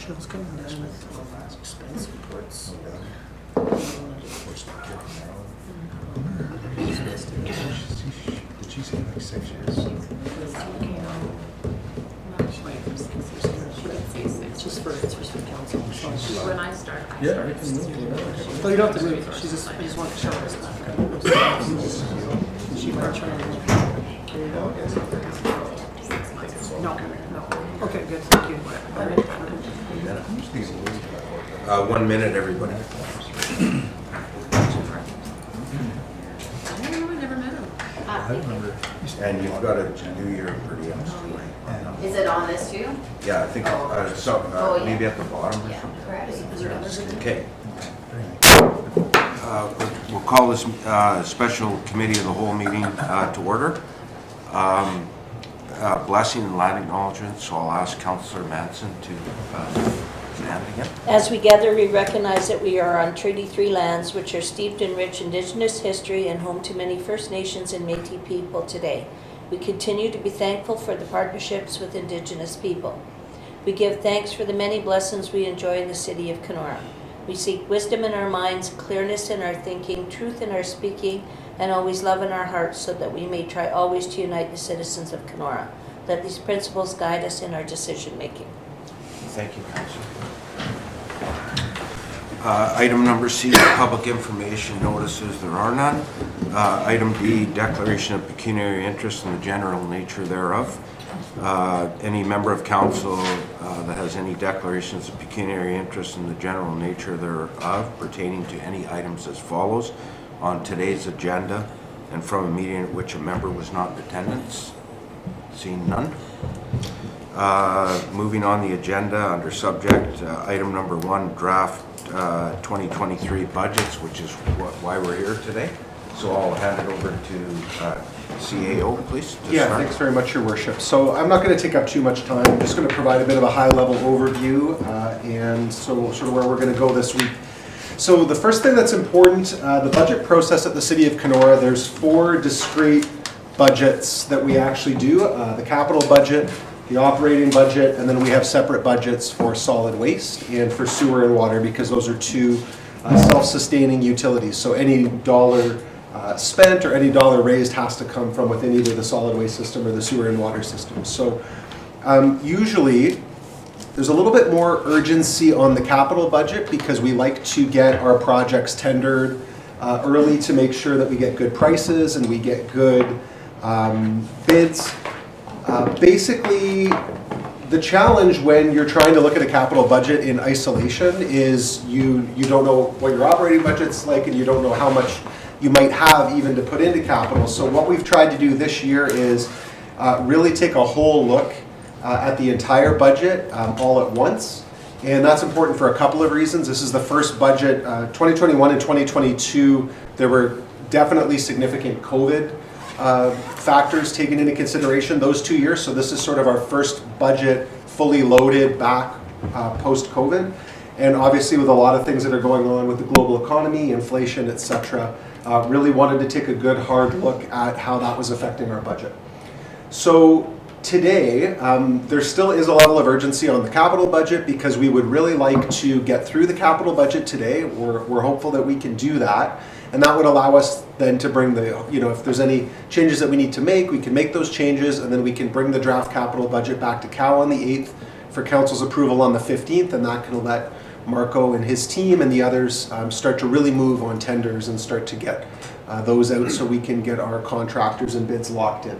Michelle's coming down with expense reports. Did she say like 6 years? It's just for council. When I start, I Yeah, start. I can move. Oh, you don't have to move. I just want to show her stuff. She might try No. Okay, good. Thank you. 1 minute, everybody. I don't know, I never met him. I remember. And you've got to do your per diem. Is it on this too? Yeah, I think Oh, yeah. maybe at the bottom. Yeah, correct. Okay. We'll call this special committee of the whole meeting to order. Blessing and land acknowledgement, so I'll ask Councillor Manson to stand again. As we gather, we recognize that we are on Treaty 3 lands which are steeped in rich Indigenous history and home to many First Nations and Métis people today. We continue to be thankful for the partnerships with Indigenous people. We give thanks for the many blessings we enjoy in the city of Kenora. We seek wisdom in our minds, clearness in our thinking, truth in our speaking, and always love in our hearts so that we may try always to unite the citizens of Kenora. Let these principles guide us in our decision making. Thank you, Councillor. Item number C, public information notices. There are none. Item D, declaration of pecuniary interest in the general nature thereof. Any member of council that has any declarations of pecuniary interest in the general nature thereof pertaining to any items as follows on today's agenda and from a meeting at which a member was not in attendance. Seeing none. Moving on the agenda under subject, item number 1, draft 2023 budgets, which is why we're here today. So I'll hand it over to CAO, please. Yeah, thanks very much, Your Worship. So I'm not going to take up too much time. I'm just going to provide a bit of a high-level overview and so sort of where we're going to go this week. So the first thing that's important, the budget process at the City of Kenora, there's 4 discrete budgets that we actually do. The capital budget, the operating budget, and then we have separate budgets for solid waste and for sewer and water because those are 2 self-sustaining utilities. So any dollar spent or any dollar raised has to come from within either the solid waste system or the sewer and water system. So usually there's a little bit more urgency on the capital budget because we like to get our projects tendered early to make sure that we get good prices and we get good bids. Basically, the challenge when you're trying to look at a capital budget in isolation is you don't know what your operating budget's like and you don't know how much you might have even to put into capital. So what we've tried to do this year is really take a whole look at the entire budget all at once. And that's important for a couple of reasons. This is the first budget, 2021 and 2022, there were definitely significant COVID factors taken into consideration those 2 years. So this is sort of our first budget fully loaded back post-COVID. And obviously with a lot of things that are going on with the global economy, inflation, etc., really wanted to take a good hard look at how that was affecting our budget. So today, there still is a level of urgency on the capital budget because we would really like to get through the capital budget today. We're hopeful that we can do that. And that would allow us then to bring the, if there's any changes that we need to make, we can make those changes and then we can bring the draft capital budget back to Cal on the 8th for council's approval on the 15th, and that can let Marco and his team and the others start to really move on tenders and start to get those out so we can get our contractors and bids locked in.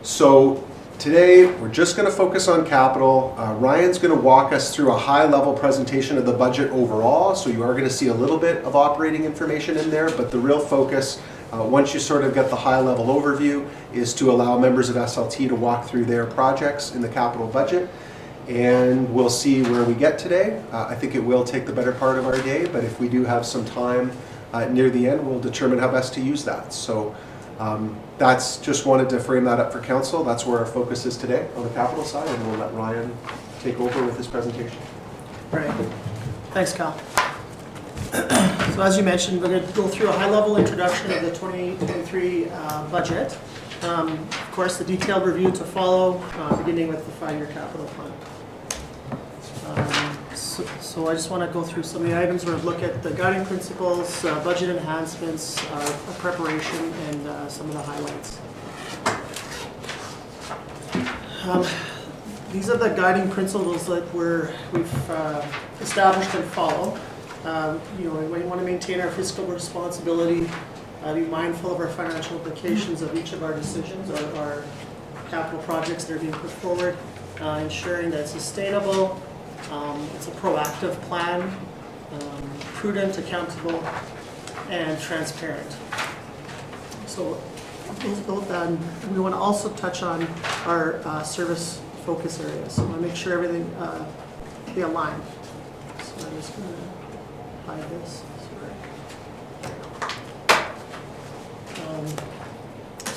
So today, we're just going to focus on capital. Ryan's going to walk us through a high-level presentation of the budget overall, so you are going to see a little bit of operating information in there, but the real focus, once you sort of get the high-level overview, is to allow members of SLT to walk through their projects in the capital budget, and we'll see where we get today. I think it will take the better part of our day, but if we do have some time near the end, we'll determine how best to use that. So. That's just wanted to frame that up for council. That's where our focus is today on the capital side, and we'll let Ryan take over with his presentation. Right. Thanks, Cal. So as you mentioned, we're going to go through a high-level introduction of the 2023 budget. Of course, the detailed review to follow, beginning with the 5-year capital plan. So I just want to go through some of the items, sort of look at the guiding principles, budget enhancements, preparation, and some of the highlights. These are the guiding principles that we've established and follow. We want to maintain our fiscal responsibility, be mindful of our financial implications of each of our decisions, our capital projects that are being put forward, ensuring that it's sustainable, it's a proactive plan, prudent, accountable, and transparent. So we want to also touch on our service focus areas. So I want to make sure everything be aligned. So I'm just going to hide this.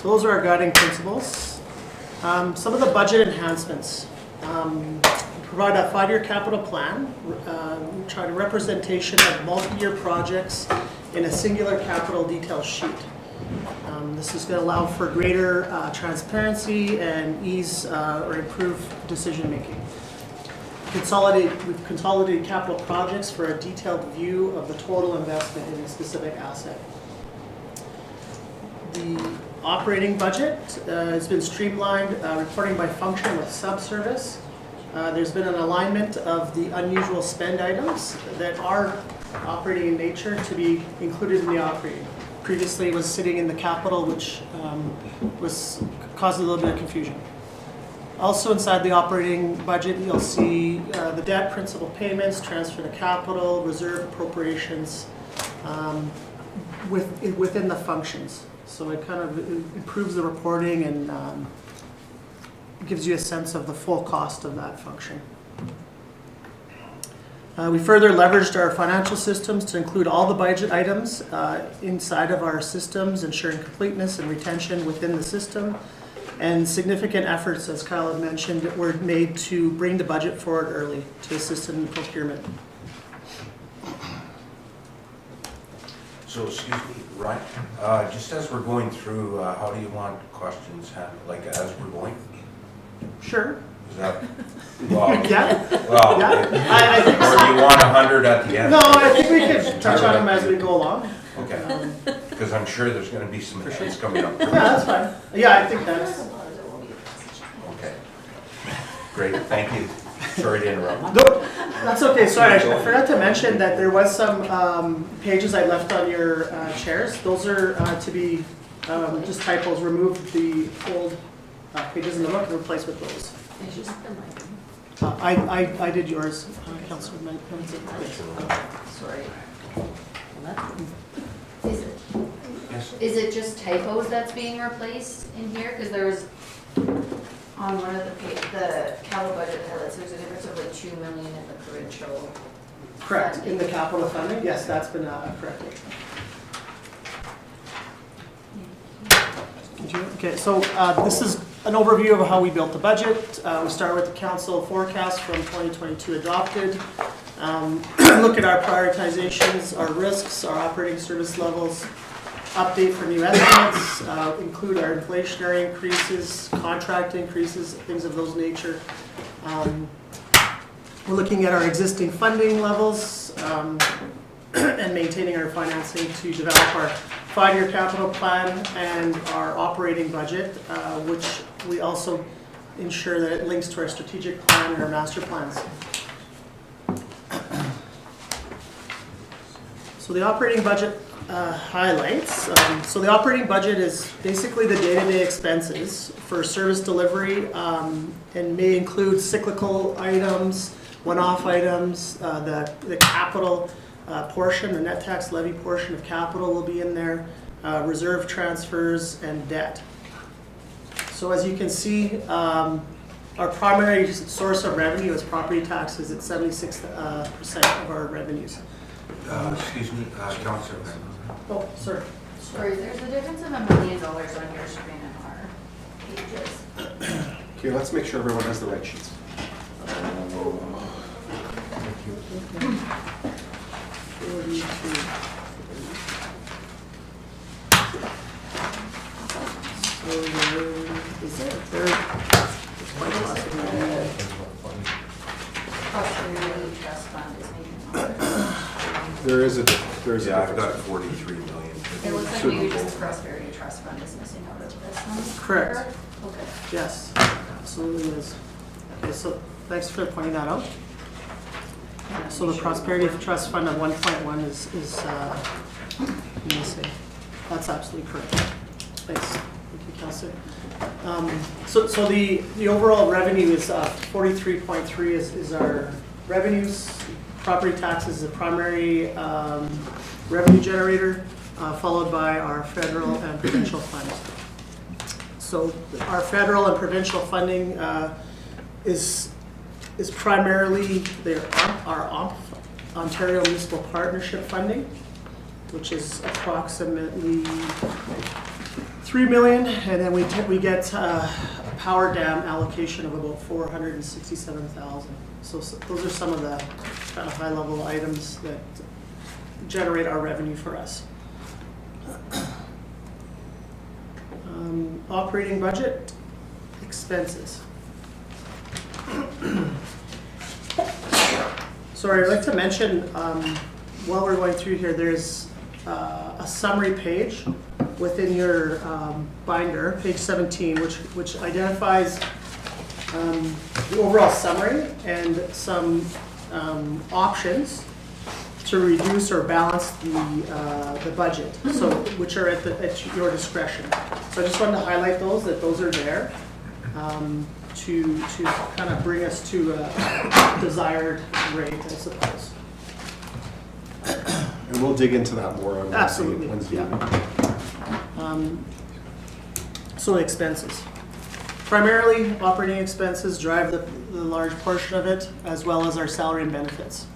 So those are our guiding principles. Some of the budget enhancements. Provide a 5-year capital plan. We try to representation of multi-year projects in a singular capital detail sheet. This is going to allow for greater transparency and ease or improve decision making. We've consolidated capital projects for a detailed view of the total investment in a specific asset. The operating budget has been streamlined, reporting by function with subservice. There's been an alignment of the unusual spend items that are operating in nature to be included in the operating. Previously it was sitting in the capital, which caused a little bit of confusion. Also inside the operating budget, you'll see the debt principal payments, transfer to capital, reserve appropriations within the functions. So it kind of improves the reporting and gives you a sense of the full cost of that function. We further leveraged our financial systems to include all the budget items inside of our systems, ensuring completeness and retention within the system. And significant efforts, as Kyle had mentioned, were made to bring the budget forward early to assist in procurement. So, excuse me, Ryan, just as we're going through, how do you want questions handled, like as we're going? Sure. Is that, well, Yeah. well, Yeah. I think or so. do you want 100 at the end? No, I think we could touch on them as we go along. Okay, because I'm sure there's going to be some things coming up. Yeah, that's fine. Yeah, I think that's. Okay, great, thank you. Sorry to interrupt. No, that's okay. Sorry, I forgot to mention that there was some pages I left on your chairs. Those are to be just typos. Remove the old pages in the book and replace with those. I did yours, Councilor Menzel. Sorry. Yes. Is it just typos that's being replaced in here? Because there was, on one of the capital budget highlights, there's a difference of like 2 million in the provincial. Correct. In the capital funding, yes, that's been corrected. Okay, so this is an overview of how we built the budget. We start with the council forecast from 2022 adopted. Look at our prioritizations, our risks, our operating service levels, update for new estimates, include our inflationary increases, contract increases, things of those nature. We're looking at our existing funding levels and maintaining our financing to develop our 5-year capital plan and our operating budget, which we also ensure that it links to our strategic plan and our master plans. So the operating budget highlights. So the operating budget is basically the day-to-day expenses for service delivery and may include cyclical items, one-off items, the capital portion, the net tax levy portion of capital will be in there, reserve transfers, and debt. So as you can see, our primary source of revenue is property taxes at 76% of our revenues. Excuse me, Councilor. Oh, sir. Sorry, there's a difference of $1 million on your screen and our pages. Okay, let's make sure everyone has the right sheets. So is there a third? Pecuniary trust fund There is a Yeah, I've got difference. 43 million. It looks like maybe just the Prosperity Trust Fund is missing out of this one. Correct. Okay. Yes, absolutely is. Okay, so thanks for pointing that out. So the Prosperity Trust Fund of 1.1 is missing. That's absolutely correct. Thanks. Thank you, Councillor. So the overall revenue is 43.3 is our revenues. Property taxes is the primary revenue generator, followed by our federal and provincial funds. So our federal and provincial funding is primarily our Ontario Municipal Partnership funding, which is approximately 3 million, and then we get a power dam allocation of about 467,000. So those are some of the kind of high-level items that generate our revenue for us. Operating budget, expenses. Sorry, I'd like to mention, while we're going through here, there's a summary page within your binder, page 17, which identifies the overall summary and some options to reduce or balance the budget, so which are at your discretion. So I just wanted to highlight that those are there to kind of bring us to a desired rate, I suppose. And we'll dig into that more on Absolutely, Wednesday. yeah. So expenses. Primarily, operating expenses drive the large portion of it, as well as our salary and benefits.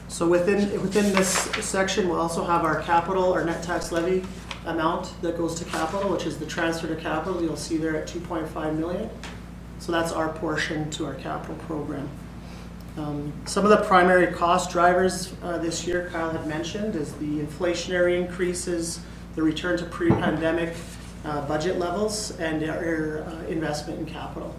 So within this section, we'll also have our capital, our net tax levy amount that goes to capital, which is the transfer to capital. You'll see there at 2.5 million. So that's our portion to our capital program. Some of the primary cost drivers this year, Kyle had mentioned, is the inflationary increases, the return to pre-pandemic budget levels, and our investment in capital.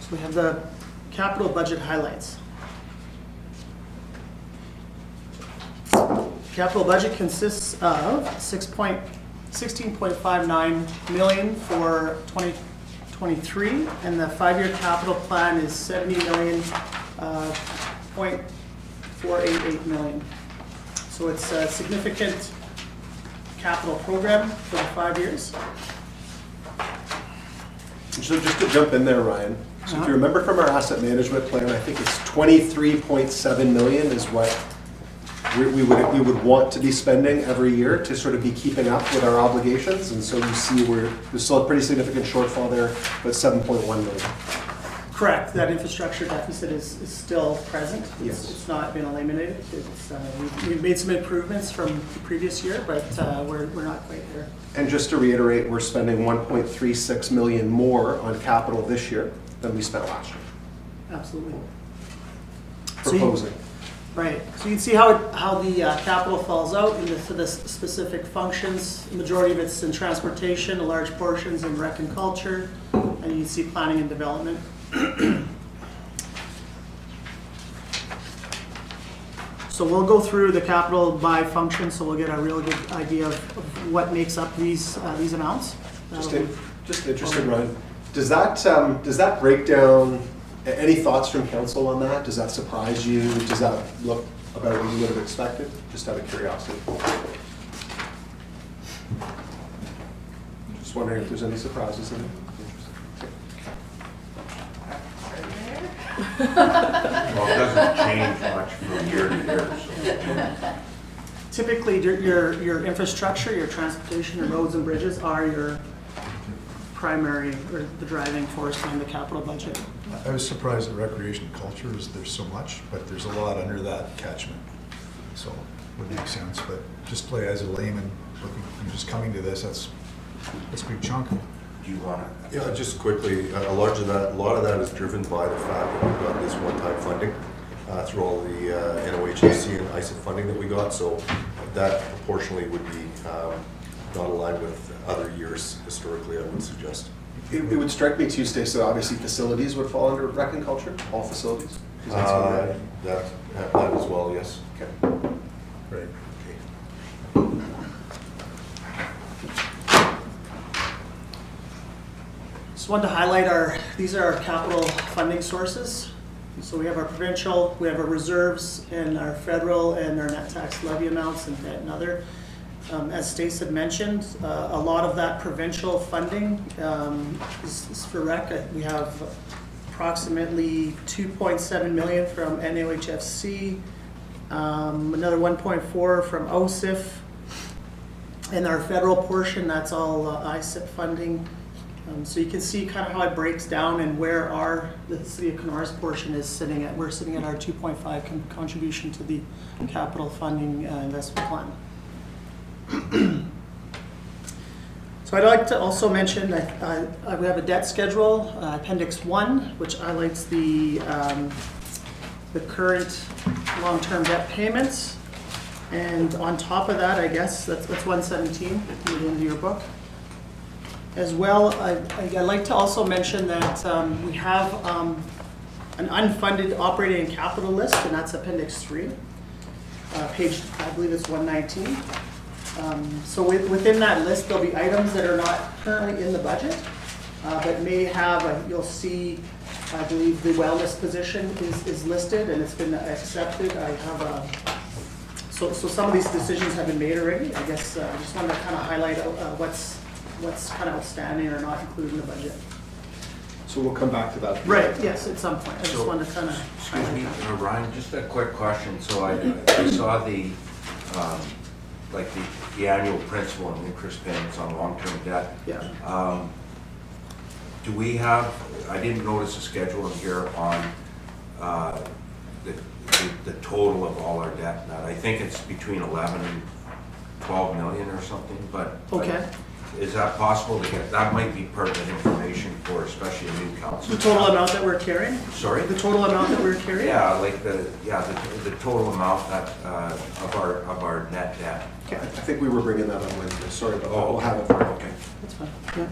So we have the capital budget highlights. Capital budget consists of 16.59 million for 2023, and the 5-year capital plan is 70.488 million. So it's a significant capital program for the 5 years. So just to jump in there, Ryan, so if you remember from our asset management plan, I think it's 23.7 million is what we would want to be spending every year to sort of be keeping up with our obligations. And so you see there's still a pretty significant shortfall there, but 7.1 million. Correct, that infrastructure deficit is still present. Yes. It's not been eliminated. We've made some improvements from the previous year, but we're not quite there. And just to reiterate, we're spending 1.36 million more on capital this year than we spent last year. Absolutely. Proposing. Right, so you can see how the capital falls out into the specific functions. The majority of it's in transportation, a large portion's in rec and culture, and you can see planning and development. So we'll go through the capital by function, so we'll get a real good idea of what makes up these amounts. Just interested, Ryan. Does that break down? Any thoughts from council on that? Does that surprise you? Does that look about what you would have expected? Just out of curiosity. Just wondering if there's any surprises in it. Well, it doesn't change much from year to year. So. Typically, your infrastructure, your transportation, your roads and bridges are your primary, or the driving force behind the capital budget. I was surprised at recreation and culture there's so much, but there's a lot under that catchment. So it would make sense, but just play as a layman looking, and just coming to this, that's a big chunk. Do you want to? Yeah, just quickly, a lot of that is driven by the fact that we've got this one-time funding through all the NOHAC and ISIP funding that we got. So that proportionally would be not aligned with other years historically, I would suggest. It would strike me too, Stacey, so obviously facilities would fall under rec and culture, all facilities? Is that so right? That as well, yes. Okay. Right. Just wanted to highlight these are our capital funding sources. So we have our provincial, we have our reserves, and our federal and our net tax levy amounts and debt and other. As Stace had mentioned, a lot of that provincial funding is for rec. We have approximately 2.7 million from NOHFC, another 1.4 from OSIF, and our federal portion, that's all ISIP funding. So you can see kind of how it breaks down and where the City of Kenor's portion is sitting at. We're sitting at our 2.5 contribution to the capital funding investment plan. So I'd like to also mention that we have a debt schedule, Appendix 1, which highlights the current long-term debt payments. And on top of that, I guess, that's 117 in your book. As well, I'd like to also mention that we have an unfunded operating and capital list, and that's Appendix 3, page, I believe it's 119. So within that list, there'll be items that are not currently in the budget, but may have, you'll see, I believe the wellness position is listed and it's been accepted. I have so some of these decisions have been made already. I guess I just wanted to kind of highlight what's kind of outstanding or not included in the budget. So we'll come back to that. Right, yes, at some point. I just So, wanted to kind of Excuse me, highlight that. Ryan, just a quick question. So I saw the, like the annual principal and interest payments on long-term debt. Yeah. Do we have, I didn't notice a schedule in here on the total of all our debt. Now, I think it's between 11 and 12 million or something, but. Okay. Is that possible to get, that might be pertinent information for especially a new council. The total amount that we're carrying? Sorry? The total amount that we're carrying? Yeah, like the total amount that, of our net debt. Okay, I think we were bringing that on Wednesday, sorry about that, Oh, we'll have it for you. okay. That's fine, yeah.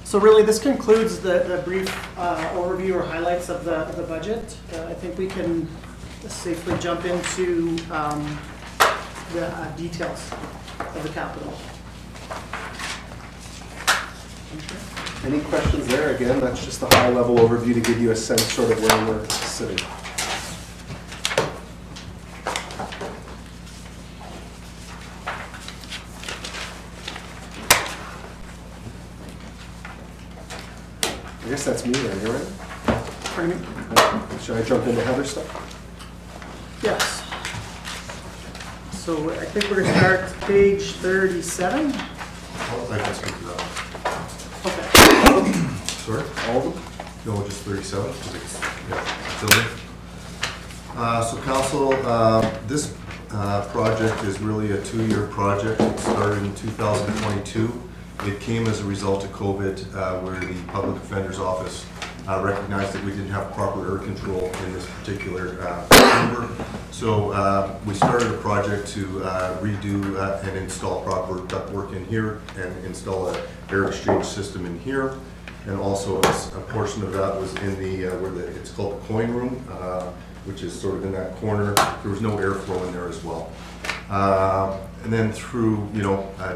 So really, this concludes the brief overview or highlights of the budget. I think we can safely jump into the details of the capital. Any questions there? Again, that's just a high-level overview to give you a sense sort of where we're sitting. I guess that's me then, you right? Pardon me? Should I jump into Heather's stuff? Yes. So I think we're going to start page 37. I can speak to that. Okay. Sorry? All of them? No, just 37, because it's, filling. So council, this project is really a 2-year project. It started in 2022. It came as a result of COVID, where the Public Defender's Office recognized that we didn't have proper air control in this particular chamber. So we started a project to redo and install proper ductwork in here and install an air exchange system in here. And also a portion of that was in the, it's called the coin room, which is sort of in that corner. There was no airflow in there as well. And then through,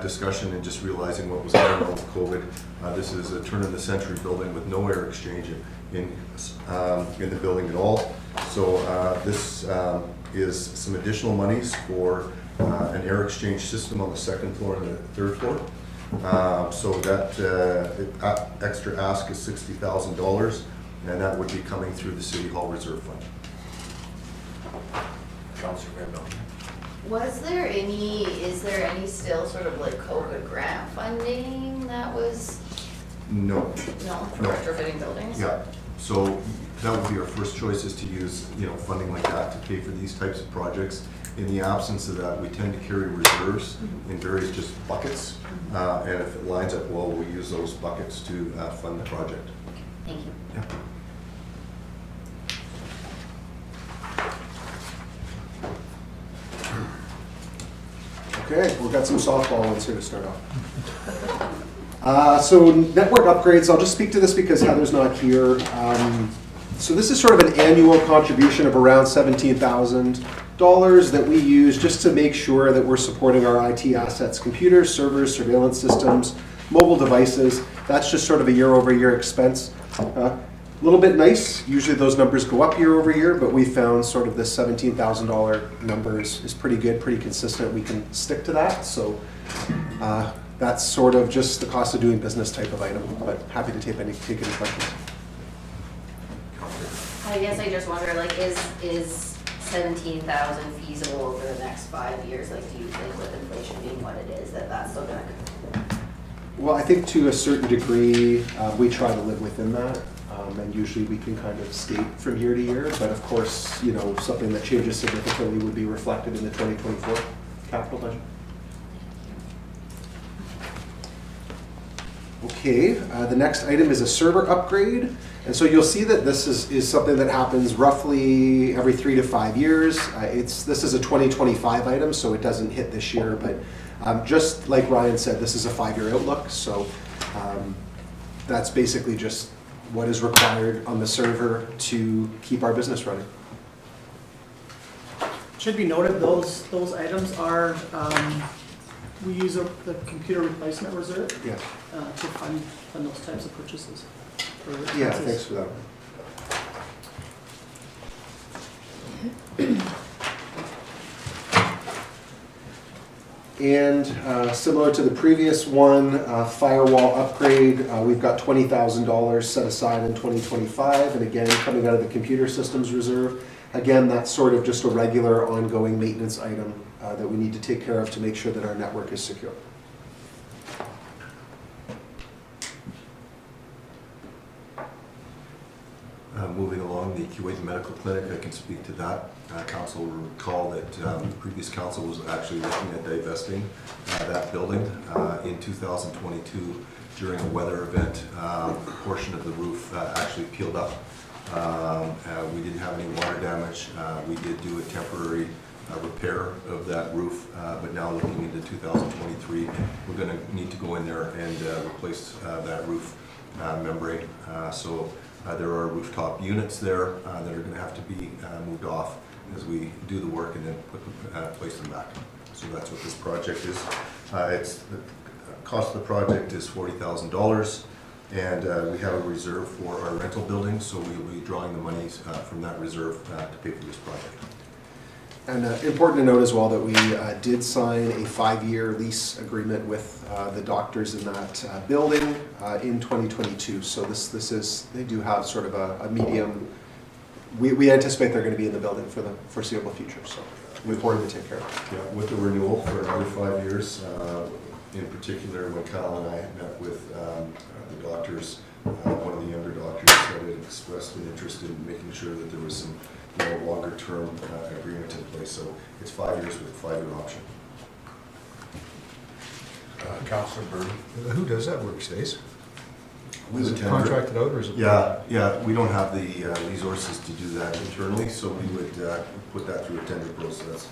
discussion and just realizing what was going on with COVID, this is a turn-of-the-century building with no air exchange in the building at all. So this is some additional monies for an air exchange system on the 2nd floor and the 3rd floor. So that extra ask is $60,000, and that would be coming through the City Hall Reserve Fund. Councilor Randall. Is there any still sort of like COVID grant funding that was, No. for No. retrofitting buildings? Yeah, so that would be our first choice, is to use, funding like that to pay for these types of projects. In the absence of that, we tend to carry reserves in various just buckets, and if it lines up well, we use those buckets to fund the project. Thank you. Yeah. Okay, we've got some softball ones here to start off. So network upgrades, I'll just speak to this because Heather's not here. So this is sort of an annual contribution of around $17,000 that we use just to make sure that we're supporting our IT assets, computers, servers, surveillance systems, mobile devices. That's just sort of a year-over-year expense. A little bit nice. Usually those numbers go up year over year, but we found sort of this $17,000 number is pretty good, pretty consistent. We can stick to that. So that's sort of just the cost of doing business type of item, but happy to take any questions. I guess I just wonder, like, is 17,000 feasible over the next 5 years? Like, do you think with inflation being what it is, that's still gonna? Well, I think to a certain degree, we try to live within that. And usually we can kind of skate from year to year, but of course, you know, something that changes significantly would be reflected in the 2024 capital budget. Okay, the next item is a server upgrade. And so you'll see that this is something that happens roughly every 3 to 5 years. This is a 2025 item, so it doesn't hit this year, but just like Ryan said, this is a 5-year outlook. So that's basically just what is required on the server to keep our business running. Should be noted, those items are, we use the computer replacement reserve Yeah. to fund those types of purchases. Yeah, thanks for that. And similar to the previous one, firewall upgrade, we've got $20,000 set aside in 2025, and again, coming out of the computer systems reserve. Again, that's sort of just a regular ongoing maintenance item that we need to take care of to make sure that our network is secure. Moving along, the Kuwait Medical Clinic, I can speak to that. Council will recall that the previous council was actually looking at divesting that building in 2022 during a weather event. A portion of the roof actually peeled up. We didn't have any water damage. We did do a temporary repair of that roof, but now looking into 2023, we're going to need to go in there and replace that roof membrane. There are rooftop units there that are going to have to be moved off as we do the work and then place them back. So that's what this project is. The cost of the project is $40,000, and we have a reserve for our rental building, so we will be drawing the monies from that reserve to pay for this project. And important to note as well that we did sign a 5-year lease agreement with the doctors in that building in 2022. So they do have sort of a medium, we anticipate they're going to be in the building for the foreseeable future. So we're important to take care of. Yeah, with the renewal for another 5 years, in particular when Kyle and I met with the doctors, one of the younger doctors had expressed an interest in making sure that there was some longer term agreement in place. So it's 5 years with a 5-year option. Councilor Burton. Who does that work, Stace? Is it tender. contracted out or is it? Yeah, we don't have the resources to do that internally, so we would put that through a tender process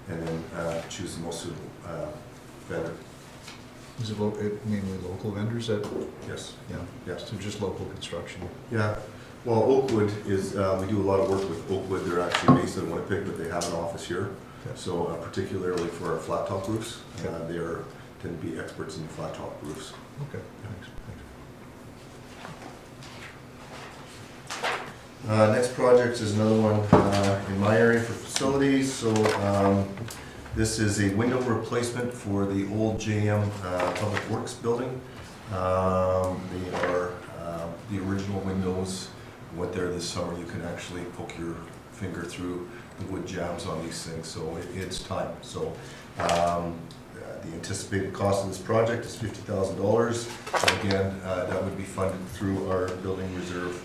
and then choose the most suitable vendor. Is it mainly local vendors that? Yes. Yeah. Yes. So just local construction. Yeah. Well, Oakwood is, we do a lot of work with Oakwood. They're actually based in Winnipeg, but they have an office here. Yeah. So particularly for our flat top roofs, Okay. they tend to be experts in flat top roofs. Okay, thanks. Next project is another one in my area for facilities. So this is a window replacement for the old JM Public Works building. They are the original windows. Went there this summer. You can actually poke your finger through the wood jambs on these things. So it's time. So the anticipated cost of this project is $50,000. Again, that would be funded through our building reserve.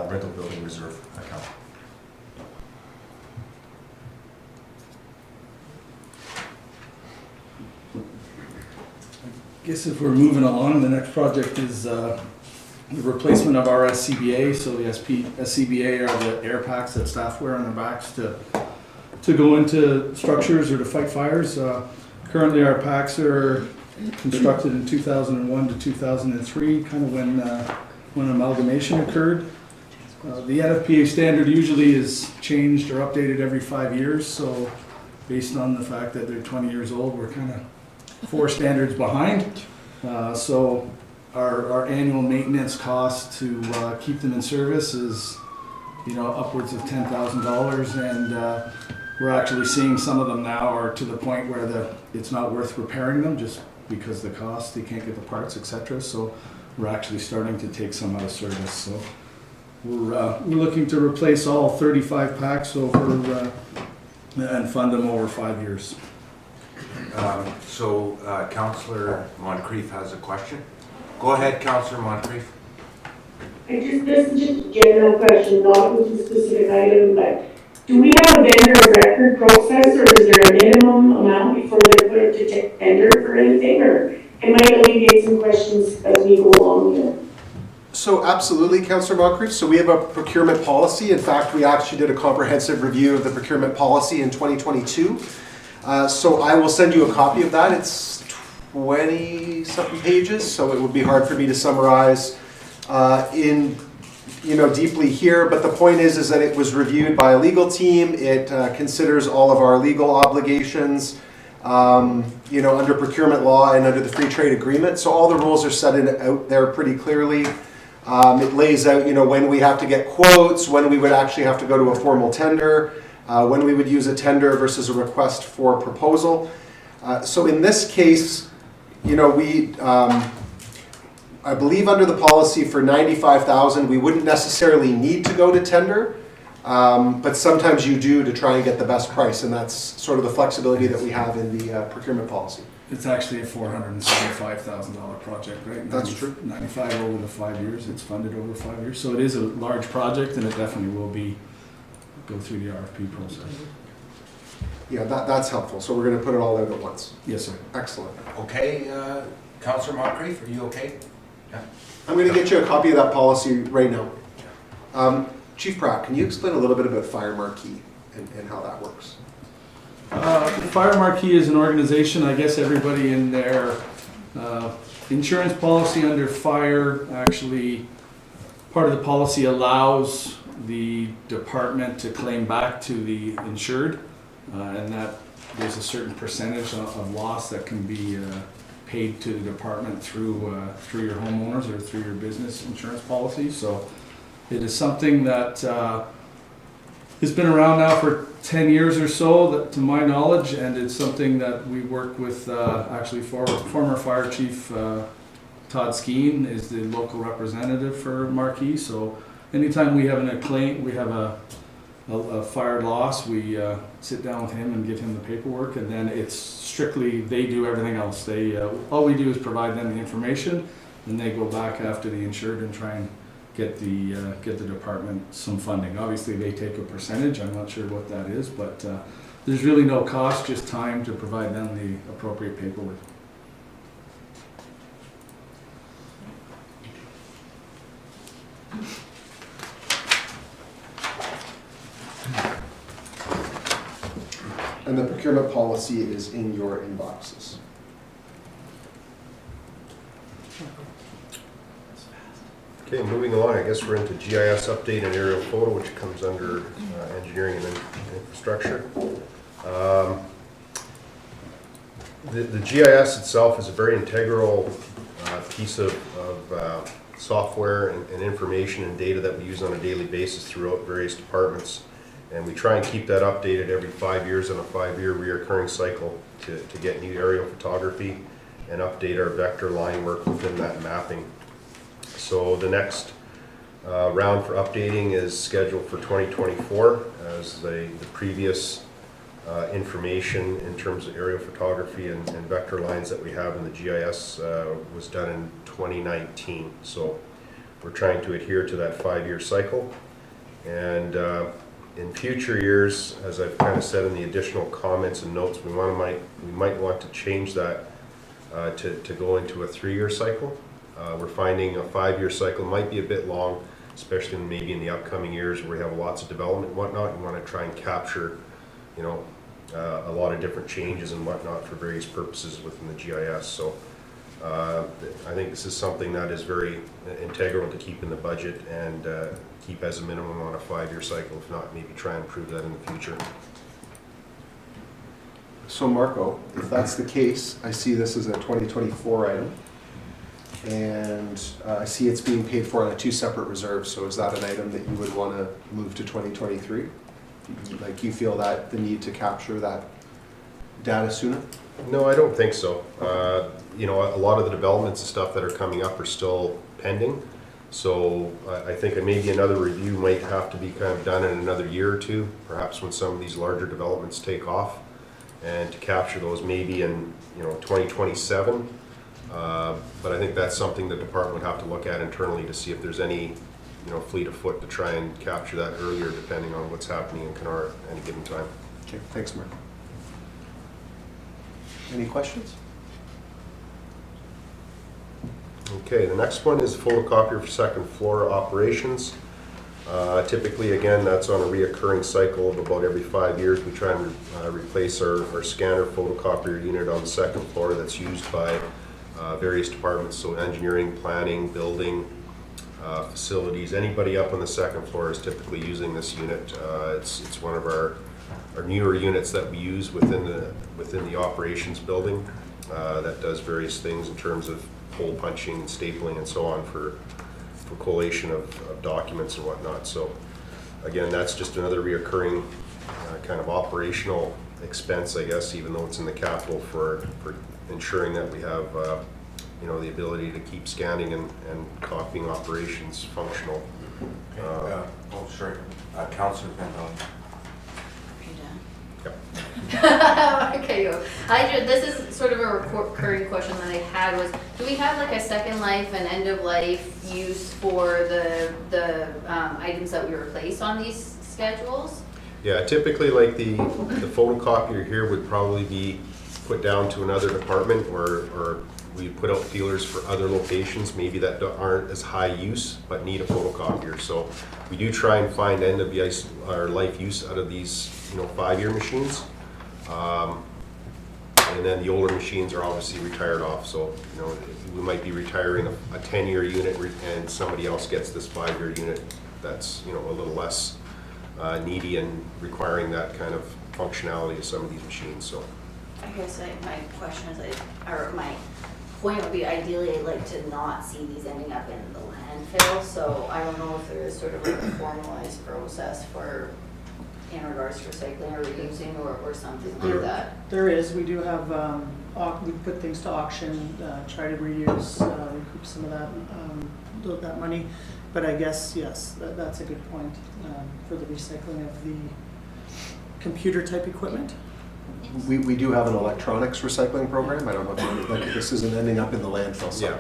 Rental building reserve account. I guess if we're moving along, the next project is the replacement of our SCBA. So the SCBA are the air packs that staff wear on their backs to go into structures or to fight fires. Currently, our packs are constructed in 2001 to 2003, kind of when amalgamation occurred. The NFPA standard usually is changed or updated every 5 years, so based on the fact that they're 20 years old, we're kind of 4 standards behind. So our annual maintenance cost to keep them in service is, upwards of $10,000, and we're actually seeing some of them now are to the point where it's not worth repairing them just because the cost, they can't get the parts, etc. So we're actually starting to take some out of service. So we're looking to replace all 35 packs over and fund them over 5 years. Councillor Moncrief has a question. Go ahead, Councillor Moncrief. This is just a general question, not with a specific item, but do we have a vendor of record process, or is there a minimum amount before they're put to tender for anything, or it might alleviate some questions as we go along here? So absolutely, Councillor Moncrief. So we have a procurement policy. In fact, we actually did a comprehensive review of the procurement policy in 2022. So I will send you a copy of that. It's 20-something pages, so it would be hard for me to summarize deeply here. But the point is that it was reviewed by a legal team. It considers all of our legal obligations, under procurement law and under the free trade agreement. So all the rules are set out there pretty clearly. It lays out, when we have to get quotes, when we would actually have to go to a formal tender, when we would use a tender versus a request for proposal. So in this case, I believe under the policy for $95,000, we wouldn't necessarily need to go to tender, but sometimes you do to try and get the best price, and that's sort of the flexibility that we have in the procurement policy. It's actually a $475,000 project, right? That's true. 95 over the 5 years. It's funded over 5 years, so it is a large project, and it definitely will go through the RFP process. Yeah, that's helpful. So we're going to put it all out at once. Yes, sir. Excellent. Okay, Councillor Moncrief, are you okay? Yeah. I'm going to get you a copy of that policy right now. Chief Pratt, can you explain a little bit about Fire Marquee and how that works? Fire Marquee is an organization, I guess everybody in their insurance policy under fire, actually part of the policy allows the department to claim back to the insured, and that there's a certain percentage of loss that can be paid to the department through your homeowners or through your business insurance policy. So it is something that has been around now for 10 years or so, to my knowledge, and it's something that we work with actually former Fire Chief Todd Skeen is the local representative for Marquee. So anytime we have we have a fire loss, we sit down with him and give him the paperwork, and then it's strictly, they do everything else. They all we do is provide them the information, and they go back after the insured and try and get the department some funding. Obviously, they take a percentage. I'm not sure what that is, but there's really no cost, just time to provide them the appropriate paperwork. And the procurement policy is in your inboxes. Okay, moving along, I guess we're into GIS update and aerial photo, which comes under engineering and infrastructure. The GIS itself is a very integral piece of software and information and data that we use on a daily basis throughout various departments. And we try and keep that updated every 5 years on a 5-year reoccurring cycle to get new aerial photography and update our vector line work within that mapping. So the next round for updating is scheduled for 2024, as the previous information in terms of aerial photography and vector lines that we have in the GIS was done in 2019. So we're trying to adhere to that 5-year cycle. And in future years, as I've kind of said in the additional comments and notes, we might want to change that to go into a 3-year cycle. We're finding a 5-year cycle might be a bit long, especially maybe in the upcoming years where we have lots of development and whatnot. You want to try and capture, a lot of different changes and whatnot for various purposes within the GIS. So I think this is something that is very integral to keep in the budget and keep as a minimum on a 5-year cycle, if not maybe try and improve that in the future. So Marco, if that's the case, I see this as a 2024 item, and I see it's being paid for on 2 separate reserves, so is that an item that you would want to move to 2023? Like, you feel that the need to capture that data sooner? No, I don't think so. You know, a lot of the developments and stuff that are coming up are still pending. So I think maybe another review might have to be kind of done in another year or two, perhaps when some of these larger developments take off, and to capture those maybe in, you know, 2027. But I think that's something the department would have to look at internally to see if there's any, you know, fleet of foot to try and capture that earlier, depending on what's happening in Kenora at any given time. Okay, thanks, Marco. Any questions? Okay, the next one is photocopier for second floor operations. Typically, again, that's on a reoccurring cycle of about every 5 years. We try and replace our scanner photocopier unit on the second floor that's used by various departments, so engineering, planning, building, facilities. Anybody up on the second floor is typically using this unit. It's one of our newer units that we use within the operations building that does various things in terms of hole punching and stapling and so on for collation of documents and whatnot. So again, that's just another reoccurring kind of operational expense, I guess, even though it's in the capital for ensuring that we have you know, the ability to keep scanning and copying operations functional. Oh, sorry. Councilor Pendleton. Okay, this is sort of a recurring question that I had was, do we have like a second life and end of life use for the items that we replace on these schedules? Yeah, typically like the photocopier here would probably be put down to another department, or we put out feelers for other locations maybe that aren't as high use but need a photocopier. So we do try and find end of life use out of these, you know, 5-year machines. And then the older machines are obviously retired off. So, you know, we might be retiring a 10-year unit and somebody else gets this 5-year unit that's, you know, a little less needy and requiring that kind of functionality of some of these machines. So I guess my question is, or my point would be, ideally I'd like to not see these ending up in the landfill, so I don't know if there is sort of like a formalized process for, in regards to recycling or reusing or something like that. There is. We do have, we put things to auction, try to reuse, recoup some of that money. But I guess, yes, that's a good point for the recycling of the computer type equipment. We do have an electronics recycling program. I don't know if like, this isn't ending up in the landfill. So. yeah,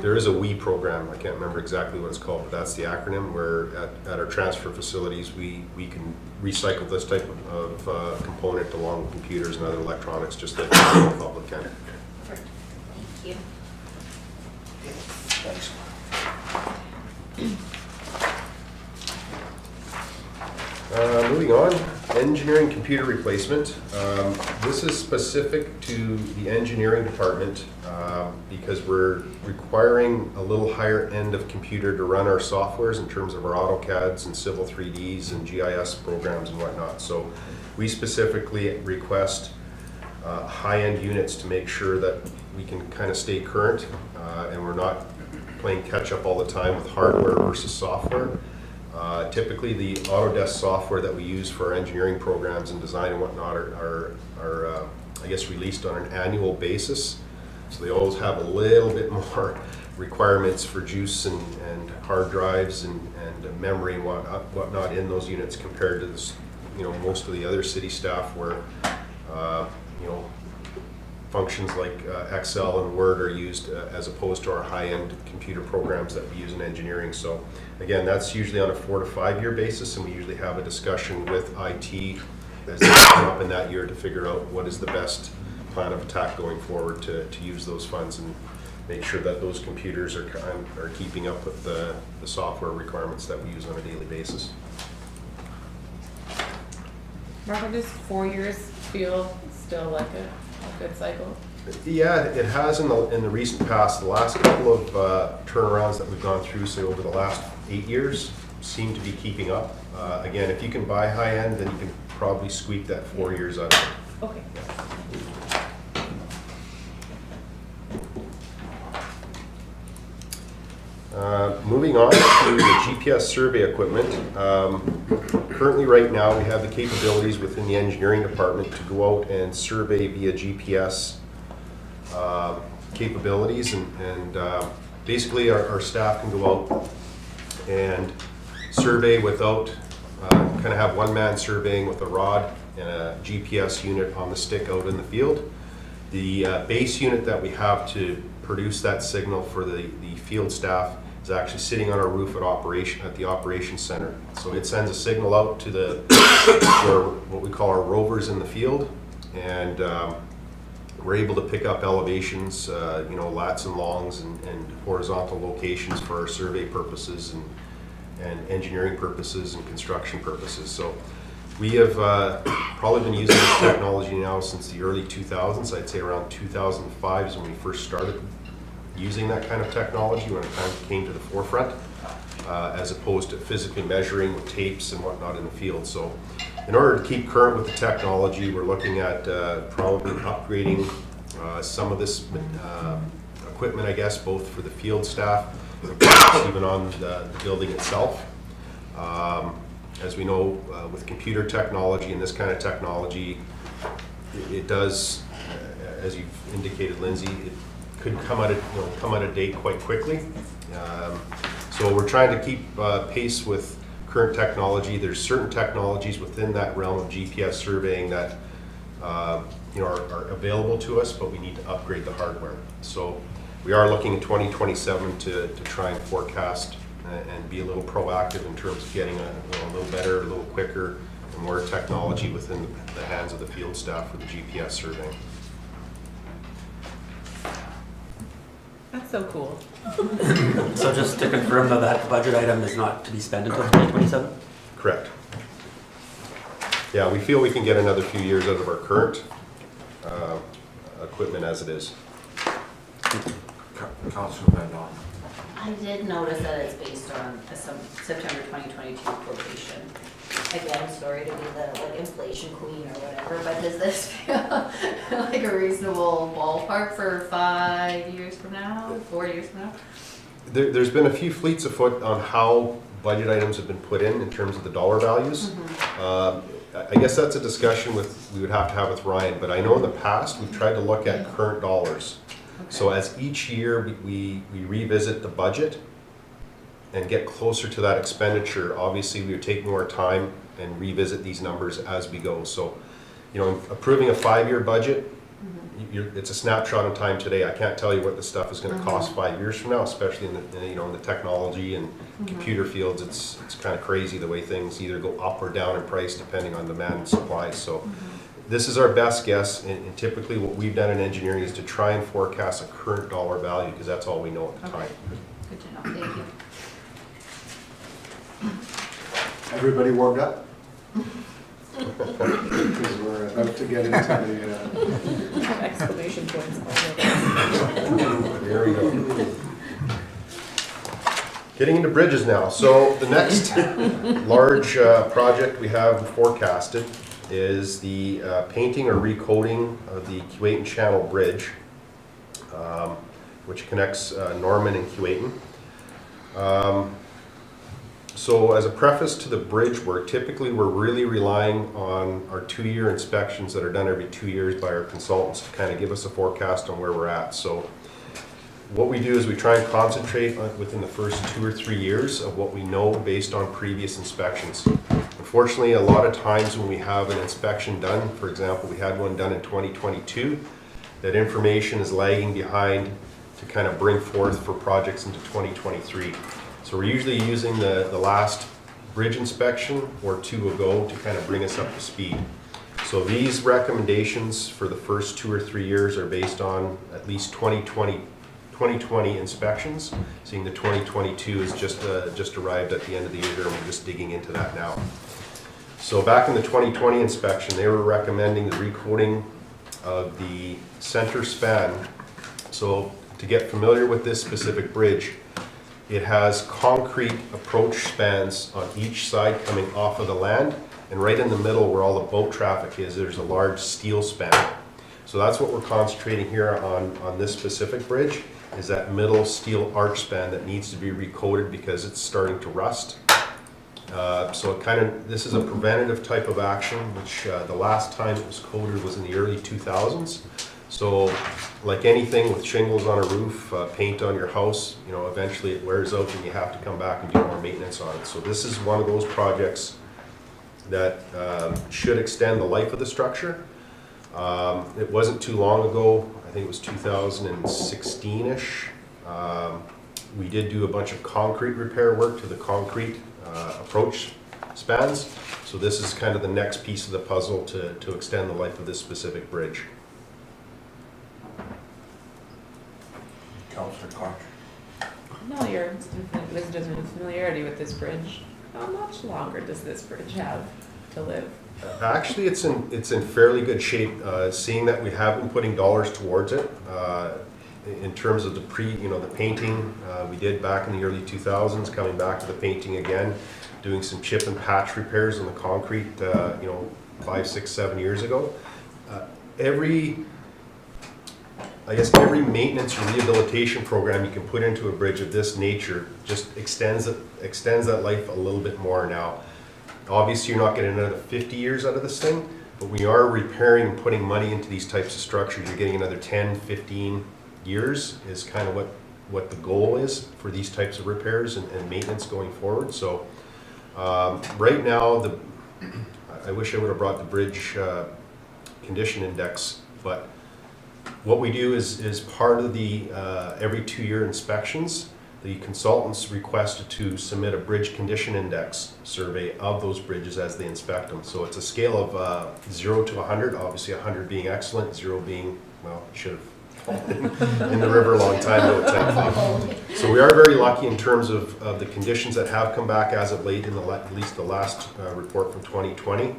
there is a WE program. I can't remember exactly what it's called, but that's the acronym. Where at our transfer facilities, we can recycle this type of component along with computers and other electronics, just like the public can. Perfect. Thank you. Thanks. Moving on, engineering computer replacement. This is specific to the engineering department because we're requiring a little higher end of computer to run our softwares in terms of our AutoCADs and Civil 3Ds and GIS programs and whatnot. So we specifically request high-end units to make sure that we can kind of stay current and we're not playing catch-up all the time with hardware versus software. Typically, the Autodesk software that we use for our engineering programs and design and whatnot are I guess, released on an annual basis. So they always have a little bit more requirements for juice and hard drives and memory and whatnot in those units compared to this, you know, most of the other city staff where you know, functions like Excel and Word are used as opposed to our high-end computer programs that we use in engineering. So again, that's usually on a 4 to 5 year basis, and we usually have a discussion with IT as they come up in that year to figure out what is the best plan of attack going forward to use those funds and make sure that those computers are keeping up with the software requirements that we use on a daily basis. Robert, does 4 years feel still like a good cycle? Yeah, it has in the recent past. The last couple of turnarounds that we've gone through, say over the last 8 years, seem to be keeping up. Again, if you can buy high end, then you can probably squeak that 4 years out of it. Okay. Moving on to the GPS survey equipment. Currently, right now, we have the capabilities within the engineering department to go out and survey via GPS capabilities, and basically our staff can go out and survey without, kind of have one man surveying with a rod and a GPS unit on the stick out in the field. The base unit that we have to produce that signal for the field staff is actually sitting on our roof at the operations center. So it sends a signal out to what we call our rovers in the field, and we're able to pick up elevations, lats and longs and horizontal locations for our survey purposes and engineering purposes and construction purposes. So we have probably been using this technology now since the early 2000s. I'd say around 2005 is when we first started using that kind of technology, when it kind of came to the forefront, as opposed to physically measuring with tapes and whatnot in the field. So in order to keep current with the technology, we're looking at probably upgrading some of this equipment, I guess, both for the field staff, even on the building itself. As we know, with computer technology and this kind of technology, it does, as you've indicated, Lindsay, it could come out of date quite quickly. So we're trying to keep pace with current technology. There's certain technologies within that realm of GPS surveying that are available to us, but we need to upgrade the hardware. So we are looking in 2027 to try and forecast and be a little proactive in terms of getting a little better, a little quicker, and more technology within the hands of the field staff for the GPS surveying. That's so cool. So just to confirm though, that budget item is not to be spent until 2027? Correct. Yeah, we feel we can get another few years out of our current equipment as it is. Councilor Van I did notice that it's based on some September 2022 quotation. Again, sorry to be the inflation queen or whatever, but does this feel like a reasonable ballpark for 5 years from now, 4 years from now? There's been a few fleets afoot on how budget items have been put in terms of the dollar values. I guess that's a discussion we would have to have with Ryan, but I know in the past we've tried to look at current dollars. Okay. So as each year we revisit the budget and get closer to that expenditure, obviously we would take more time and revisit these numbers as we go. So, approving a 5-year budget, it's a snapshot in time today. I can't tell you what the stuff is going to cost 5 years from now, especially in the technology and computer fields. It's kind of crazy the way things either go up or down in price depending on demand and supply. So this is our best guess, and typically what we've done in engineering is to try and forecast a current dollar value because that's all we know at the time. Good to know. Thank you. Everybody warmed up? Because we're about to get into the... Exclamation points all over. There we go. Getting into bridges now. So the next large project we have forecasted is the painting or recoating of the Keewatin Channel Bridge, which connects Norman and Keewatin. So as a preface to the bridge work, typically we're really relying on our 2-year inspections that are done every 2 years by our consultants to kind of give us a forecast on where we're at. So what we do is we try and concentrate within the first 2 or 3 years of what we know based on previous inspections. Unfortunately, a lot of times when we have an inspection done, for example, we had one done in 2022, that information is lagging behind to kind of bring forth for projects into 2023. So we're usually using the last bridge inspection or 2 ago to kind of bring us up to speed. So these recommendations for the first 2 or 3 years are based on at least 2020 inspections. Seeing the 2022 is just arrived at the end of the year, and we're just digging into that now. So back in the 2020 inspection, they were recommending the recoating of the center span. So to get familiar with this specific bridge, it has concrete approach spans on each side coming off of the land, and right in the middle where all the boat traffic is, there's a large steel span. So that's what we're concentrating here on this specific bridge, is that middle steel arch span that needs to be recoated because it's starting to rust. So this is a preventative type of action, which the last time it was coated was in the early 2000s. So like anything with shingles on a roof, paint on your house, eventually it wears out and you have to come back and do more maintenance on it. So this is one of those projects that should extend the life of the structure. It wasn't too long ago, I think it was 2016-ish. We did do a bunch of concrete repair work to the concrete approach spans. So this is kind of the next piece of the puzzle to extend the life of this specific bridge. Councillor Koch. No, your infinite wisdom and familiarity with this bridge. How much longer does this bridge have to live? Actually, it's in fairly good shape, seeing that we have been putting dollars towards it. In terms of the painting we did back in the early 2000s, coming back to the painting again, doing some chip and patch repairs on the concrete, 5, 6, 7 years ago. Every maintenance or rehabilitation program you can put into a bridge of this nature just extends that life a little bit more now. Obviously, you're not getting another 50 years out of this thing, but when you are repairing and putting money into these types of structures, you're getting another 10, 15 years is kind of what the goal is for these types of repairs and maintenance going forward. So right now, I wish I would have brought the bridge condition index, but what we do is part of the every 2-year inspections, the consultants requested to submit a bridge condition index survey of those bridges as they inspect them. So it's a scale of 0 to 100, obviously 100 being excellent, 0 being, well, it should have fallen in the river a long time ago type thing. So we are very lucky in terms of the conditions that have come back as of late, in at least the last report from 2020,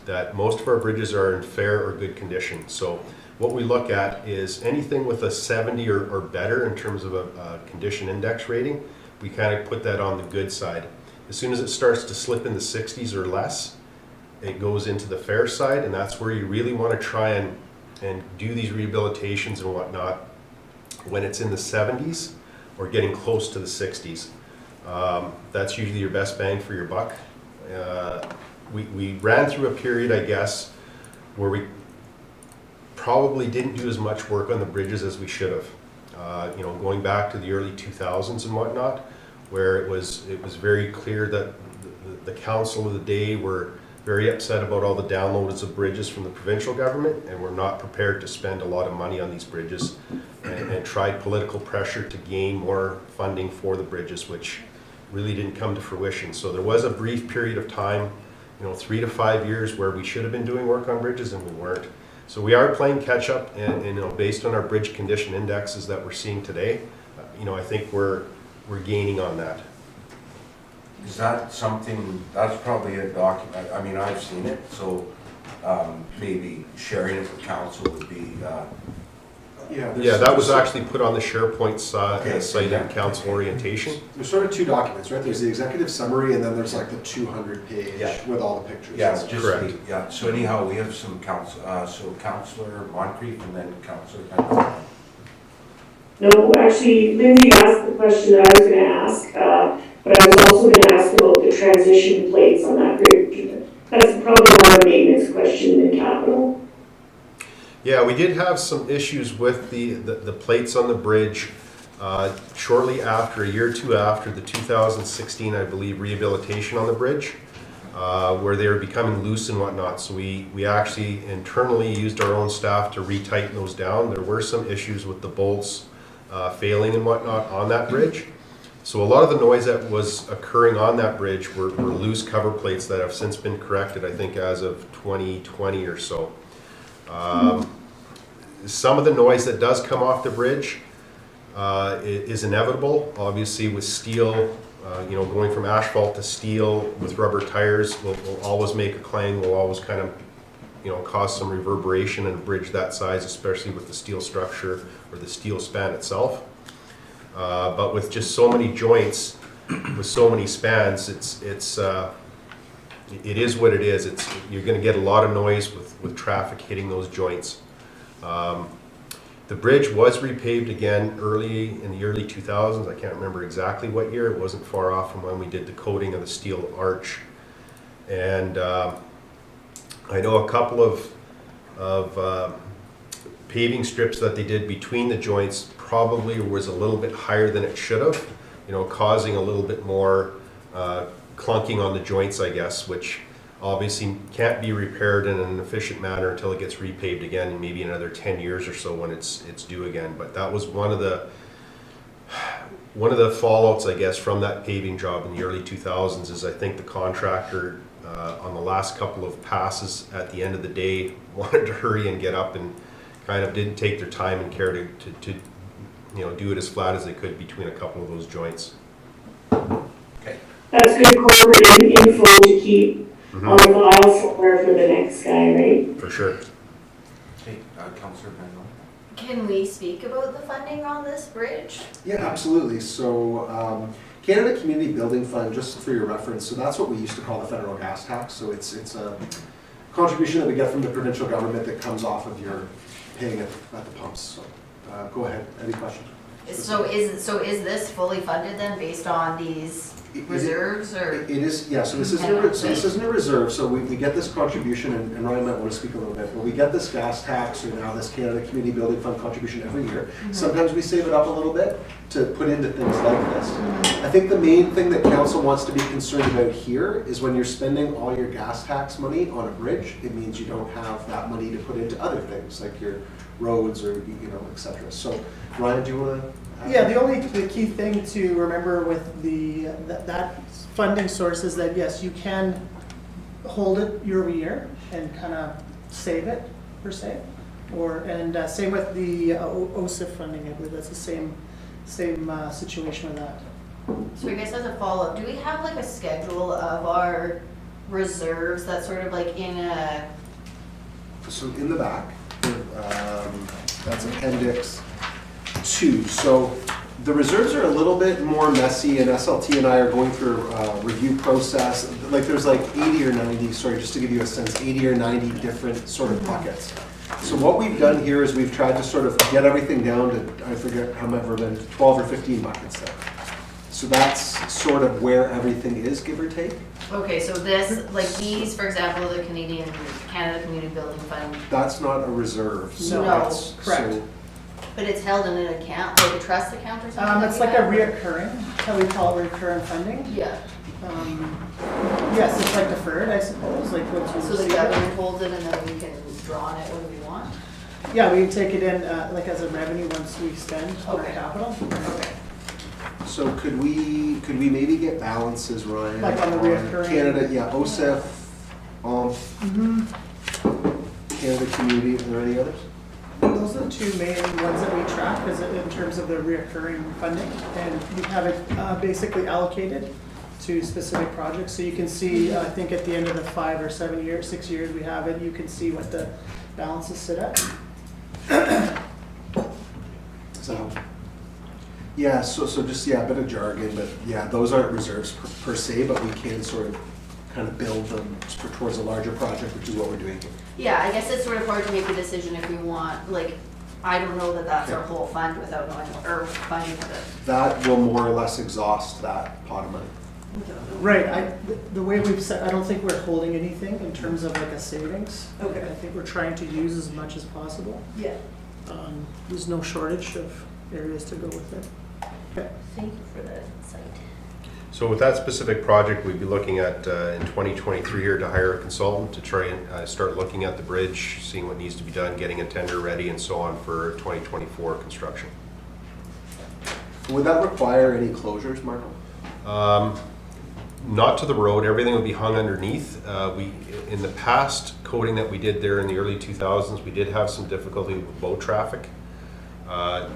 that most of our bridges are in fair or good condition. So what we look at is anything with a 70 or better in terms of a condition index rating, we kind of put that on the good side. As soon as it starts to slip in the 60s or less, it goes into the fair side, and that's where you really want to try and do these rehabilitations and whatnot when it's in the 70s or getting close to the 60s. That's usually your best bang for your buck. We ran through a period, I guess, where we probably didn't do as much work on the bridges as we should have. Going back to the early 2000s and whatnot, where it was very clear that the council of the day were very upset about all the downloads of bridges from the provincial government, and were not prepared to spend a lot of money on these bridges, and tried political pressure to gain more funding for the bridges, which really didn't come to fruition. So there was a brief period of time, 3 to 5 years, where we should have been doing work on bridges and we weren't. So we are playing catch up, and based on our bridge condition indexes that we're seeing today, I think we're gaining on that. Is that something, that's probably a document, I mean, I've seen it, so maybe sharing it with council would be... Yeah, that was actually put on the SharePoint site in council orientation. There's sort of 2 documents, right? There's the executive summary, and then there's like the 200-page with all the pictures. Yeah, just correct. Yeah. So anyhow, we have some council, so Councillor Moncrief and then Councillor. No, actually, Lindsay asked the question that I was going to ask, but I was also going to ask about the transition plates on that bridge. That's probably more a maintenance question than capital. Yeah, we did have some issues with the plates on the bridge shortly after, a year or two after the 2016, I believe, rehabilitation on the bridge, where they were becoming loose and whatnot. So we actually internally used our own staff to retighten those down. There were some issues with the bolts failing and whatnot on that bridge. So a lot of the noise that was occurring on that bridge were loose cover plates that have since been corrected, I think, as of 2020 or so. Some of the noise that does come off the bridge is inevitable. Obviously, with steel going from asphalt to steel with rubber tires will always make a clang, will always kind of, cause some reverberation in a bridge that size, especially with the steel structure or the steel span itself. But with just so many joints, with so many spans, it is what it is. You're going to get a lot of noise with traffic hitting those joints. The bridge was repaved again in the early 2000s. I can't remember exactly what year. It wasn't far off from when we did the coating of the steel arch. And I know a couple of paving strips that they did between the joints probably was a little bit higher than it should have, causing a little bit more clunking on the joints, I guess, which obviously can't be repaired in an efficient manner until it gets repaved again in maybe another 10 years or so when it's due again. But that was one of the fallouts, I guess, from that paving job in the early 2000s is I think the contractor on the last couple of passes at the end of the day wanted to hurry and get up and kind of didn't take their time and care to do it as flat as they could between a couple of those joints. That's good corporate info to keep on file somewhere for the next guy, right? For sure. Okay, Councillor Brandon. Can we speak about the funding on this bridge? Yeah, absolutely. So Canada Community Building Fund, just for your reference, so that's what we used to call the federal gas tax. So it's a contribution that we get from the provincial government that comes off of your paying at the pumps. So go ahead. Any questions? So is this fully funded then based on these reserves or? It is, yeah, so this isn't a reserve, so we get this contribution, and Ryan might want to speak a little bit, but we get this gas tax or now this Canada Community Building Fund contribution every year. Sometimes we save it up a little bit to put into things like this. I think the main thing that council wants to be concerned about here is when you're spending all your gas tax money on a bridge, it means you don't have that money to put into other things like your roads or, et cetera. So Ryan, do you want to? Yeah, the key thing to remember with that funding source is that yes, you can hold it year over year and kind of save it per se, and same with the OSIF funding. I believe that's the same situation with that. So I guess as a follow-up, do we have like a schedule of our reserves that's sort of like in a? So in the back, that's Appendix 2. So the reserves are a little bit more messy, and SLT and I are going through a review process. Like there's like 80 or 90, sorry, just to give you a sense, 80 or 90 different sort of buckets. So what we've done here is we've tried to sort of get everything down to, I forget how many, 12 or 15 buckets there. So that's sort of where everything is, give or take. Okay, so this, like these, for example, the Canada Community Building Fund. That's not a reserve. So No, that's, correct. So But it's held in an account, like a trust account or something? It's like a reoccurring, how we call it, recurring funding. Yeah, Yes, it's like deferred, I suppose, like once we so the receive it. government holds it and then we can draw on it when we want? Yeah, we can take it in like as a revenue once we spend on our Okay. capital. Okay. So could we maybe get balances, Ryan? Like on the reoccurring? Canada, yeah, OSIF, Canada Community, are there any others? Those are the two main ones that we track is in terms of the reoccurring funding, and we have it basically allocated to specific projects. So you can see, I think at the end of the 5 or 7 years, 6 years we have it, you can see what the balances sit at. So, yeah, so just, yeah, a bit of jargon, but yeah, those aren't reserves per se, but we can sort of kind of build them towards a larger project, which is what we're doing here. Yeah, I guess it's sort of hard to make a decision if we want, like, I don't know that that's our Yeah. whole fund without knowing, or funding of it. That will more or less exhaust that pot of money. Right, the way we've set, I don't think we're holding anything in terms of like a savings. Okay. I think we're trying to use as much as possible. Yeah. There's no shortage of areas to go with it. Okay. Thank you for the insight. So with that specific project, we'd be looking at in 2023 here to hire a consultant to try and start looking at the bridge, seeing what needs to be done, getting a tender ready and so on for 2024 construction. Would that require any closures, Marco? Not to the road, everything would be hung underneath. In the past coating that we did there in the early 2000s, we did have some difficulty with boat traffic.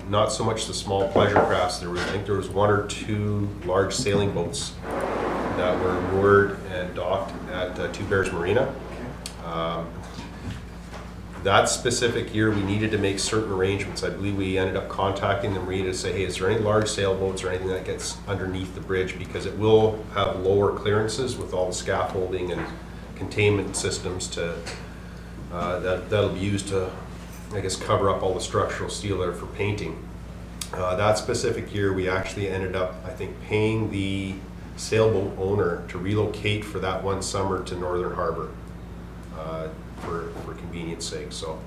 Not so much the small pleasure crafts. I think there was 1 or 2 large sailing boats that were moored and docked at Two Bears Marina. That specific year, we needed to make certain arrangements. I believe we ended up contacting the marina to say, hey, is there any large sailboats or anything that gets underneath the bridge? Because it will have lower clearances with all the scaffolding and containment systems that'll be used to, I guess, cover up all the structural steel there for painting. That specific year, we actually ended up, I think, paying the sailboat owner to relocate for that one summer to Northern Harbor for convenience sake. So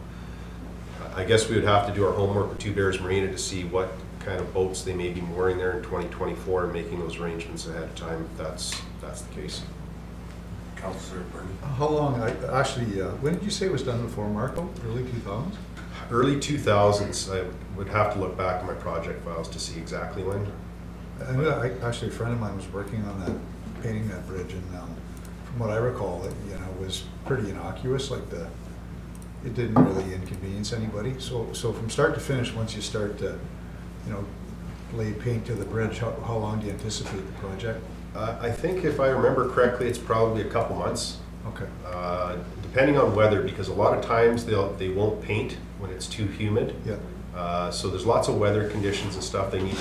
I guess we would have to do our homework with Two Bears Marina to see what kind of boats they may be mooring there in 2024 and making those arrangements ahead of time if that's the case. Councillor Bernie. How long, when did you say it was done before, Marco? Early 2000s? Early 2000s. I would have to look back at my project files to see exactly when. Actually, a friend of mine was working on that, painting that bridge, and from what I recall, it was pretty innocuous. Like it didn't really inconvenience anybody. So from start to finish, once you start to, lay paint to the bridge, how long do you anticipate the project? I think if I remember correctly, it's probably a couple months. Okay. Depending on weather, because a lot of times they won't paint when it's too humid. Yeah. So there's lots of weather conditions and stuff they need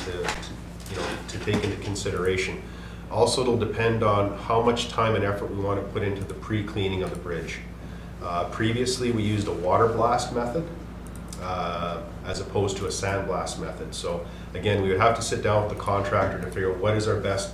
to take into consideration. Also, it'll depend on how much time and effort we want to put into the pre-cleaning of the bridge. Previously, we used a water blast method as opposed to a sandblast method. So again, we would have to sit down with the contractor to figure out what is our best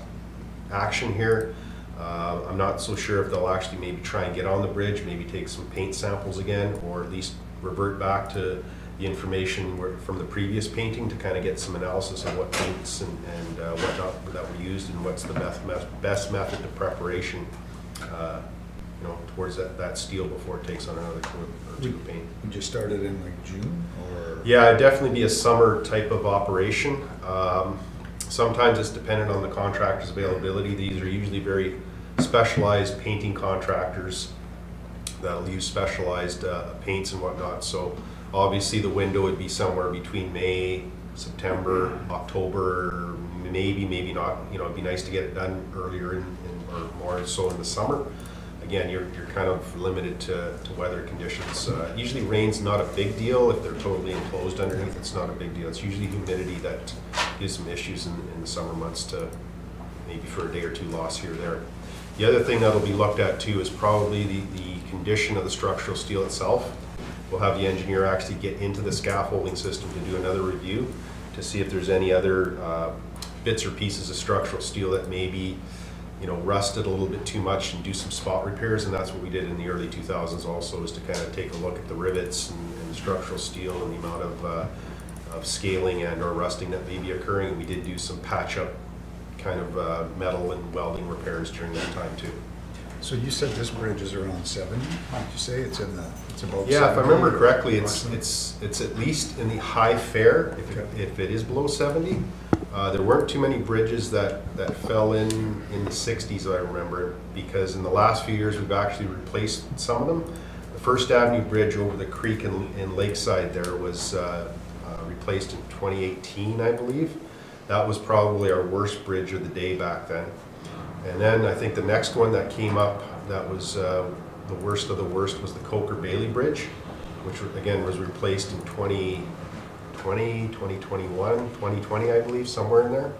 action here. I'm not so sure if they'll actually maybe try and get on the bridge, maybe take some paint samples again, or at least revert back to the information from the previous painting to kind of get some analysis of what paints and whatnot that were used and what's the best method of preparation towards that steel before it takes on another coat or 2 of paint. You just started in like June, or? Yeah, it'd definitely be a summer type of operation. Sometimes it's dependent on the contractor's availability. These are usually very specialized painting contractors that'll use specialized paints and whatnot. So obviously the window would be somewhere between May, September, October, maybe not. It'd be nice to get it done earlier or more so in the summer. Again, you're kind of limited to weather conditions. Usually rain's not a big deal. If they're totally enclosed underneath, it's not a big deal. It's usually humidity that gives some issues in the summer months to maybe for a day or 2 loss here or there. The other thing that'll be looked at too is probably the condition of the structural steel itself. We'll have the engineer actually get into the scaffolding system to do another review to see if there's any other bits or pieces of structural steel that may be rusted a little bit too much and do some spot repairs. And that's what we did in the early 2000s also, is to kind of take a look at the rivets and the structural steel and the amount of scaling and or rusting that may be occurring. We did do some patch up kind of metal and welding repairs during that time too. So you said this bridge is around 70? Did you say it's about? Yeah, if I 70 remember or correctly, approximately? it's at least in the high fair if it is below 70. There weren't too many bridges that fell in the 60s, I remember, because in the last few years we've actually replaced some of them. The First Avenue Bridge over the creek in Lakeside there was replaced in 2018, I believe. That was probably our worst bridge of the day back then. And then I think the next one that came up that was the worst of the worst was the Coker Bailey Bridge, which again was replaced in 2020, 2021, 2020, I believe, somewhere in there.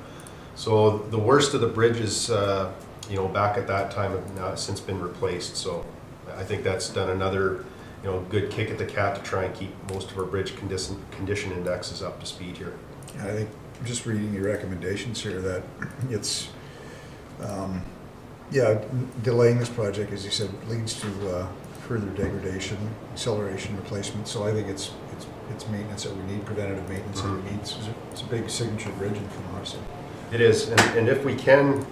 So the worst of the bridges, back at that time have now since been replaced. So I think that's done another, good kick at the cat to try and keep most of our bridge condition indexes up to speed here. I think just reading your recommendations here that it's, delaying this project, as you said, leads to further degradation, acceleration, replacement. So I think it's maintenance that we need, preventative maintenance that we need. It's a big signature bridge from our side. It is, and if we can,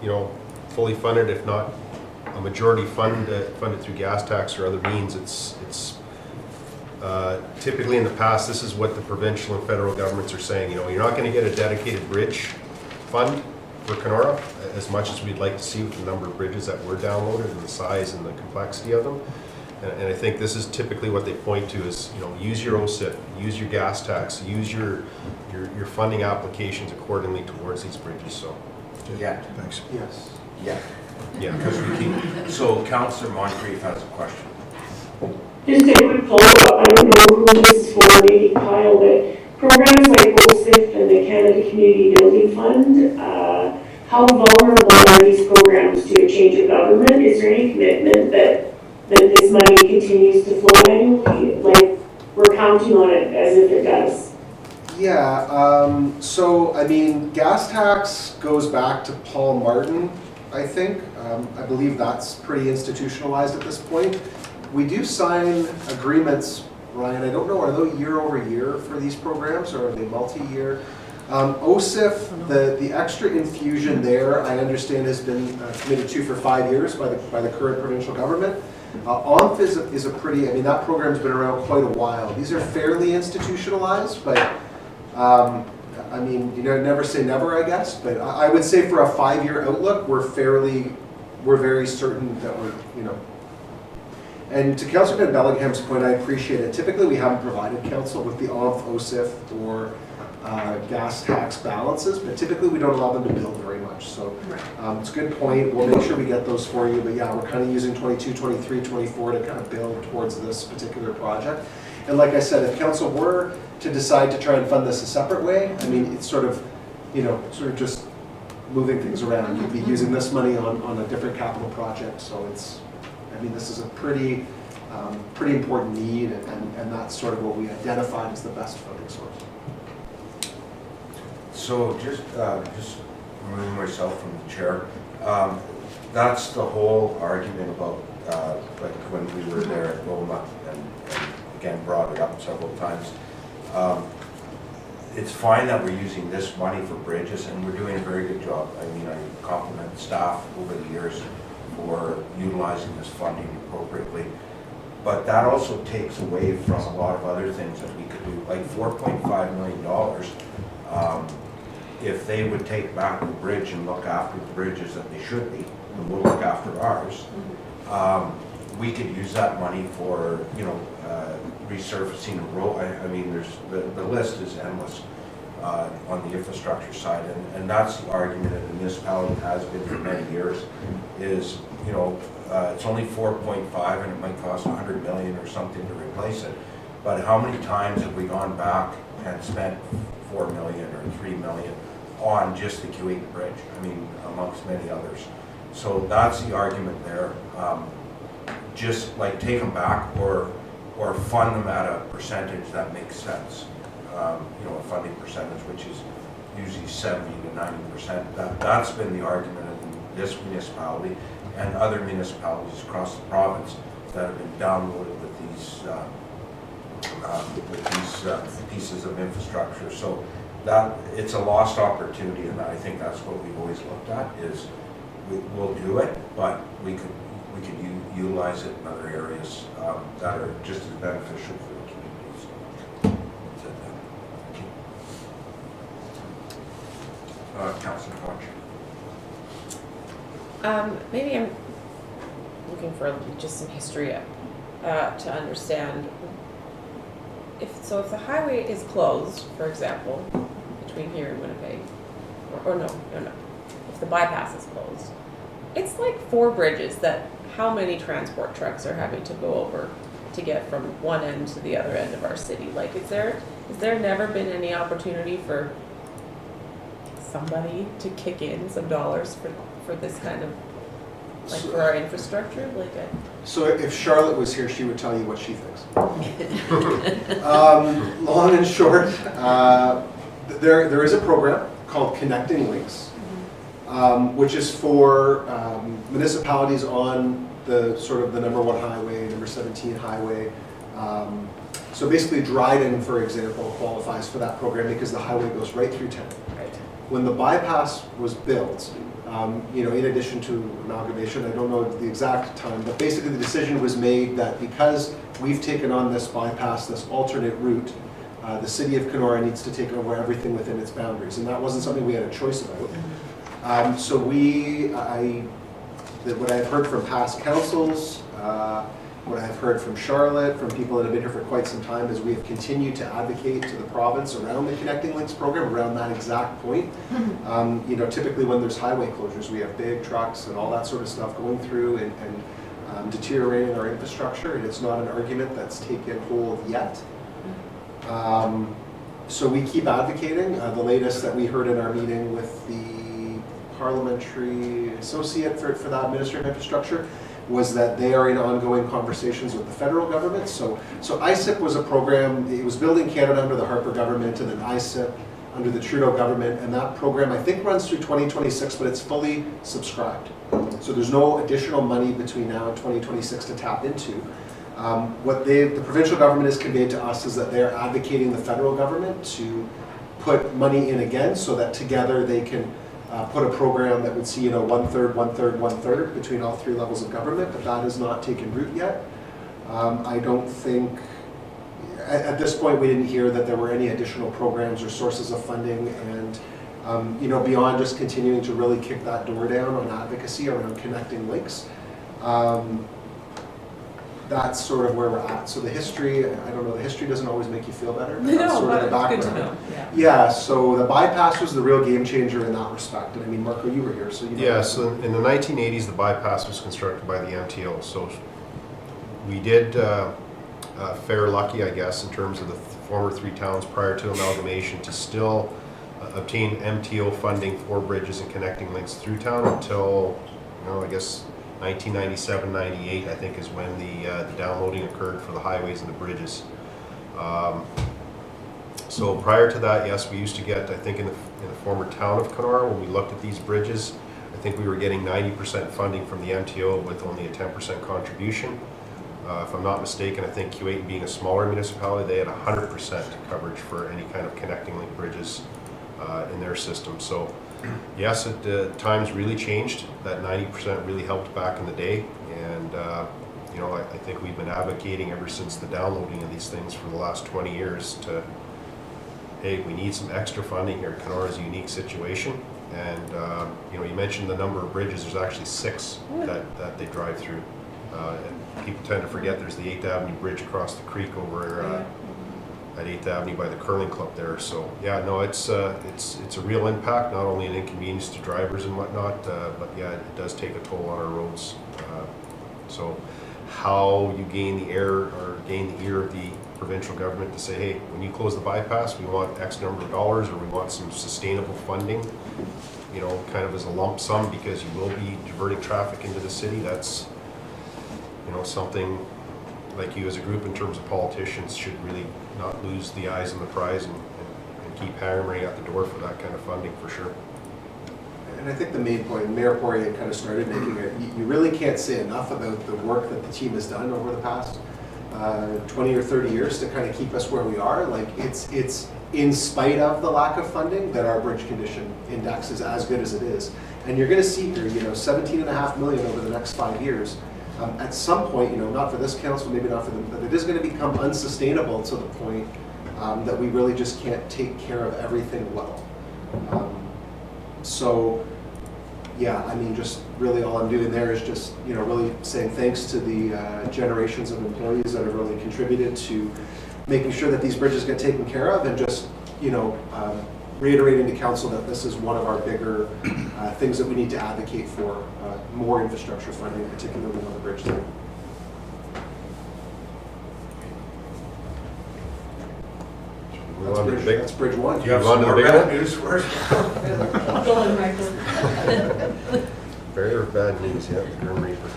fully fund it, if not a majority fund it through gas tax or other means, it's typically in the past, this is what the provincial and federal governments are saying. You're not going to get a dedicated bridge fund for Kenora, as much as we'd like to see with the number of bridges that were downloaded and the size and the complexity of them. And I think this is typically what they point to is, you know, use your OSIP, use your gas tax, use your funding applications accordingly towards these bridges, so. Yeah. Thanks. Yes. Yeah. Yeah. Because we keep, so Councillor Moncrief has a question. Just a quick follow-up, I don't know who this is for, maybe Kyle, but programs like OSIF and the Canada Community Building Fund, how vulnerable are these programs to a change of government? Is there any commitment that this money continues to flow annually? Like, we're counting on it as if it does. Yeah, so, I mean, gas tax goes back to Paul Martin, I think. I believe that's pretty institutionalized at this point. We do sign agreements, Ryan, I don't know, are they year over year for these programs, or are they multi-year? OSIF, the extra infusion there, I understand has been committed to for 5 years by the current provincial government. OMF is a pretty, I mean, that program's been around quite a while. These are fairly institutionalized, but I mean, you know, never say never, I guess, but I would say for a 5-year outlook, we're very certain that we're, you know. And to Councillor Van Bellingham's point, I appreciate it. Typically, we haven't provided council with the OMF, OSIF, or gas tax balances, but typically we don't allow them to build very much. So it's a good point. We'll make sure we get those for you. But yeah, we're kind of using 22, 23, 24 to kind of build towards this particular project. And like I said, if council were to decide to try and fund this a separate way, I mean, it's sort of, you know, sort of just moving things around. You'd be using this money on a different capital project. So it's, I mean, this is a pretty important need, and that's sort of what we identified as the best funding source. So just removing myself from the chair, that's the whole argument about, like when we were there at Roma, and again brought it up several times. It's fine that we're using this money for bridges, and we're doing a very good job. I mean, I compliment staff over the years for utilizing this funding appropriately. But that also takes away from a lot of other things that we could do, like $4.5 million. If they would take back the bridge and look after the bridges that they should be, and we'll look after ours, we could use that money for, you know, resurfacing a road. I mean, there's the list is endless on the infrastructure side, and that's the argument that the municipality has been for many years. Is, you know, it's only 4.5, and it might cost 100 million or something to replace it. But how many times have we gone back and spent 4 million or 3 million on just the Q8 bridge? I mean, amongst many others. So that's the argument there. Just like take them back or fund them at a percentage that makes sense. You know, a funding percentage which is usually 70 to 90%. That's been the argument in this municipality and other municipalities across the province that have been downloaded with these pieces of infrastructure. So that it's a lost opportunity, and I think that's what we've always looked at is we'll do it, but we could utilize it in other areas that are just as beneficial for the communities. Councillor Hodge. Maybe I'm looking for just some history to understand. If the highway is closed, for example, between here and Winnipeg, or no. If the bypass is closed, it's like 4 bridges that how many transport trucks are having to go over to get from one end to the other end of our city? Like, is there never been any opportunity for somebody to kick in some dollars for this kind of, like, for our infrastructure? Like So if Charlotte was here, she would tell you what she thinks. Long and short, there is a program called Connecting Links, which is for municipalities on the sort of the number 1 highway, number 17 highway. So basically Dryden, for example, qualifies for that program because the highway goes right through town. right. When the bypass was built, you know, in addition to amalgamation, I don't know the exact time, but basically the decision was made that because we've taken on this bypass, this alternate route, the city of Kenora needs to take over everything within its boundaries, and that wasn't something we had a choice about. So what I've heard from past councils what I've heard from Charlotte, from people that have been here for quite some time, is we have continued to advocate to the province around the Connecting Links program, around that exact point. You know, typically when there's highway closures, we have big trucks and all that sort of stuff going through and deteriorating our infrastructure, and it's not an argument that's taken hold yet. So we keep advocating. The latest that we heard in our meeting with the parliamentary associate for that Minister of Infrastructure was that they are in ongoing conversations with the federal government. So ISIP was a program, it was Building Canada under the Harper government, and then ISIP under the Trudeau government, and that program I think runs through 2026, but it's fully subscribed. So there's no additional money between now and 2026 to tap into. What the provincial government has conveyed to us is that they're advocating the federal government to put money in again so that together they can put a program that would see, you know, 1/3, 1/3, 1/3 between all three levels of government, but that has not taken root yet. I don't think, at this point, we didn't hear that there were any additional programs or sources of funding, and you know, beyond just continuing to really kick that door down on advocacy around Connecting Links, that's sort of where we're at. So the history, I don't know, the history doesn't always make you feel better. But that's sort of the Good background. to know, Yeah, so the bypass was the real game changer in that respect. And I mean, Marco, you were here, so you know. Yeah, so in the 1980s, the bypass was constructed by the MTO. So we did fare lucky, I guess, in terms of the former three towns prior to amalgamation to still obtain MTO funding for bridges and connecting links through town until, you know, I guess 1997, 98, I think, is when the downloading occurred for the highways and the bridges. So prior to that, yes, we used to get, I think in the former town of Kenora, when we looked at these bridges, I think we were getting 90% funding from the MTO with only a 10% contribution. If I'm not mistaken, I think Q8 being a smaller municipality, they had 100% coverage for any kind of connecting link bridges in their system. So yes, times really changed. That 90% really helped back in the day, and you know, I think we've been advocating ever since the downloading of these things for the last 20 years to, hey, we need some extra funding here. Kenora is a unique situation, and you know, you mentioned the number of bridges. There's actually 6 that they drive through, and people tend to forget there's the 8th Avenue Bridge across the creek over at 8th Avenue by the curling club there. So yeah, no, it's a real impact, not only an inconvenience to drivers and whatnot, but yeah, it does take a toll on our roads. So how you gain the ear of the provincial government to say, hey, when you close the bypass, we want X number of dollars, or we want some sustainable funding, you know, kind of as a lump sum, because you will be diverting traffic into the city. That's, you know, something like you as a group in terms of politicians should really not lose the eyes on the prize and keep hammering at the door for that kind of funding, for sure. And I think the main point, Mayor Poirier kind of started making it, you really can't say enough about the work that the team has done over the past 20 or 30 years to kind of keep us where we are. Like, it's in spite of the lack of funding that our bridge condition index is as good as it is. And you're going to see here, you know, $17.5 million over the next 5 years. At some point, you know, not for this council, maybe not for them, but it is going to become unsustainable to the point that we really just can't take care of everything well. So, yeah, I mean, just really all I'm doing there is just, you know, really saying thanks to the generations of employees that have really contributed to making sure that these bridges get taken care of, and just, you know, reiterating to council that this is one of our bigger things that we need to advocate for, more infrastructure funding, particularly on the bridge side. That's bridge 1. Do you have Move on some to the more big bad one? news for us? Go on, Michael. Very bad news, yeah, the Grim Reaper.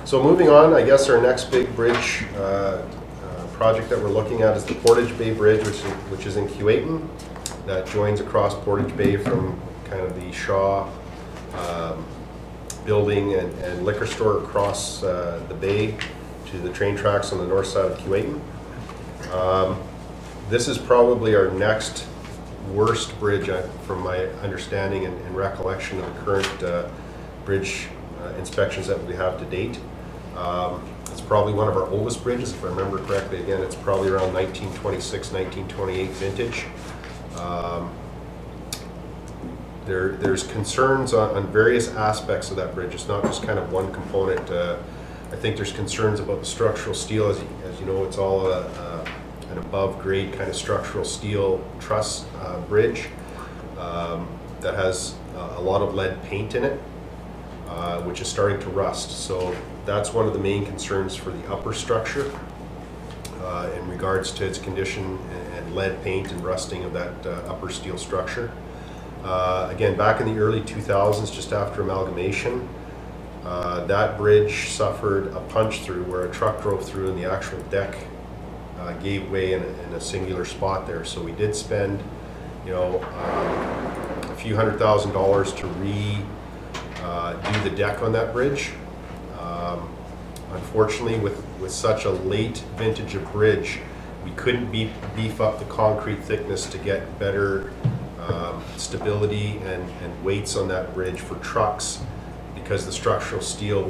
So moving on, I guess our next big bridge project that we're looking at is the Portage Bay Bridge, which is in Q8. That joins across Portage Bay from kind of the Shaw building and liquor store across the bay to the train tracks on the north side of Q8. This is probably our next worst bridge, from my understanding and recollection of the current bridge inspections that we have to date. It's probably one of our oldest bridges, if I remember correctly. Again, it's probably around 1926, 1928 vintage. There's concerns on various aspects of that bridge. It's not just kind of one component. I think there's concerns about the structural steel. As you know, it's all an above grade kind of structural steel truss bridge that has a lot of lead paint in it, which is starting to rust. So that's one of the main concerns for the upper structure in regards to its condition and lead paint and rusting of that upper steel structure. Again, back in the early 2000s, just after amalgamation, that bridge suffered a punch through where a truck drove through and the actual deck gave way in a singular spot there. So we did spend, a few $100,000 to do the deck on that bridge. Unfortunately, with such a late vintage of bridge, we couldn't beef up the concrete thickness to get better stability and weights on that bridge for trucks, because the structural steel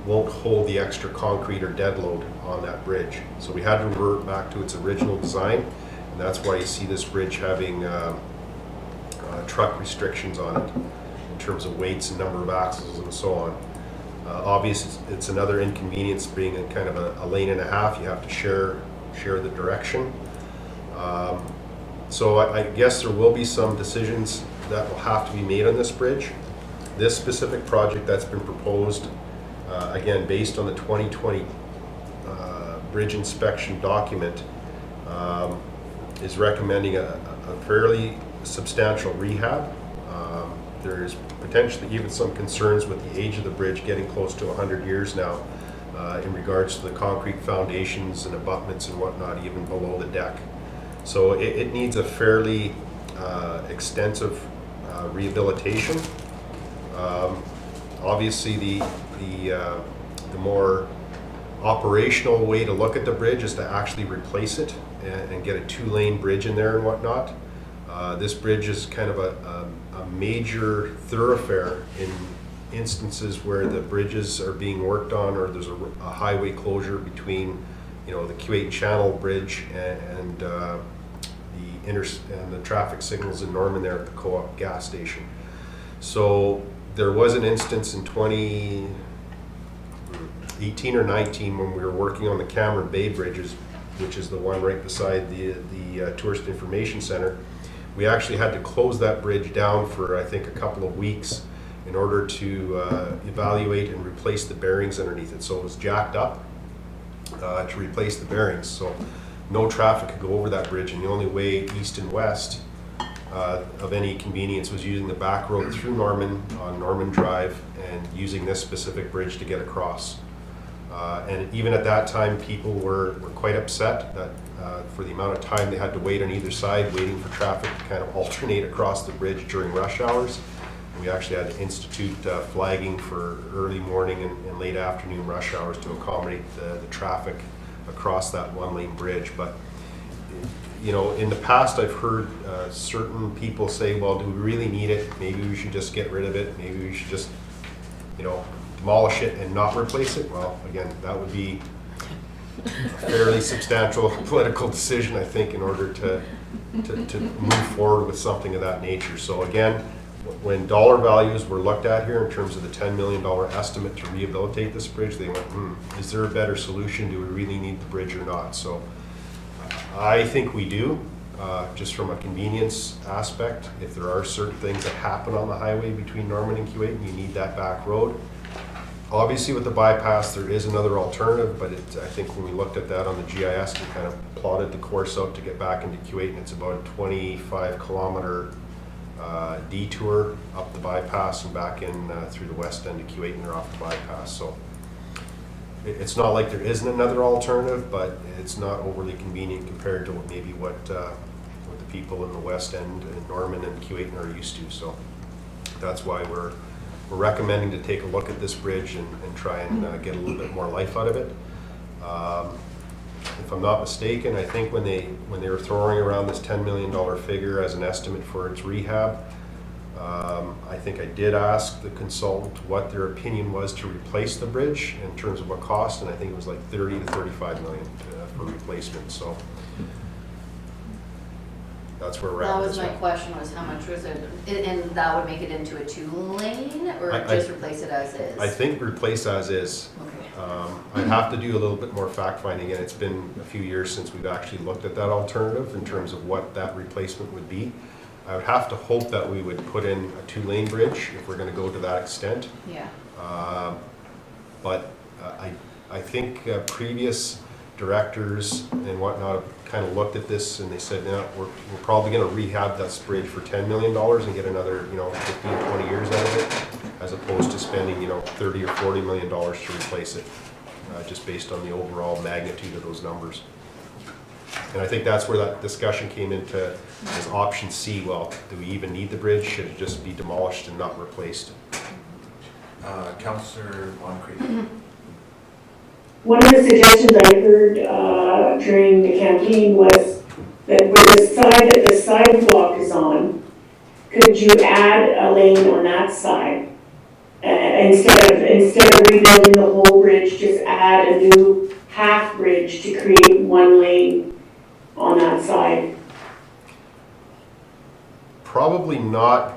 won't hold the extra concrete or dead load on that bridge. So we had to revert back to its original design, and that's why you see this bridge having truck restrictions on it in terms of weights and number of axles and so on. Obviously, it's another inconvenience being in kind of a lane and a half. You have to share the direction. So I guess there will be some decisions that will have to be made on this bridge. This specific project that's been proposed, again, based on the 2020 bridge inspection document, is recommending a fairly substantial rehab. There's potentially even some concerns with the age of the bridge getting close to 100 years now in regards to the concrete foundations and abutments and whatnot, even below the deck. So it needs a fairly extensive rehabilitation. Obviously, the more operational way to look at the bridge is to actually replace it and get a 2-lane bridge in there and whatnot. This bridge is kind of a major thoroughfare in instances where the bridges are being worked on, or there's a highway closure between, the Q8 Channel Bridge and the traffic signals in Norman there at the Co-op gas station. So there was an instance in 2018 or 19 when we were working on the Cameron Bay bridges, which is the one right beside the Tourist Information Center. We actually had to close that bridge down for, I think, a couple of weeks in order to evaluate and replace the bearings underneath it. So it was jacked up to replace the bearings. So no traffic could go over that bridge, and the only way east and west of any convenience was using the back road through Norman on Norman Drive and using this specific bridge to get across. And even at that time, people were quite upset that for the amount of time they had to wait on either side, waiting for traffic to kind of alternate across the bridge during rush hours. And we actually had to institute flagging for early morning and late afternoon rush hours to accommodate the traffic across that 1-lane bridge. But in the past, I've heard certain people say, well, do we really need it? Maybe we should just get rid of it. Maybe we should just, demolish it and not replace it. Well, again, that would be a fairly substantial political decision, I think, in order to move forward with something of that nature. So again, when dollar values were looked at here in terms of the $10 million estimate to rehabilitate this bridge, they went, is there a better solution? Do we really need the bridge or not? So I think we do, just from a convenience aspect. If there are certain things that happen on the highway between Norman and Q8 and you need that back road, obviously with the bypass there is another alternative, but I think when we looked at that on the GIS, we kind of plotted the course out to get back into Q8, and it's about a 25-kilometer detour up the bypass and back in through the west end of Q8, and they're off the bypass. So it's not like there isn't another alternative, but it's not overly convenient compared to what the people in the west end in Norman and Q8 are used to. So that's why we're recommending to take a look at this bridge and try and get a little bit more life out of it. If I'm not mistaken, I think when they were throwing around this $10 million figure as an estimate for its rehab, I think I did ask the consultant what their opinion was to replace the bridge in terms of what cost, and I think it was like 30 to 35 million for replacement. So That's where we're at. That with was this my one. question, was how much was it? And that would make it into a 2-lane, or I- just replace it as is? I think replace as is. Okay. I'd have to do a little bit more fact finding, and it's been a few years since we've actually looked at that alternative in terms of what that replacement would be. I would have to hope that we would put in a 2-lane bridge if we're gonna go to that extent. Yeah. But I think previous directors and whatnot have kind of looked at this and they said, no, we're probably gonna rehab that bridge for $10 million and get another, 15, 20 years out of it, as opposed to spending, $30 or $40 million to replace it, just based on the overall magnitude of those numbers. And I think that's where that discussion came into, is option C. Well, do we even need the bridge? Should it just be demolished and not replaced? Councillor Moncrief. One of the suggestions I heard during the campaign was that where the side that the sidewalk is on, could you add a lane on that side? Instead of rebuilding the whole bridge, just add a new half bridge to create 1 lane on that side. Probably not,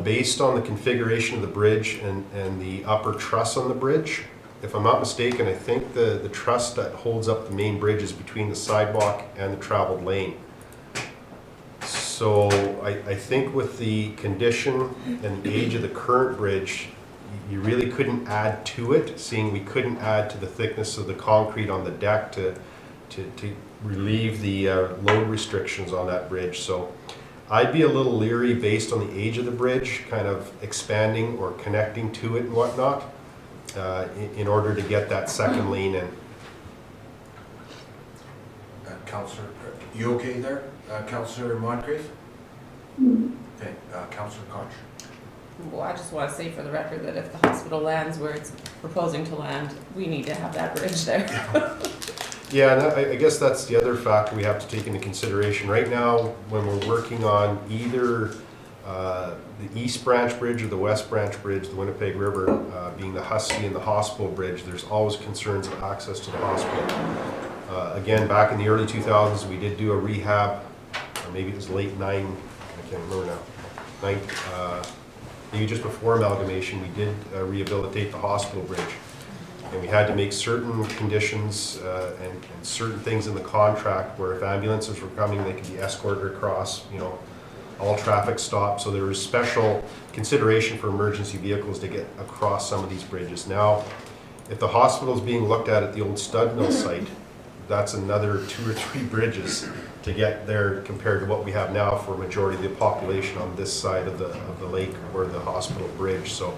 based on the configuration of the bridge and the upper truss on the bridge. If I'm not mistaken, I think the truss that holds up the main bridge is between the sidewalk and the traveled lane. So I think with the condition and the age of the current bridge, you really couldn't add to it, seeing we couldn't add to the thickness of the concrete on the deck to relieve the load restrictions on that bridge. So I'd be a little leery based on the age of the bridge, kind of expanding or connecting to it and whatnot, in order to get that second lane in. Councillor, you okay there? Councillor Moncrief? Okay, Councillor Koch. Well, I just want to say for the record that if the hospital lands where it's proposing to land, we need to have that bridge there. Yeah, and I guess that's the other factor we have to take into consideration. Right now, when we're working on either the East Branch Bridge or the West Branch Bridge, the Winnipeg River, being the Husky and the hospital bridge, there's always concerns of access to the hospital. Again, back in the early 2000s, we did do a rehab, or maybe it was late I can't remember now, maybe just before amalgamation, we did rehabilitate the hospital bridge. And we had to make certain conditions and certain things in the contract where if ambulances were coming, they could be escorted across, all traffic stopped. So there was special consideration for emergency vehicles to get across some of these bridges. Now, if the hospital is being looked at the old stud mill site, that's another 2 or 3 bridges to get there compared to what we have now for a majority of the population on this side of the lake or the hospital bridge. So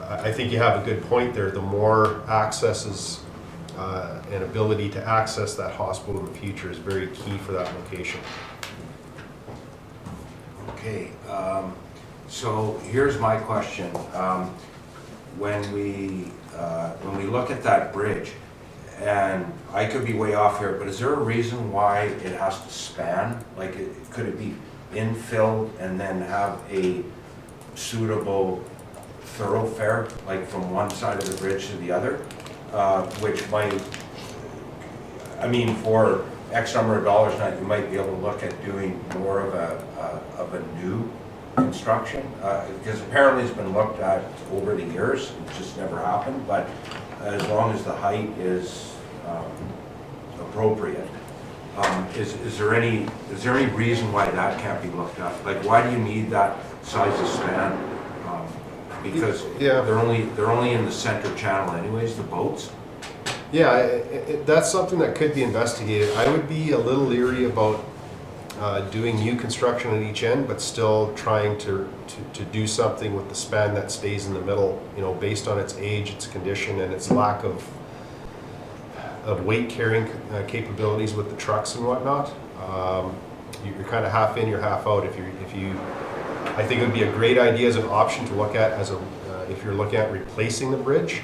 I think you have a good point there. The more accesses and ability to access that hospital in the future is very key for that location. Okay, so here's my question. When we look at that bridge, and I could be way off here, but is there a reason why it has to span? Like, could it be infilled and then have a suitable thoroughfare, like from one side of the bridge to the other, which might, for X number of dollars now, you might be able to look at doing more of a new construction, because apparently it's been looked at over the years, it just never happened, but as long as the height is appropriate. Is there any reason why that can't be looked at? Like, why do you need that size of span? Because Yeah. they're only in the center channel anyways, the boats. Yeah, that's something that could be investigated. I would be a little leery about doing new construction at each end, but still trying to do something with the span that stays in the middle, based on its age, its condition, and its lack of weight carrying capabilities with the trucks and whatnot. You're kind of half in, you're half out. I think it would be a great idea as an option to look at if you're looking at replacing the bridge.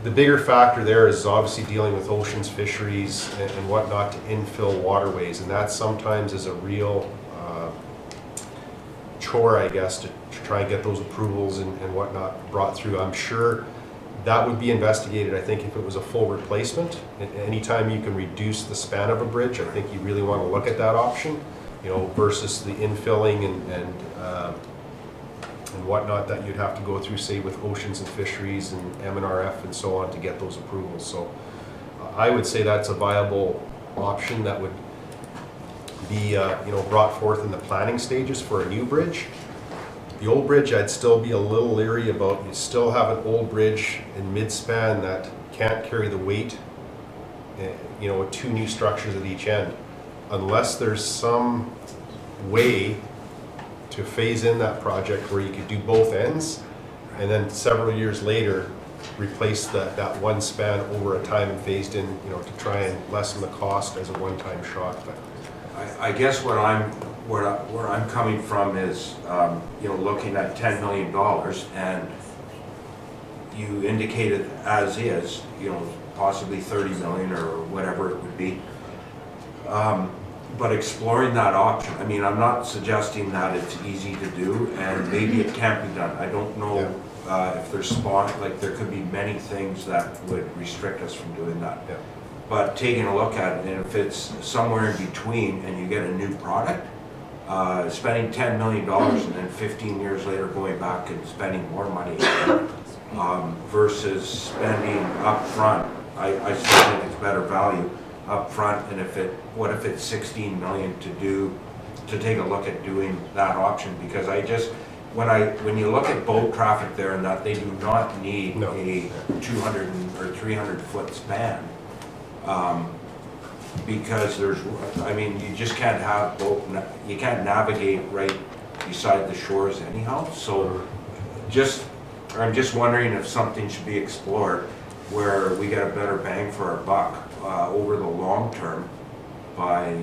The bigger factor there is obviously dealing with oceans, fisheries, and whatnot to infill waterways, and that sometimes is a real chore, I guess, to try and get those approvals and whatnot brought through. I'm sure That would be investigated, I think, if it was a full replacement. Anytime you can reduce the span of a bridge, I think you really want to look at that option, versus the infilling and whatnot that you'd have to go through, say, with Oceans and Fisheries and M&RF and so on to get those approvals. So I would say that's a viable option that would be, brought forth in the planning stages for a new bridge. The old bridge, I'd still be a little leery about. You still have an old bridge in mid-span that can't carry the weight, with two new structures at each end. Unless there's some way to phase in that project where you could do both ends, and then several years later, replace that one span over a time and phased in, to try and lessen the cost as a one-time shot. But I guess where I'm coming from is, looking at $10 million, and you indicated as is, possibly 30 million or whatever it would be. But exploring that option, I mean, I'm not suggesting that it's easy to do, and maybe it can't be done. I don't know if there's there could be many things that would restrict us from doing that. Yeah. But taking a look at it, and if it's somewhere in between and you get a new product, spending $10 million and then 15 years later going back and spending more money versus spending up front, I still think it's better value up front. And what if it's 16 million to take a look at doing that option? Because when you look at boat traffic there, and that they do not need a 200 or 300 foot span. Because you just can't have you can't navigate right beside the shores anyhow. So I'm just wondering if something should be explored where we get a better bang for our buck over the long term by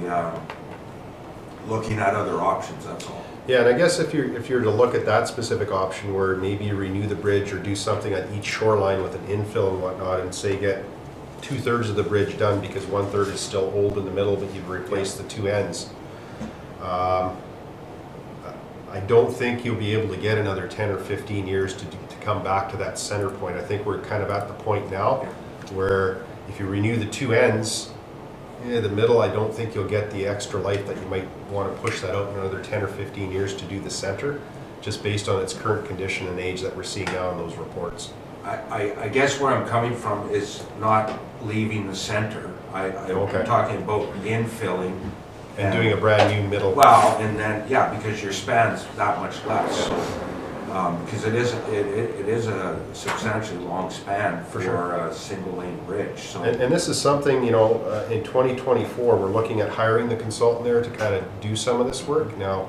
looking at other options, that's all. yeah, and I guess if you're to look at that specific option where maybe you renew the bridge or do something on each shoreline with an infill and whatnot, and say get 2/3 of the bridge done because 1/3 is still old in the middle, but you've replaced the two ends. I don't think you'll be able to get another 10 or 15 years to come back to that center point. I think we're kind of at the point now where if you renew the two ends, the middle, I don't think you'll get the extra life that you might want to push that out another 10 or 15 years to do the center, just based on its current condition and age that we're seeing now in those reports. I guess where I'm coming from is not leaving the center. Okay. I'm talking about infilling. And doing a brand new middle. Well, and then, because your span's that much less. Because it is a substantially long span for a single lane bridge. So. And this is something, in 2024, we're looking at hiring the consultant there to kind of do some of this work. Now,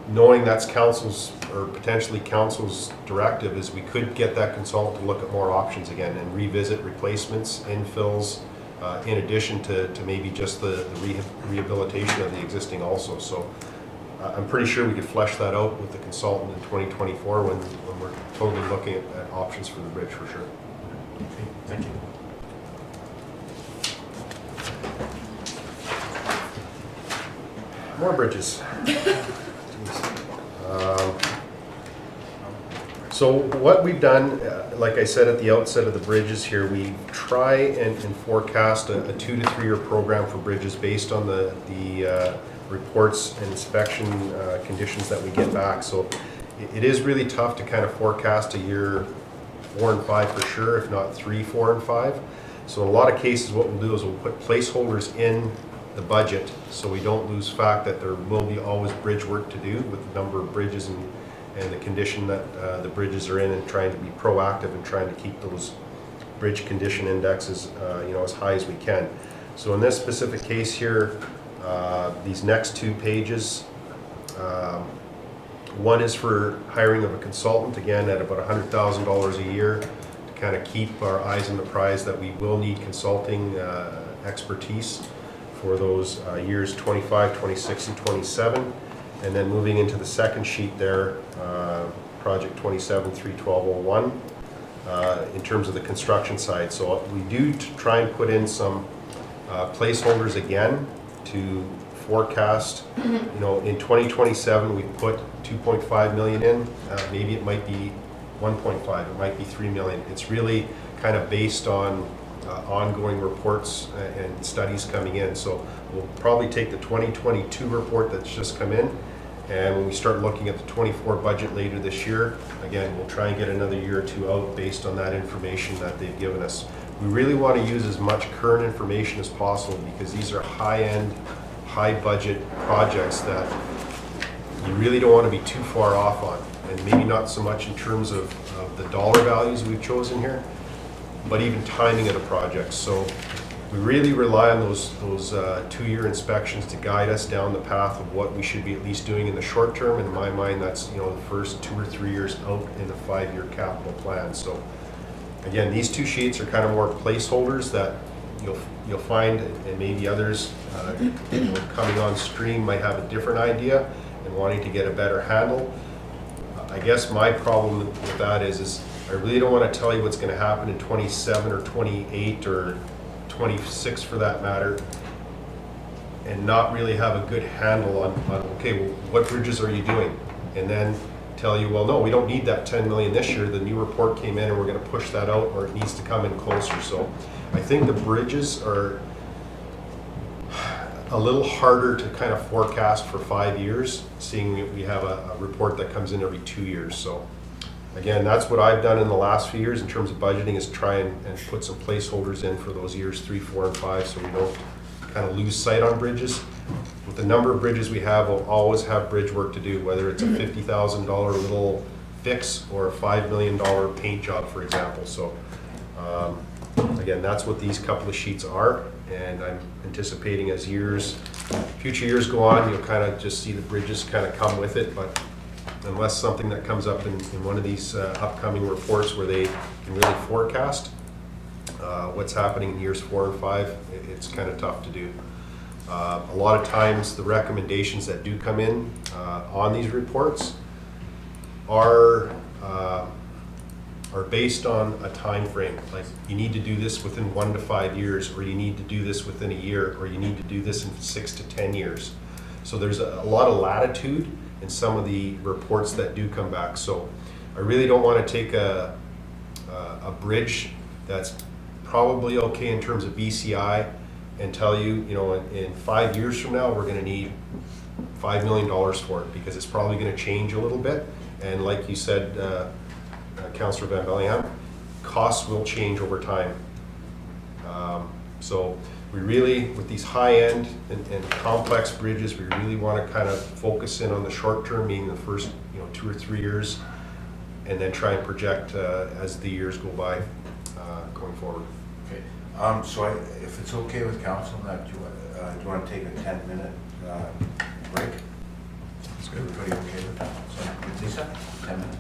knowing that's council's, or potentially council's directive, is we could get that consultant to look at more options again and revisit replacements, infills, in addition to maybe just the rehabilitation of the existing also. So I'm pretty sure we could flesh that out with the consultant in 2024 when we're totally looking at options for the bridge for sure. Okay, thank you. More bridges. So what we've done, like I said at the outset of the bridges here, we try and forecast a 2 to 3 year program for bridges based on the reports and inspection conditions that we get back. So it is really tough to kind of forecast a year 4 and 5 for sure, if not 3, 4, and 5. So in a lot of cases what we'll do is we'll put placeholders in the budget so we don't lose fact that there will be always bridge work to do with the number of bridges and the condition that the bridges are in, and trying to be proactive and trying to keep those bridge condition indexes as high as we can. So in this specific case here, these next 2 pages, one is for hiring of a consultant, again at about $100,000 a year, to kind of keep our eyes on the prize that we will need consulting expertise for those years 25, 26, and 27. And then moving into the second sheet there, project 27-31201, in terms of the construction side. So we do try and put in some placeholders again to forecast. In 2027 we put 2.5 million in. Maybe it might be 1.5, it might be 3 million. It's really kind of based on ongoing reports and studies coming in. So we'll probably take the 2022 report that's just come in, and when we start looking at the 24 budget later this year, again, we'll try and get another year or two out based on that information that they've given us. We really want to use as much current information as possible because these are high-end, high-budget projects that you really don't want to be too far off on. And maybe not so much in terms of the dollar values we've chosen here, but even timing of the projects. So we really rely on those 2-year inspections to guide us down the path of what we should be at least doing in the short term. In my mind, that's the first 2 or 3 years out in the 5-year capital plan. So again, these 2 sheets are kind of more placeholders that you'll find, and maybe others coming on stream might have a different idea and wanting to get a better handle. I guess my problem with that is I really don't want to tell you what's going to happen in 27 or 28 or 26 for that matter, and not really have a good handle on okay, well, what bridges are you doing? And then tell you, well, no, we don't need that 10 million this year. The new report came in and we're going to push that out, or it needs to come in closer. So I think the bridges are a little harder to kind of forecast for 5 years, seeing we have a report that comes in every 2 years. So again, that's what I've done in the last few years in terms of budgeting, is try and put some placeholders in for those years 3, 4, and 5, so we don't kind of lose sight on bridges. With the number of bridges we have, we'll always have bridge work to do, whether it's a $50,000 little fix or a $5 million paint job, for example. So again, that's what these couple of sheets are, and I'm anticipating as future years go on, you'll kind of just see the bridges kind of come with it. But unless something that comes up in one of these upcoming reports where they can really forecast what's happening in years 4 and 5, it's kind of tough to do. A lot of times the recommendations that do come in on these reports are based on a time frame. Like, you need to do this within 1 to 5 years, or you need to do this within a year, or you need to do this in 6 to 10 years. So there's a lot of latitude in some of the reports that do come back. So I really don't want to take a bridge that's probably okay in terms of BCI and tell you, in 5 years from now, we're going to need $5 million for it, because it's probably going to change a little bit. And like you said, Councillor Van Bellingham, costs will change over time. So we really, with these high-end and complex bridges, we really want to kind of focus in on the short term, meaning the first 2 or 3 years, and then try and project as the years go by going forward. Okay. So if it's okay with council, do you want to take a 10-minute break? That's good. Everybody okay with that? So, Lisa, 10 minutes.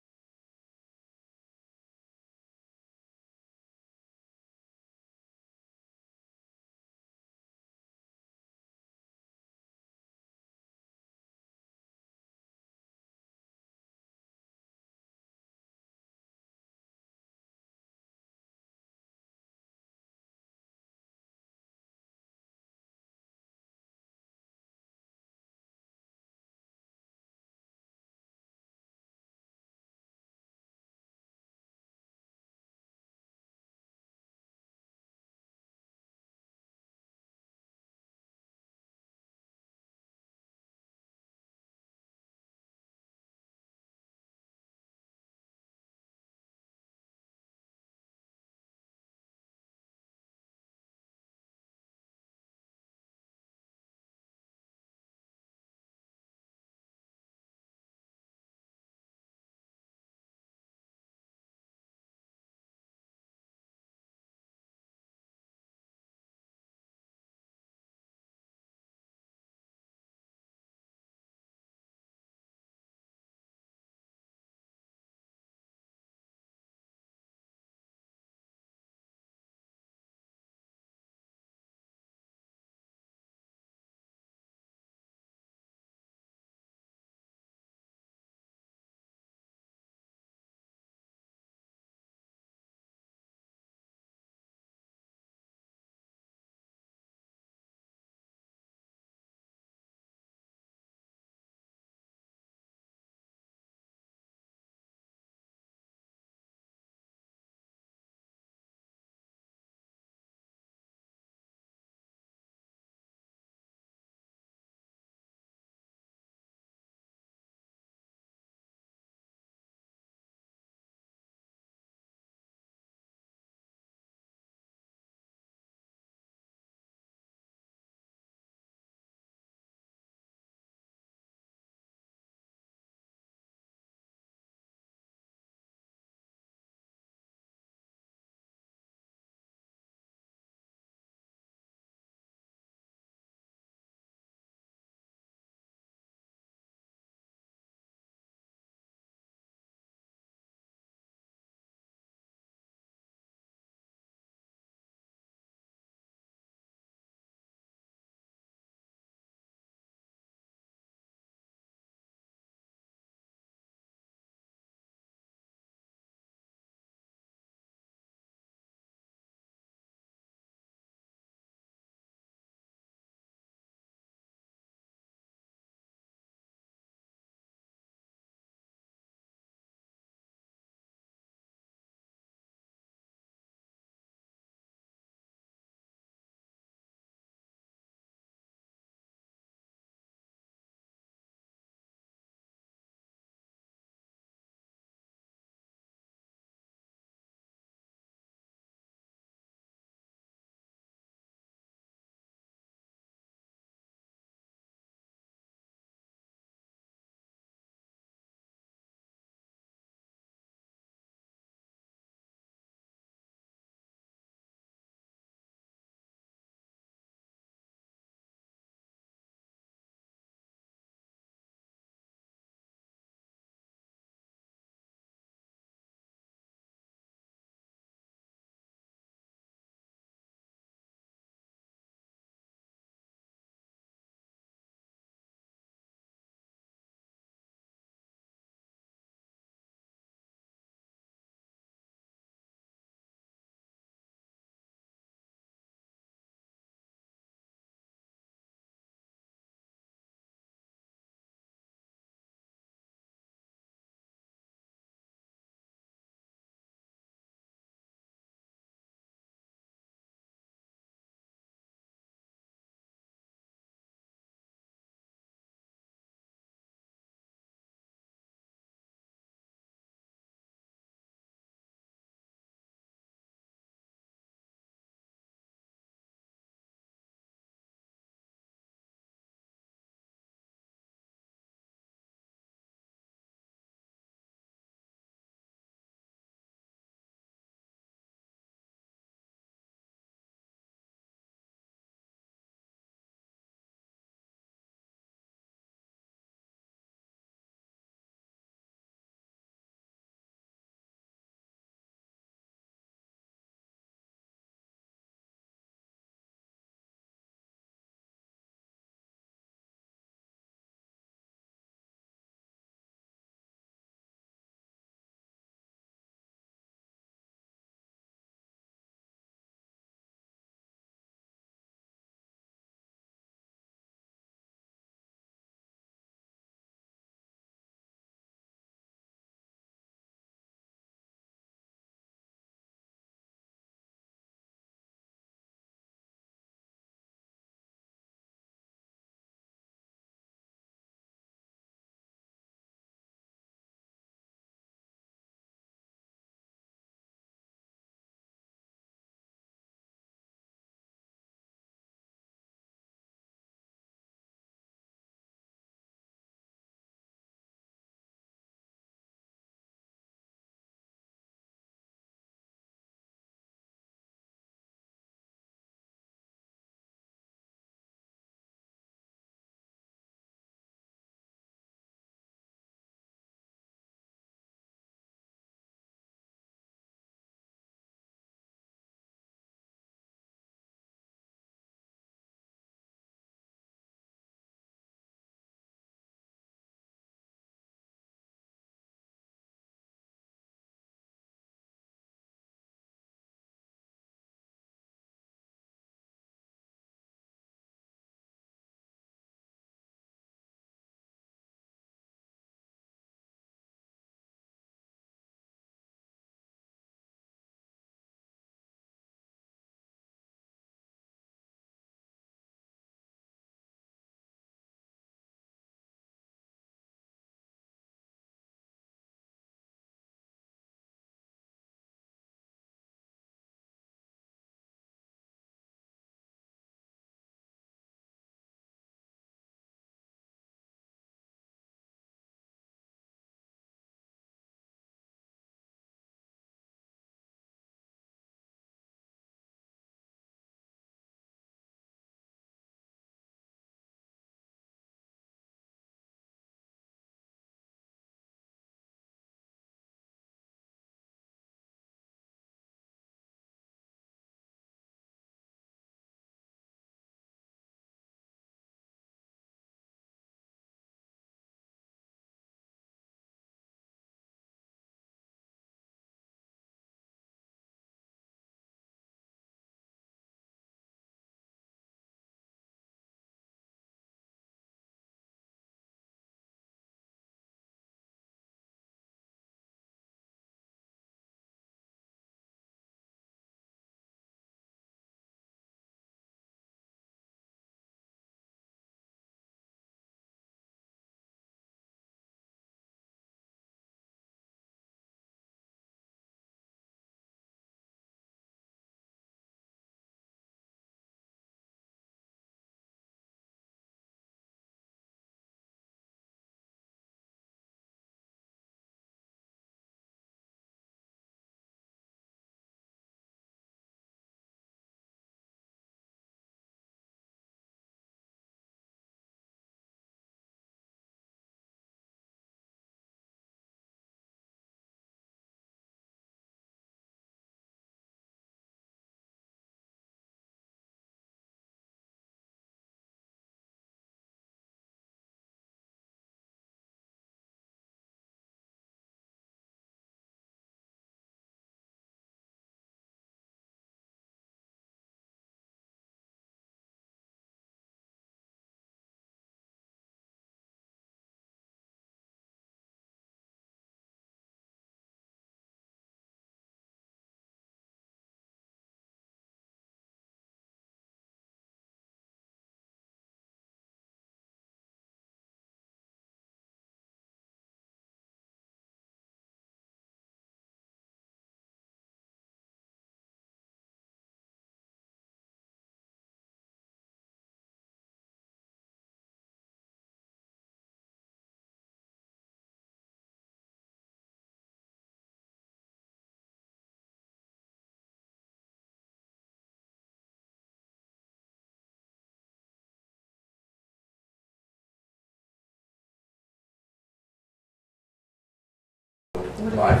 Live?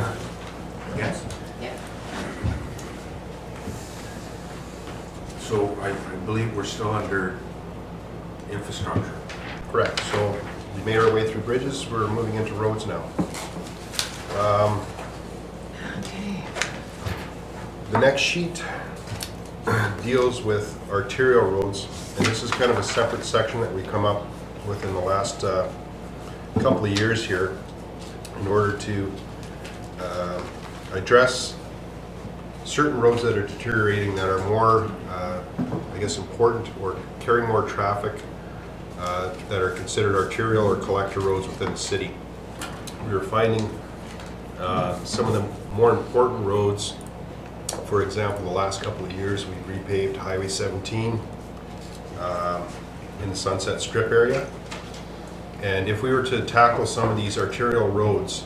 Yes. Yeah. So I believe we're still under infrastructure. Correct. So we made our way through bridges. We're moving into roads now. The next sheet deals with arterial roads, and this is kind of a separate section that we come up with in the last couple of years here in order to address certain roads that are deteriorating that are more, I guess, important or carry more traffic that are considered arterial or collector roads within the city. We were finding some of the more important roads. For example, the last couple of years, we repaved Highway 17 in the Sunset Strip area. And if we were to tackle some of these arterial roads,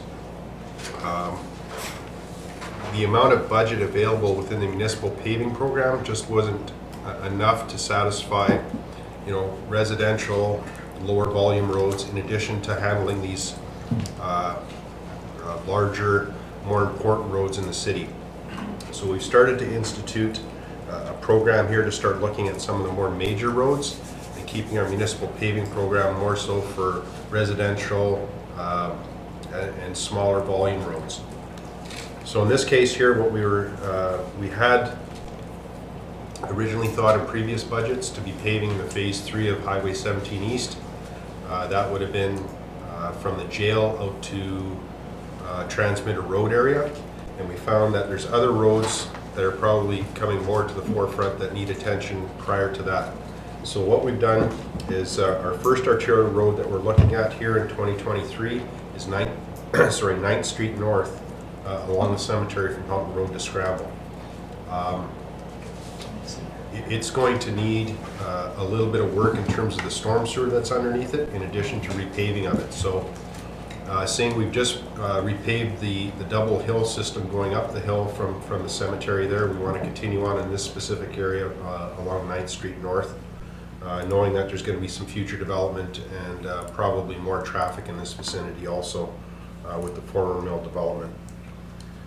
the amount of budget available within the municipal paving program just wasn't enough to satisfy, residential, lower volume roads in addition to handling these larger, more important roads in the city. So we've started to institute a program here to start looking at some of the more major roads and keeping our municipal paving program more so for residential and smaller volume roads. So in this case here, what we had originally thought in previous budgets to be paving the phase 3 of Highway 17 East. That would have been from the jail out to Transmitter Road area. And we found that there's other roads that are probably coming more to the forefront that need attention prior to that. So what we've done is our first arterial road that we're looking at here in 2023 is 9th Street North along the cemetery from Mountain Road to Scramble. It's going to need a little bit of work in terms of the storm sewer that's underneath it, in addition to repaving of it. So seeing we've just repaved the double hill system going up the hill from the cemetery there, we want to continue on in this specific area along 9th Street North, knowing that there's going to be some future development and probably more traffic in this vicinity also with the former mill development.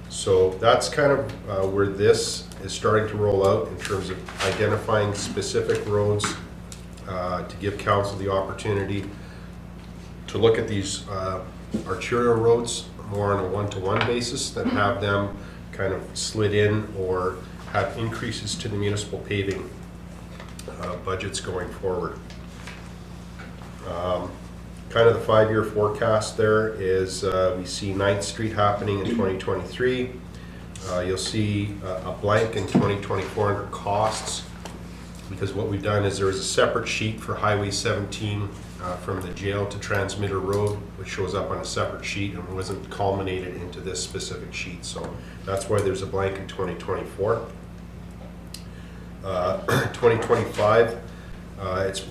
So that's kind of where this is starting to roll out in terms of identifying specific roads to give council the opportunity to look at these arterial roads more on a one-to-one basis that have them kind of slid in or have increases to the municipal paving budgets going forward. Kind of the 5-year forecast there is we see 9th Street happening in 2023. You'll see a blank in 2024 under costs, because what we've done is there is a separate sheet for Highway 17 from the jail to Transmitter Road, which shows up on a separate sheet and wasn't culminated into this specific sheet. So that's why there's a blank in 2024. 2025, it's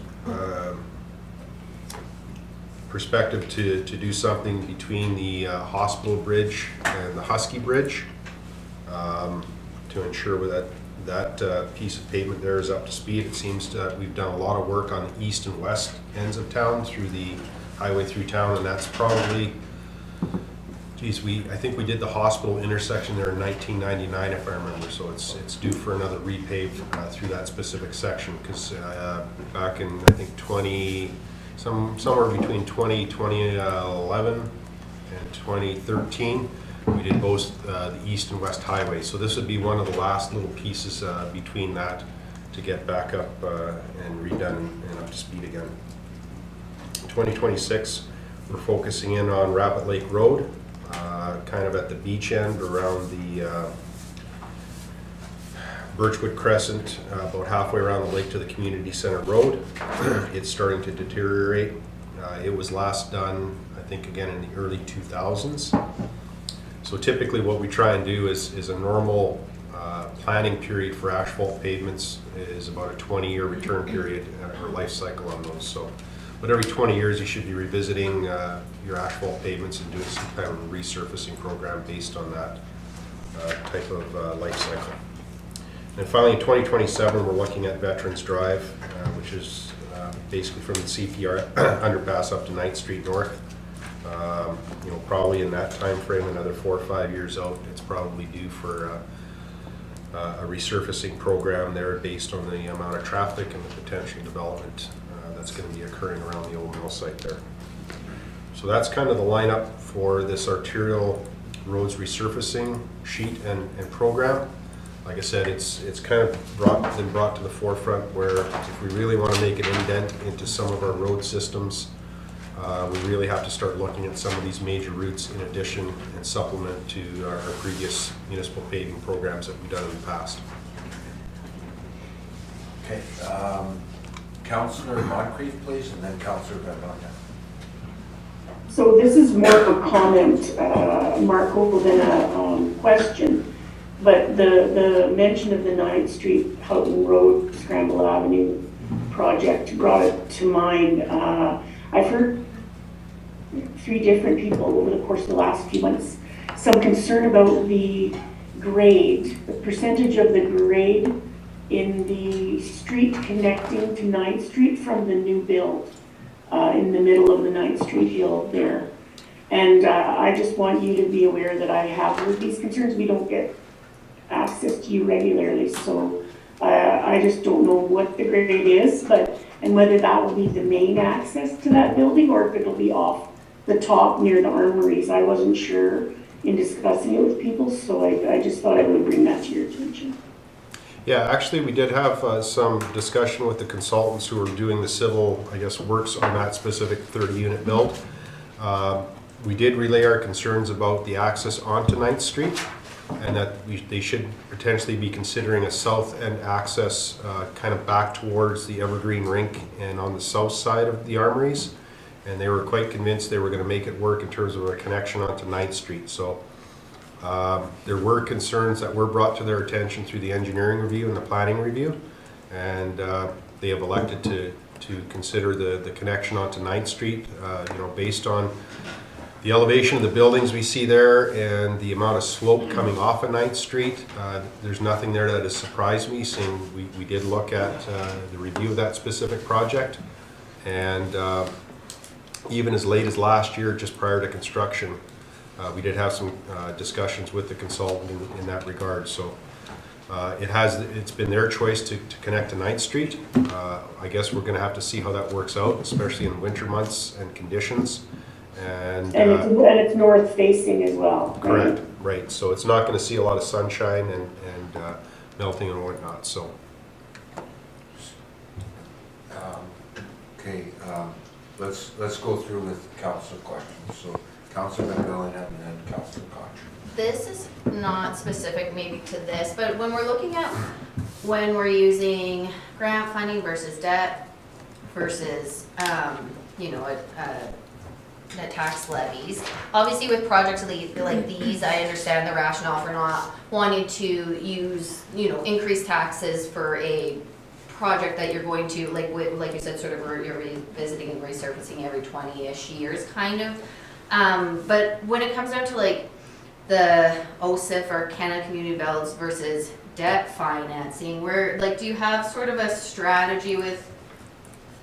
perspective to do something between the Hospital Bridge and the Husky Bridge to ensure that piece of pavement there is up to speed. It seems we've done a lot of work on the east and west ends of town through the highway through town, and that's probably, I think we did the hospital intersection there in 1999 if I remember, so it's due for another repave through that specific section, because back in I think somewhere between 2011 and 2013 we did both the east and west highway. So this would be one of the last little pieces between that to get back up and redone and up to speed again. 2026, we're focusing in on Rabbit Lake Road, kind of at the beach end around the Birchwood Crescent, about halfway around the lake to the Community Center Road. It's starting to deteriorate. It was last done, I think, again in the early 2000s. So typically what we try and do is a normal planning period for asphalt pavements is about a 20-year return period or life cycle on those. So, but every 20 years you should be revisiting your asphalt pavements and doing some kind of a resurfacing program based on that type of life cycle. And finally, in 2027, we're looking at Veterans Drive, which is basically from the CPR underpass up to 9th Street North. You know, probably in that time frame, another 4 or 5 years out, it's probably due for a resurfacing program there based on the amount of traffic and the potential development that's going to be occurring around the old mill site there. So that's kind of the lineup for this arterial roads resurfacing sheet and program. Like I said, it's kind of been brought to the forefront where if we really want to make an indent into some of our road systems, we really have to start looking at some of these major routes in addition and supplement to our previous municipal paving programs that we've done in the past. Okay, Councillor Moncrief, please, and then Councillor Bedonia. So this is more of a comment, Marco, than a question. But the mention of the 9th Street, Houghton Road, Scramble Avenue project brought it to mind. I've heard 3 different people over the course of the last few months some concern about the grade, the percentage of the grade in the street connecting to 9th Street from the new build in the middle of the 9th Street hill there. And I just want you to be aware that I have heard these concerns. We don't get access to you regularly, so I just don't know what the grade is, and whether that will be the main access to that building or if it'll be off the top near the armories. I wasn't sure in discussing it with people, so I just thought I would bring that to your attention. Yeah, actually, we did have some discussion with the consultants who were doing the civil, I guess, works on that specific 30-unit build. We did relay our concerns about the access onto 9th Street, and that they should potentially be considering a south end access kind of back towards the Evergreen Rink and on the south side of the armories. And they were quite convinced they were going to make it work in terms of a connection onto 9th Street. So there were concerns that were brought to their attention through the engineering review and the planning review, and they have elected to consider the connection onto 9th Street, you know, based on the elevation of the buildings we see there and the amount of slope coming off of 9th Street. There's nothing there that has surprised me, seeing we did look at the review of that specific project, and even as late as last year, just prior to construction, we did have some discussions with the consultant in that regard. So it's been their choice to connect to 9th Street. I guess we're going to have to see how that works out, especially in winter months and conditions. And it's north facing as well. Correct, right. So it's not going to see a lot of sunshine and melting and whatnot. So. Okay, let's go through with council questions. So Councillor Bedonia and then Councillor Koch. This is not specific maybe to this, but when we're looking at when we're using grant funding versus debt versus, you know, the tax levies. Obviously with projects like these, I understand the rationale for not wanting to use, you know, increased taxes for a project that you're going to, like you said, sort of you're revisiting and resurfacing every 20-ish years kind of. But when it comes down to like the OSIF or Canada Community Builds versus debt financing, where like, do you have sort of a strategy with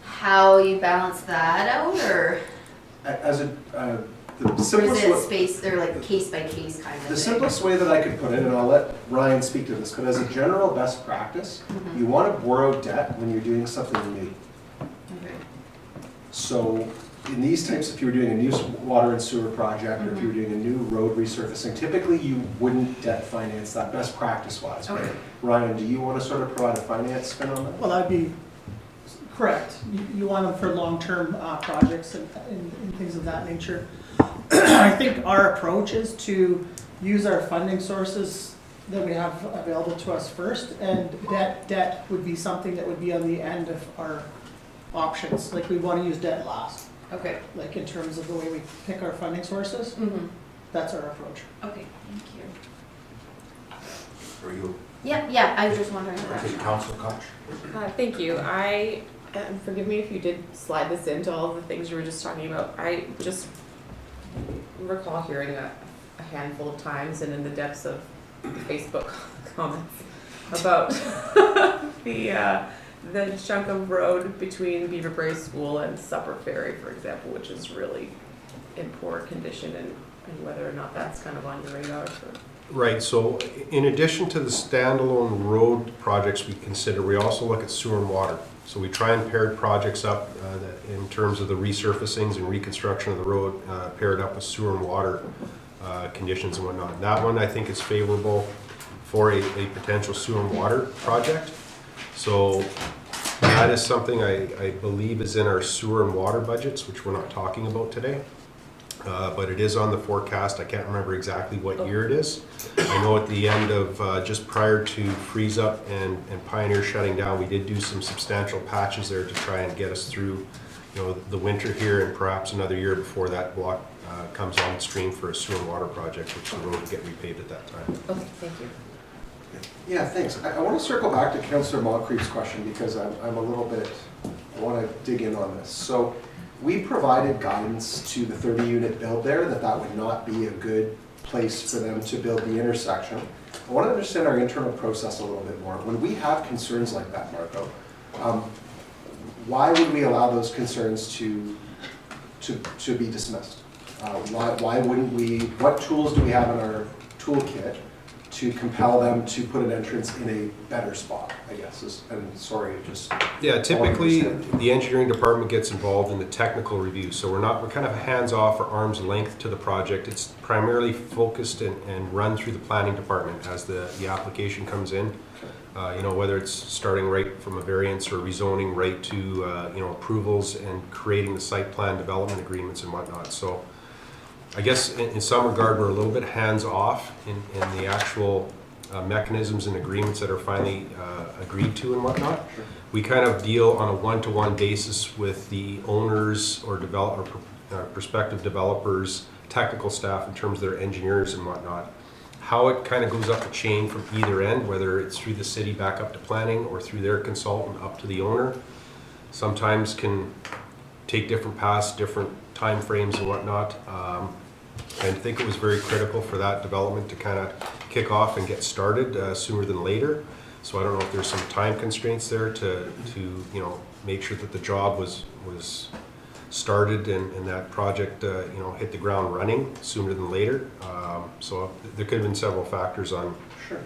how you balance that out, or? As the Or is simplest it way, space, or like case by case kind of the thing? simplest way that I could put it, and I'll let Ryan speak to this, but as a general best practice, you want to borrow debt when you're doing something new. Okay. So in these types, if you were doing a new water and sewer project, or if you were doing a new road resurfacing, typically you wouldn't debt finance that, best practice wise. Okay. Ryan, do you want to sort of provide a finance spin on that? Well, that'd be correct. You want them for long-term projects and things of that nature. I think our approach is to use our funding sources that we have available to us first, and debt would be something that would be on the end of our options. Like, we want to use debt last. Okay. Like, in terms of the way we pick our funding sources, that's our approach. Okay, thank you. Are you? Yeah, I was just wondering. Okay, Councillor Koch. Thank you. Forgive me if you did slide this into all of the things you were just talking about. I just recall hearing a handful of times and in the depths of Facebook comments about the chunk of road between Beaver Brae School and Supper Ferry, for example, which is really in poor condition, and whether or not that's kind of on your radar for. Right, so in addition to the standalone road projects we consider, we also look at sewer and water. So we try and pair projects up that in terms of the resurfacings and reconstruction of the road, paired up with sewer and water conditions and whatnot. And that one I think is favorable for a potential sewer and water project. So that is something I believe is in our sewer and water budgets, which we're not talking about today. But it is on the forecast. I can't remember exactly what year it is. I know at the end of, just prior to freeze up and Pioneer shutting down, we did do some substantial patches there to try and get us through, the winter here and perhaps another year before that block comes on stream for a sewer and water project, which the road will get repaved at that time. Okay, thank you. Yeah, thanks. I want to circle back to Councillor Moncrief's question because I'm a little bit, I want to dig in on this. So we provided guidance to the 30-unit build there that would not be a good place for them to build the intersection. I want to understand our internal process a little bit more. When we have concerns like that, Marco, why would we allow those concerns to be dismissed? Why wouldn't we, what tools do we have in our toolkit to compel them to put an entrance in a better spot, I guess, and sorry, just... Yeah, typically the engineering department gets involved in the technical review, so we're kind of hands-off or arm's length to the project. It's primarily focused and run through the planning department as the application comes in. Whether it's starting right from a variance or rezoning right to, approvals and creating the site plan development agreements and whatnot. So I guess in some regard, we're a little bit hands-off in the actual mechanisms and agreements that are finally agreed to and whatnot. We kind of deal on a one-to-one basis with the owners or prospective developers, technical staff in terms of their engineers and whatnot. How it kind of goes up the chain from either end, whether it's through the city back up to planning or through their consultant up to the owner, sometimes can take different paths, different time frames and whatnot. I think it was very critical for that development to kind of kick off and get started sooner than later. So I don't know if there's some time constraints there to make sure that the job was started and that project hit the ground running sooner than later. So there could have been several factors on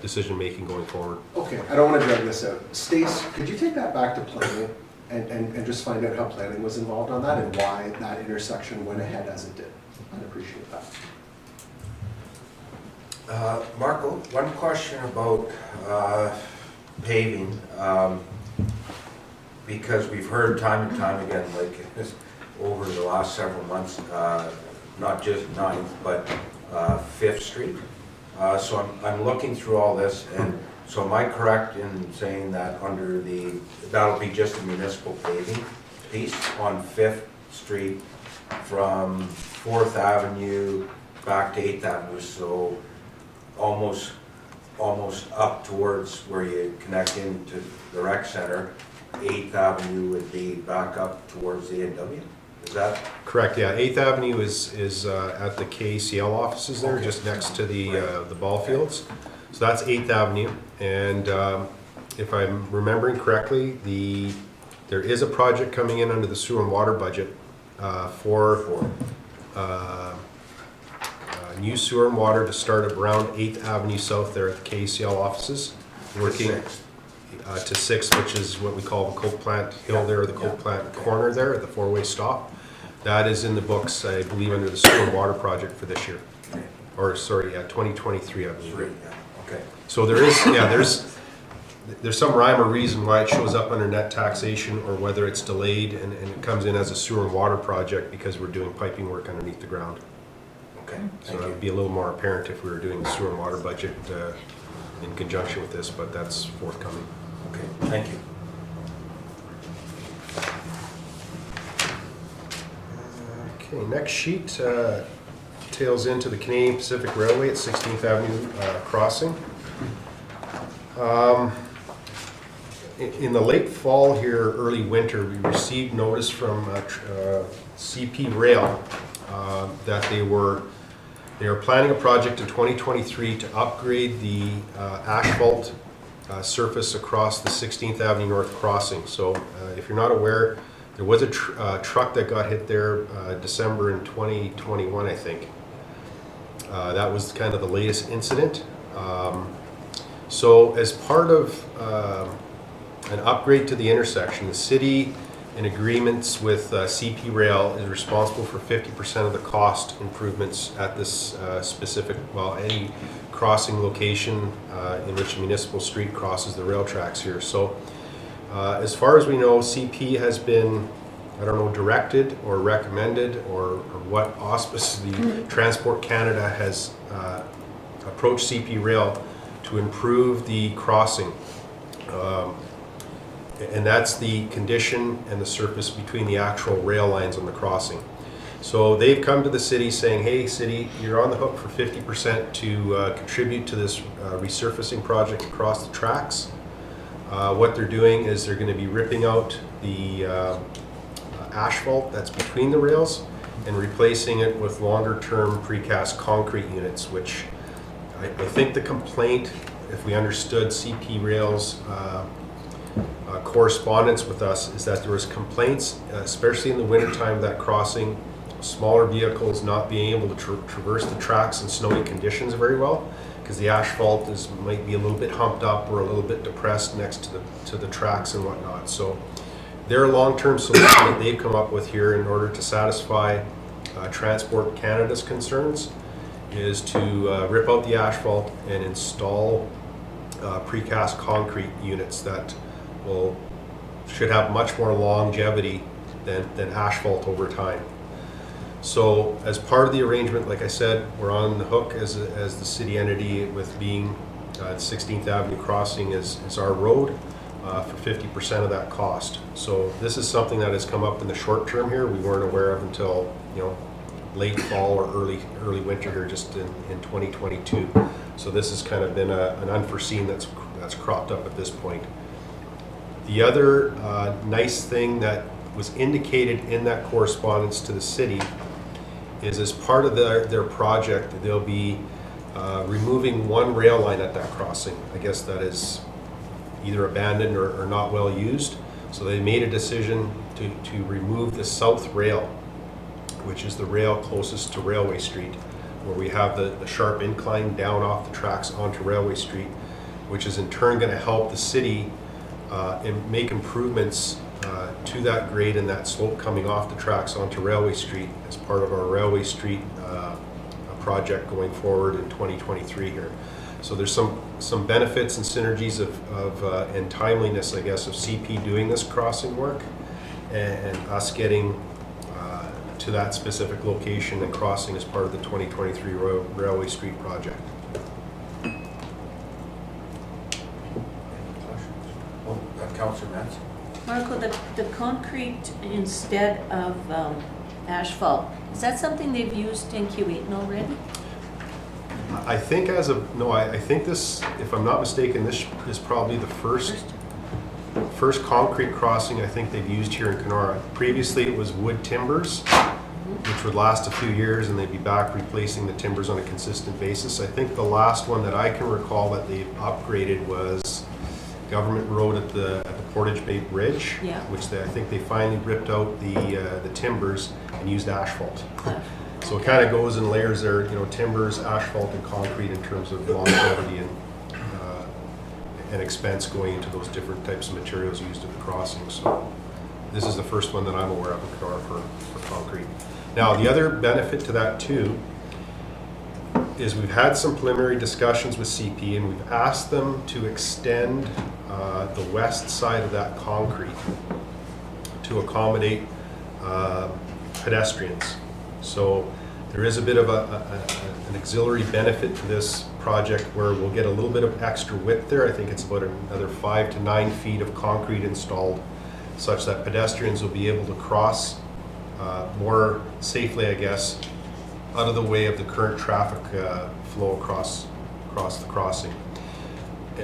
decision making going forward. Okay, I don't want to drag this out. Stace, could you take that back to planning and just find out how planning was involved on that and why that intersection went ahead as it did? I'd appreciate that. Marco, one question about paving, because we've heard time and time again, like over the last several months, not just 9th, but 5th Street. So I'm looking through all this, and so am I correct in saying that that'll be just a municipal paving piece on 5th Street from 4th Avenue back to 8th Avenue, so almost up towards where you connect into the rec center. 8th Avenue would be back up towards the A&W. Is that correct? Yeah, 8th Avenue is at the KCL offices there, just next to the ball fields. So that's 8th Avenue, and if I'm remembering correctly, there is a project coming in under the sewer and water budget for new sewer and water to start up around 8th Avenue South there at the KCL offices, working to 6th, which is what we call the Coke Plant Hill there, or the Coke Plant Corner there at the four-way stop. That is in the books, I believe, under the sewer and water project for this year. Or sorry, 2023, I believe. okay? So there is, there's some rhyme or reason why it shows up under net taxation, or whether it's delayed and it comes in as a sewer and water project because we're doing piping work underneath the ground. Okay, So thank it you. would be a little more apparent if we were doing the sewer and water budget in conjunction with this, but that's forthcoming. Okay, thank you. Okay, next sheet tails into the Canadian Pacific Railway at 16th Avenue crossing. In the late fall here, early winter, we received notice from CP Rail that they are planning a project in 2023 to upgrade the asphalt surface across the 16th Avenue North crossing. So if you're not aware, There was a truck that got hit there December in 2021, I think. That was kind of the latest incident. So as part of an upgrade to the intersection, the city, in agreements with CP Rail, is responsible for 50% of the cost improvements at this specific, well, any crossing location in which a municipal street crosses the rail tracks here. So as far as we know, CP has been, I don't know, directed or recommended or what auspice the Transport Canada has approached CP Rail to improve the crossing. And that's the condition and the surface between the actual rail lines on the crossing. So they've come to the city saying, hey, city, you're on the hook for 50% to contribute to this resurfacing project across the tracks. What they're doing is they're going to be ripping out the asphalt that's between the rails and replacing it with longer-term precast concrete units, which I think the complaint, if we understood CP Rail's correspondence with us, is that there was complaints, especially in the wintertime, that crossing, smaller vehicles not being able to traverse the tracks in snowy conditions very well, because the asphalt might be a little bit humped up or a little bit depressed next to the tracks and whatnot. So their long-term solution that they've come up with here in order to satisfy Transport Canada's concerns is to rip out the asphalt and install precast concrete units that should have much more longevity than asphalt over time. So as part of the arrangement, like I said, we're on the hook as the city entity with being 16th Avenue crossing is our road for 50% of that cost. So this is something that has come up in the short term here. We weren't aware of until late fall or early winter here just in 2022. So this has kind of been an unforeseen that's cropped up at this point. The other nice thing that was indicated in that correspondence to the city is as part of their project, they'll be removing one rail line at that crossing. I guess that is either abandoned or not well used. So they made a decision to remove the south rail, which is the rail closest to Railway Street, where we have the sharp incline down off the tracks onto Railway Street, which is in turn going to help the city and make improvements to that grade and that slope coming off the tracks onto Railway Street as part of our Railway Street project going forward in 2023 here. So there's some benefits and synergies and timeliness, I guess, of CP doing this crossing work and us getting to that specific location and crossing as part of the 2023 Railway Street project. Councillor Metz? Marco, the concrete instead of asphalt, is that something they've used in Q8 already? I think I think this, if I'm not mistaken, this is probably the first concrete crossing I think they've used here in Kenora. Previously it was wood timbers, which would last a few years and they'd be back replacing the timbers on a consistent basis. I think the last one that I can recall that they've upgraded was Government Road at the Portage Bay Bridge, Yeah. which I think they finally ripped out the timbers and used asphalt. So it kind of goes in layers there, timbers, asphalt, and concrete in terms of longevity and expense going into those different types of materials used at the crossing. So this is the first one that I'm aware of in Kenora for concrete. Now, the other benefit to that too is we've had some preliminary discussions with CP and we've asked them to extend the west side of that concrete to accommodate pedestrians. So there is a bit of an auxiliary benefit to this project where we'll get a little bit of extra width there. I think it's about another 5 to 9 feet of concrete installed such that pedestrians will be able to cross more safely, I guess, out of the way of the current traffic flow across the crossing.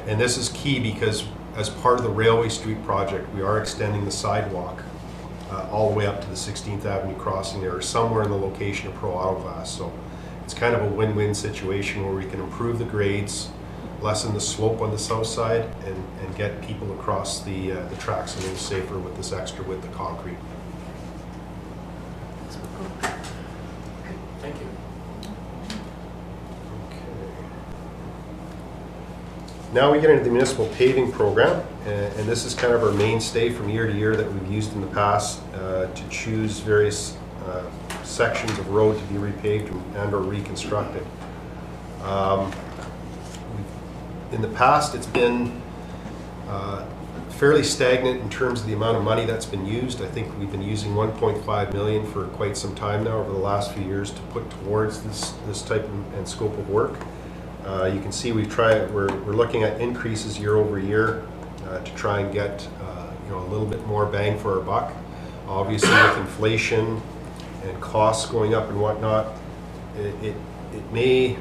And this is key because as part of the Railway Street project, we are extending the sidewalk all the way up to the 16th Avenue crossing there, or somewhere in the location of Pro Auto Glass. So it's kind of a win-win situation where we can improve the grades, lessen the slope on the south side, and get people across the tracks a little safer with this extra width of concrete. Thank you. Now we get into the municipal paving program, and this is kind of our mainstay from year to year that we've used in the past to choose various sections of road to be repaved and or reconstructed. In the past, it's been fairly stagnant in terms of the amount of money that's been used. I think we've been using 1.5 million for quite some time now over the last few years to put towards this type and scope of work. You can see we're looking at increases year over year to try and get a little bit more bang for our buck. Obviously, with inflation and costs going up and whatnot, it may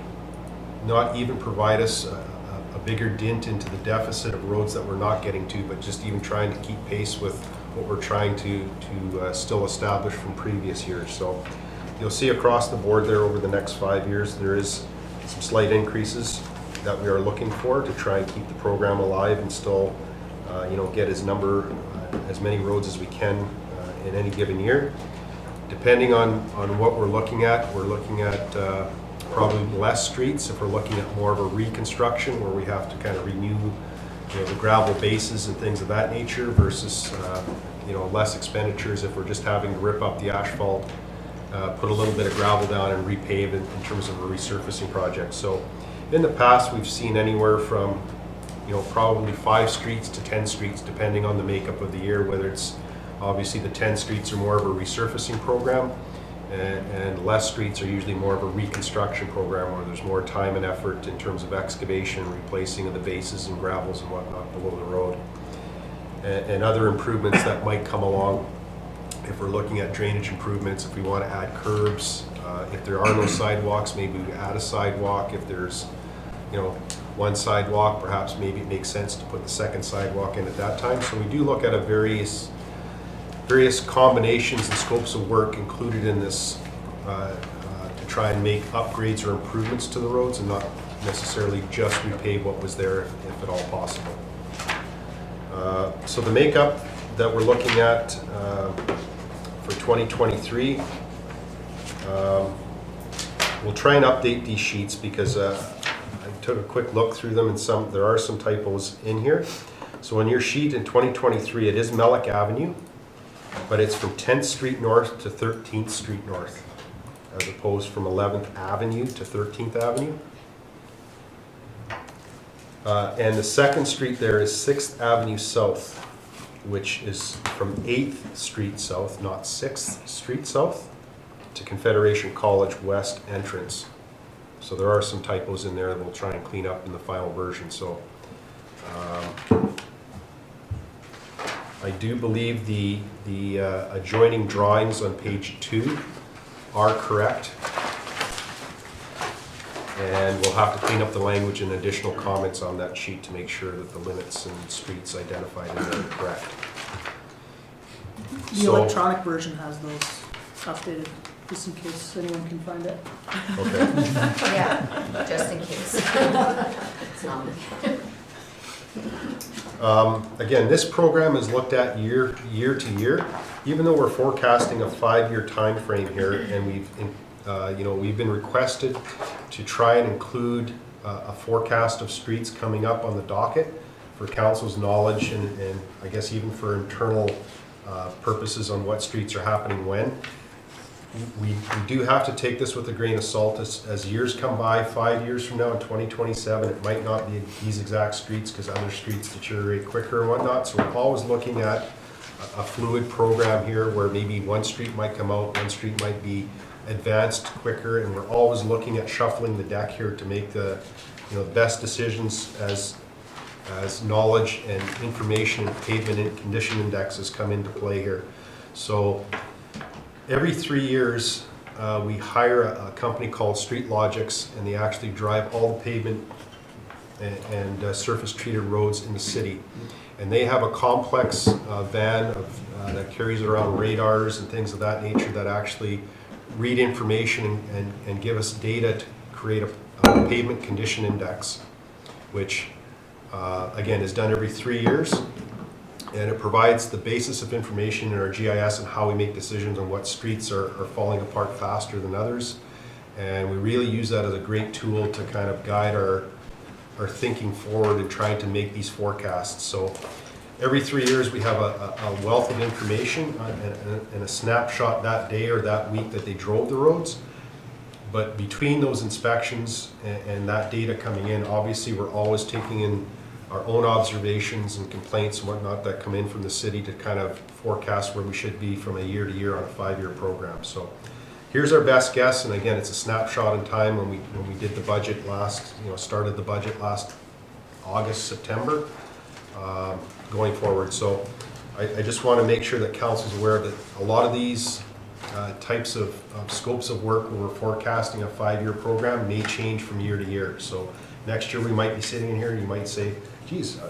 not even provide us a bigger dent into the deficit of roads that we're not getting to, but just even trying to keep pace with what we're trying to still establish from previous years. So you'll see across the board there over the next 5 years, there is some slight increases that we are looking for to try and keep the program alive and still, get as many roads as we can in any given year. Depending on what we're looking at probably less streets if we're looking at more of a reconstruction where we have to kind of renew the gravel bases and things of that nature versus less expenditures if we're just having to rip up the asphalt, put a little bit of gravel down and repave it in terms of a resurfacing project. So in the past we've seen anywhere from probably 5 streets to 10 streets depending on the makeup of the year, whether it's obviously the 10 streets are more of a resurfacing program and less streets are usually more of a reconstruction program where there's more time and effort in terms of excavation, replacing of the bases and gravels and whatnot below the road. And other improvements that might come along if we're looking at drainage improvements, if we want to add curbs, if there are no sidewalks, maybe we add a sidewalk. If there's one sidewalk, perhaps maybe it makes sense to put the second sidewalk in at that time. So we do look at various combinations and scopes of work included in this to try and make upgrades or improvements to the roads and not necessarily just repave what was there if at all possible. So the makeup that we're looking at for 2023, we'll try and update these sheets because I took a quick look through them and there are some typos in here. So on your sheet in 2023, it is Mellick Avenue, but it's from 10th Street North to 13th Street North, as opposed from 11th Avenue to 13th Avenue. And the second street there is 6th Avenue South, which is from 8th Street South, not 6th Street South, to Confederation College West entrance. So there are some typos in there that we'll try and clean up in the final version. So I do believe the adjoining drawings on page 2 are correct. And we'll have to clean up the language and additional comments on that sheet to make sure that the limits and streets identified in there are correct. The electronic version has those updated, just in case anyone can find it. Okay. Yeah, just in case. It's not me. Again, this program is looked at year to year, even though we're forecasting a 5-year time frame here, and we've been requested to try and include a forecast of streets coming up on the docket for council's knowledge and I guess even for internal purposes on what streets are happening when. We do have to take this with a grain of salt as years come by. 5 years from now in 2027, it might not be these exact streets because other streets deteriorate quicker and whatnot. So we're always looking at a fluid program here where maybe one street might come out, one street might be advanced quicker, and we're always looking at shuffling the deck here to make the best decisions as knowledge and information and pavement and condition indexes come into play here. So every 3 years, we hire a company called Street Logics, and they actually drive all the pavement and surface treated roads in the city. And they have a complex van that carries around radars and things of that nature that actually read information and give us data to create a pavement condition index, which again is done every 3 years. and it provides the basis of information in our GIS and how we make decisions on what streets are falling apart faster than others. And we really use that as a great tool to kind of guide our thinking forward in trying to make these forecasts. So every 3 years we have a wealth of information and a snapshot that day or that week that they drove the roads. But between those inspections and that data coming in, obviously we're always taking in our own observations and complaints and whatnot that come in from the city to kind of forecast where we should be from a year to year on a 5-year program. So here's our best guess, and again, it's a snapshot in time when we did the budget last, started the budget last August, September, going forward. So I just want to make sure that council's aware that a lot of these types of scopes of work where we're forecasting a 5-year program may change from year to year. So next year we might be sitting in here and you might say, geez,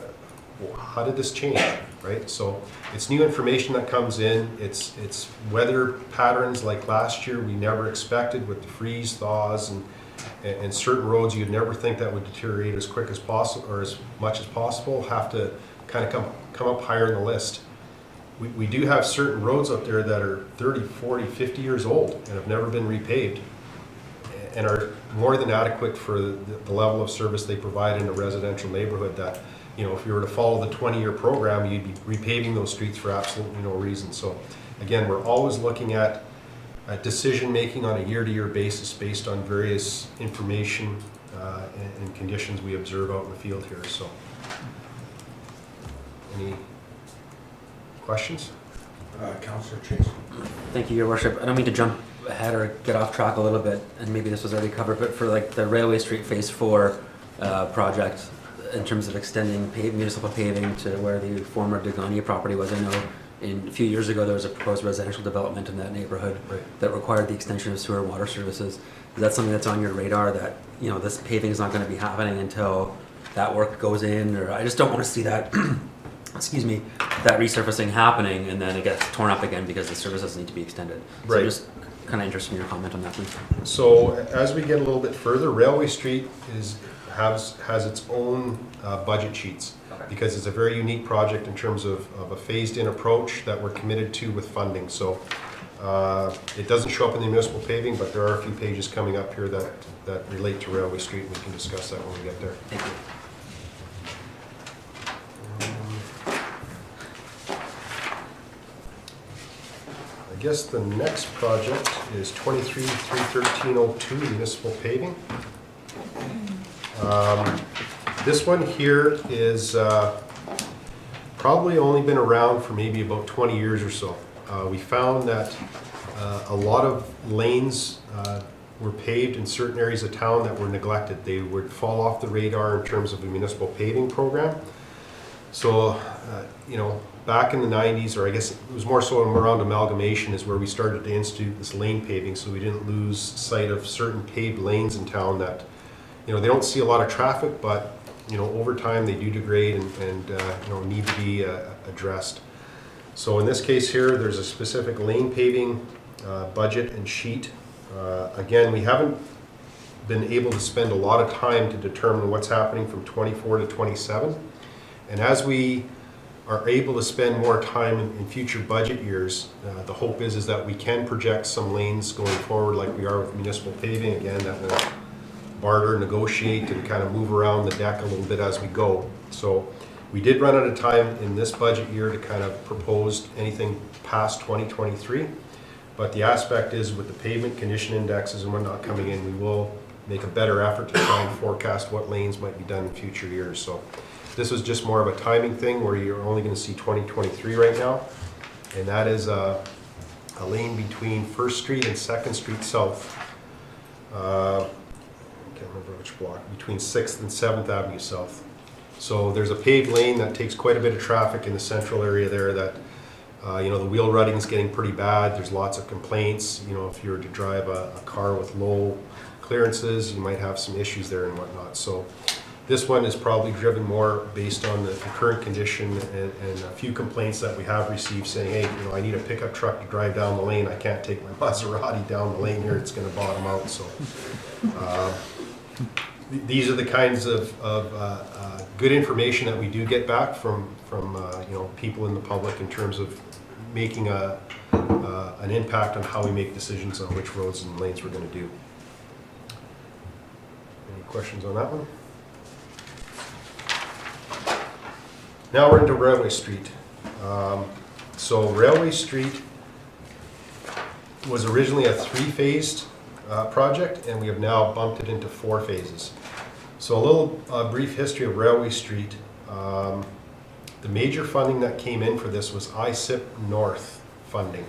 how did this change, right? So it's new information that comes in. It's weather patterns like last year we never expected with the freeze, thaws, and certain roads you'd never think that would deteriorate as quick as possible or as much as possible have to kind of come up higher in the list. We do have certain roads out there that are 30, 40, 50 years old and have never been repaved and are more than adequate for the level of service they provide in a residential neighborhood that, if you were to follow the 20-year program, you'd be repaving those streets for absolutely no reason. So again, we're always looking at decision-making on a year-to-year basis based on various information and conditions we observe out in the field here. So any questions? Councillor Chase. Thank you, Your Worship. I don't mean to jump ahead or get off track a little bit, and maybe this was already covered, but for like the Railway Street Phase 4 project, in terms of extending municipal paving to where the former Degania property was, I know a few years ago there was a proposed residential development in that neighborhood that required the extension of sewer and water services. Is that something that's on your radar, that this paving is not going to be happening until that work goes in? Or I just don't want to see that excuse me, that resurfacing happening and then it gets torn up again because the services need to be extended. So Right. just kind of interested in your comment on that, please. So as we get a little bit further, Railway Street has its own budget sheets because it's a very unique project in terms of a phased-in approach that we're committed to with funding. So it doesn't show up in the municipal paving, but there are a few pages coming up here that relate to Railway Street, and we can discuss that when we get there. Thank you. I guess the next project is 23-31302 municipal paving. This one here is probably only been around for maybe about 20 years or so. We found that a lot of lanes were paved in certain areas of town that were neglected. They would fall off the radar in terms of the municipal paving program. So, back in the 90s, or I guess it was more so around amalgamation, is where we started to institute this lane paving, so we didn't lose sight of certain paved lanes in town that, they don't see a lot of traffic, but, over time they do degrade and need to be addressed. So in this case here, there's a specific lane paving budget and sheet. Again, we haven't been able to spend a lot of time to determine what's happening from 24 to 27. And as we are able to spend more time in future budget years, the hope is that we can project some lanes going forward like we are with municipal paving, again, that will barter, negotiate, and kind of move around the deck a little bit as we go. So we did run out of time in this budget year to kind of propose anything past 2023, but the aspect is with the pavement condition indexes and whatnot coming in, we will make a better effort to try and forecast what lanes might be done in future years. So this was just more of a timing thing where you're only going to see 2023 right now, and that is a lane between 1st Street and 2nd Street South. I can't remember which block, between 6th and 7th Avenue South. So there's a paved lane that takes quite a bit of traffic in the central area there that, the wheel rutting is getting pretty bad. There's lots of complaints. If you were to drive a car with low clearances, you might have some issues there and whatnot. So this one is probably driven more based on the current condition and a few complaints that we have received saying, hey, I need a pickup truck to drive down the lane. I can't take my Maserati down the lane here. It's going to bottom out. So these are the kinds of good information that we do get back from you know, people in the public in terms of making an impact on how we make decisions on which roads and lanes we're going to do. Any questions on that one? Now we're into Railway Street. So Railway Street was originally a 3-phased project, and we have now bumped it into 4 phases. So a little brief history of Railway Street. The major funding that came in for this was ISIP North funding.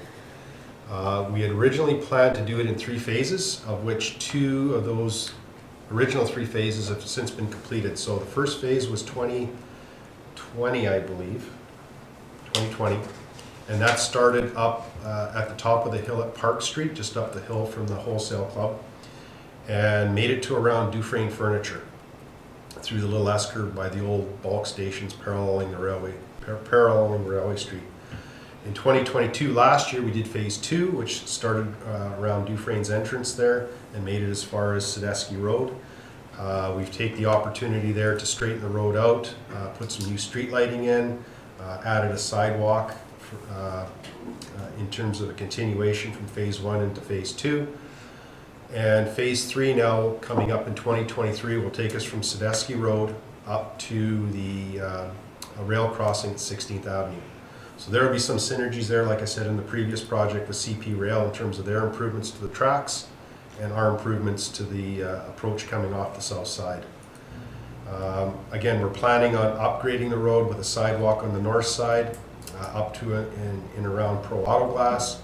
We had originally planned to do it in 3 phases, of which 2 of those original 3 phases have since been completed. So the first phase was 2020, I believe, 2020, and that started up at the top of the hill at Park Street, just up the hill from the wholesale club, and made it to around Dufresne Furniture, through the little S-curve by the old bulk stations paralleling the railway street. In 2022, last year, we did phase 2, which started around Dufresne's entrance there and made it as far as Sadesky Road. We've taken the opportunity there to straighten the road out, put some new street lighting in, added a sidewalk in terms of a continuation from phase 1 into phase 2. And phase 3 now coming up in 2023 will take us from Sadesky Road up to the rail crossing at 16th Avenue. So there will be some synergies there, like I said in the previous project with CP Rail, in terms of their improvements to the tracks and our improvements to the approach coming off the south side. Again, we're planning on upgrading the road with a sidewalk on the north side up to and around Pro Auto Glass,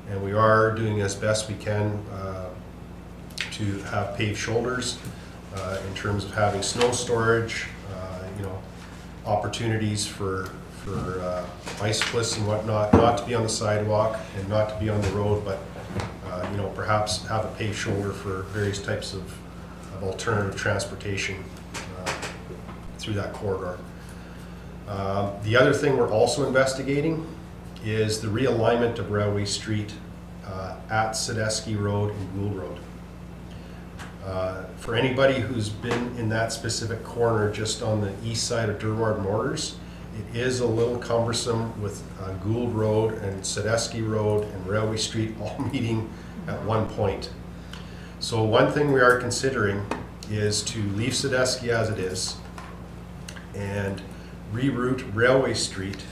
and we are doing as best we can to have paved shoulders in terms of having snow storage, you know, opportunities for bicyclists and whatnot, not to be on the sidewalk and not to be on the road, but you know, perhaps have a paved shoulder for various types of alternative transportation through that corridor. The other thing we're also investigating is the realignment of Railway Street at Sadesky Road and Gould Road. For anybody who's been in that specific corner just on the east side of Durward Mortars, it is a little cumbersome with Gould Road and Sadesky Road and Railway Street all meeting at one point. So one thing we are considering is to leave Sadesky as it is and reroute Railway Street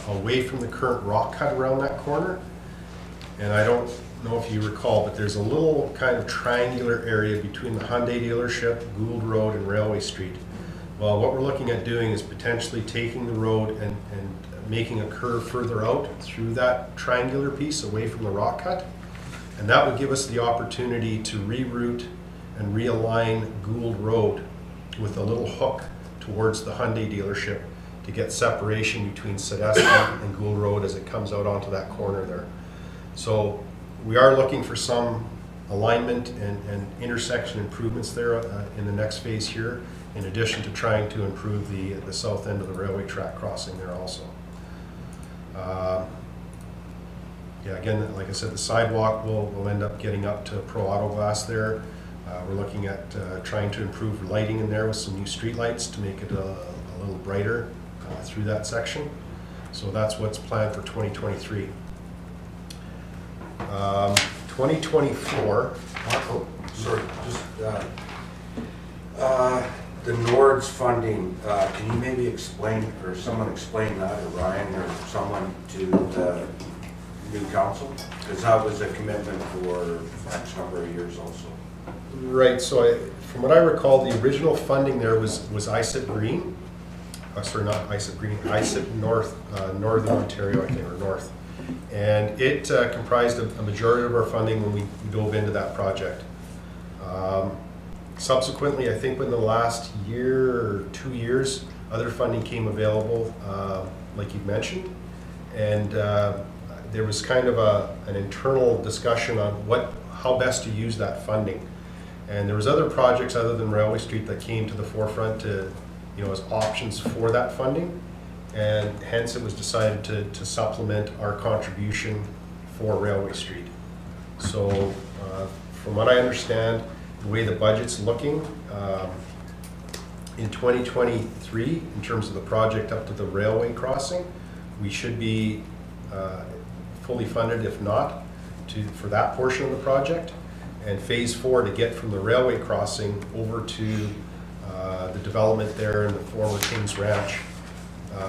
away from the current rock cut around that corner. And I don't know if you recall, but there's a little kind of triangular area between the Hyundai dealership, Gould Road, and Railway Street. Well, what we're looking at doing is potentially taking the road and making a curve further out through that triangular piece away from the rock cut. And that would give us the opportunity to reroute and realign Gould Road with a little hook towards the Hyundai dealership to get separation between Sadesky and Gould Road as it comes out onto that corner there. So we are looking for some alignment and intersection improvements there in the next phase here, in addition to trying to improve the south end of the railway track crossing there also. Yeah, again, like I said, the sidewalk will end up getting up to Pro Auto Glass there. We're looking at trying to improve lighting in there with some new street lights to make it a little brighter through that section. So that's what's planned for 2023. 2024. Oh, sorry, just the NORDS funding, can you maybe explain, or someone explain that, or Ryan or someone, to the new council? Because that was a commitment for X number of years also. Right, so from what I recall, the original funding there was ISIP Green. Sorry, not ISIP Green, ISIP North, Northern Ontario, I think, or North. And it comprised a majority of our funding when we dove into that project. Subsequently, I think in the last year or 2 years, other funding came available, like you mentioned, and there was kind of an internal discussion on how best to use that funding. And there was other projects other than Railway Street that came to the forefront to, you know, as options for that funding, and hence it was decided to supplement our contribution for Railway Street. So from what I understand, the way the budget's looking, In 2023, in terms of the project up to the railway crossing, we should be fully funded, if not, for that portion of the project. And phase 4 to get from the railway crossing over to the development there in the former Kings Ranch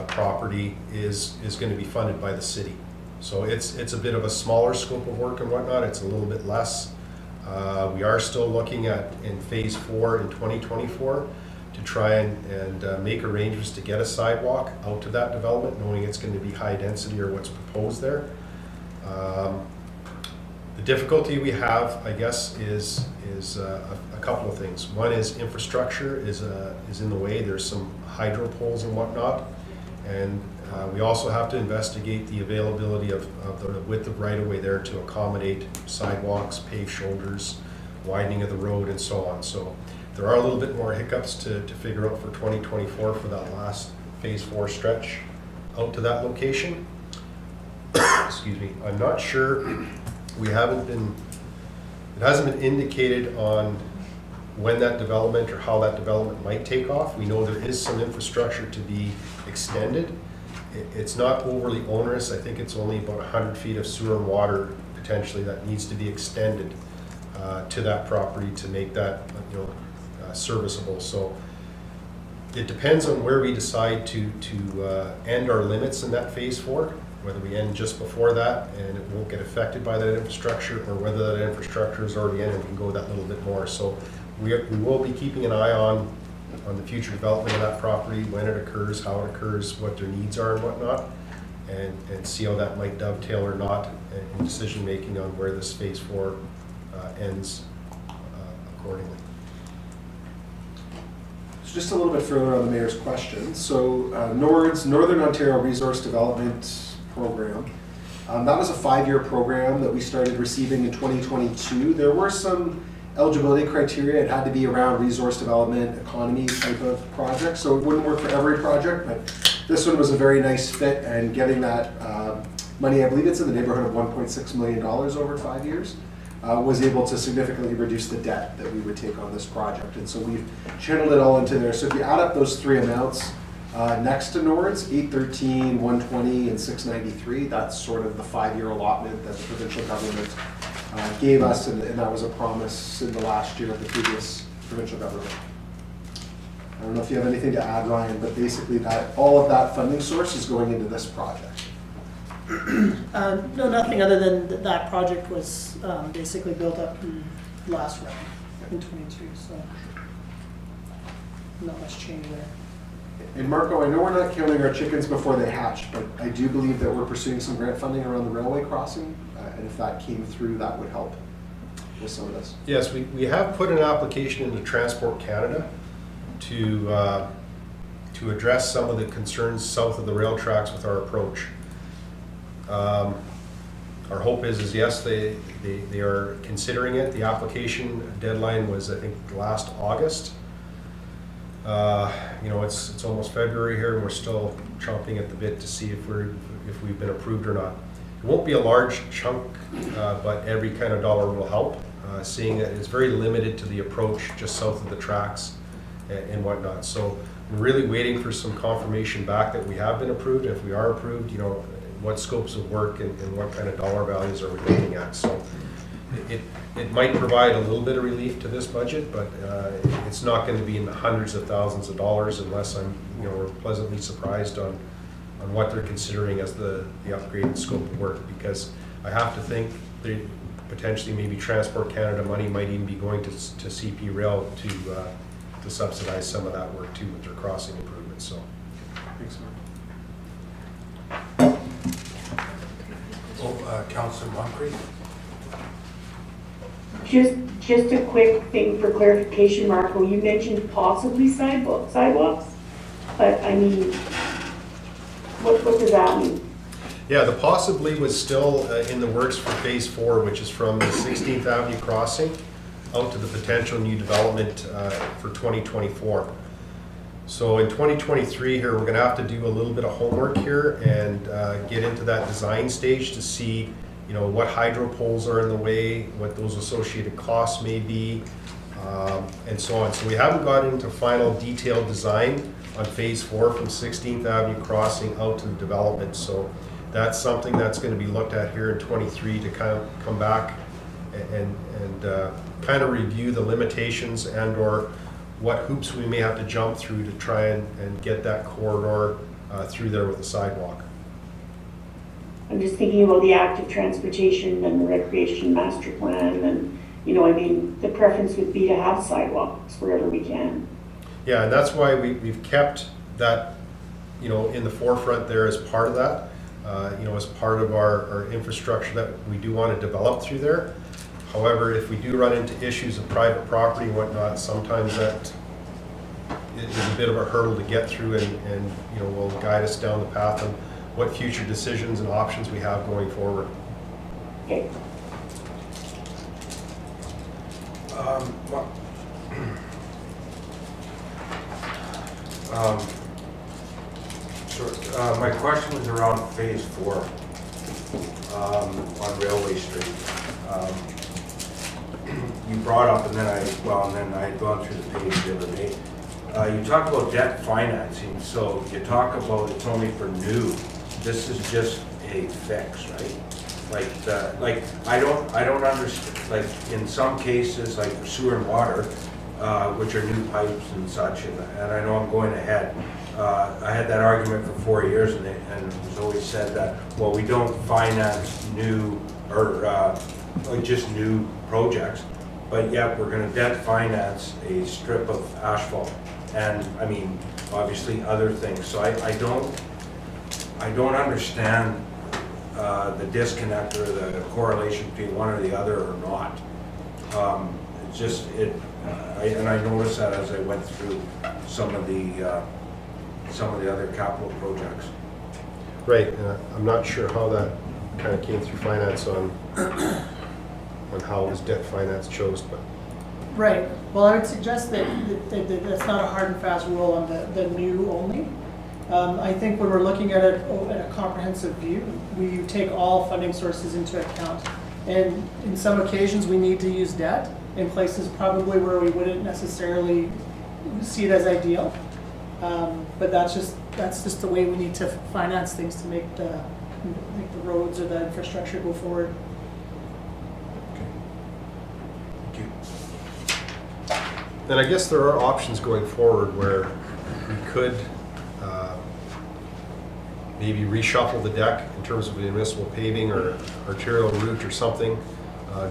property is going to be funded by the city. So it's a bit of a smaller scope of work and whatnot. It's a little bit less. We are still looking at in phase 4 in 2024 to try and make arrangements to get a sidewalk out to that development, knowing it's going to be high density or what's proposed there. The difficulty we have, I guess, is a couple of things. One is infrastructure is in the way. There's some hydro poles and whatnot, and we also have to investigate the availability of the width of right-of-way there to accommodate sidewalks, paved shoulders, widening of the road, and so on. So there are a little bit more hiccups to figure out for 2024 for that last phase 4 stretch out to that location. Excuse me. I'm not sure. It hasn't been indicated on when that development or how that development might take off. We know there is some infrastructure to be extended. It's not overly onerous. I think it's only about 100 feet of sewer and water potentially that needs to be extended to that property to make that serviceable. So it depends on where we decide to end our limits in that phase 4. Whether we end just before that and it won't get affected by that infrastructure, or whether that infrastructure is already in and we can go that little bit more. So we will be keeping an eye on the future development of that property, when it occurs, how it occurs, what their needs are and whatnot, and see how that might dovetail or not in decision making on where this phase 4 ends accordingly. So just a little bit further on the mayor's question. So NORD's Northern Ontario Resource Development Program. That was a 5-year program that we started receiving in 2022. There were some eligibility criteria. It had to be around resource development, economy type of project, so it wouldn't work for every project, but this one was a very nice fit, and getting that money, I believe it's in the neighborhood of $1.6 million over 5 years, was able to significantly reduce the debt that we would take on this project. And so we've channeled it all into there. So if you add up those 3 amounts, next to NORD's, 813, 120, and 693, that's sort of the 5-year allotment that the provincial government gave us, and that was a promise in the last year of the previous provincial government. I don't know if you have anything to add, Ryan, but basically all of that funding source is going into this project. No, nothing other than that project was basically built up in last round in 22, so not much change there. And Marco, I know we're not counting our chickens before they hatch, but I do believe that we're pursuing some grant funding around the railway crossing, and if that came through, that would help with some of this. Yes, we have put an application into Transport Canada to address some of the concerns south of the rail tracks with our approach. Our hope is yes, they are considering it. The application deadline was, I think, last August. It's almost February here, and we're still chomping at the bit to see if we've been approved or not. It won't be a large chunk, but every kind of dollar will help. Seeing that it's very limited to the approach just south of the tracks and whatnot. So we're really waiting for some confirmation back that we have been approved. If we are approved, what scopes of work and what kind of dollar values are we looking at? So it might provide a little bit of relief to this budget, but it's not going to be in the hundreds of thousands of dollars unless we're pleasantly surprised on what they're considering as the upgraded scope of work. Because I have to think they potentially maybe Transport Canada money might even be going to CP Rail to subsidize some of that work too with their crossing improvements. So Thanks, Mark. Councillor Moncrief. Just a quick thing for clarification, Marco, you mentioned possibly sidewalks, but I mean, what does that mean? yeah, the possibly was still in the works for phase 4, which is from the 16th Avenue crossing out to the potential new development for 2024. So in 2023 here, we're going to have to do a little bit of homework here and get into that design stage to see, what hydro poles are in the way, what those associated costs may be, and so on. So we haven't got into final detailed design on phase 4 from 16th Avenue crossing out to the development. So that's something that's going to be looked at here in 23 to kind of come back and kind of review the limitations and or what hoops we may have to jump through to try and get that corridor through there with the sidewalk. I'm just thinking about the active transportation and the recreation master plan, and, you know, I mean, the preference would be to have sidewalks wherever we can. Yeah, and that's why we've kept that, you know, in the forefront there as part of that, you know, as part of our infrastructure that we do want to develop through there. However, if we do run into issues of private property and whatnot, sometimes that is a bit of a hurdle to get through and you know, will guide us down the path of what future decisions and options we have going forward. Okay. My question was around phase 4 on Railway Street. You brought up, and then I had gone through the page the other day. You talk about debt financing, so you talk about it's only for new. This is just a fix, right? Like I don't understand. Like in some cases, like for sewer and water, which are new pipes and such, and I know I'm going ahead. I had that argument for 4 years, and it was always said that, well, we don't finance new or like just new projects, but yet we're going to debt finance a strip of asphalt, and I mean, obviously other things. So I don't understand the disconnect or the correlation between one or the other or not. It's just and I noticed that as I went through some of the other capital projects. Right, I'm not sure how that kind of came through finance on how it was debt finance chose, but. Right, well, I would suggest that that's not a hard and fast rule on the new only. I think when we're looking at it in a comprehensive view, we take all funding sources into account. And in some occasions, we need to use debt in places probably where we wouldn't necessarily see it as ideal. But that's just the way we need to finance things to make the roads or the infrastructure go forward. And I guess there are options going forward where we could maybe reshuffle the deck in terms of municipal paving or arterial route or something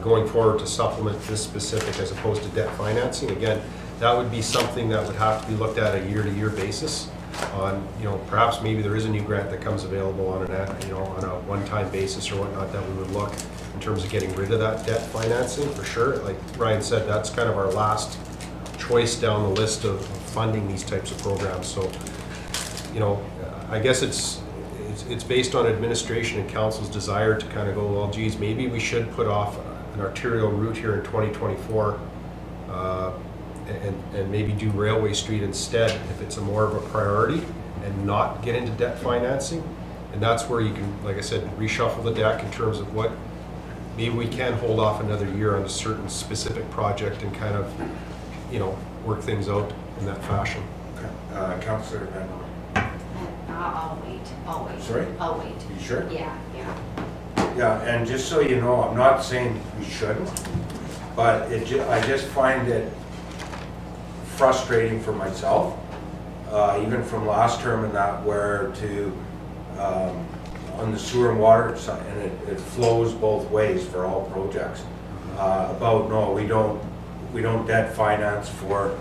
going forward to supplement this specific as opposed to debt financing. Again, that would be something that would have to be looked at a year-to-year basis on, you know, perhaps maybe there is a new grant that comes available on on a one-time basis or whatnot that we would look in terms of getting rid of that debt financing for sure. Like Ryan said, that's kind of our last choice down the list of funding these types of programs. So, you know, I guess it's based on administration and council's desire to kind of go, well, geez, maybe we should put off an arterial route here in 2024 and maybe do Railway Street instead if it's a more of a priority and not get into debt financing. And that's where you can, like I said, reshuffle the deck in terms of what maybe we can hold off another year on a certain specific project and kind of, you know, work things out in that fashion. Councillor Van. I'll wait. Sorry? I'll wait. You sure? Yeah. Yeah, and just so you know, I'm not saying we shouldn't, but I just find it frustrating for myself, even from last term and that, where on the sewer and water side, and it flows both ways for all projects. We don't debt finance for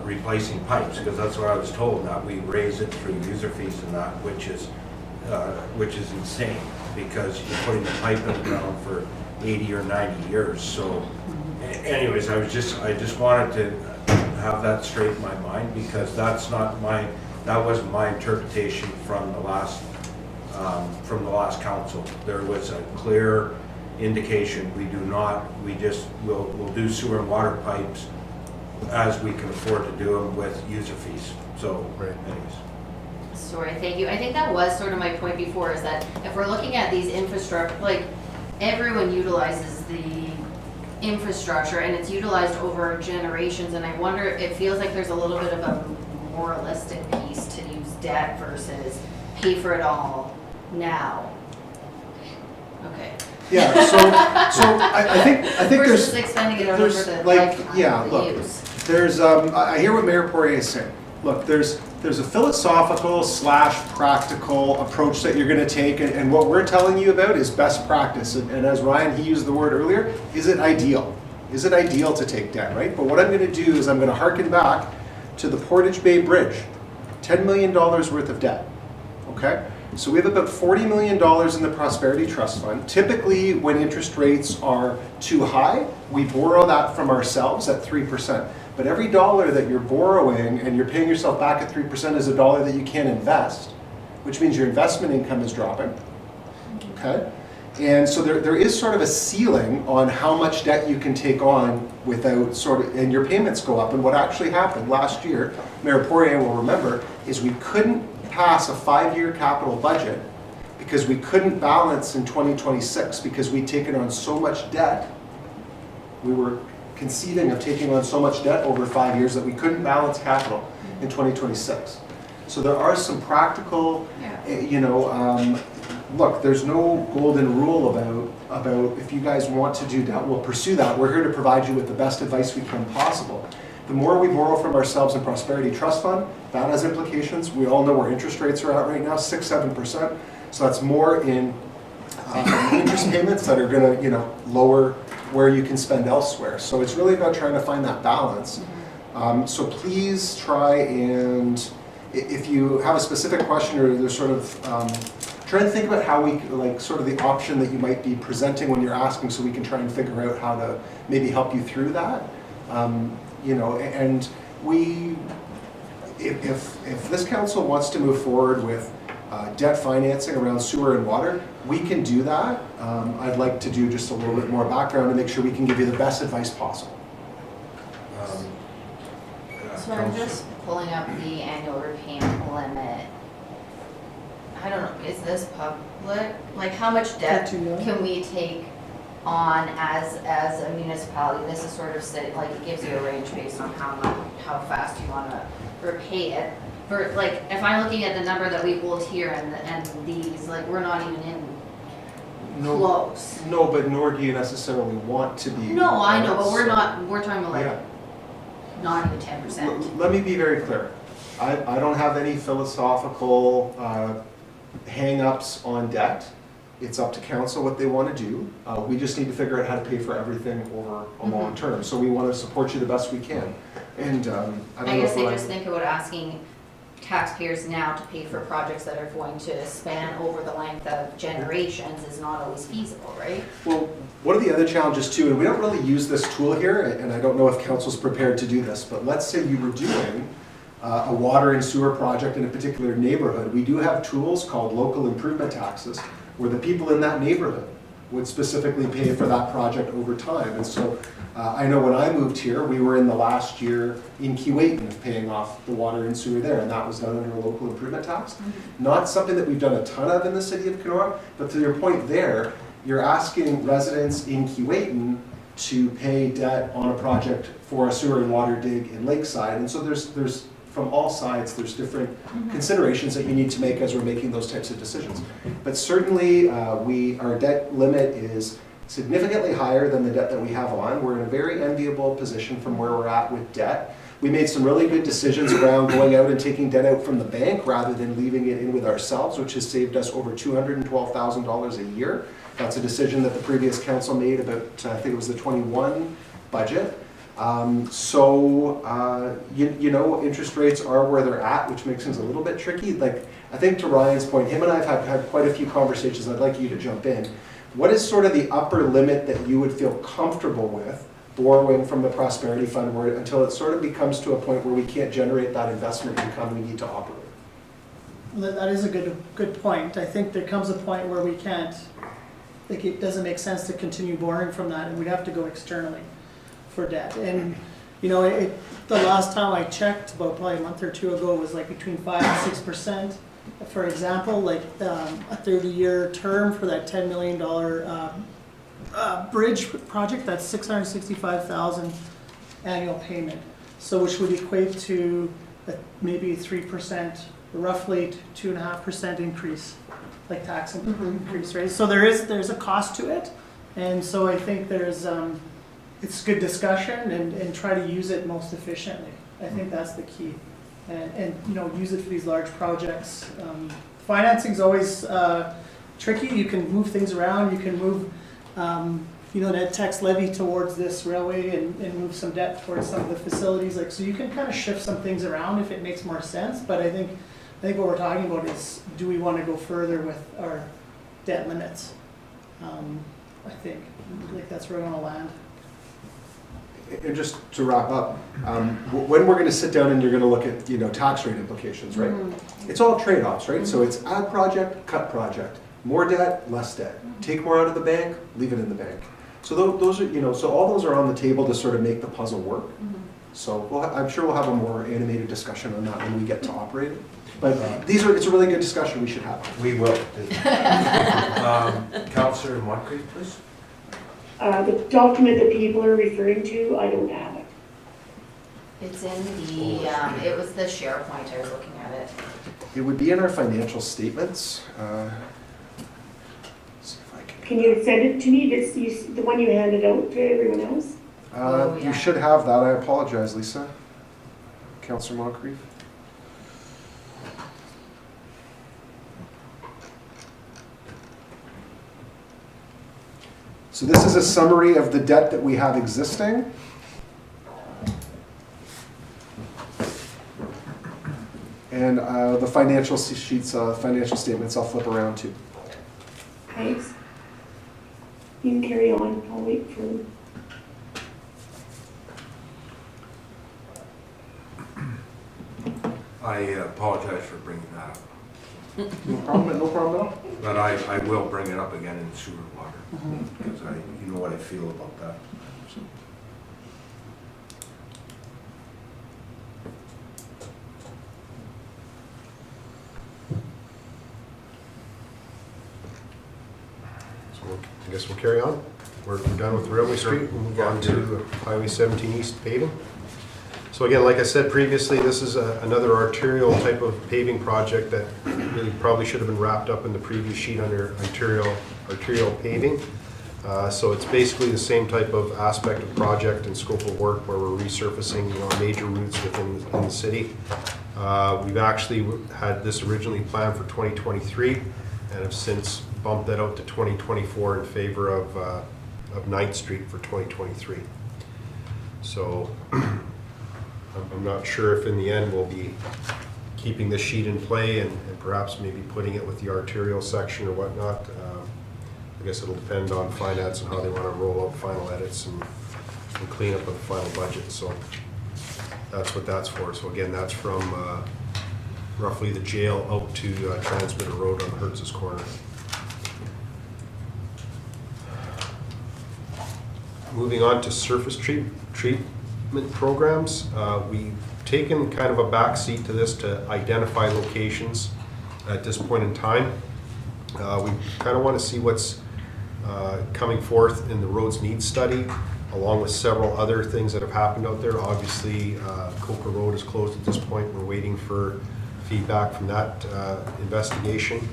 replacing pipes, because that's what I was told, that we raise it through user fees and that, which is insane, because you're putting the pipe in the ground for 80 or 90 years. So anyways, I just wanted to have that straight in my mind, because that wasn't my interpretation from the last council. There was a clear indication we'll do sewer and water pipes as we can afford to do them with user fees. So anyways. Sorry, thank you. I think that was sort of my point before, is that if we're looking at these infrastructure, like everyone utilizes the infrastructure and it's utilized over generations, and I wonder, it feels like there's a little bit of a moralistic piece to use debt versus pay for it all now. Okay. Yeah, so I think Versus there's, expending it over there's the like, lifetime yeah, of the look, use. there's, I hear what Mayor Poirier is saying. Look, there's a philosophical / practical approach that you're gonna take, and what we're telling you about is best practice. And as Ryan, he used the word earlier, is it ideal? Is it ideal to take debt, right? But what I'm gonna do is I'm gonna harken back to the Portage Bay Bridge, $10 million worth of debt, okay? So we have about $40 million in the Prosperity Trust Fund. Typically, when interest rates are too high, we borrow that from ourselves at 3%. But every dollar that you're borrowing and you're paying yourself back at 3% is a dollar that you can't invest, which means your investment income is dropping, okay? And so there is sort of a ceiling on how much debt you can take on without and your payments go up. And what actually happened last year, Mayor Poirier will remember, is we couldn't pass a 5-year capital budget because we couldn't balance in 2026 because we'd taken on so much debt. We were conceiving of taking on so much debt over 5 years that we couldn't balance capital in 2026. So there are some practical, look, there's no golden rule about if you guys want to do that, we'll pursue that. We're here to provide you with the best advice we can possible. The more we borrow from ourselves in Prosperity Trust Fund, that has implications. We all know where interest rates are at right now, 6-7%. So that's more in interest payments that are going to, lower where you can spend elsewhere. So it's really about trying to find that balance. So please try and, if you have a specific question or there's sort of, try and think about how we, like sort of the option that you might be presenting when you're asking so we can try and figure out how to maybe help you through that. And we, if this council wants to move forward with debt financing around sewer and water, we can do that. I'd like to do just a little bit more background to make sure we can give you the best advice possible. So I'm just pulling up the annual repayment limit. I don't know, is this public? Like, how much debt can we take on as a municipality? This is sort of like it gives you a range based on how fast you want to repay it. For like, if I'm looking at the number that we hold here and these, like, we're not even in close. No, but nor do you necessarily want to be. No, I know, but we're talking about like Yeah. not even 10%. Let me be very clear. I don't have any philosophical hang-ups on debt. It's up to council what they want to do. We just need to figure out how to pay for everything over a long term. So we want to support you the best we can. And I guess they just think about asking taxpayers now to pay for projects that are going to span over the length of generations is not always feasible, right? Well, one of the other challenges too, and we don't really use this tool here, and I don't know if council's prepared to do this, but let's say you were doing a water and sewer project in a particular neighborhood. We do have tools called local improvement taxes, where the people in that neighborhood would specifically pay for that project over time. And so I know when I moved here, we were in the last year in Keewatin of paying off the water and sewer there, and that was done under a local improvement tax. Not something that we've done a ton of in the city of Kenora, but to your point there, you're asking residents in Keewatin to pay debt on a project for a sewer and water dig in Lakeside. And so there's from all sides, there's different considerations that you need to make as we're making those types of decisions. But certainly, our debt limit is significantly higher than the debt that we have on. We're in a very enviable position from where we're at with debt. We made some really good decisions around going out and taking debt out from the bank rather than leaving it in with ourselves, which has saved us over $212,000 a year. That's a decision that the previous council made about, I think it was the 21 budget. Interest rates are where they're at, which makes things a little bit tricky. Like, I think to Ryan's point, him and I have had quite a few conversations. I'd like you to jump in. What is sort of the upper limit that you would feel comfortable with borrowing from the Prosperity Fund until it sort of becomes to a point where we can't generate that investment income we need to operate? That is a good point. I think there comes a point where we can't, like, it doesn't make sense to continue borrowing from that, and we'd have to go externally for debt. And the last time I checked, about probably a month or two ago, it was like between 5 and 6%. For example, like a 30-year term for that $10 million bridge project, that's $665,000 annual payment. So which would equate to maybe 3%, roughly 2.5% increase, like tax increase, right? So there's a cost to it. And so I think it's good discussion and try to use it most efficiently. I think that's the key. And use it for these large projects. Financing's always tricky. You can move things around. You can move, that tax levy towards this railway and move some debt towards some of the facilities. So you can kind of shift some things around if it makes more sense. But I think what we're talking about is, do we want to go further with our debt limits? I think that's where we're going to land. And just to wrap up, when we're going to sit down and you're going to look at tax rate implications, right? It's all trade-offs, right? So it's add project, cut project, more debt, less debt, take more out of the bank, leave it in the bank. So those are so all those are on the table to sort of make the puzzle work. So I'm sure we'll have a more animated discussion on that when we get to operate it. But it's a really good discussion we should have. We will. Councillor Moncrief, please. The document that people are referring to, I don't have it. It's in the, it was the SharePoint, I was looking at it. It would be in our financial statements. See if I Can you send it to me, the one you handed out to everyone else? Yeah. You should have that. I apologize, Lisa. Councillor Moncrief. So this is a summary of the debt that we have existing. And the financial sheets, financial statements I'll flip around to. Thanks. You can carry on, I'll wait for them. I apologize for bringing that up, No problem at all. but I will bring it up again in sewer water, because you know what I feel about that. So I guess we'll carry on. We're done with Railway Street. We'll move on to Highway 17 East paving. So again, like I said previously, this is another arterial type of paving project that really probably should have been wrapped up in the previous sheet under arterial paving. So it's basically the same type of aspect of project and scope of work where we're resurfacing major routes within the city. We've actually had this originally planned for 2023 and have since bumped that out to 2024 in favor of 9th Street for 2023. So I'm not sure if in the end we'll be keeping this sheet in play and perhaps maybe putting it with the arterial section or whatnot. I guess it'll depend on finance and how they want to roll out final edits and clean up of the final budget. So that's what that's for. So again, that's from roughly the jail out to Transmitter Road on Hertz's Corner. Moving on to surface treatment programs. We've taken kind of a backseat to this to identify locations at this point in time. We kind of want to see what's coming forth in the roads needs study, along with several other things that have happened out there. Obviously, Coker Road is closed at this point. We're waiting for feedback from that investigation.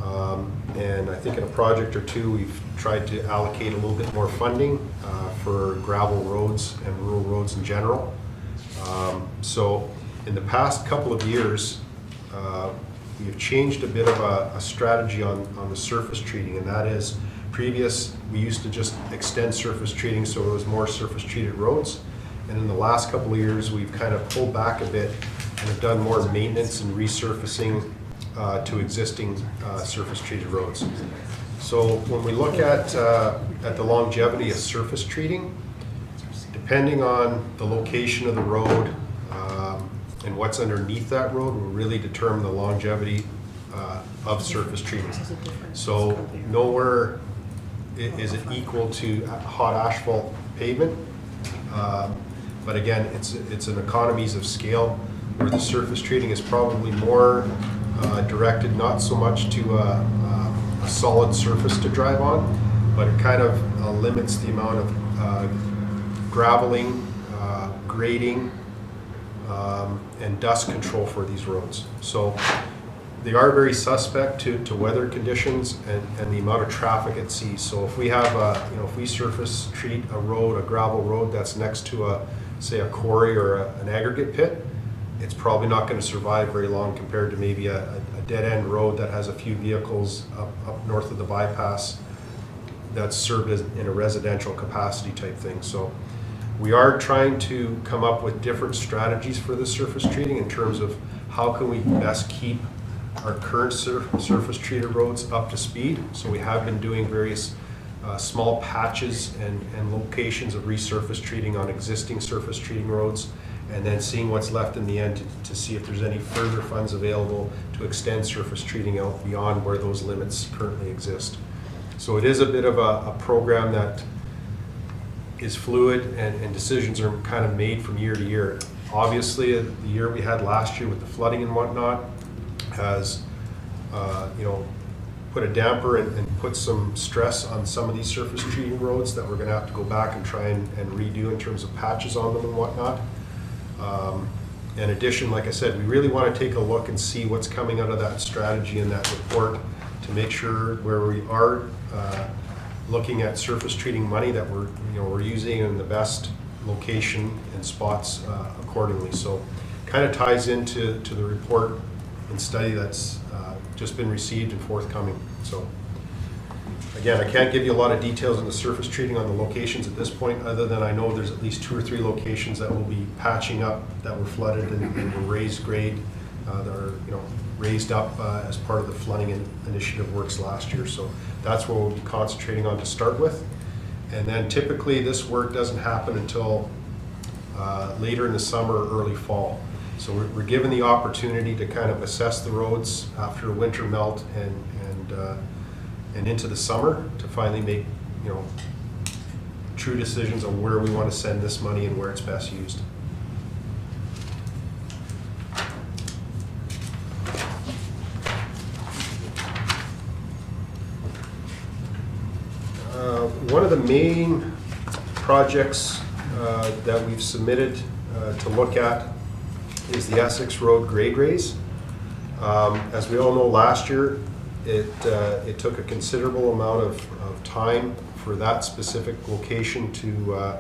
And I think in a project or two, we've tried to allocate a little bit more funding for gravel roads and rural roads in general. So in the past couple of years, we have changed a bit of a strategy on the surface treating, and that is we used to just extend surface treating so it was more surface treated roads. And in the last couple of years, we've kind of pulled back a bit and have done more maintenance and resurfacing to existing surface treated roads. So when we look at the longevity of surface treating, depending on the location of the road and what's underneath that road will really determine the longevity of surface treating. So nowhere is it equal to hot asphalt pavement, but again, it's an economies of scale where the surface treating is probably more directed not so much to a solid surface to drive on, but it kind of limits the amount of graveling, grading, and dust control for these roads. So they are very suspect to weather conditions and the amount of traffic it sees. So if we have if we surface treat a road, a gravel road that's next to say a quarry or an aggregate pit, it's probably not going to survive very long compared to maybe a dead-end road that has a few vehicles up north of the bypass that's served as in a residential capacity type thing. So we are trying to come up with different strategies for this surface treating in terms of how can we best keep our current surface treated roads up to speed. So we have been doing various small patches and locations of resurface treating on existing surface treating roads, and then seeing what's left in the end to see if there's any further funds available to extend surface treating out beyond where those limits currently exist. So it is a bit of a program that is fluid, and decisions are kind of made from year to year. Obviously, the year we had last year with the flooding and whatnot has put a damper and put some stress on some of these surface treating roads that we're going to have to go back and try and redo in terms of patches on them and whatnot. In addition, like I said, we really want to take a look and see what's coming out of that strategy and that report to make sure where we are looking at surface treating money that we're using in the best location and spots accordingly. So kind of ties into the report and study that's just been received and forthcoming. So again, I can't give you a lot of details on the surface treating on the locations at this point, other than I know there's at least 2 or 3 locations that will be patching up that were flooded and were raised grade, that are raised up as part of the flooding initiative works last year. So that's what we'll be concentrating on to start with. And then typically this work doesn't happen until later in the summer or early fall. So we're given the opportunity to kind of assess the roads after winter melt and into the summer to finally make true decisions on where we want to send this money and where it's best used. One of the main projects that we've submitted to look at is the Essex Road grade raise. As we all know, last year it took a considerable amount of time for that specific location to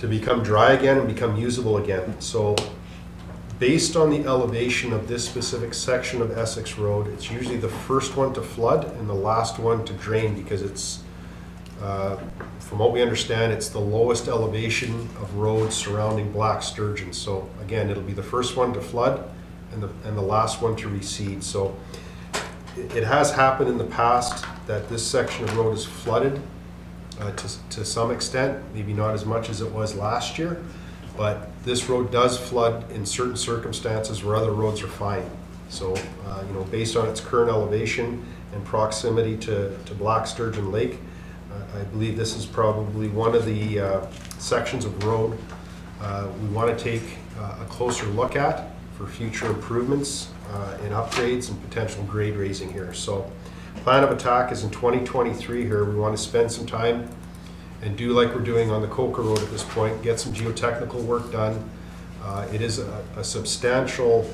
become dry again and become usable again. So based on the elevation of this specific section of Essex Road, it's usually the first one to flood and the last one to drain, because it's from what we understand, it's the lowest elevation of roads surrounding Black Sturgeon. So again, it'll be the first one to flood and the last one to recede. So it has happened in the past that this section of road is flooded to some extent, maybe not as much as it was last year, but this road does flood in certain circumstances where other roads are fine. So based on its current elevation and proximity to Black Sturgeon Lake, I believe this is probably one of the sections of road we want to take a closer look at for future improvements and upgrades and potential grade raising here. So plan of attack is in 2023 here. We want to spend some time and do like we're doing on the Coker Road at this point, get some geotechnical work done. It is a substantial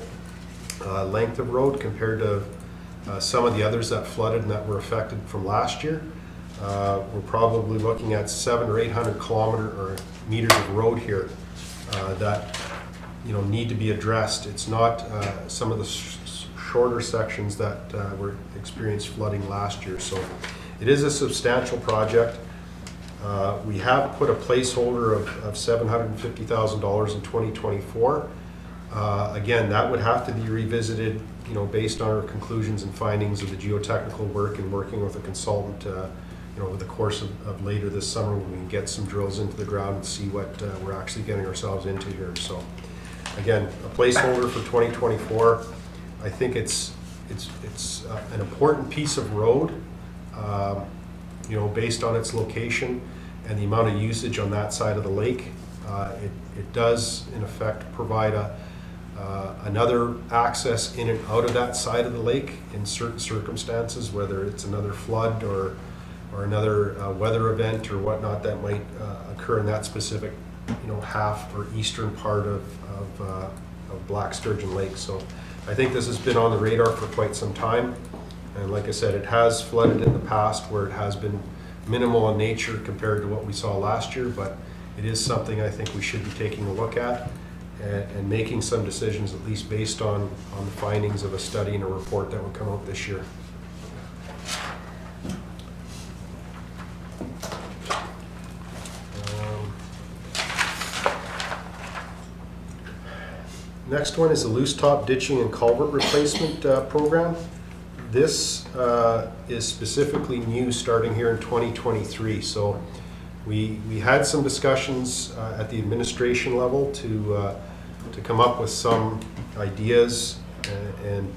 length of road compared to some of the others that flooded and that were affected from last year. We're probably looking at 700 or 800 meters of road here that need to be addressed. It's not some of the shorter sections that were experienced flooding last year. So it is a substantial project. We have put a placeholder of $750,000 in 2024. Again, that would have to be revisited, based on our conclusions and findings of the geotechnical work and working with a consultant, over the course of later this summer, when we can get some drills into the ground and see what we're actually getting ourselves into here. So again, a placeholder for 2024. I think it's an important piece of road, based on its location and the amount of usage on that side of the lake. It does, in effect, provide another access in and out of that side of the lake in certain circumstances, whether it's another flood or another weather event or whatnot that might occur in that specific, half or eastern part of Black Sturgeon Lake. So I think this has been on the radar for quite some time. And like I said, it has flooded in the past where it has been minimal in nature compared to what we saw last year, but it is something I think we should be taking a look at and making some decisions, at least based on the findings of a study and a report that will come out this year. Next one is the loose top ditching and culvert replacement program. This is specifically new starting here in 2023. So we had some discussions at the administration level to come up with some ideas and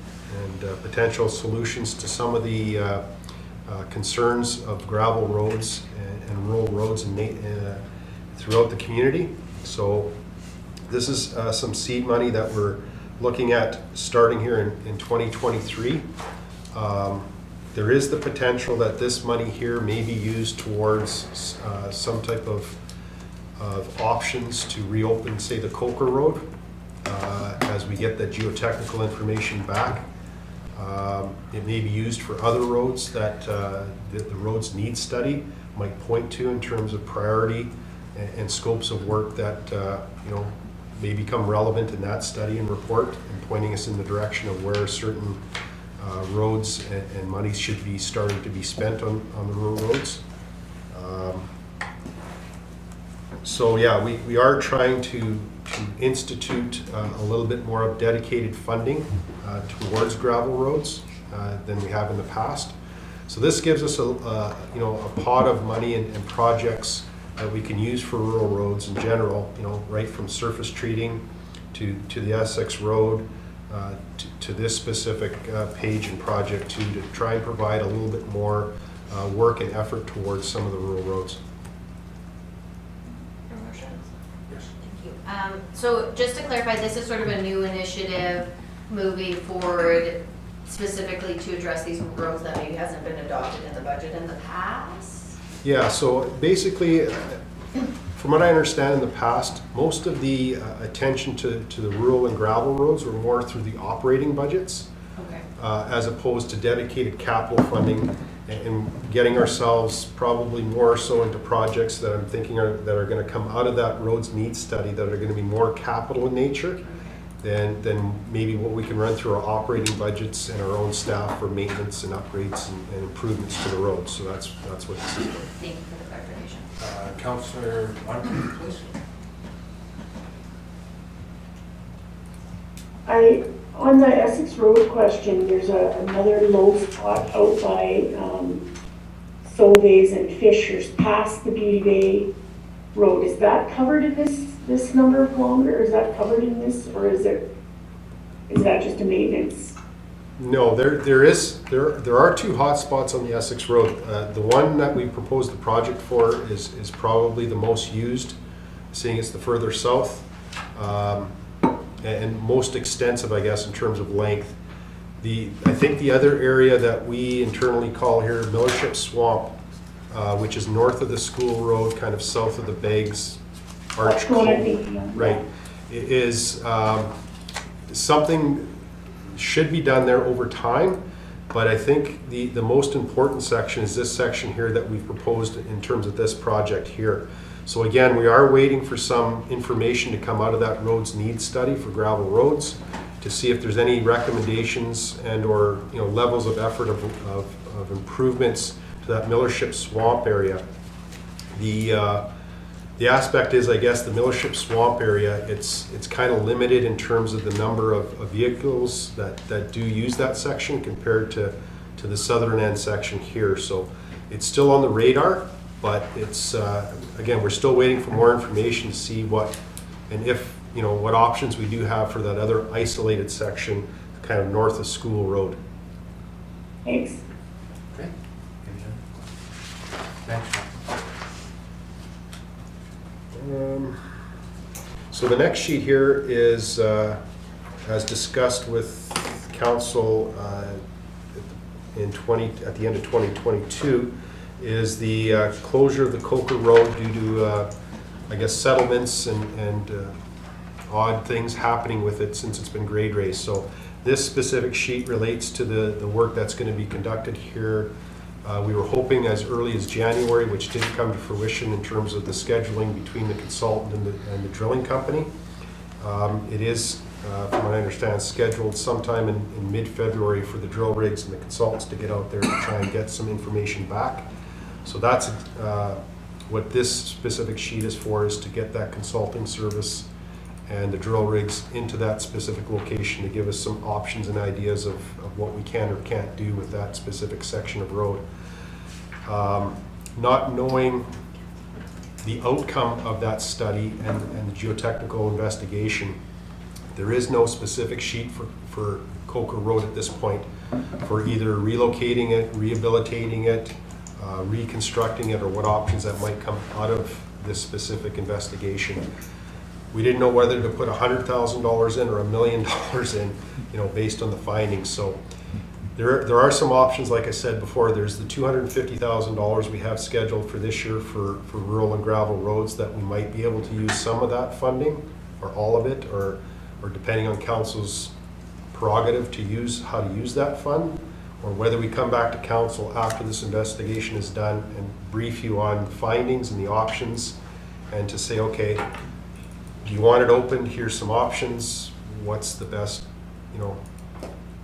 potential solutions to some of the concerns of gravel roads and rural roads throughout the community. So this is some seed money that we're looking at starting here in 2023. There is the potential that this money here may be used towards some type of options to reopen, say, the Coker Road as we get the geotechnical information back. It may be used for other roads that the roads need study might point to in terms of priority and scopes of work that may become relevant in that study and report, and pointing us in the direction of where certain roads and money should be starting to be spent on the rural roads. So yeah, we are trying to institute a little bit more of dedicated funding towards gravel roads than we have in the past. So this gives us a pot of money and projects that we can use for rural roads in general, right from surface treating to the Essex Road, to this specific page and project to try and provide a little bit more work and effort towards some of the rural roads. So just to clarify, this is sort of a new initiative moving forward specifically to address these roads that maybe hasn't been adopted in the budget in the past? Yeah, so basically, from what I understand in the past, most of the attention to the rural and gravel roads were more through the operating budgets, Okay. as opposed to dedicated capital funding and getting ourselves probably more so into projects that I'm thinking that are going to come out of that roads needs study that are going to be more capital in nature than maybe what we can run through our operating budgets and our own staff for maintenance and upgrades and improvements to the roads. So that's what this is. Thank you for the clarification. Councillor Moncrief, please. On the Essex Road question, there's another low spot out by Sauve's and Fisher's past the Beauty Bay Road. Is that covered in this number of kilometers? Is that covered in this, or is that just a maintenance? No, there are two hot spots on the Essex Road. The one that we proposed the project for is probably the most used, seeing it's the further south. And most extensive, I guess, in terms of length. I think the other area that we internally call here Millership Swamp, which is north of the school road, kind of south of the Beggs Arch right, is something should be done there over time. But I think the most important section is this section here that we've proposed in terms of this project here. So again, we are waiting for some information to come out of that roads needs study for gravel roads to see if there's any recommendations and or levels of effort of improvements to that Millership Swamp area. The aspect is, I guess, the Millership Swamp area, it's kind of limited in terms of the number of vehicles that do use that section compared to the southern end section here. So it's still on the radar. But it's, again, we're still waiting for more information to see what, and if, what options we do have for that other isolated section, kind of north of School Road. Thanks. Okay. Next one. So the next sheet here is, as discussed with Council at the end of 2022, is the closure of the Coker Road due to, I guess, settlements and odd things happening with it since it's been grade raised. So this specific sheet relates to the work that's going to be conducted here. We were hoping as early as January, which didn't come to fruition in terms of the scheduling between the consultant and the drilling company. It is, from what I understand, scheduled sometime in mid-February for the drill rigs and the consultants to get out there to try and get some information back. So that's what this specific sheet is for, is to get that consulting service and the drill rigs into that specific location to give us some options and ideas of what we can or can't do with that specific section of road. Not knowing the outcome of that study and the geotechnical investigation, there is no specific sheet for Coker Road at this point for either relocating it, rehabilitating it, reconstructing it, or what options that might come out of this specific investigation. We didn't know whether to put $100,000 in or $1 million in, based on the findings. So there are some options, like I said before. There's the $250,000 we have scheduled for this year for rural and gravel roads that we might be able to use some of that funding or all of it, or depending on council's prerogative to use how to use that fund, or whether we come back to council after this investigation is done and brief you on the findings and the options, and to say, okay, do you want it open? Here's some options. What's the best,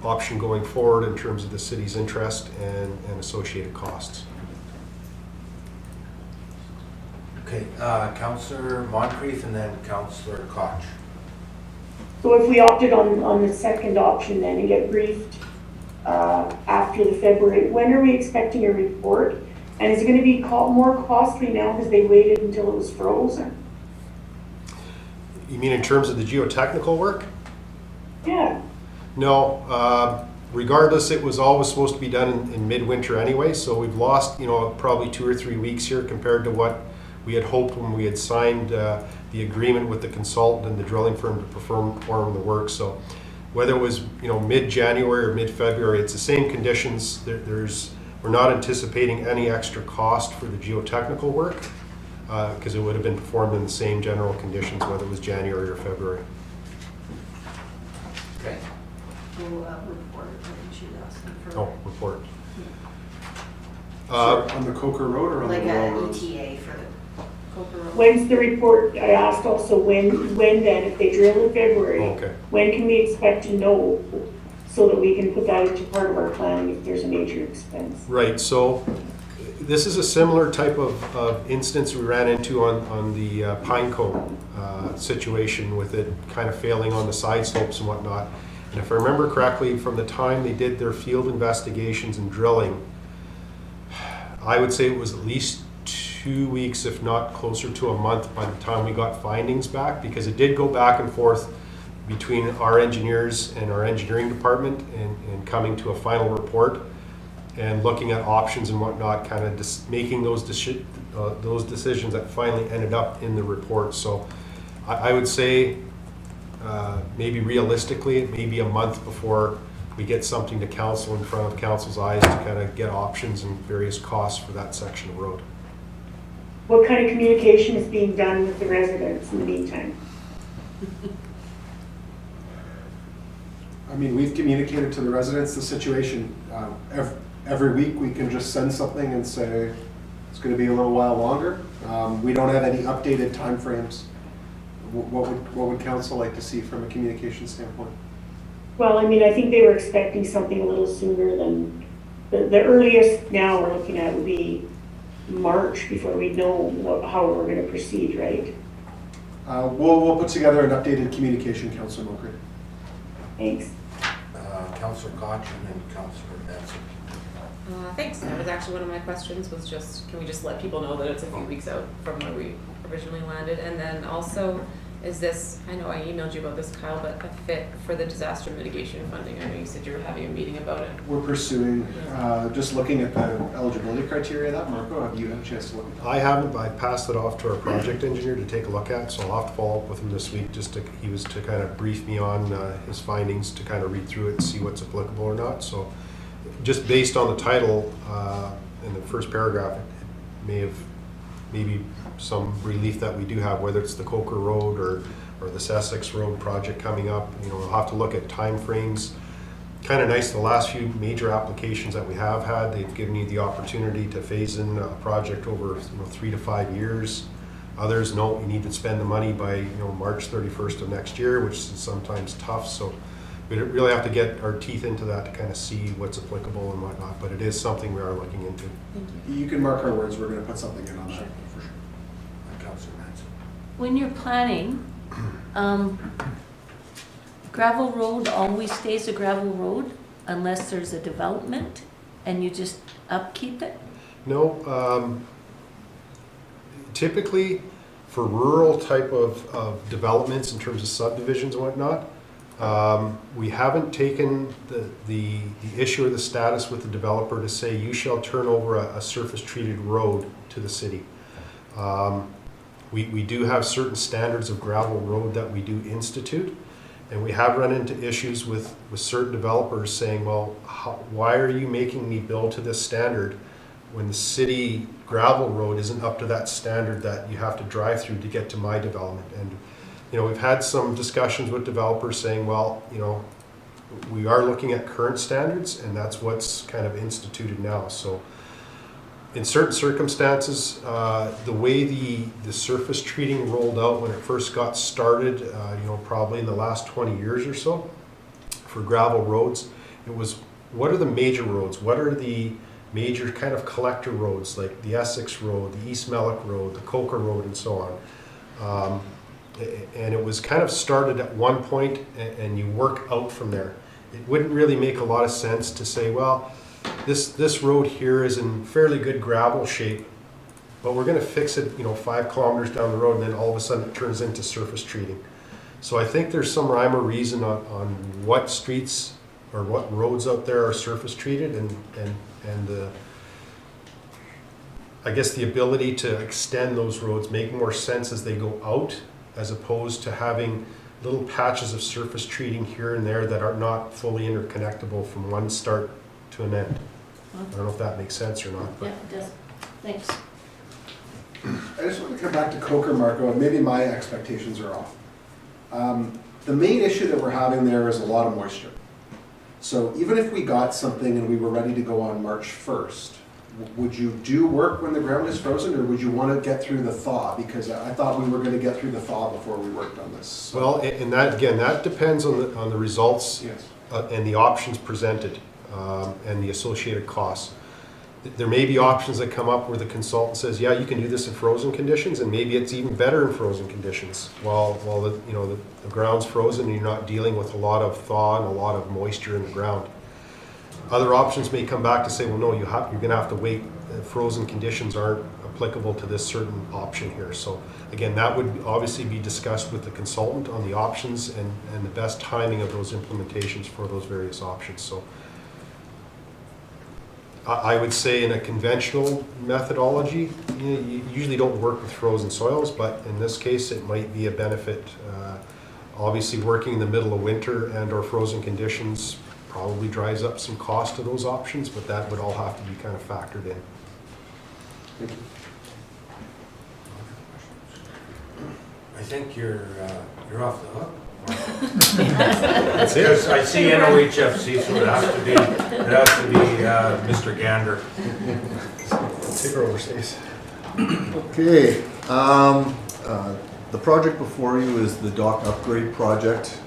option going forward in terms of the city's interest and associated costs? Okay, Councillor Moncrief and then Councillor Koch. So if we opted on the second option then and get briefed after the February, when are we expecting a report? And is it going to be more costly now because they waited until it was frozen? You mean in terms of the geotechnical work? Yeah. No, regardless, it was always supposed to be done in midwinter anyway, so we've lost, probably 2 or 3 weeks here compared to what we had hoped when we had signed the agreement with the consultant and the drilling firm to perform the work. So whether it was, mid-January or mid-February, it's the same conditions. We're not anticipating any extra cost for the geotechnical work because it would have been performed in the same general conditions, whether it was January or February. Okay. Report, she asked them for. Oh, report. On the Coker Road or on Like the a road? ETA for the Coker Road. When's the report? I asked also when then, if they drill in February, Okay. when can we expect to know so that we can put that into part of our planning if there's a major expense? Right, so this is a similar type of instance we ran into on the Pineco situation, with it kind of failing on the side slopes and whatnot. And if I remember correctly, from the time they did their field investigations and drilling, I would say it was at least 2 weeks, if not closer to a month, by the time we got findings back, because it did go back and forth between our engineers and our engineering department and coming to a final report and looking at options and whatnot, kind of making those decisions that finally ended up in the report. So I would say maybe realistically, it may be a month before we get something to council in front of council's eyes to kind of get options and various costs for that section of road. What kind of communication is being done with the residents in the meantime? I mean, we've communicated to the residents the situation. Every week we can just send something and say it's going to be a little while longer. We don't have any updated timeframes. What would council like to see from a communication standpoint? Well, I mean, I think they were expecting something a little sooner than, the earliest now we're looking at would be March before we know how we're going to proceed, right? We'll put together an updated communication, Councillor Mulgrew. Thanks. Councillor Koch and then Councillor Benson. Thanks. That was actually one of my questions, was just, can we just let people know that it's a few weeks out from where we originally landed? And then also, is this, I know I emailed you about this, Kyle, but a fit for the disaster mitigation funding? I know you said you were having a meeting about it. We're pursuing, just looking at the eligibility criteria. That, Marco, have you had a chance to look at that? I haven't, but I passed it off to our project engineer to take a look at, so I'll have to follow up with him this week. He was to kind of brief me on his findings, to kind of read through it and see what's applicable or not. So just based on the title and the first paragraph, it may have, maybe some relief that we do have, whether it's the Coker Road or the Sussex Road project coming up. You know, we'll have to look at timeframes. Kind of nice, the last few major applications that we have had, they've given you the opportunity to phase in a project over 3 to 5 years. Others, no, you need to spend the money by March 31st of next year, which is sometimes tough. So we really have to get our teeth into that to kind of see what's applicable and whatnot. But it is something we are looking into. You can mark our words, we're gonna put something in on that, for sure. Councilor Manson. When you're planning, gravel road always stays a gravel road unless there's a development and you just upkeep it? No, typically for rural type of developments in terms of subdivisions and whatnot, we haven't taken the issue or the status with the developer to say you shall turn over a surface treated road to the city. We do have certain standards of gravel road that we do institute, and we have run into issues with certain developers saying, well, why are you making me build to this standard when the city gravel road isn't up to that standard that you have to drive through to get to my development? And we've had some discussions with developers saying, well, we are looking at current standards, and that's what's kind of instituted now. So in certain circumstances, the way the surface treating rolled out when it first got started, probably in the last 20 years or so, for gravel roads, it was, what are the major roads? What are the major kind of collector roads, like the Essex Road, the East Mellick Road, the Coker Road, and so on. And it was kind of started at one point, and you work out from there. It wouldn't really make a lot of sense to say, well, this road here is in fairly good gravel shape, but we're going to fix it 5 kilometers down the road, and then all of a sudden it turns into surface treating. So I think there's some rhyme or reason on what streets or what roads out there are surface treated, and I guess the ability to extend those roads make more sense as they go out, as opposed to having little patches of surface treating here and there that are not fully interconnectable from one start to an end. I don't know if that makes sense or not. But. Yeah, it does. Thanks. I just want to come back to Coker, Marco, and maybe my expectations are off. The main issue that we're having there is a lot of moisture. So even if we got something and we were ready to go on March 1st, would you do work when the ground is frozen, or would you want to get through the thaw? Because I thought we were going to get through the thaw before we worked on this. So. Well, and that again, that depends on the results. Yes. And the options presented, and the associated costs. There may be options that come up where the consultant says, yeah, you can do this in frozen conditions, and maybe it's even better in frozen conditions while the ground's frozen and you're not dealing with a lot of thaw and a lot of moisture in the ground. Other options may come back to say, well, no, you're going to have to wait. Frozen conditions aren't applicable to this certain option here. So again, that would obviously be discussed with the consultant on the options and the best timing of those implementations for those various options. So I would say in a conventional methodology, you usually don't work with frozen soils, but in this case, it might be a benefit. Obviously, working in the middle of winter and or frozen conditions probably drives up some cost to those options, but that would all have to be kind of factored in. Thank you. I think you're off the hook. That's it. Because I see NOHFC, so it has to be Mr. Gander. Take her over, Stace. Okay, the project before you is the dock upgrade project.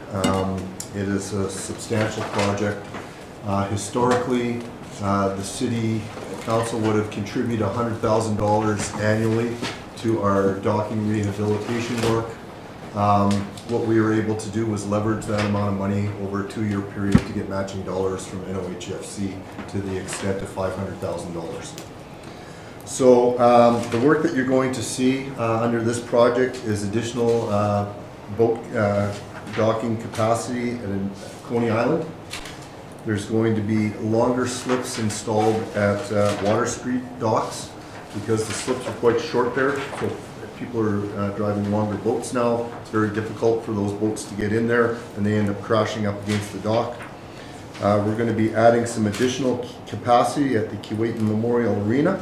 It is a substantial project. Historically, the city council would have contributed $100,000 annually to our docking rehabilitation work. What we were able to do was leverage that amount of money over a 2-year period to get matching dollars from NOHFC to the extent of $500,000. So the work that you're going to see under this project is additional boat docking capacity at Coney Island. There's going to be longer slips installed at Water Street docks because the slips are quite short there. So if people are driving longer boats now, it's very difficult for those boats to get in there and they end up crashing up against the dock. We're going to be adding some additional capacity at the Kuwaitan Memorial Arena.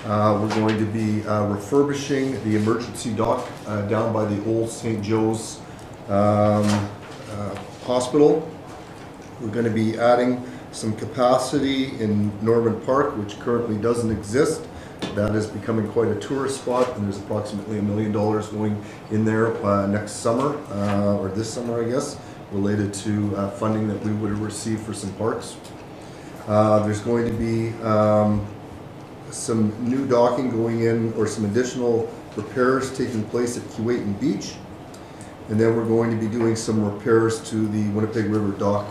We're going to be refurbishing the emergency dock down by the old St. Joe's Hospital. We're going to be adding some capacity in Norman Park, which currently doesn't exist. That is becoming quite a tourist spot, and there's approximately $1 million going in there next summer, or this summer, I guess, related to funding that we would have received for some parks. There's going to be some new docking going in, or some additional repairs taking place at Kuwaitan Beach. And then we're going to be doing some repairs to the Winnipeg River dock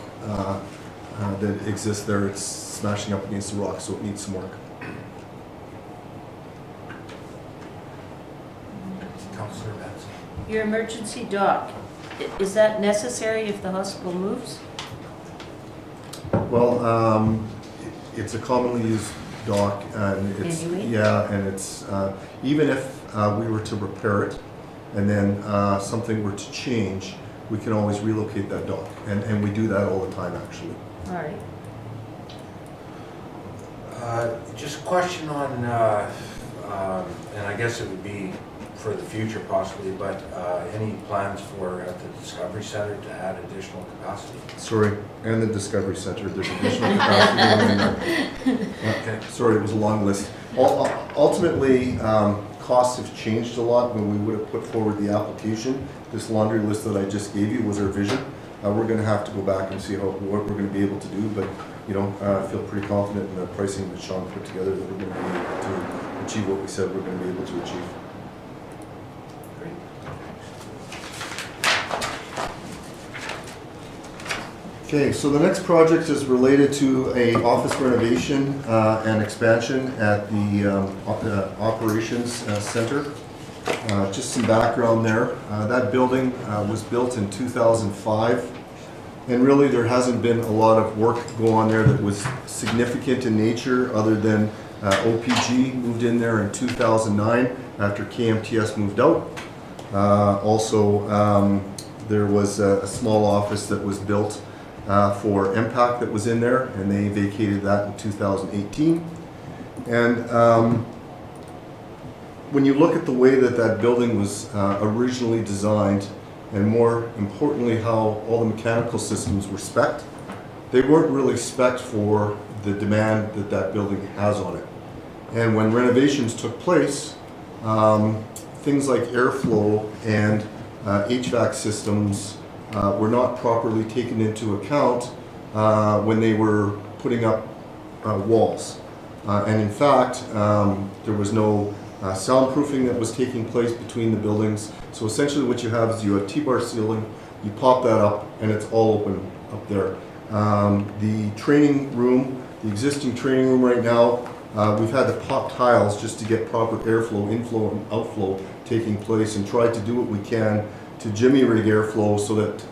that exists there. It's smashing up against the rock, so it needs some work. Councillor Benson. Your emergency dock, is that necessary if the hospital moves? Well, it's a commonly used dock, and it's, Anyway? yeah, and it's, even if we were to repair it, and then something were to change, we can always relocate that dock, and we do that all the time, actually. All right. Just a question on, and I guess it would be for the future possibly, but any plans for at the Discovery Center to add additional capacity? Sorry, and the Discovery Center, there's additional capacity going in there. Okay. Sorry, it was a long list. Ultimately, costs have changed a lot. When we would have put forward the application, this laundry list that I just gave you was our vision. We're going to have to go back and see what we're going to be able to do, but I feel pretty confident in the pricing that Sean put together that we're going to be able to achieve what we said we're going to be able to achieve. Great. Okay, so the next project is related to a office renovation and expansion at the Operations Center. Just some background there. That building was built in 2005, and really there hasn't been a lot of work go on there that was significant in nature, other than OPG moved in there in 2009 after KMTS moved out. Also, there was a small office that was built for MPAC that was in there, and they vacated that in 2018. And when you look at the way that that building was originally designed, and more importantly how all the mechanical systems were spec'd, they weren't really spec'd for the demand that that building has on it. And when renovations took place, things like airflow and HVAC systems were not properly taken into account when they were putting up walls. And in fact, there was no soundproofing that was taking place between the buildings. So essentially what you have is you have T-bar ceiling, you pop that up, and it's all open up there. The training room, the existing training room right now, we've had to pop tiles just to get proper airflow, inflow and outflow taking place, and try to do what we can to jimmy rig airflow so that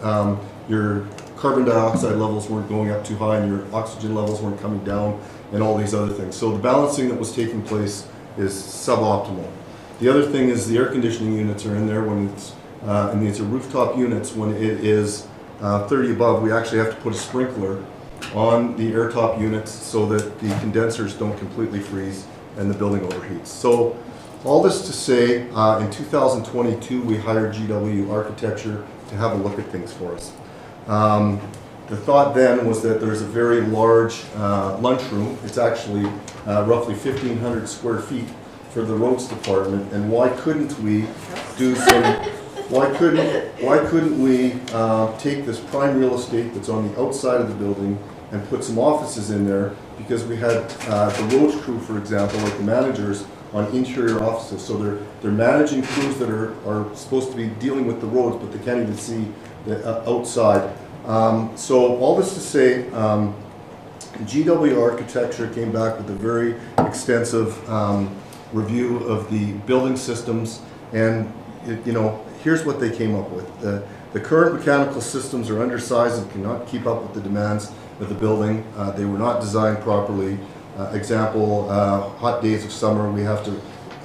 your carbon dioxide levels weren't going up too high and your oxygen levels weren't coming down, and all these other things. So the balancing that was taking place is suboptimal. The other thing is the air conditioning units are in there when it's, and these are rooftop units. When it is 30 above, we actually have to put a sprinkler on the air top units so that the condensers don't completely freeze and the building overheats. So all this to say, in 2022, we hired GW Architecture to have a look at things for us. The thought then was that there's a very large lunchroom. It's actually roughly 1,500 square feet for the roads department, and why couldn't we do some? Why couldn't we take this prime real estate that's on the outside of the building and put some offices in there? Because we had the roads crew, for example, like the managers, on interior offices. So they're managing crews that are supposed to be dealing with the roads, but they can't even see the outside. So all this to say, GW Architecture came back with a very extensive review of the building systems, and here's what they came up with. The current mechanical systems are undersized and cannot keep up with the demands of the building. They were not designed properly. Example, hot days of summer, we have to,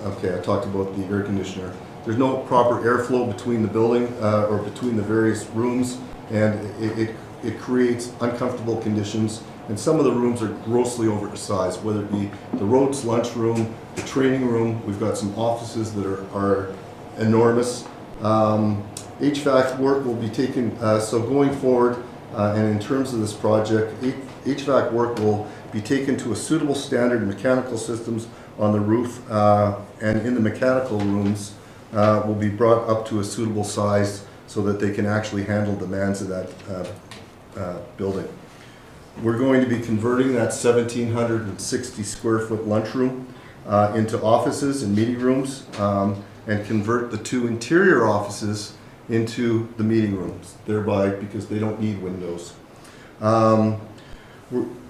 okay, I talked about the air conditioner. There's no proper airflow between the building or between the various rooms, and it it creates uncomfortable conditions, and some of the rooms are grossly oversized, whether it be the Rhodes lunchroom, the training room. We've got some offices that are enormous. HVAC work will be taken, so going forward, and in terms of this project, HVAC work will be taken to a suitable standard. Mechanical systems on the roof and in the mechanical rooms will be brought up to a suitable size so that they can actually handle demands of that building. We're going to be converting that 1,760 square foot lunchroom into offices and meeting rooms, and convert the 2 interior offices into the meeting rooms, thereby, because they don't need windows.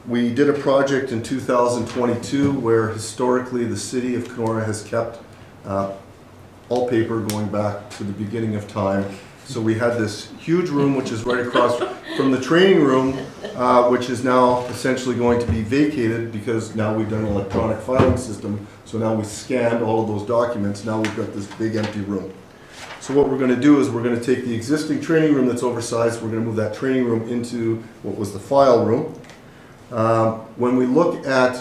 We did a project in 2022 where historically the city of Kenora has kept all paper going back to the beginning of time. So we had this huge room which is right across from the training room, which is now essentially going to be vacated because now we've done an electronic filing system. So now we scanned all of those documents. Now we've got this big empty room. So what we're going to do is we're going to take the existing training room that's oversized, we're going to move that training room into what was the file room. When we look at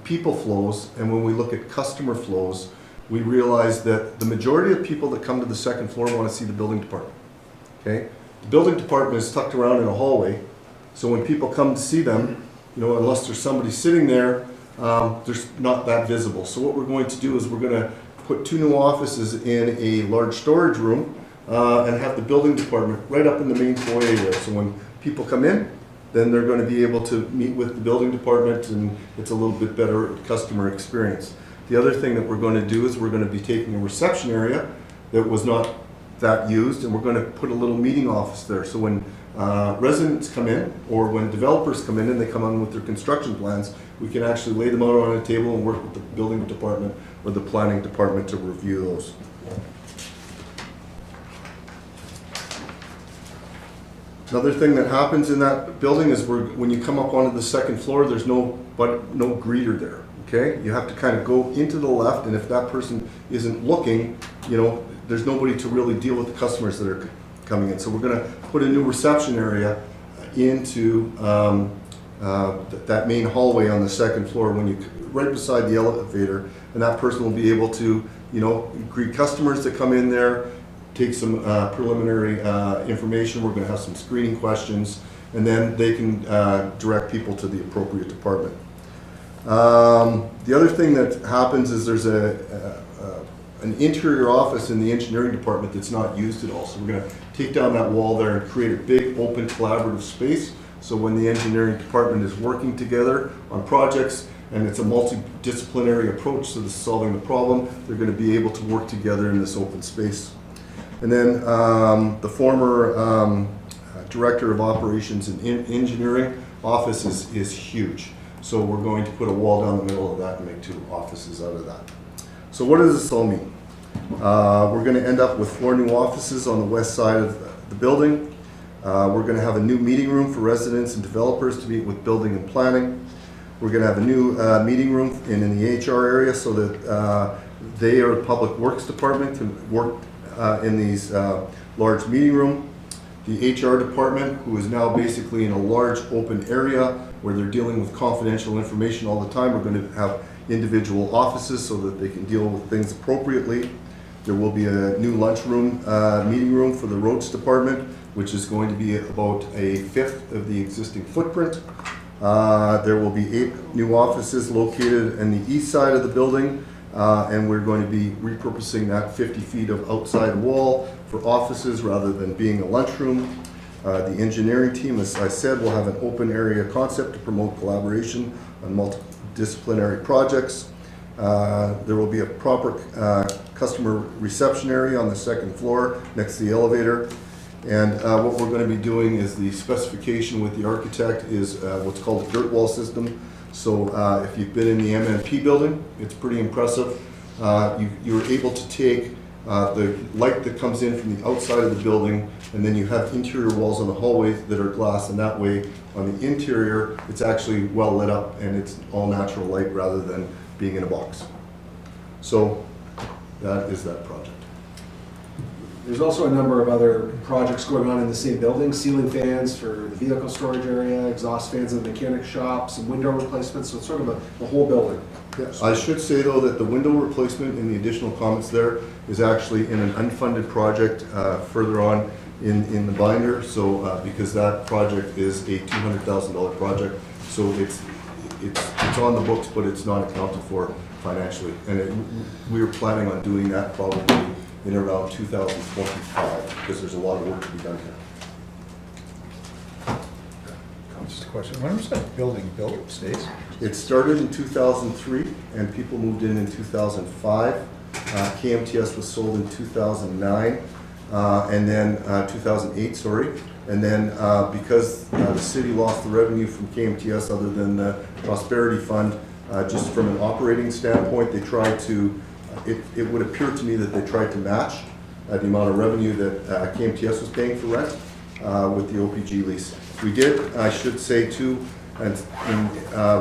people flows and when we look at customer flows, we realize that the majority of people that come to the second floor want to see the building department. Okay? The building department is tucked around in a hallway, so when people come to see them, you know, unless there's somebody sitting there, there's not that visible. So what we're going to do is we're going to put 2 new offices in a large storage room and have the building department right up in the main foyer there. So when people come in, then they're going to be able to meet with the building department, and it's a little bit better customer experience. The other thing that we're going to do is we're going to be taking a reception area that was not that used, and we're going to put a little meeting office there. So when residents come in, or when developers come in and they come on with their construction plans, we can actually lay them out on a table and work with the building department or the planning department to review those. Another thing that happens in that building is when you come up onto the second floor, there's no greeter there. Okay, you have to kind of go into the left, and if that person isn't looking, you know, there's nobody to really deal with the customers that are coming in. So we're going to put a new reception area into that main hallway on the second floor, right beside the elevator, and that person will be able to, you know, greet customers that come in there, take some preliminary information. We're going to have some screening questions, and then they can direct people to the appropriate department. The other thing that happens is there's an interior office in the engineering department that's not used at all. So we're going to take down that wall there and create a big open collaborative space. So when the engineering department is working together on projects, and it's a multidisciplinary approach to solving the problem, they're going to be able to work together in this open space. And then the former director of operations and engineering office is huge. So we're going to put a wall down the middle of that and make 2 offices out of that. So what does this all mean? We're going to end up with 4 new offices on the west side of the building. We're going to have a new meeting room for residents and developers to meet with building and planning. We're going to have a new meeting room in the HR area so that they or the Public Works Department can work in these large meeting room. The HR department, who is now basically in a large open area where they're dealing with confidential information all the time, we're going to have individual offices so that they can deal with things appropriately. There will be a new lunchroom, meeting room for the roads department, which is going to be about a 1/5 of the existing footprint. There will be 8 new offices located in the east side of the building, and we're going to be repurposing that 50 feet of outside wall for offices rather than being a lunchroom. The engineering team, as I said, will have an open area concept to promote collaboration on multidisciplinary projects. There will be a proper customer reception area on the second floor next to the elevator. And what we're going to be doing is the specification with the architect is what's called a dirt wall system. So if you've been in the MNP building, it's pretty impressive. You're able to take the light that comes in from the outside of the building, and then you have interior walls on the hallways that are glass, and that way on the interior it's actually well lit up and it's all natural light rather than being in a box. So that is that project. There's also a number of other projects going on in the same building, ceiling fans for the vehicle storage area, exhaust fans in the mechanic shop, some window replacements, so it's sort of the whole building. I should say, though, that the window replacement in the additional comments there is actually in an unfunded project further on in the binder, so because that project is a $200,000 project, so it's on the books, but it's not accounted for financially. And we were planning on doing that probably in around 2025, because there's a lot of work to be done here. Just a question, when was that building built, Stace? It started in 2003, and people moved in 2005. KMTS was sold in 2009, and then 2008, sorry. And then because the city lost the revenue from KMTS other than the Prosperity Fund, just from an operating standpoint, they tried to, it would appear to me that they tried to match the amount of revenue that KMTS was paying for rent with the OPG lease. We did, I should say too, and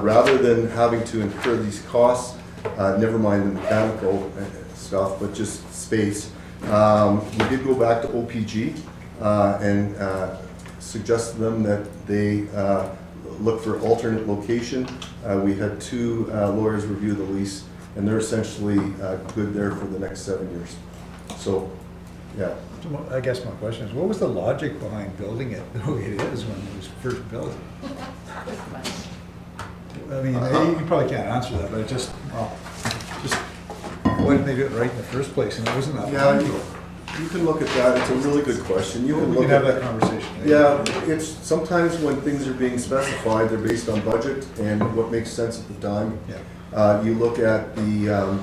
rather than having to incur these costs, never mind the mechanical stuff, but just space, we did go back to OPG and suggest to them that they look for alternate location. We had 2 lawyers review the lease, and they're essentially good there for the next 7 years. So, yeah. So I guess my question is, what was the logic behind building it the way it is when it was first built? I mean, you probably can't answer that, but it just why didn't they do it right in the first place? And it wasn't that long ago. You can look at that. It's a really good question. We can have that conversation. Yeah, it's sometimes when things are being specified, they're based on budget and what makes sense at the time. Yeah. You look at the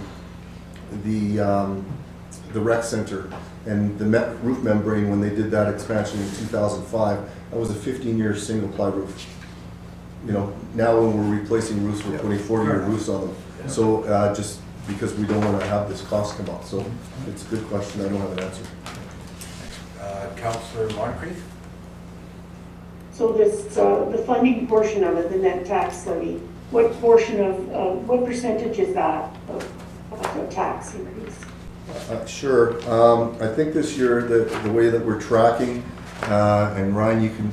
rec center and the roof membrane when they did that expansion in 2005. That was a 15-year single ply roof. You know, now when we're replacing roofs, we're putting 40-year roofs on them. Yeah. So just because we don't want to have this cost come up. So it's a good question. I don't have an answer. Councillor Moncrief? So this, the funding portion of it, the net tax levy, what portion of, what percentage is that of the tax increase? Sure. I think this year, the way that we're tracking, and Ryan, you can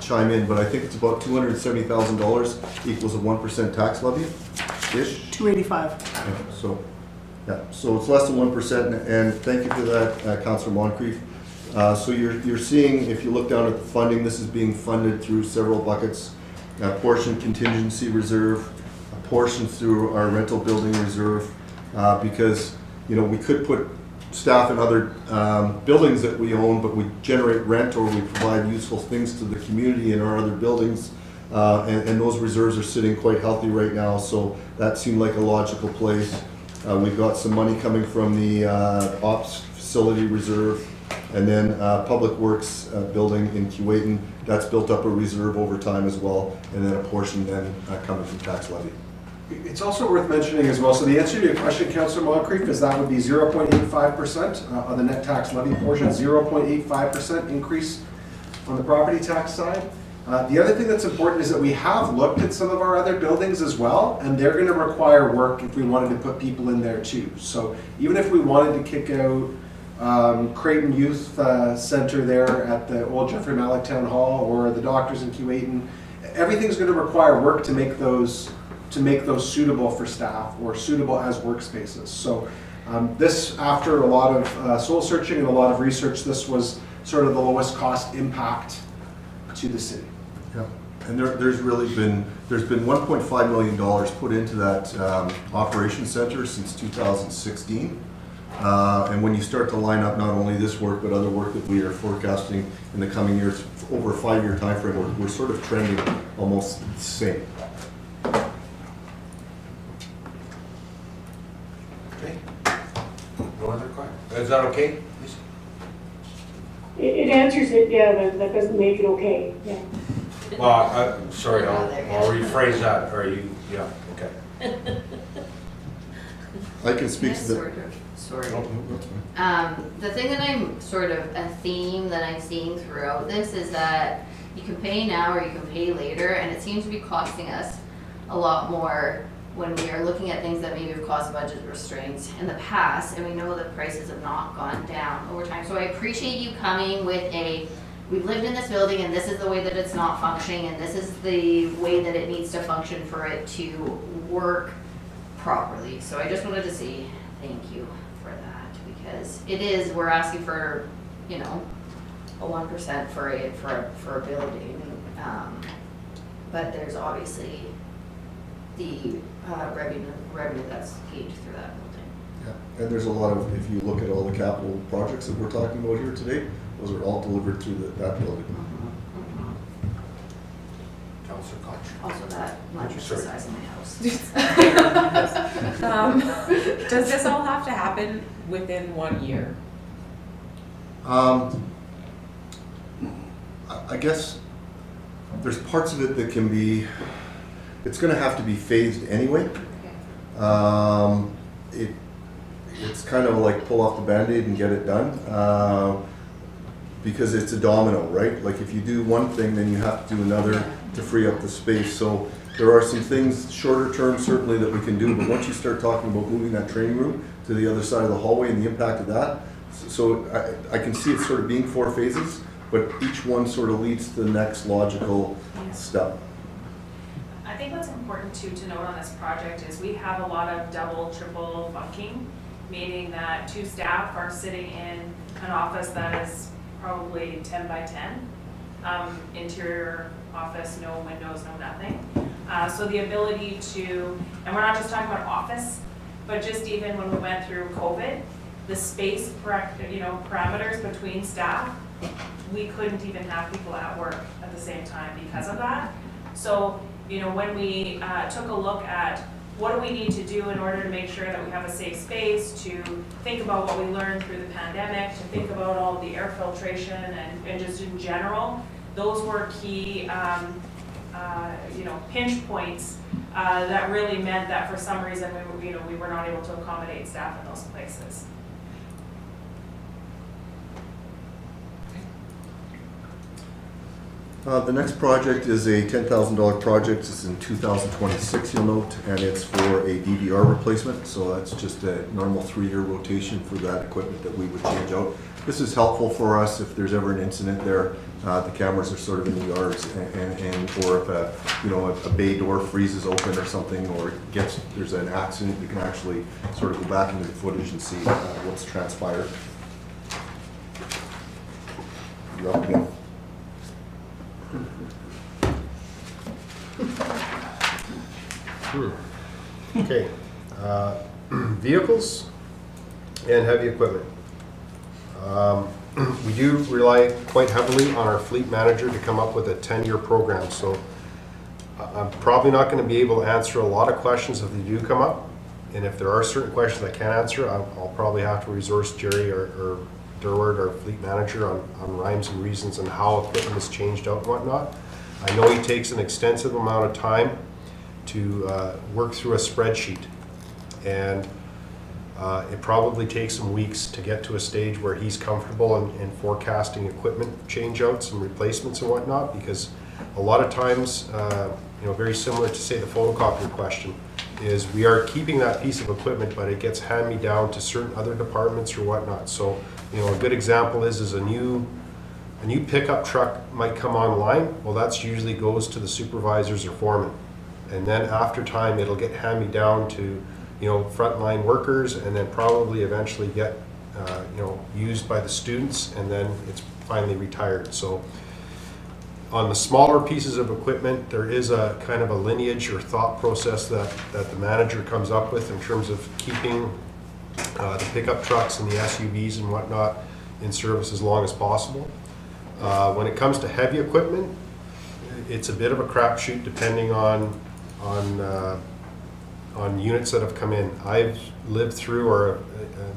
chime in, but I think it's about $270,000 equals a 1% tax levy-ish. 285. Yeah, so, yeah, so it's less than 1%, and thank you for that, Councillor Moncrief. So you're seeing, if you look down at the funding, this is being funded through several buckets. A portion contingency reserve, a portion through our rental building reserve, because, you know, we could put staff in other buildings that we own, but we generate rent or we provide useful things to the community in our other buildings. And those reserves are sitting quite healthy right now, so that seemed like a logical place. We've got some money coming from the ops facility reserve, and then Public Works building in Keewatin, that's built up a reserve over time as well, and then a portion then coming from tax levy. It's also worth mentioning as well, so the answer to your question, Councillor Moncrief, is that would be 0.85% on the net tax levy portion, 0.85% increase on the property tax side. The other thing that's important is that we have looked at some of our other buildings as well, and they're going to require work if we wanted to put people in there too. So even if we wanted to kick out Creighton Youth Center there at the old Jeffrey Mallock Town Hall or the doctors in Keewatin, everything's going to require work to make those suitable for staff or suitable as workspaces. So this, after a lot of soul searching and a lot of research, this was sort of the lowest cost impact to the city. Yeah, and there's been $1.5 million put into that operations center since 2016. And when you start to line up not only this work, but other work that we are forecasting in the coming years, over a 5-year time frame, we're sort of trending almost the same. Okay. No other questions? Is that okay? It answers it, yeah, but that doesn't make it okay, yeah. Well, sorry, I'll rephrase that. Are you, yeah, okay. I can speak to the... Sort of. The thing that I'm sort of, a theme that I'm seeing throughout this is that you can pay now or you can pay later, and it seems to be costing us a lot more when we are looking at things that maybe have caused budget restraints in the past, and we know that prices have not gone down over time. So I appreciate you coming with we've lived in this building and this is the way that it's not functioning and this is the way that it needs to function for it to work properly. So I just wanted to say thank you for that, because we're asking for, you know, a 1% for a building. But there's obviously the revenue that's gained through that building. Yeah, and there's a lot of, if you look at all the capital projects that we're talking about here today, those are all delivered through that building. Councillor Koch. Also that much is the Sorry. size of my house. Does this all have to happen within 1 year? I guess there's parts of it that can be, it's gonna have to be phased anyway. It's kind of like pull off the Band-Aid and get it done, because it's a domino, right? Like if you do one thing, then you have to do another to free up the space. So there are some things shorter term certainly that we can do, but once you start talking about moving that training room to the other side of the hallway and the impact of that, so I can see it sort of being 4 phases, but each one sort of leads to the next logical step. I think what's important too to note on this project is we have a lot of double, triple bunking, meaning that 2 staff are sitting in an office that is probably 10 by 10. Interior office, no windows, no nothing. So the ability to, and we're not just talking about office, but just even when we went through COVID, the space, parameters between staff, we couldn't even have people at work at the same time because of that. So, when we took a look at what do we need to do in order to make sure that we have a safe space, to think about what we learned through the pandemic, to think about all of the air filtration and just in general, those were key, pinch points that really meant that for some reason we were not able to accommodate staff in those places. The next project is a $10,000 project. It's in 2026, you'll note, and it's for a DVR replacement. So that's just a normal 3-year rotation for that equipment that we would change out. This is helpful for us if there's ever an incident there. The cameras are sort of in the yards, and or if a bay door freezes open or something, or there's an accident, you can actually sort of go back into the footage and see what's transpired. You're up again. Okay, vehicles and heavy equipment. We do rely quite heavily on our fleet manager to come up with a 10-year program, so I'm probably not going to be able to answer a lot of questions if they do come up, and if there are certain questions I can't answer, I'll probably have to resource Jerry or Durward, our fleet manager, on rhymes and reasons and how equipment is changed out and whatnot. I know he takes an extensive amount of time to work through a spreadsheet, and it probably takes some weeks to get to a stage where he's comfortable in forecasting equipment changeouts and replacements and whatnot, because a lot of times, very similar to say the photocopier question, is we are keeping that piece of equipment, but it gets hand-me-down to certain other departments or whatnot. So, a good example is a new pickup truck might come online. Well, that's usually goes to the supervisors or foremen, and then after time, it'll get hand-me-down to frontline workers, and then probably eventually get used by the students, and then it's finally retired. So on the smaller pieces of equipment, there is a kind of a lineage or thought process that the manager comes up with in terms of keeping the pickup trucks and the SUVs and whatnot in service as long as possible. When it comes to heavy equipment, it's a bit of a crapshoot depending on units that have come in. I've lived through, or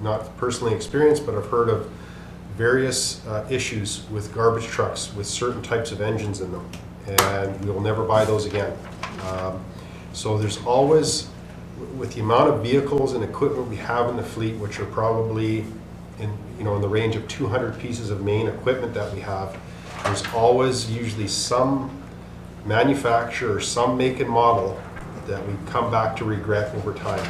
not personally experienced, but I've heard of various issues with garbage trucks with certain types of engines in them, and we'll never buy those again. So there's always, with the amount of vehicles and equipment we have in the fleet, which are probably in the range of 200 pieces of main equipment that we have, there's always usually some manufacturer, some make and model that we come back to regret over time.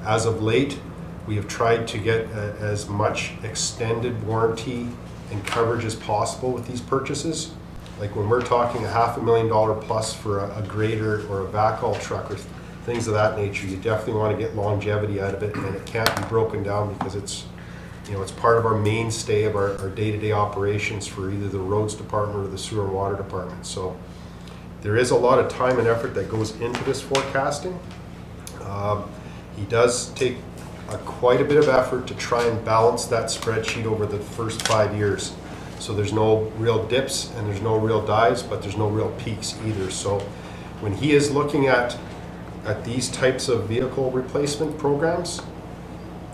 As of late, we have tried to get as much extended warranty and coverage as possible with these purchases. Like when we're talking $500,000 plus for a grader or a backhaul truck or things of that nature, you definitely want to get longevity out of it, and it can't be broken down because it's, you know, it's part of our mainstay of our day-to-day operations for either the roads department or the sewer and water department. So there is a lot of time and effort that goes into this forecasting. He does take quite a bit of effort to try and balance that spreadsheet over the first 5 years. So there's no real dips and there's no real dives, but there's no real peaks either. So when he is looking at these types of vehicle replacement programs,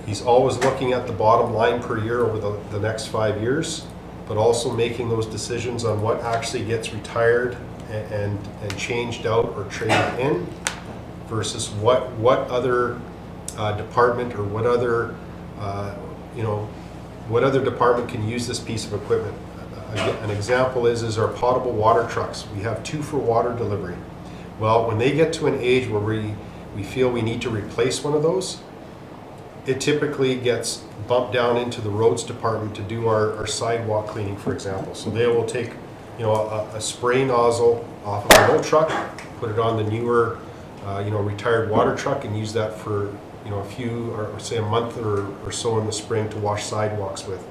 he's always looking at the bottom line per year over the next 5 years, but also making those decisions on what actually gets retired and changed out or traded in versus what other department or what other what other department can use this piece of equipment. An example is our potable water trucks. We have 2 for water delivery. Well, when they get to an age where we feel we need to replace one of those, it typically gets bumped down into the roads department to do our sidewalk cleaning, for example. So they will take, you know, a spray nozzle off of an old truck, put it on the newer, retired water truck, and use that for, you know, a few, or say a month or so in the spring to wash sidewalks with.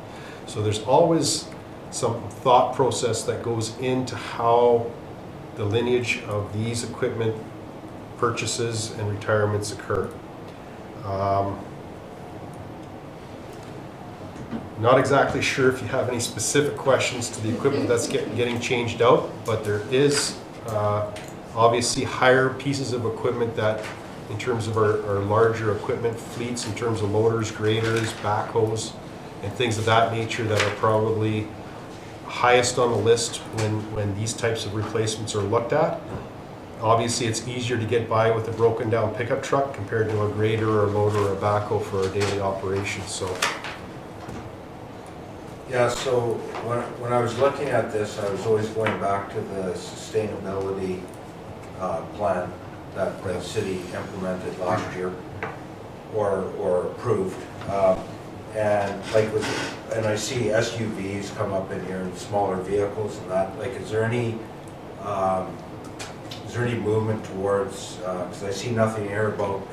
So there's always some thought process that goes into how the lineage of these equipment purchases and retirements occur. Not exactly sure if you have any specific questions to the equipment that's getting changed out, but there is obviously higher pieces of equipment that, in terms of our larger equipment fleets, in terms of loaders, graders, backhoes, and things of that nature that are probably highest on the list when these types of replacements are looked at. Obviously, it's easier to get by with a broken down pickup truck compared to a grader or a loader or a backhoe for our daily operations. So. Yeah, so when I was looking at this, I was always going back to the sustainability plan that the city implemented last year or approved. And like and I see SUVs come up in here and smaller vehicles and that. Like, is there any movement towards? Because I see nothing here about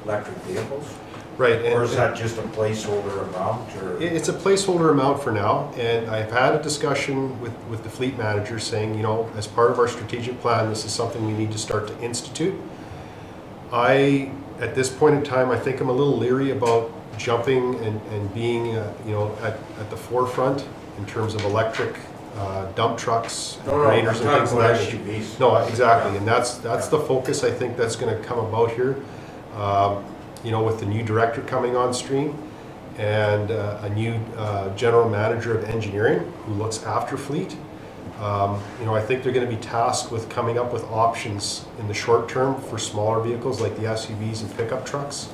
electric vehicles. Right. Or is that just a placeholder amount? Or? It's a placeholder amount for now, and I've had a discussion with the fleet manager saying, you know, as part of our strategic plan, this is something we need to start to institute. At this point in time, I think I'm a little leery about jumping and being, at the forefront in terms of electric dump trucks, graders, and things like that. SUVs. No, exactly, and that's the focus I think that's going to come about here. With the new director coming on stream and a new general manager of engineering who looks after fleet, I think they're going to be tasked with coming up with options in the short term for smaller vehicles like the SUVs and pickup trucks.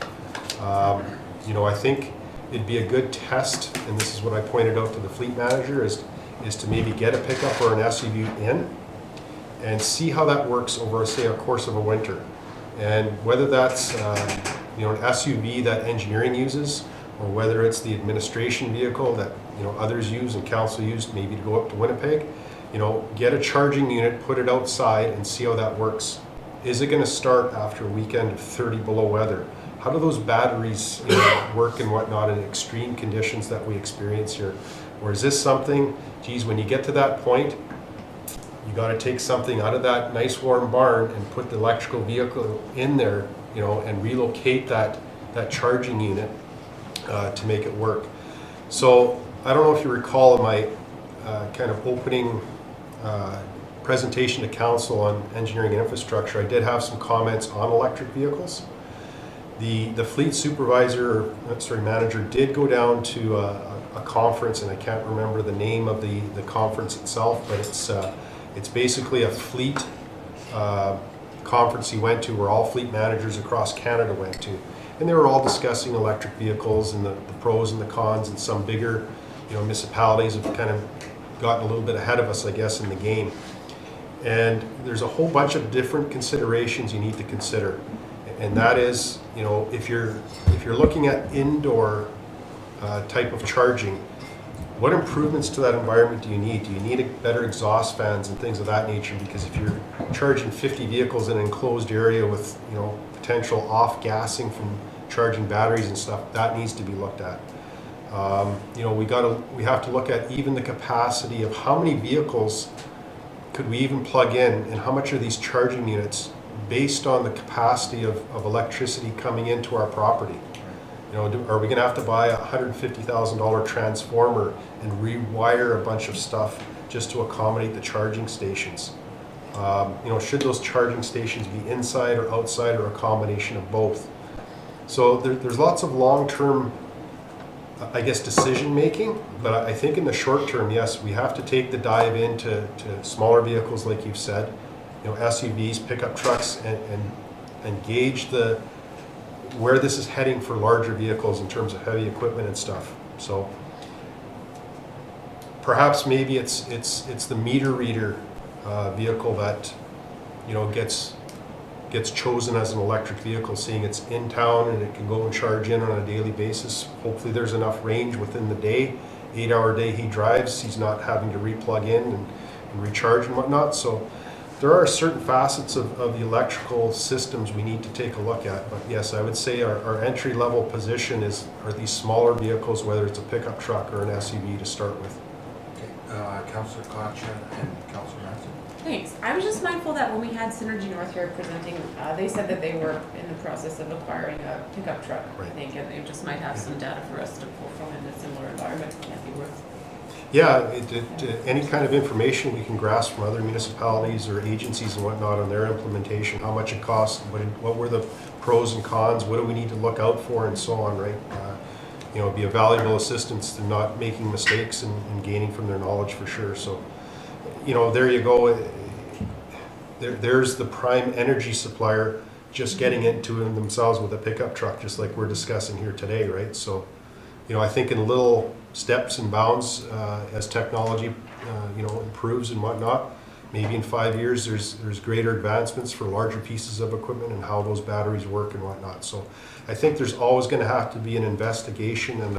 I think it'd be a good test, and this is what I pointed out to the fleet manager, is to maybe get a pickup or an SUV in and see how that works over, say, a course of a winter. And whether that's an SUV that engineering uses, or whether it's the administration vehicle that others use and council used maybe to go up to Winnipeg, get a charging unit, put it outside, and see how that works. Is it going to start after a weekend of 30 below weather? How do those batteries work and whatnot in extreme conditions that we experience here? Or is this something, geez, when you get to that point, you got to take something out of that nice warm barn and put the electrical vehicle in there, and relocate that charging unit to make it work. So I don't know if you recall in my kind of opening presentation to council on engineering and infrastructure, I did have some comments on electric vehicles. The fleet manager did go down to a conference, and I can't remember the name of the conference itself, but it's basically a fleet conference he went to where all fleet managers across Canada went to. And they were all discussing electric vehicles and the pros and the cons, and some bigger municipalities have kind of gotten a little bit ahead of us, I guess, in the game. And there's a whole bunch of different considerations you need to consider. And that is, you know, if you're looking at indoor type of charging, what improvements to that environment do you need? Do you need better exhaust fans and things of that nature? Because if you're charging 50 vehicles in an enclosed area with, you know, potential off-gassing from charging batteries and stuff, that needs to be looked at. You know, we have to look at even the capacity of how many vehicles could we even plug in, and how much are these charging units based on the capacity of electricity coming into our property. You know, are we going to have to buy a $150,000 transformer and rewire a bunch of stuff just to accommodate the charging stations? You know, should those charging stations be inside or outside, or a combination of both? So there's lots of long-term, I guess, decision making, but I think in the short term, yes, we have to take the dive into smaller vehicles, like you've said, you know, SUVs, pickup trucks, and gauge where this is heading for larger vehicles in terms of heavy equipment and stuff. So perhaps maybe it's the meter reader vehicle that, you know, gets chosen as an electric vehicle, seeing it's in town and it can go and charge in on a daily basis. Hopefully there's enough range within the day, 8-hour day he drives, he's not having to replug in and recharge and whatnot. So there are certain facets of the electrical systems we need to take a look at. But yes, I would say our entry level position are these smaller vehicles, whether it's a pickup truck or an SUV to start with. Okay, Councillor Concha and Councillor Manson. Thanks. I was just mindful that when we had Synergy North here presenting, they said that they were in the process of acquiring a pickup truck, I think, and they just might have some data for us to pull from in a similar environment. Can't be worth. Yeah, any kind of information we can grasp from other municipalities or agencies and whatnot on their implementation, how much it costs, what were the pros and cons, what do we need to look out for, and so on, right? You know, it'd be a valuable assistance to not making mistakes and gaining from their knowledge for sure. So, you know, there you go. There's the prime energy supplier just getting into themselves with a pickup truck, just like we're discussing here today, right? So, you know, I think in little steps and bounds as technology, you know, improves and whatnot, maybe in 5 years there's greater advancements for larger pieces of equipment and how those batteries work and whatnot. So I think there's always going to have to be an investigation and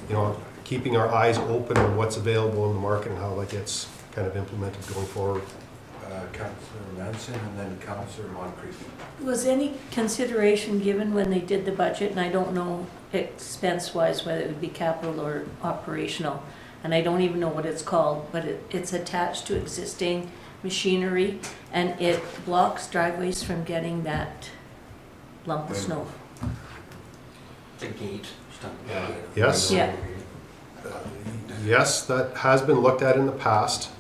you know, keeping our eyes open on what's available in the market and how that gets kind of implemented going forward. Councillor Manson and then Councillor Moncrief. Was any consideration given when they did the budget, and I don't know expense-wise whether it would be capital or operational, and I don't even know what it's called, but it's attached to existing machinery, and it blocks driveways from getting that lump of snow. The gate. Yes. Yeah. Yes, that has been looked at in the past.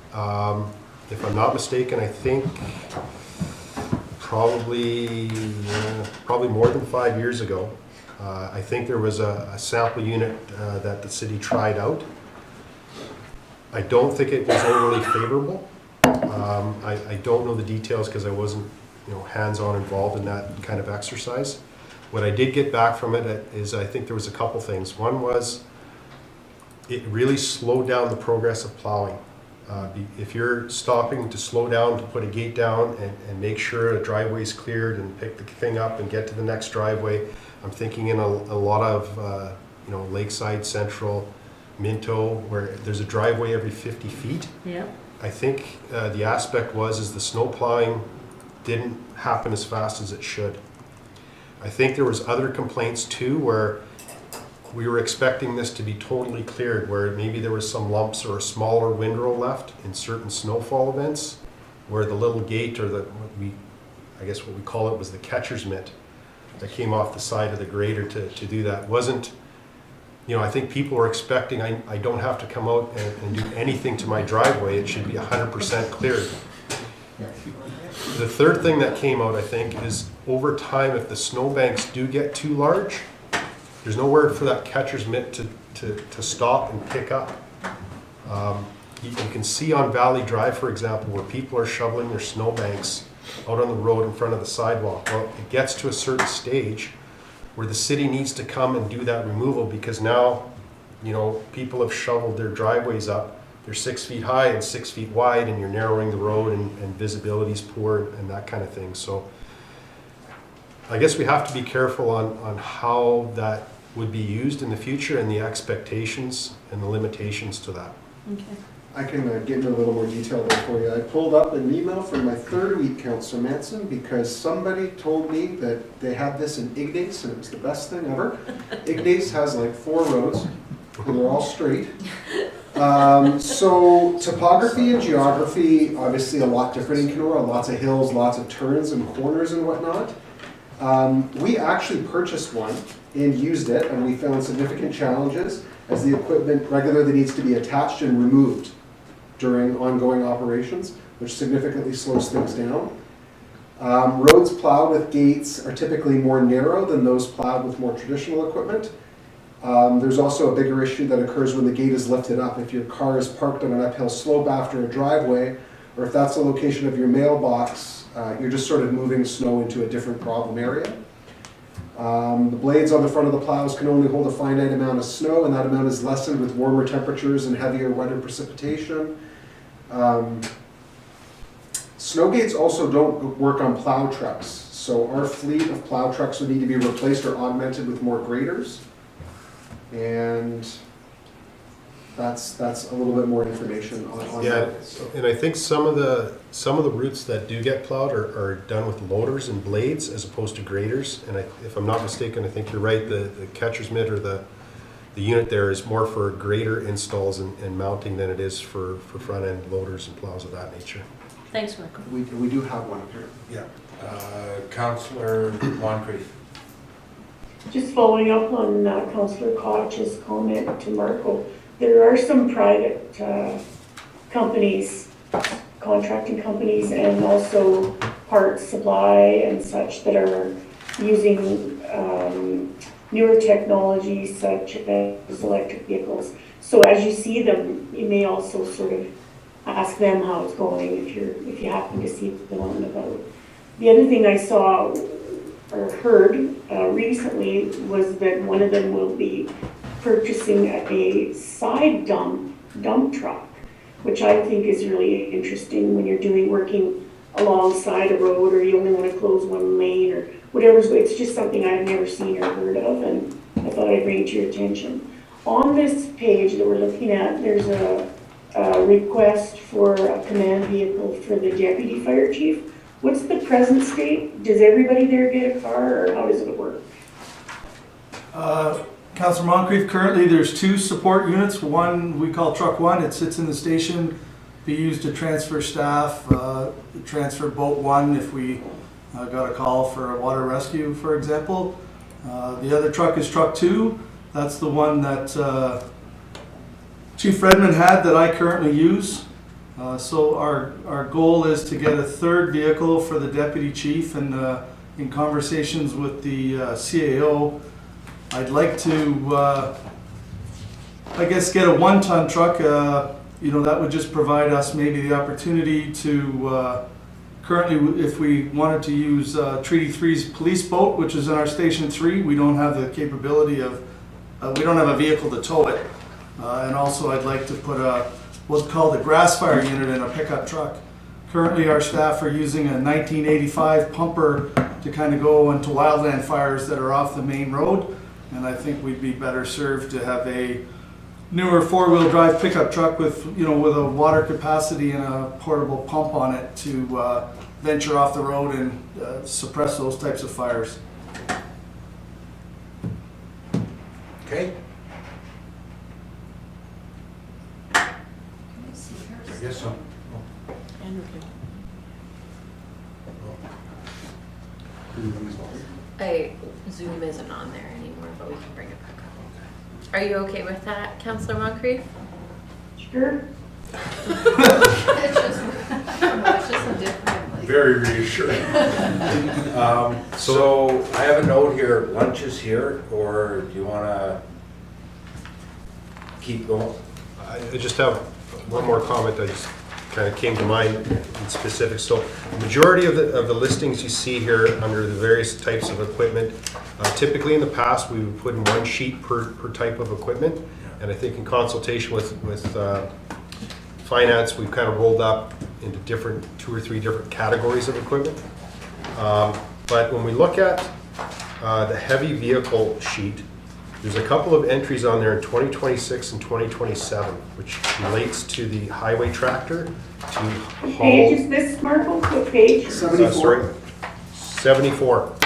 If I'm not mistaken, I think probably more than 5 years ago, I think there was a sample unit that the city tried out. I don't think it was overly favorable. I don't know the details because I wasn't, you know, hands-on involved in that kind of exercise. What I did get back from it is I think there was a couple things. One was it really slowed down the progress of plowing. If you're stopping to slow down to put a gate down and make sure a driveway is cleared and pick the thing up and get to the next driveway, I'm thinking in a lot of you know, Lakeside, Central, Minto, where there's a driveway every 50 feet. Yeah. I think the aspect is the snow plowing didn't happen as fast as it should. I think there was other complaints too where we were expecting this to be totally cleared, where maybe there was some lumps or a smaller windrow left in certain snowfall events, where the little gate or what we call it was the catcher's mitt that came off the side of the grader to do that wasn't, you know, I think people were expecting I don't have to come out and do anything to my driveway. It should be 100% cleared. The third thing that came out, I think, is over time, if the snowbanks do get too large, there's nowhere for that catcher's mitt to stop and pick up. You can see on Valley Drive, for example, where people are shoveling their snowbanks out on the road in front of the sidewalk. Well, it gets to a certain stage where the city needs to come and do that removal because now, you know, people have shoveled their driveways up they're 6 feet high and 6 feet wide, and you're narrowing the road, and visibility's poor and that kind of thing. So I guess we have to be careful on how that would be used in the future and the expectations and the limitations to that. Okay. I can get into a little more detail there for you. I pulled up an email from my third week, Councillor Manson, because somebody told me that they had this in Ignace and it was the best thing ever. Ignace has like 4 roads and they're all straight. So topography and geography, obviously a lot different in Kenora, lots of hills, lots of turns and corners and whatnot. We actually purchased one and used it, and we found significant challenges as the equipment regularly needs to be attached and removed during ongoing operations, which significantly slows things down. Roads plowed with gates are typically more narrow than those plowed with more traditional equipment. There's also a bigger issue that occurs when the gate is lifted up. If your car is parked on an uphill slope after a driveway, or if that's the location of your mailbox, you're just sort of moving snow into a different problem area. The blades on the front of the plows can only hold a finite amount of snow, and that amount is lessened with warmer temperatures and heavier, wetter precipitation. Snow gates also don't work on plow trucks, so our fleet of plow trucks would need to be replaced or augmented with more graders. And that's a little bit more information on Yeah, that. So. and I think some of the routes that do get plowed are done with loaders and blades as opposed to graders. And if I'm not mistaken, I think you're right. The catcher's mitt or the unit there is more for grader installs and mounting than it is for front end loaders and plows of that nature. Thanks, Michael. We do have one up here. Yeah. Councillor Moncrief. Just following up on Councillor Koch's comment to Marco, there are some private companies, contracting companies, and also parts supply and such that are using newer technologies such as electric vehicles. So as you see them, you may also sort of ask them how it's going if you happen to see them on the boat. The other thing I saw or heard recently was that one of them will be purchasing a side dump truck, which I think is really interesting when you're working alongside a road, or you only want to close one lane or whatever. It's just something I've never seen or heard of, and I thought I'd bring it to your attention. On this page that we're looking at, there's a request for a command vehicle for the deputy fire chief. What's the present state? Does everybody there get a car, or how does it work? Councillor Moncrief, currently there's 2 support units. One we call Truck 1. It sits in the station, be used to transfer staff, transfer Boat 1 if we got a call for a water rescue, for example. The other truck is Truck 2. That's the one that Chief Redmond had that I currently use. So our goal is to get a 3rd vehicle for the deputy chief, and in conversations with the CAO, I'd like to, I guess, get a 1-ton truck. That would just provide us maybe the opportunity to, currently, if we wanted to use Treaty 3's police boat, which is in our Station 3, we don't have the capability of, we don't have a vehicle to tow it. And also I'd like to put what's called a grass fire unit in a pickup truck. Currently our staff are using a 1985 pumper to kind of go into wildland fires that are off the main road. And I think we'd be better served to have a newer 4-wheel drive pickup truck with a water capacity and a portable pump on it to venture off the road and suppress those types of fires. Okay. I guess so. Zoom isn't on there anymore, but we can bring it back up. Are you okay with that, Councillor Moncrief? Sure. It's just a different place. Very reassuring. So I have a note here, lunch is here, or do you want to keep going? I just have one more comment that just kind of came to mind in specific. So the majority of the listings you see here under the various types of equipment, typically in the past we would put in 1 sheet per type of equipment. And I think in consultation with finance, we've kind of rolled up into two or three different categories of equipment. But when we look at the heavy vehicle sheet, there's a couple of entries on there in 2026 and 2027, which relates to the highway tractor to What haul. page is this, Marco? What page? 74. 74.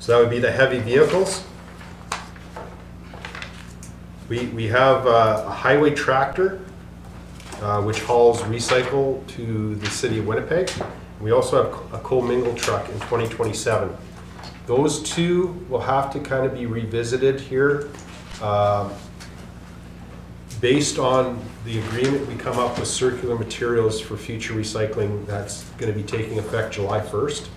So that would be the heavy vehicles. We have a highway tractor, which hauls recycle to the city of Winnipeg. We also have a co-mingle truck in 2027. Those two will have to kind of be revisited here based on the agreement we come up with circular materials for future recycling that's going to be taking effect July 1st.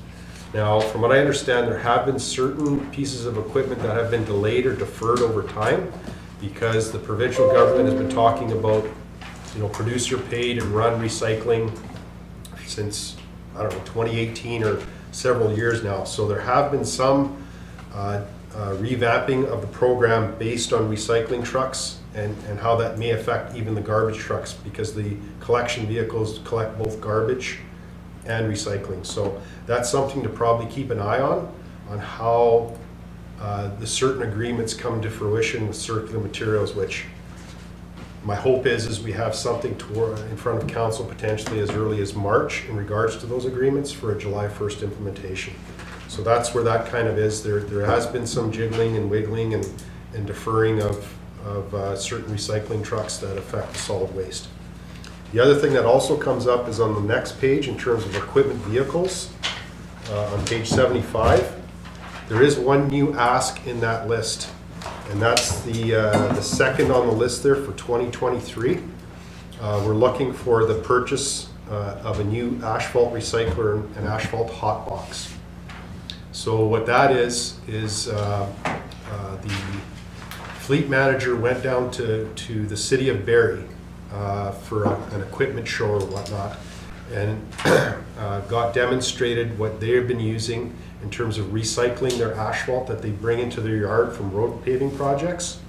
Now, from what I understand, there have been certain pieces of equipment that have been delayed or deferred over time because the provincial government has been talking about, producer paid and run recycling since, I don't know, 2018 or several years now. So there have been some revamping of the program based on recycling trucks and how that may affect even the garbage trucks, because the collection vehicles collect both garbage and recycling. So that's something to probably keep an eye on how the certain agreements come to fruition with circular materials, which my hope is we have something in front of council potentially as early as March in regards to those agreements for a July 1st implementation. So that's where that kind of is. There has been some jiggling and wiggling and deferring of certain recycling trucks that affect the solid waste. The other thing that also comes up is on the next page in terms of equipment vehicles, on page 75. There is one new ask in that list, and that's the second on the list there for 2023. We're looking for the purchase of a new asphalt recycler and asphalt hot box. So what that is the fleet manager went down to the city of Barrie for an equipment show or whatnot, and got demonstrated what they have been using in terms of recycling their asphalt that they bring into their yard from road paving projects.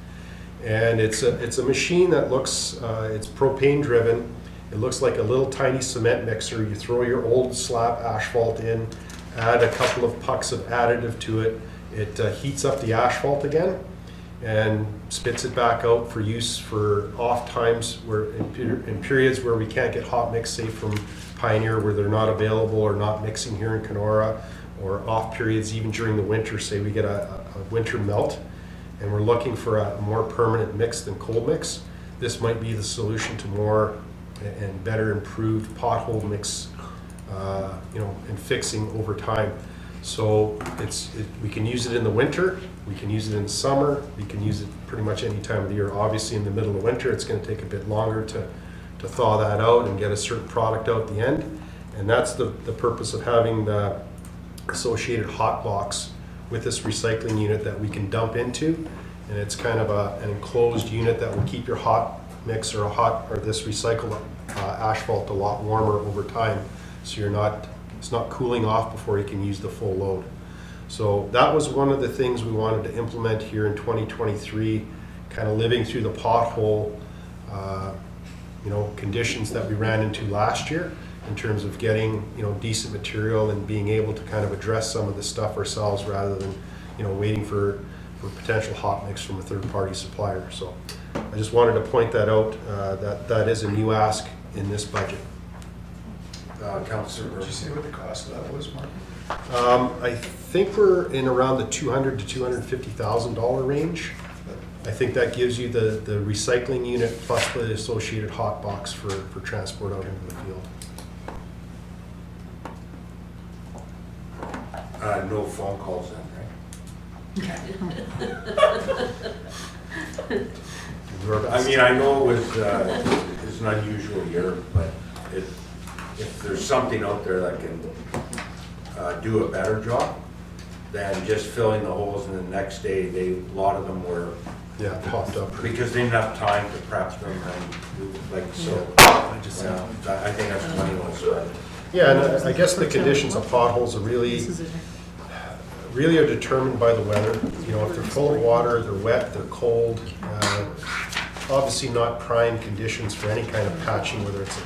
And it's a machine that looks, it's propane driven. It looks like a little tiny cement mixer. You throw your old slab asphalt in, add a couple of pucks of additive to it. It heats up the asphalt again and spits it back out for use for off times where in periods where we can't get hot mix, say from Pioneer, where they're not available or not mixing here in Kenora, or off periods even during the winter, say we get a winter melt and we're looking for a more permanent mix than cold mix. This might be the solution to more and better improved pothole mix, and fixing over time. So we can use it in the winter, we can use it in the summer, we can use it pretty much any time of the year. Obviously in the middle of winter, it's going to take a bit longer to thaw that out and get a certain product out the end. And that's the purpose of having the associated hot box with this recycling unit that we can dump into. And it's kind of an enclosed unit that will keep your hot mix or this recycled asphalt a lot warmer over time. So it's not cooling off before you can use the full load. So that was one of the things we wanted to implement here in 2023, kind of living through the pothole conditions that we ran into last year in terms of getting decent material and being able to kind of address some of the stuff ourselves rather than waiting for potential hot mix from a third-party supplier. So I just wanted to point that out, that is a new ask in this budget. Councillor, did you say what the cost of that was, Mark? I think we're in around the $200,000 to $250,000 range. I think that gives you the recycling unit plus the associated hot box for transport out into the field. No phone calls then, right? I mean, I know it's an unusual year, but if there's something out there that can do a better job than just filling the holes, and the next day a lot of them were popped up because they didn't have time to prep them and so. I think that's money well spent. Yeah, and I guess the conditions of potholes are really are determined by the weather. If they're full of water, they're wet, they're cold. obviously not prime conditions for any kind of patching, whether it's a,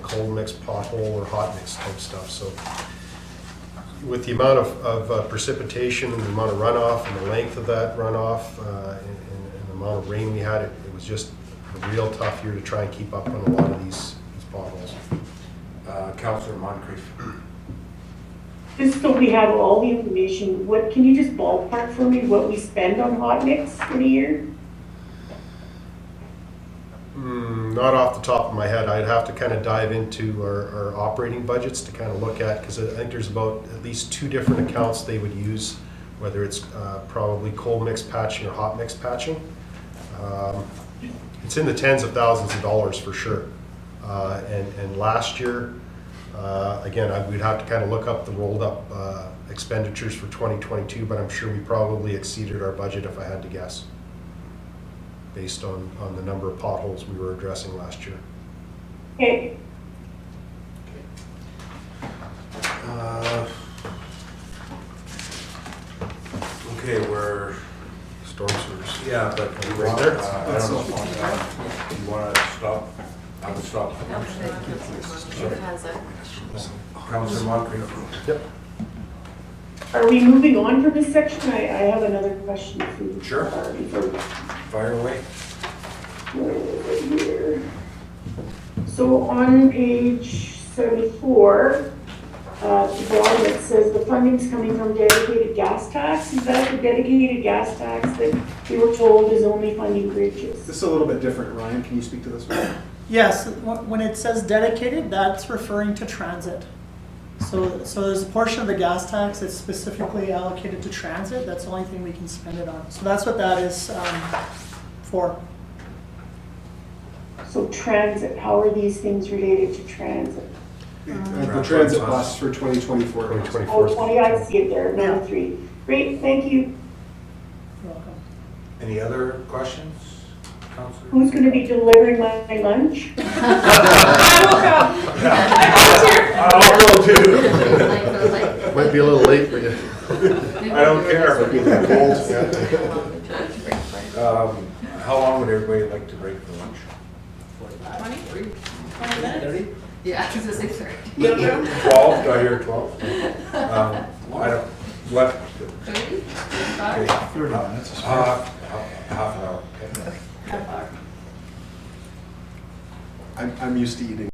cold mix pothole or hot mix type stuff. So with the amount of precipitation and the amount of runoff and the length of that runoff and the amount of rain we had, it was just a real tough year to try and keep up on a lot of these potholes. Councillor Moncrief. Just so we have all the information, what, can you just ballpark for me what we spend on hot mix in a year? Not off the top of my head. I'd have to kind of dive into our operating budgets to kind of look at, because I think there's about at least 2 different accounts they would use, whether it's probably cold mix patching or hot mix patching. It's in the tens of thousands of dollars for sure. And last year, again, we'd have to kind of look up the rolled up expenditures for 2022, but I'm sure we probably exceeded our budget if I had to guess, based on the number of potholes we were addressing last year. Okay, Okay, we're, Storm sewers. yeah, but you Right want, there. I don't know, you want to stop? I would stop. Councillor Moncrief. Yep. are we moving on from this section? I have another question for you. Sure. Fire away. Where is it here? So on page 74, the bottom, it says the funding's coming from dedicated gas tax. Is that the dedicated gas tax that we were told is only funding bridges? This is a little bit different. Ryan, can you speak to this one? Yes, when it says dedicated, that's referring to transit. So there's a portion of the gas tax that's specifically allocated to transit. That's the only thing we can spend it on. So that's what that is for. So transit, how are these things related to transit? The transit bus for 2024. 2024. Oh, 20, I see it there, number 3. Great, thank you. You're welcome. Any other questions, Councillor? Who's gonna be delivering my lunch? I will come. I'll go too. Might be a little late for you. I don't care. How long would everybody like to break for lunch? 20 minutes? Yeah, it's a 6:30. 12, do I hear 12? I don't, what? 30? Okay. 30 minutes is fair. Half an hour, okay. I'm used to eating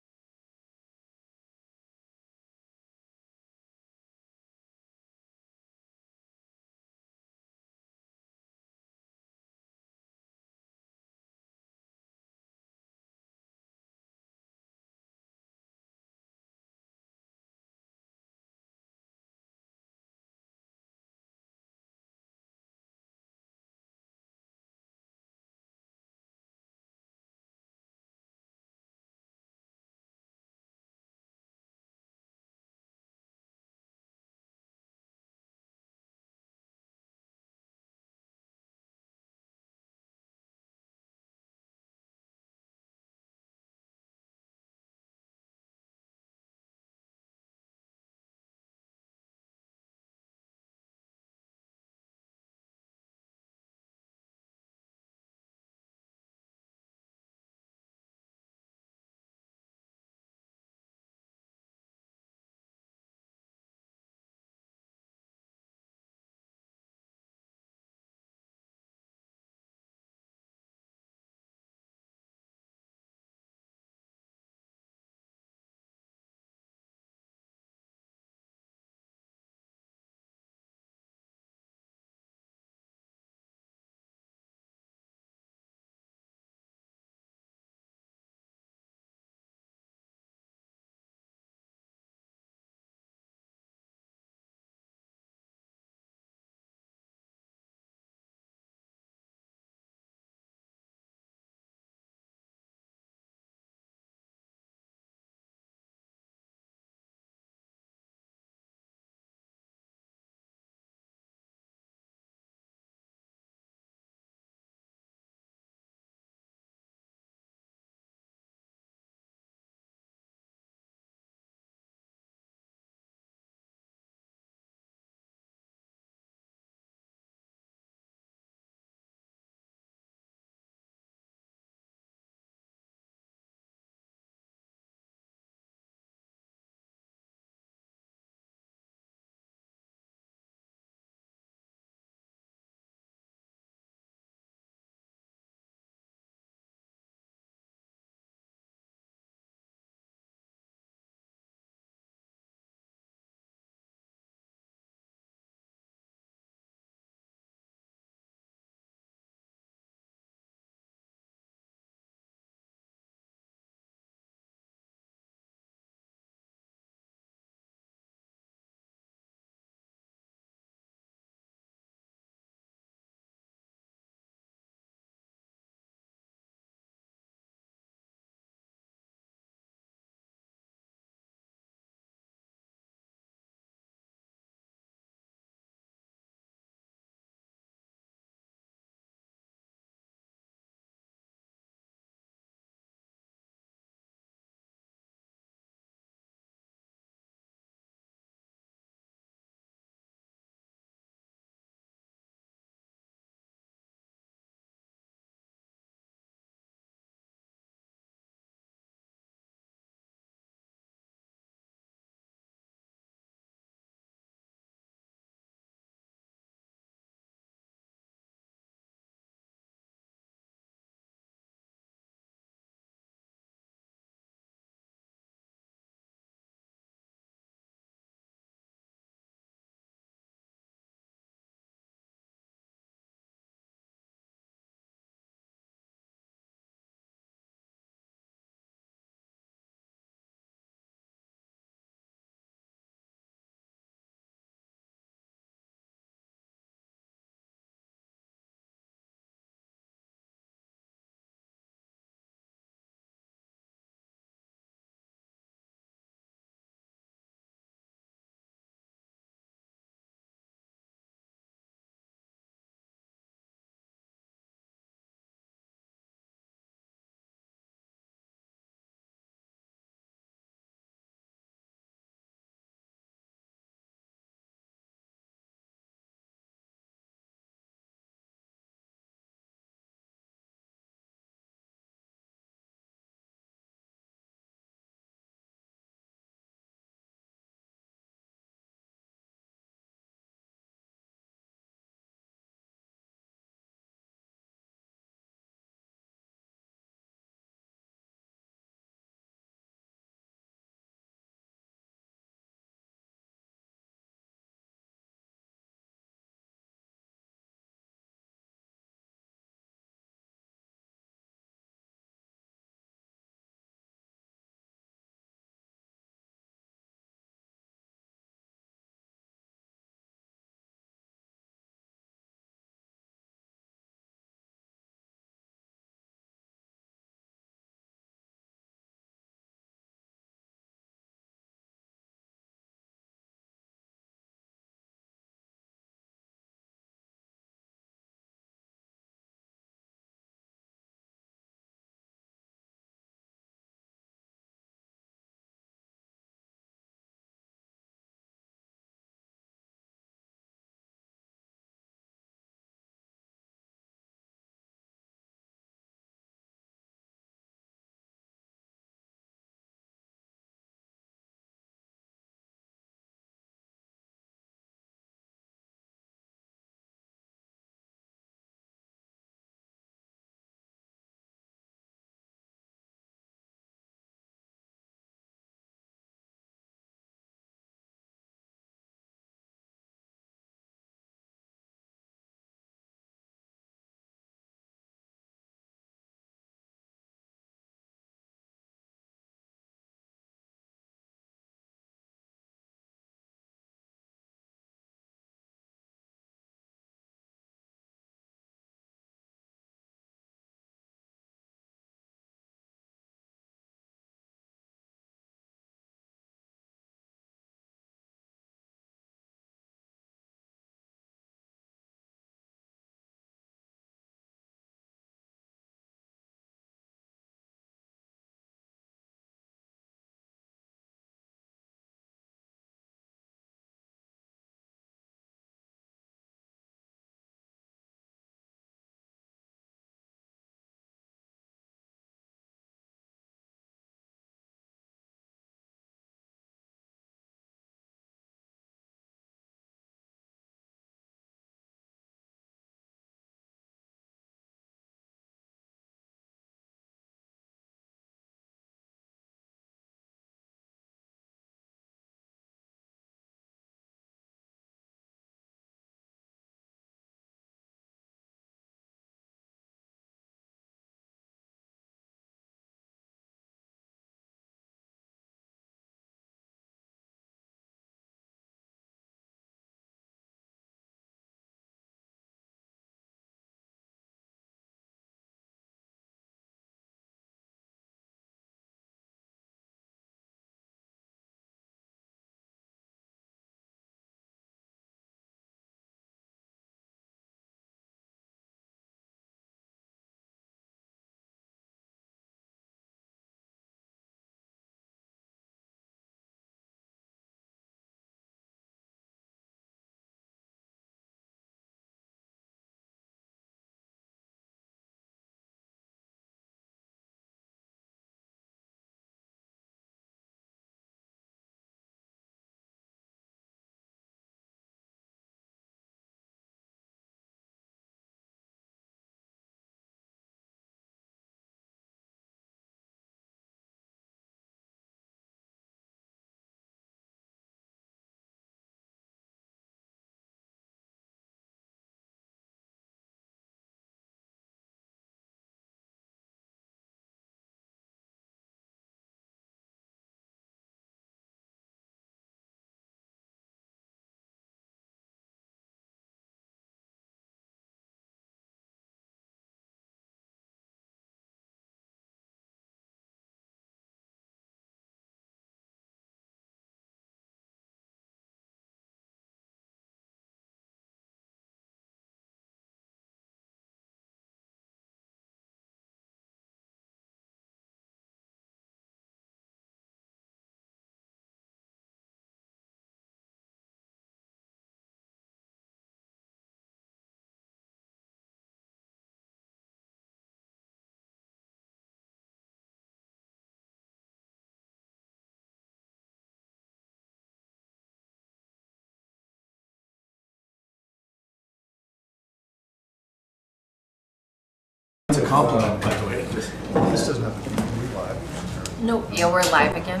a compliment, by the way. This doesn't have to be live. No. Yeah, we're live again.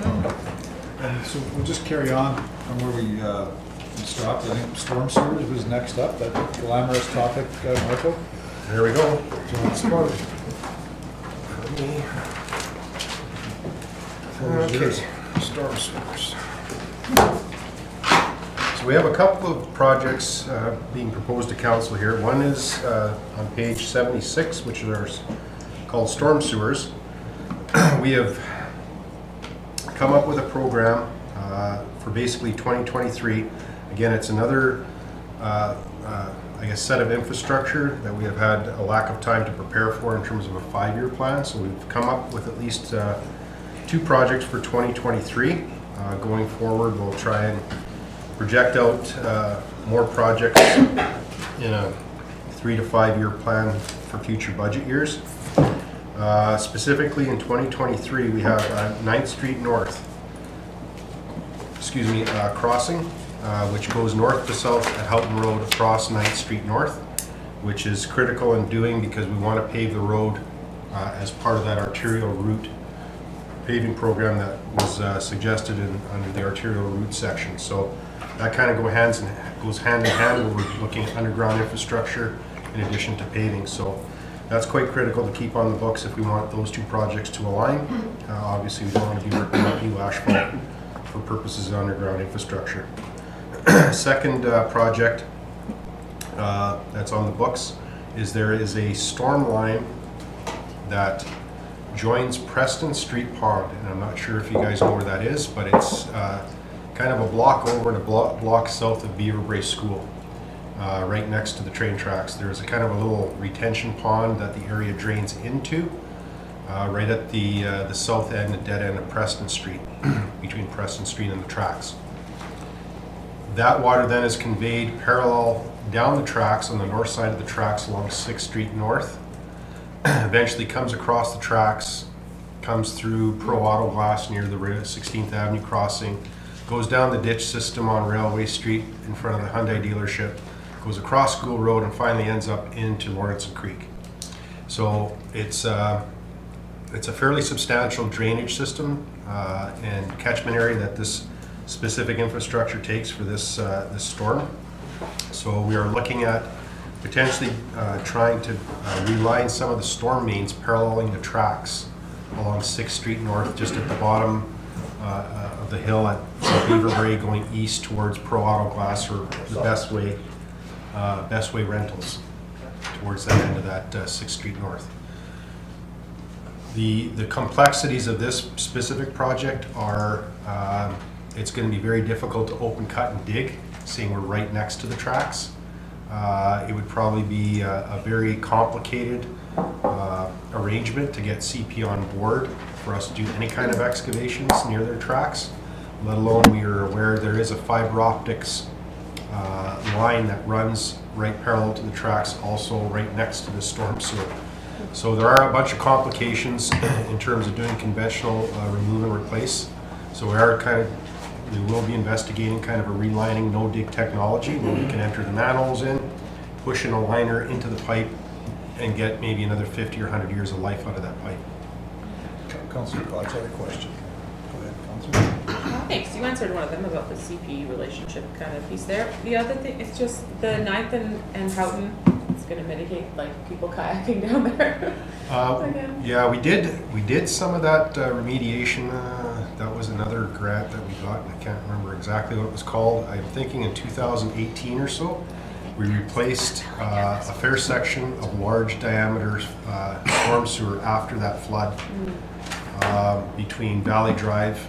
And so we'll just carry on from where we stopped. I think storm sewers was next up, that glamorous topic, Marco. There we go. So let's start. Okay, storm sewers. So we have a couple of projects being proposed to council here. One is on page 76, which is called storm sewers. We have come up with a program for basically 2023. Again, it's another I guess set of infrastructure that we have had a lack of time to prepare for in terms of a 5-year plan. So we've come up with at least 2 projects for 2023. Going forward, we'll try and project out more projects in a 3 to 5-year plan for future budget years. Specifically in 2023, we have 9th Street North, crossing, which goes north to south at Houghton Road across 9th Street North, which is critical in doing because we want to pave the road as part of that arterial route paving program that was suggested under the arterial route section. So that kind of goes hand in hand when we're looking at underground infrastructure in addition to paving. So that's quite critical to keep on the books if we want those 2 projects to align. Obviously, we don't want to be working on new asphalt for purposes of underground infrastructure. Second project that's on the books is there is a storm line that joins Preston Street Pond, and I'm not sure if you guys know where that is, but it's kind of a block over and a block south of Beaver Brace School, right next to the train tracks. There's a kind of a little retention pond that the area drains into, right at the south end, the dead end of Preston Street, between Preston Street and the tracks. That water then is conveyed parallel down the tracks on the north side of the tracks along 6th Street North, eventually comes across the tracks, comes through Pro Auto Glass near the 16th Avenue crossing, goes down the ditch system on Railway Street in front of the Hyundai dealership, goes across School Road and finally ends up into Lawrence Creek. So it's a fairly substantial drainage system and catchment area that this specific infrastructure takes for this storm. So we are looking at potentially trying to reline some of the storm mains paralleling the tracks along 6th Street North, just at the bottom of the hill at Beaver Brae, going east towards Pro Auto Glass or the Best Way Rentals, towards that end of that 6th Street North. The complexities of this specific project are it's going to be very difficult to open cut and dig, seeing we're right next to the tracks. It would probably be a very complicated arrangement to get CP on board for us to do any kind of excavations near their tracks, let alone we are aware there is a fiber optics line that runs right parallel to the tracks, also right next to the storm sewer. So there are a bunch of complications in terms of doing conventional remove and replace. So we will be investigating kind of a relining no-dig technology where we can enter the manholes in, push in a liner into the pipe, and get maybe another 50 or 100 years of life out of that pipe. Councillor Potts had a question. Go ahead, Councillor. Thanks, you answered one of them about the CP relationship kind of piece there. The other thing, it's just the 9th and Houghton, it's gonna mitigate like people kayaking down there. Again. Yeah, we did some of that remediation. That was another grant that we got. I can't remember exactly what it was called. I'm thinking in 2018 or so, we replaced a fair section of large diameter storm sewer after that flood between Valley Drive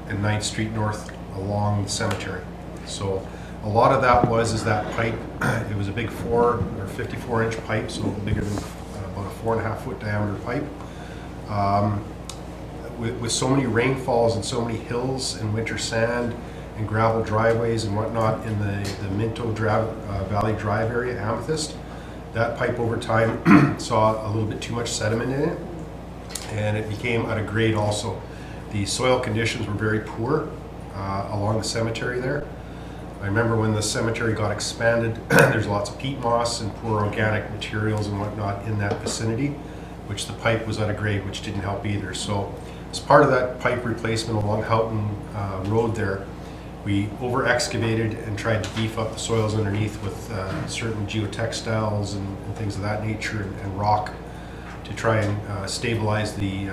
and 9th Street North along the cemetery. So a lot of that was that pipe. It was a big 4 or 54-inch pipe, so bigger than about a 4.5-foot diameter pipe. With so many rainfalls and so many hills and winter sand and gravel driveways and whatnot in the Minto Valley Drive area, Amethyst, that pipe over time saw a little bit too much sediment in it, and it became out of grade also. The soil conditions were very poor along the cemetery there. I remember when the cemetery got expanded, there's lots of peat moss and poor organic materials and whatnot in that vicinity, which the pipe was at a grade which didn't help either. So as part of that pipe replacement along Houghton Road there, we over excavated and tried to beef up the soils underneath with certain geotextiles and things of that nature and rock to try and stabilize the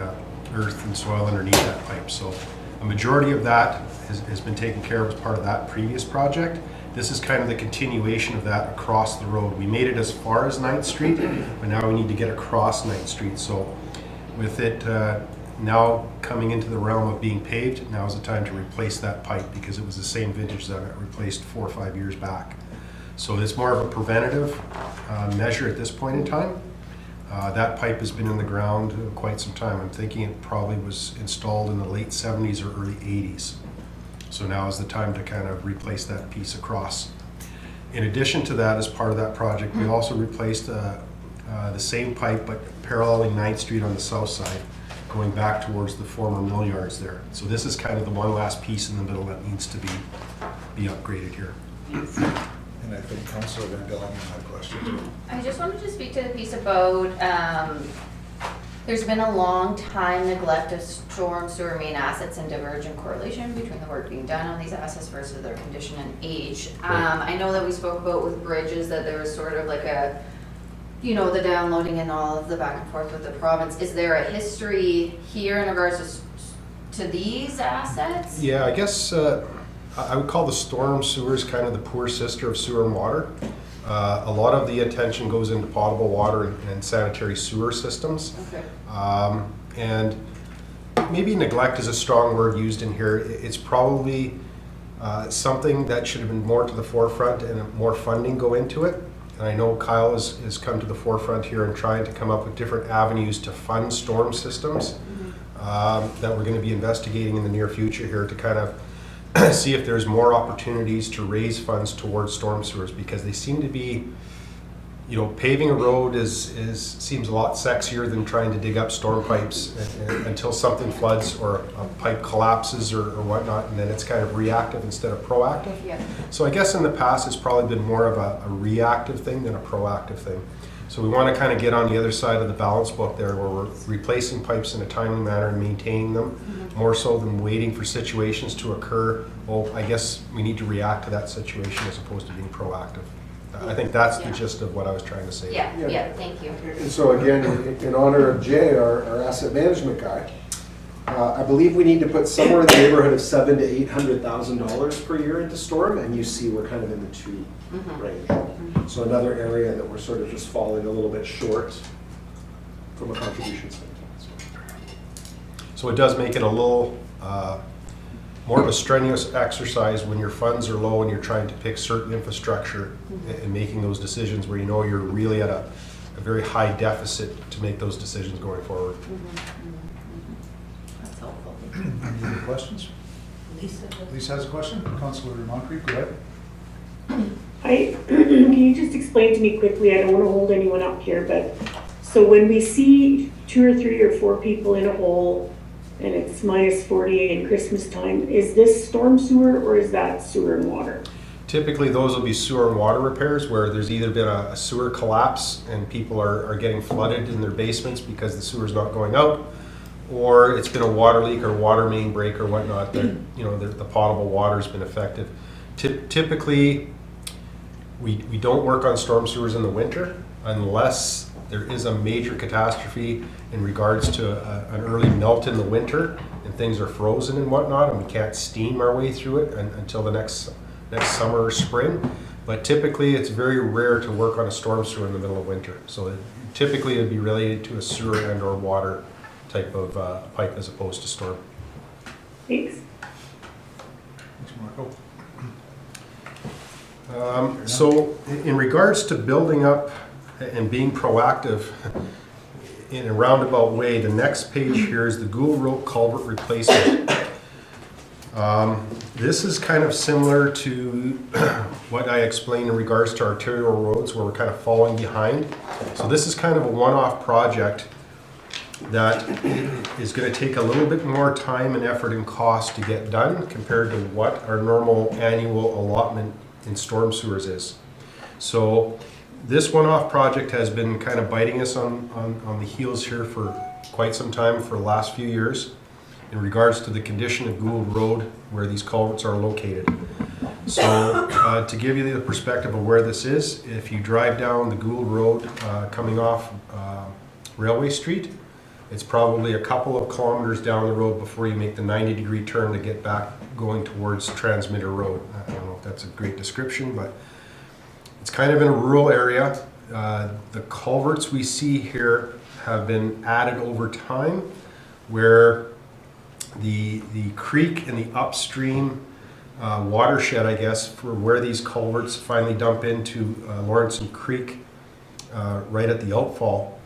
earth and soil underneath that pipe. So a majority of that has been taken care of as part of that previous project. This is kind of the continuation of that across the road. We made it as far as 9th Street, but now we need to get across 9th Street. So with it now coming into the realm of being paved, now is the time to replace that pipe because it was the same vintage that got replaced 4 or 5 years back. So it's more of a preventative measure at this point in time. That pipe has been in the ground quite some time. I'm thinking it probably was installed in the late 70s or early 80s. So now is the time to kind of replace that piece across. In addition to that, as part of that project, we also replaced the same pipe but paralleling 9th Street on the south side, going back towards the former mill yards there. So this is kind of the one last piece in the middle that needs to be upgraded here. And I think Councilor Van Bellen had a question. I just wanted to speak to the piece about, there's been a long time neglect of storm sewer main assets and divergent correlation between the work being done on these assets versus their condition and age. I know that we spoke about with bridges that there was sort of like a, you know, the downloading and all of the back and forth with the province. Is there a history here in regards to these assets? Yeah, I guess I would call the storm sewers kind of the poor sister of sewer and water. A lot of the attention goes into potable water and sanitary sewer systems. Okay. And maybe neglect is a strong word used in here. It's probably something that should have been more to the forefront and more funding go into it. And I know Kyle has come to the forefront here and trying to come up with different avenues to fund storm systems that we're going to be investigating in the near future here to kind of see if there's more opportunities to raise funds towards storm sewers, because they seem to be, you know, paving a road seems a lot sexier than trying to dig up storm pipes until something floods or a pipe collapses or whatnot, and then it's kind of reactive instead of proactive. Yeah. So I guess in the past it's probably been more of a reactive thing than a proactive thing. So we want to kind of get on the other side of the balance book there, where we're replacing pipes in a timely manner and maintaining them, more so than waiting for situations to occur. Well, I guess we need to react to that situation as opposed to being proactive. I think that's the gist of what I was trying to say. Yeah, thank you. And so again, in honor of Jay, our asset management guy, I believe we need to put somewhere in the neighborhood of $700,000 to $800,000 per year into storm, and you see we're kind of in the 2 range. So another area that we're sort of just falling a little bit short from a contribution standpoint. So it does make it a little more of a strenuous exercise when your funds are low and you're trying to pick certain infrastructure and making those decisions where you know you're really at a very high deficit to make those decisions going forward. That's helpful. Any other questions? Lisa has a question. Councilor Moncrief, go ahead. Can you just explain to me quickly, I don't want to hold anyone up here, but so when we see 2 or 3 or 4 people in a hole and it's minus 48 in Christmas time, is this storm sewer or is that sewer and water? Typically those will be sewer and water repairs where there's either been a sewer collapse and people are getting flooded in their basements because the sewer's not going out, or it's been a water leak or water main break or whatnot that, you know, the potable water's been affected. Typically, we don't work on storm sewers in the winter unless there is a major catastrophe in regards to an early melt in the winter and things are frozen and whatnot and we can't steam our way through it until the next summer or spring. But typically it's very rare to work on a storm sewer in the middle of winter. So typically it would be related to a sewer and or water type of pipe as opposed to storm. Thanks. Thanks, Marco. So in regards to building up and being proactive in a roundabout way, the next page here is the Gould Road culvert replacement. This is kind of similar to what I explained in regards to arterial roads where we're kind of falling behind. So this is kind of a one-off project that is going to take a little bit more time and effort and cost to get done compared to what our normal annual allotment in storm sewers is. So this one-off project has been kind of biting us on the heels here for quite some time, for the last few years, in regards to the condition of Gould Road where these culverts are located. So to give you the perspective of where this is, if you drive down the Gould Road coming off Railway Street, it's probably a couple of kilometers down the road before you make the 90-degree turn to get back going towards Transmitter Road. I don't know if that's a great description, but it's kind of in a rural area. The culverts we see here have been added over time, where the creek and the upstream watershed, I guess, for where these culverts finally dump into Lawrence Creek right at the outfall,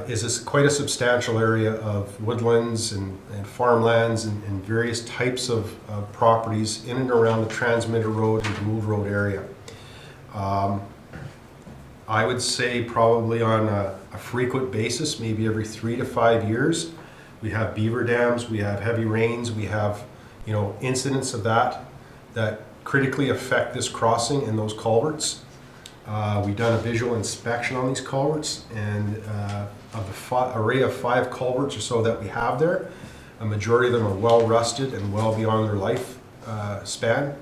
is quite a substantial area of woodlands and farmlands and various types of properties in and around the Transmitter Road and Gould Road area. I would say probably on a frequent basis, maybe every 3 to 5 years, we have beaver dams, we have heavy rains, we have, you know, incidents of that critically affect this crossing and those culverts. We've done a visual inspection on these culverts, and of the array of 5 culverts or so that we have there, a majority of them are well rusted and well beyond their life span.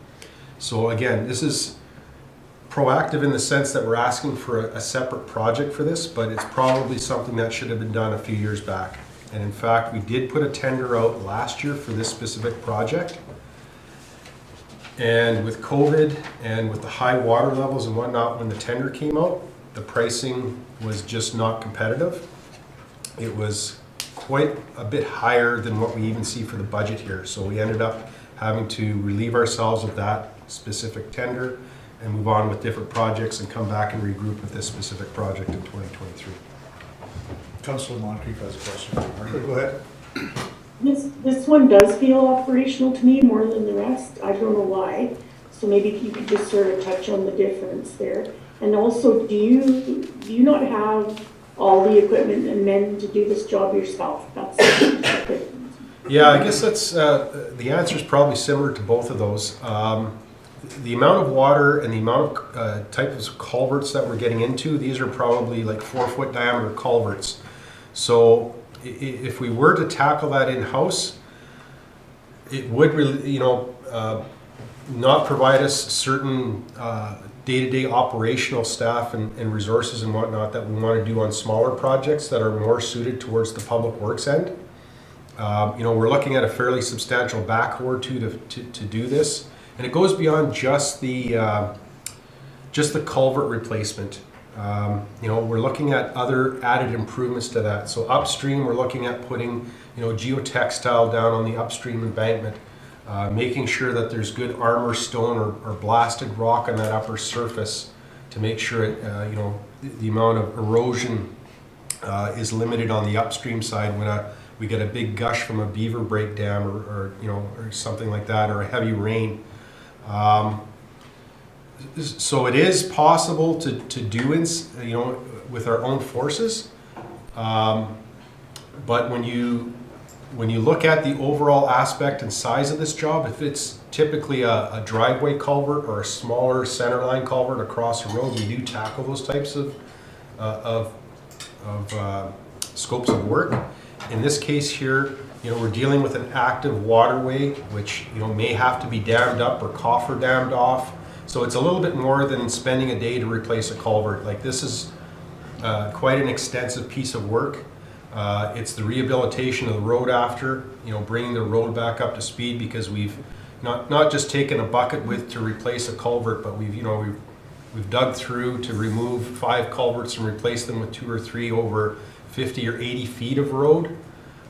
So again, this is proactive in the sense that we're asking for a separate project for this, but it's probably something that should have been done a few years back. And in fact, we did put a tender out last year for this specific project. And with COVID and with the high water levels and whatnot, when the tender came out, the pricing was just not competitive. It was quite a bit higher than what we even see for the budget here. So we ended up having to relieve ourselves of that specific tender and move on with different projects and come back and regroup with this specific project in 2023. Councillor Moncrief has a question. Margaret, go ahead. This one does feel operational to me more than the rest. I don't know why. So maybe if you could just sort of touch on the difference there. And also, do you not have all the equipment and men to do this job yourself? That's yeah, I guess that's the answer is probably similar to both of those. The amount of water and the amount of types of culverts that we're getting into, these are probably like 4-foot diameter culverts. So if we were to tackle that in-house, it would really, you know, not provide us certain day-to-day operational staff and resources and whatnot that we want to do on smaller projects that are more suited towards the public works end. You know, we're looking at a fairly substantial backhoe or two to do this, and it goes beyond just the culvert replacement. You know, we're looking at other added improvements to that. So upstream, we're looking at putting, you know, geotextile down on the upstream embankment, making sure that there's good armor stone or blasted rock on that upper surface to make sure it, you know, the amount of erosion is limited on the upstream side when we get a big gush from a beaver break dam or you know, or something like that, or a heavy rain. So it is possible to do, you know, with our own forces, but when you look at the overall aspect and size of this job, if it's typically a driveway culvert or a smaller centerline culvert across a road, we do tackle those types of scopes of work. In this case here, you know, we're dealing with an active waterway, which, you know, may have to be dammed up or coffer dammed off. So it's a little bit more than spending a day to replace a culvert. Like, this is quite an extensive piece of work. It's the rehabilitation of the road after, you know, bringing the road back up to speed, because we've not just taken a bucket width to replace a culvert, but we've dug through to remove 5 culverts and replace them with 2 or 3 over 50 or 80 feet of road.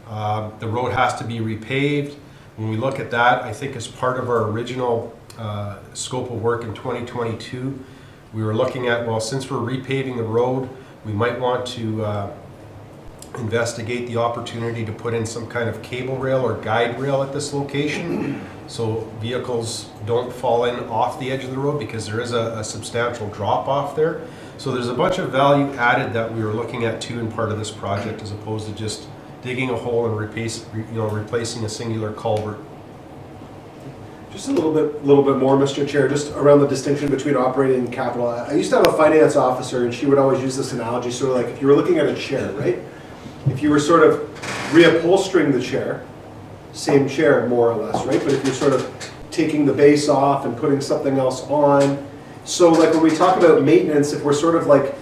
The road has to be repaved. When we look at that, I think as part of our original scope of work in 2022, we were looking at, well, since we're repaving the road, we might want to investigate the opportunity to put in some kind of cable rail or guide rail at this location, so vehicles don't fall in off the edge of the road, because there is a substantial drop off there. So there's a bunch of value added that we were looking at too in part of this project, as opposed to just, digging a hole and replacing a singular culvert. Just a little bit more, Mr. Chair, just around the distinction between operating and capital. I used to have a finance officer, and she would always use this analogy, sort of like if you were looking at a chair, right? If you were sort of reupholstering the chair, same chair more or less, right? But if you're sort of taking the base off and putting something else on, so like when we talk about maintenance, if we're sort of like,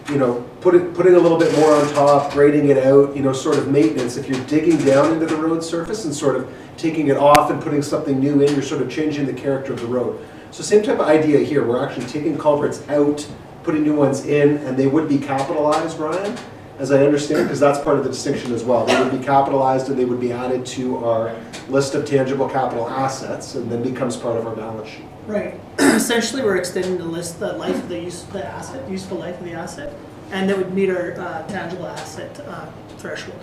you know, putting a little bit more on top, grading it out, you know, sort of maintenance, if you're digging down into the road surface and sort of taking it off and putting something new in, you're sort of changing the character of the road. So same type of idea here. We're actually taking culverts out, putting new ones in, and they would be capitalized, Ryan, as I understand, because that's part of the distinction as well. They would be capitalized and they would be added to our list of tangible capital assets and then becomes part of our balance sheet. Right. Essentially, we're extending the life of the asset, useful life of the asset, and that would meet our tangible asset threshold.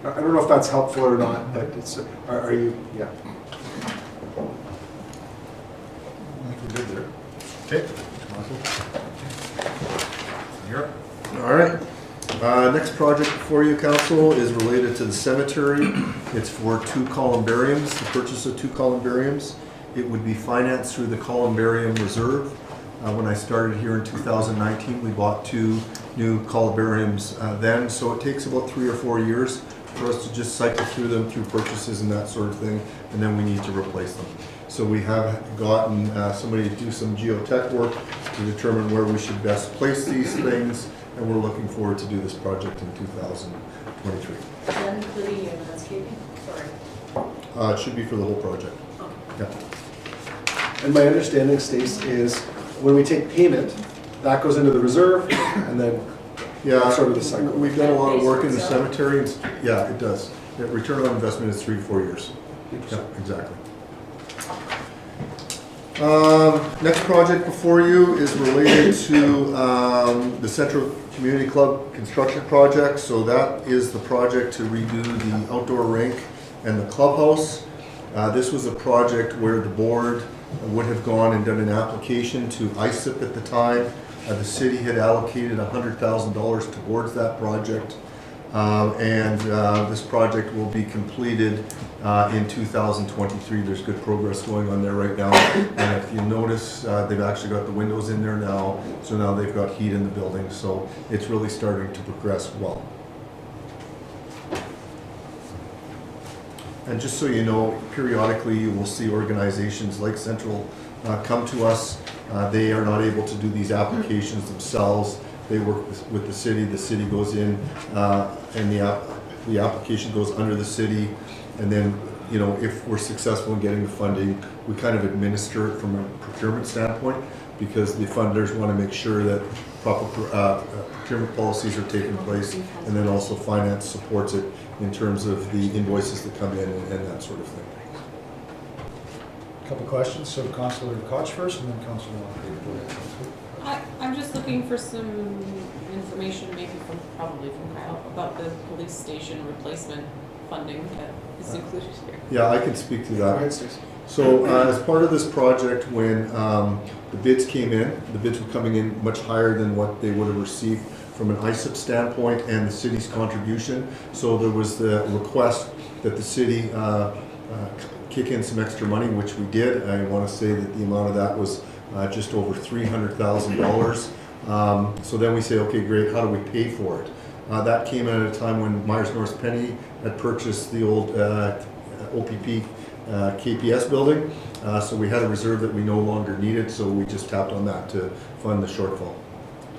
I don't know if that's helpful or not, but it's, are you, yeah. I think we're good there. Okay. You're up. All right. Next project before you, council, is related to the cemetery. It's for 2 columbariums, the purchase of 2 columbariums. It would be financed through the columbarium reserve. When I started here in 2019, we bought 2 new columbariums then, so it takes about 3 or 4 years for us to just cycle through them through purchases and that sort of thing, and then we need to replace them. So we have gotten somebody to do some geotech work to determine where we should best place these things, and we're looking forward to do this project in 2023. Is that including your landscaping? Sorry. It should be for the whole project. Yeah. And my understanding, Stace, is when we take payment, that goes into the reserve, and then Yeah, sort of the cycle. We've done a lot of work in the cemetery. Yeah, it does. Yeah, return on investment is 3 to 4 years. Yeah, exactly. Next project before you is related to the Central Community Club construction project. So that is the project to redo the outdoor rink and the clubhouse. This was a project where the board would have gone and done an application to ISIP at the time. The city had allocated $100,000 towards that project. This project will be completed in 2023. There's good progress going on there right now. And if you notice, they've actually got the windows in there now. So now they've got heat in the building. So it's really starting to progress well. And just so you know, periodically you will see organizations like Central come to us. They are not able to do these applications themselves. They work with the city goes in and the application goes under the city, and then, you know, if we're successful in getting the funding, we kind of administer it from a procurement standpoint, because the funders want to make sure that proper procurement policies are taking place, and then also finance supports it in terms of the invoices that come in and that sort of thing. Couple questions. So Councillor Koch first, and then Councillor Moncrief. I'm just looking for some information, maybe probably from Kyle, about the police station replacement funding that is included here. Yeah, I can speak to Go that. ahead, Stace. So as part of this project, when the bids came in, the bids were coming in much higher than what they would have received from an ISIP standpoint and the city's contribution. So there was the request that the city kick in some extra money, which we did. I want to say that the amount of that was just over $300,000. So then we say, okay, great, how do we pay for it? That came at a time when Myers North Penny had purchased the old OPP KPS building. So we had a reserve that we no longer needed, so we just tapped on that to fund the shortfall.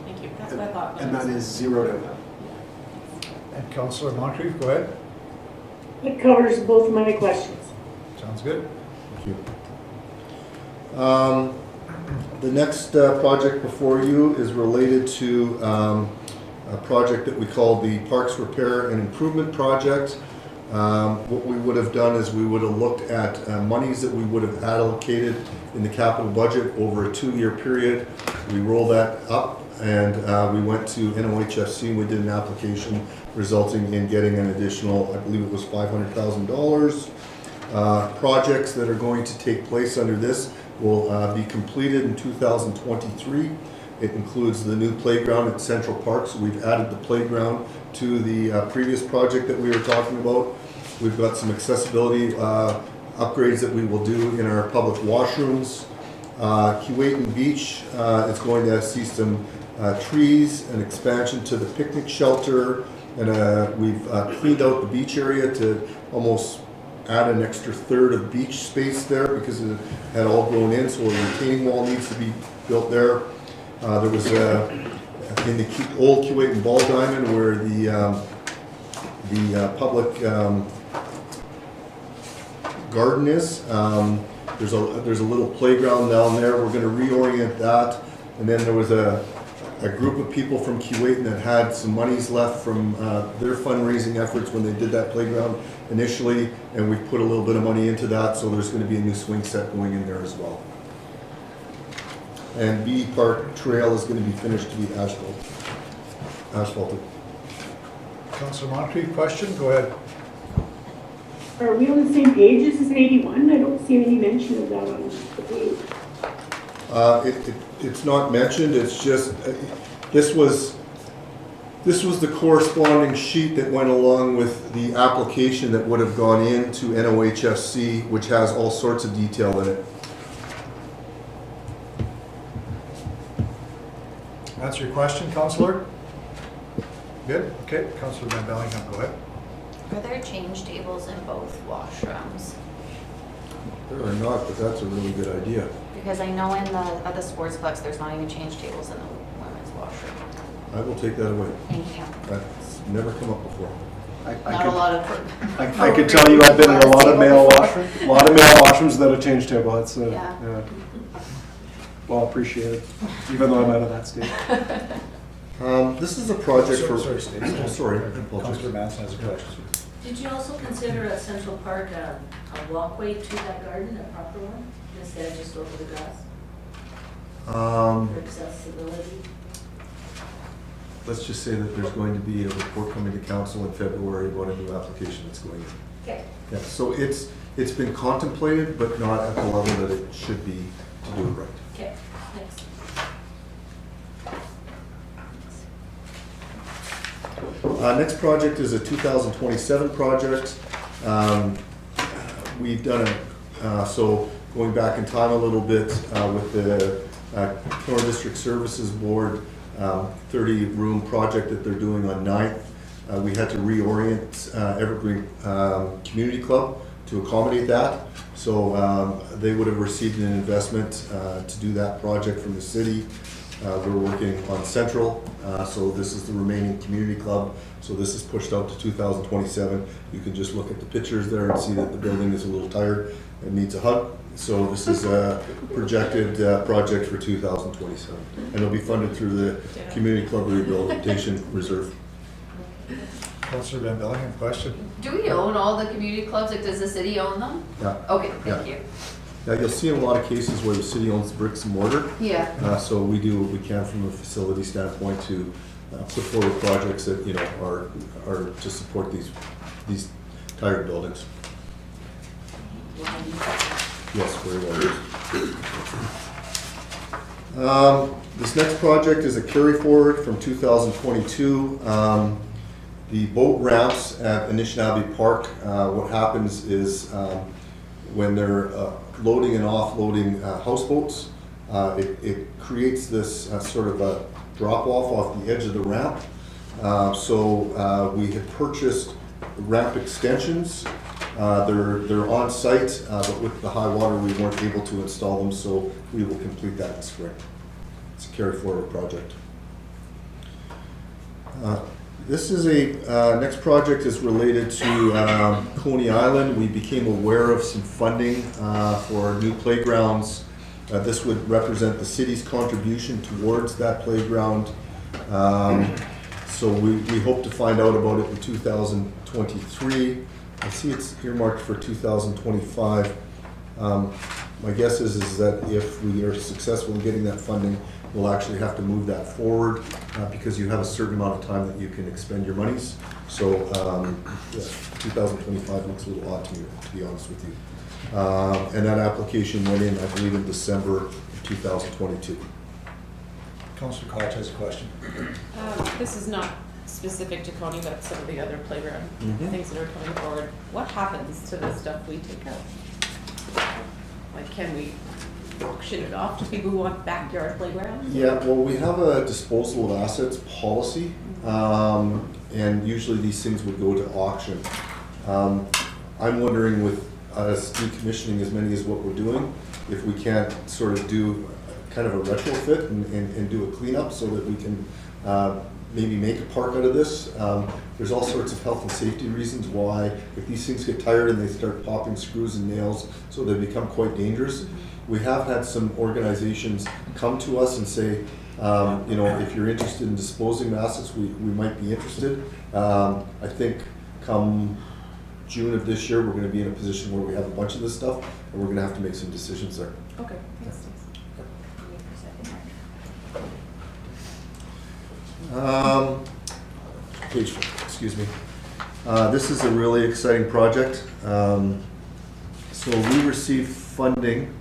Thank you, that's what I thought. And that is zeroed out. And Councillor Moncrief, go ahead. It covers both of my questions. Sounds good. Thank you. The next project before you is related to a project that we call the Parks Repair and Improvement Project. What we would have done is we would have looked at monies that we would have allocated in the capital budget over a 2-year period. We rolled that up and we went to NOHFC and we did an application resulting in getting an additional, I believe it was $500,000. Projects that are going to take place under this will be completed in 2023. It includes the new playground at Central Park, so we've added the playground to the previous project that we were talking about. We've got some accessibility upgrades that we will do in our public washrooms. Keewatin Beach is going to see some trees, an expansion to the picnic shelter, and we've cleaned out the beach area to almost add an extra third of beach space there because it had all grown in, so a retaining wall needs to be built there. There was in the old Keewatin Ball Diamond where the public garden is. There's a little playground down there. We're going to reorient that. And then there was a group of people from Keewatin that had some monies left from their fundraising efforts when they did that playground initially, and we've put a little bit of money into that, so there's going to be a new swing set going in there as well. And B Park Trail is going to be finished to be asphalted. Councillor Moncrief, question? Go ahead. Are we on the same page as 81? I don't see any mention of that on the page. It's not mentioned, it's just, this was the corresponding sheet that went along with the application that would have gone into NOHSC, which has all sorts of detail in it. Answer your question, Councillor? Good, okay. Councillor Van Bellingham, go ahead. Are there change tables in both washrooms? There are not, but that's a really good idea. Because I know in the sportsplex, there's not even change tables in the women's washroom. I will take that away. Thank you. That's never come up before. Not a lot of. I could tell you I've been in a lot of male washrooms without a change table. That's Yeah. Well appreciated, even though I'm out of that state. This is a project for. Sorry, Steve. Oh, sorry. I apologize. Councillor Manson has a question. Did you also consider at Central Park a walkway to that garden, a proper one, instead of just over the grass for accessibility? Let's just say that there's going to be a report coming to council in February about a new application that's going in. Okay. Yeah, so it's been contemplated, but not at the level that it should be to do it right. Okay, thanks. Next project is a 2027 project. We've done so going back in time a little bit with the Kenora District Services Board 30-room project that they're doing on 9th. We had to reorient Evergreen Community Club to accommodate that. So they would have received an investment to do that project from the city. We're working on Central, so this is the remaining community club. So this is pushed out to 2027. You can just look at the pictures there and see that the building is a little tired and needs a hug. So this is a projected project for 2027. And it'll be funded through the Community Club Rehabilitation Reserve. Councillor Van Bellingham, question? Do we own all the community clubs? Like, does the city own them? Yeah. Okay, thank you. Now, you'll see in a lot of cases where the city owns the bricks and mortar. Yeah. So we do what we can from a facility standpoint to put forward projects that, you know, are to support these tired buildings. Yes, very well. This next project is a carry forward from 2022. The boat ramps at Anishinaabe Park, what happens is when they're loading and offloading houseboats, it creates this sort of a drop-off off the edge of the ramp. So we had purchased ramp extensions. They're on site, but with the high water, we weren't able to install them, so we will complete that in spring. It's a carry-forward project. This is next project is related to Coney Island. We became aware of some funding for new playgrounds. This would represent the city's contribution towards that playground. So we hope to find out about it in 2023. I see it's earmarked for 2025. My guess is that if we are successful in getting that funding, we'll actually have to move that forward because you have a certain amount of time that you can expend your monies. So yeah, 2025 looks a little odd to me, to be honest with you. And that application went in, I believe, in December of 2022. Councillor Koch has a question. This is not specific to Coney, but some of the other playground Mhm. things that are coming forward. What happens to the stuff we take out? Like, can we auction it off to people who want backyard playgrounds? Yeah, well, we have a disposal of assets policy, and usually these things would go to auction. I'm wondering with us decommissioning as many as what we're doing, if we can't sort of do kind of a retrofit and do a cleanup so that we can maybe make a park out of this. There's all sorts of health and safety reasons why, if these things get tired and they start popping screws and nails, so they become quite dangerous. We have had some organizations come to us and say, you know, if you're interested in disposing of assets, we might be interested. I think come June of this year, we're going to be in a position where we have a bunch of this stuff, and we're going to have to make some decisions there. Okay, thanks. Page 4, excuse me. This is a really exciting project. So we received funding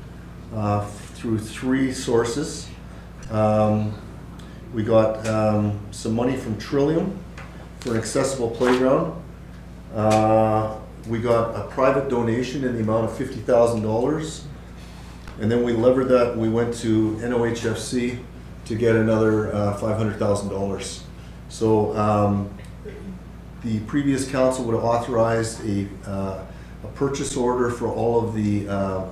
through 3 sources. We got some money from Trillium for an accessible playground. We got a private donation in the amount of $50,000. And then we levered that and we went to NOHFC to get another $500,000. So the previous council would have authorized a purchase order for all of the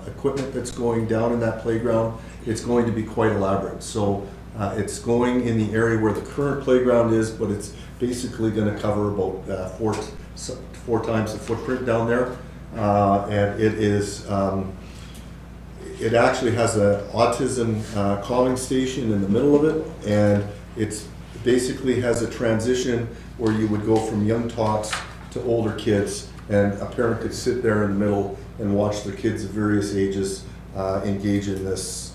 equipment that's going down in that playground. It's going to be quite elaborate. So it's going in the area where the current playground is, but it's basically going to cover about 4 times the footprint down there. And it is, it actually has an autism calming station in the middle of it, and it's basically has a transition where you would go from young tots to older kids, and a parent could sit there in the middle and watch their kids of various ages engage in this,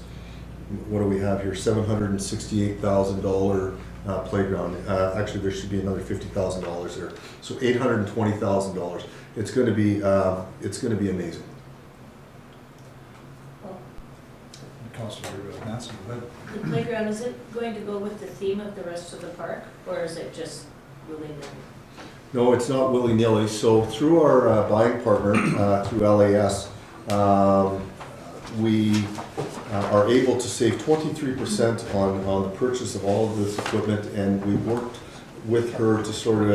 what do we have here, $768,000 playground. Actually, there should be another $50,000 there, so $820,000. It's going to be amazing. Councillor Nancy, go ahead. The playground, is it going to go with the theme of the rest of the park, or is it just willy-nilly? No, it's not willy-nilly. So through our buying partner, through LAS, we are able to save 23% on the purchase of all of this equipment, and we worked with her to sort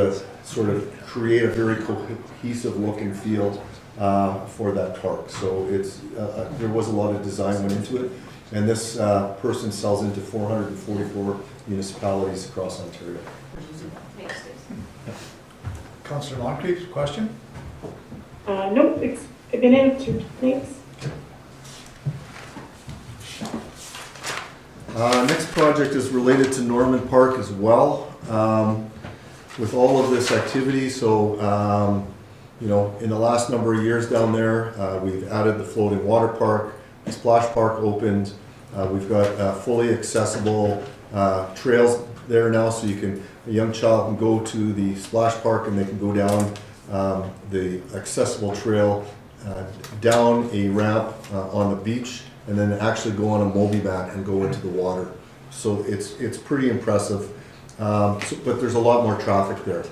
of create a very cohesive look and feel for that park. So it's there was a lot of design went into it, and this person sells into 444 municipalities across Ontario. Councillor Moncrief, question? Nope, it's been answered, thanks. Next project is related to Norman Park as well. With all of this activity, so you know, in the last number of years down there, we've added the floating water park, the splash park opened. We've got fully accessible trails there now, so a young child can go to the splash park and they can go down the accessible trail, down a ramp on the beach, and then actually go on a Moby mat and go into the water. So it's pretty impressive, but there's a lot more traffic there.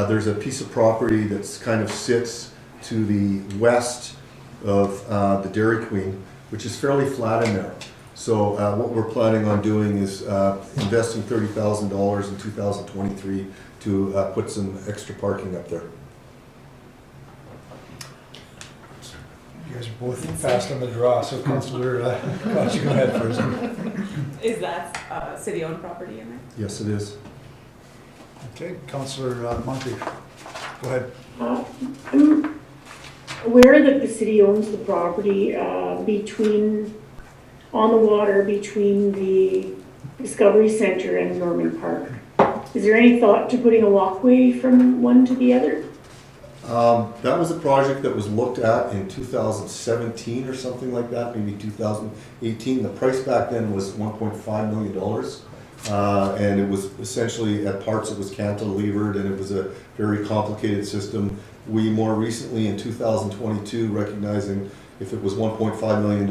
There's a piece of property that's kind of sits to the west of the Dairy Queen, which is fairly flat in there. So what we're planning on doing is investing $30,000 in 2023 to put some extra parking up there. You guys are both fast on the draw, so Councillor Koch, you go ahead first. Is that city-owned property in there? Yes, it is. Okay, Councillor Moncrief, go ahead. I'm aware that the city owns the property on the water between the Discovery Center and Norman Park. Is there any thought to putting a walkway from one to the other? That was a project that was looked at in 2017 or something like that, maybe 2018. The price back then was $1.5 million. And it was essentially, at parts, it was cantilevered, and it was a very complicated system. We more recently, in 2022, recognizing if it was $1.5 million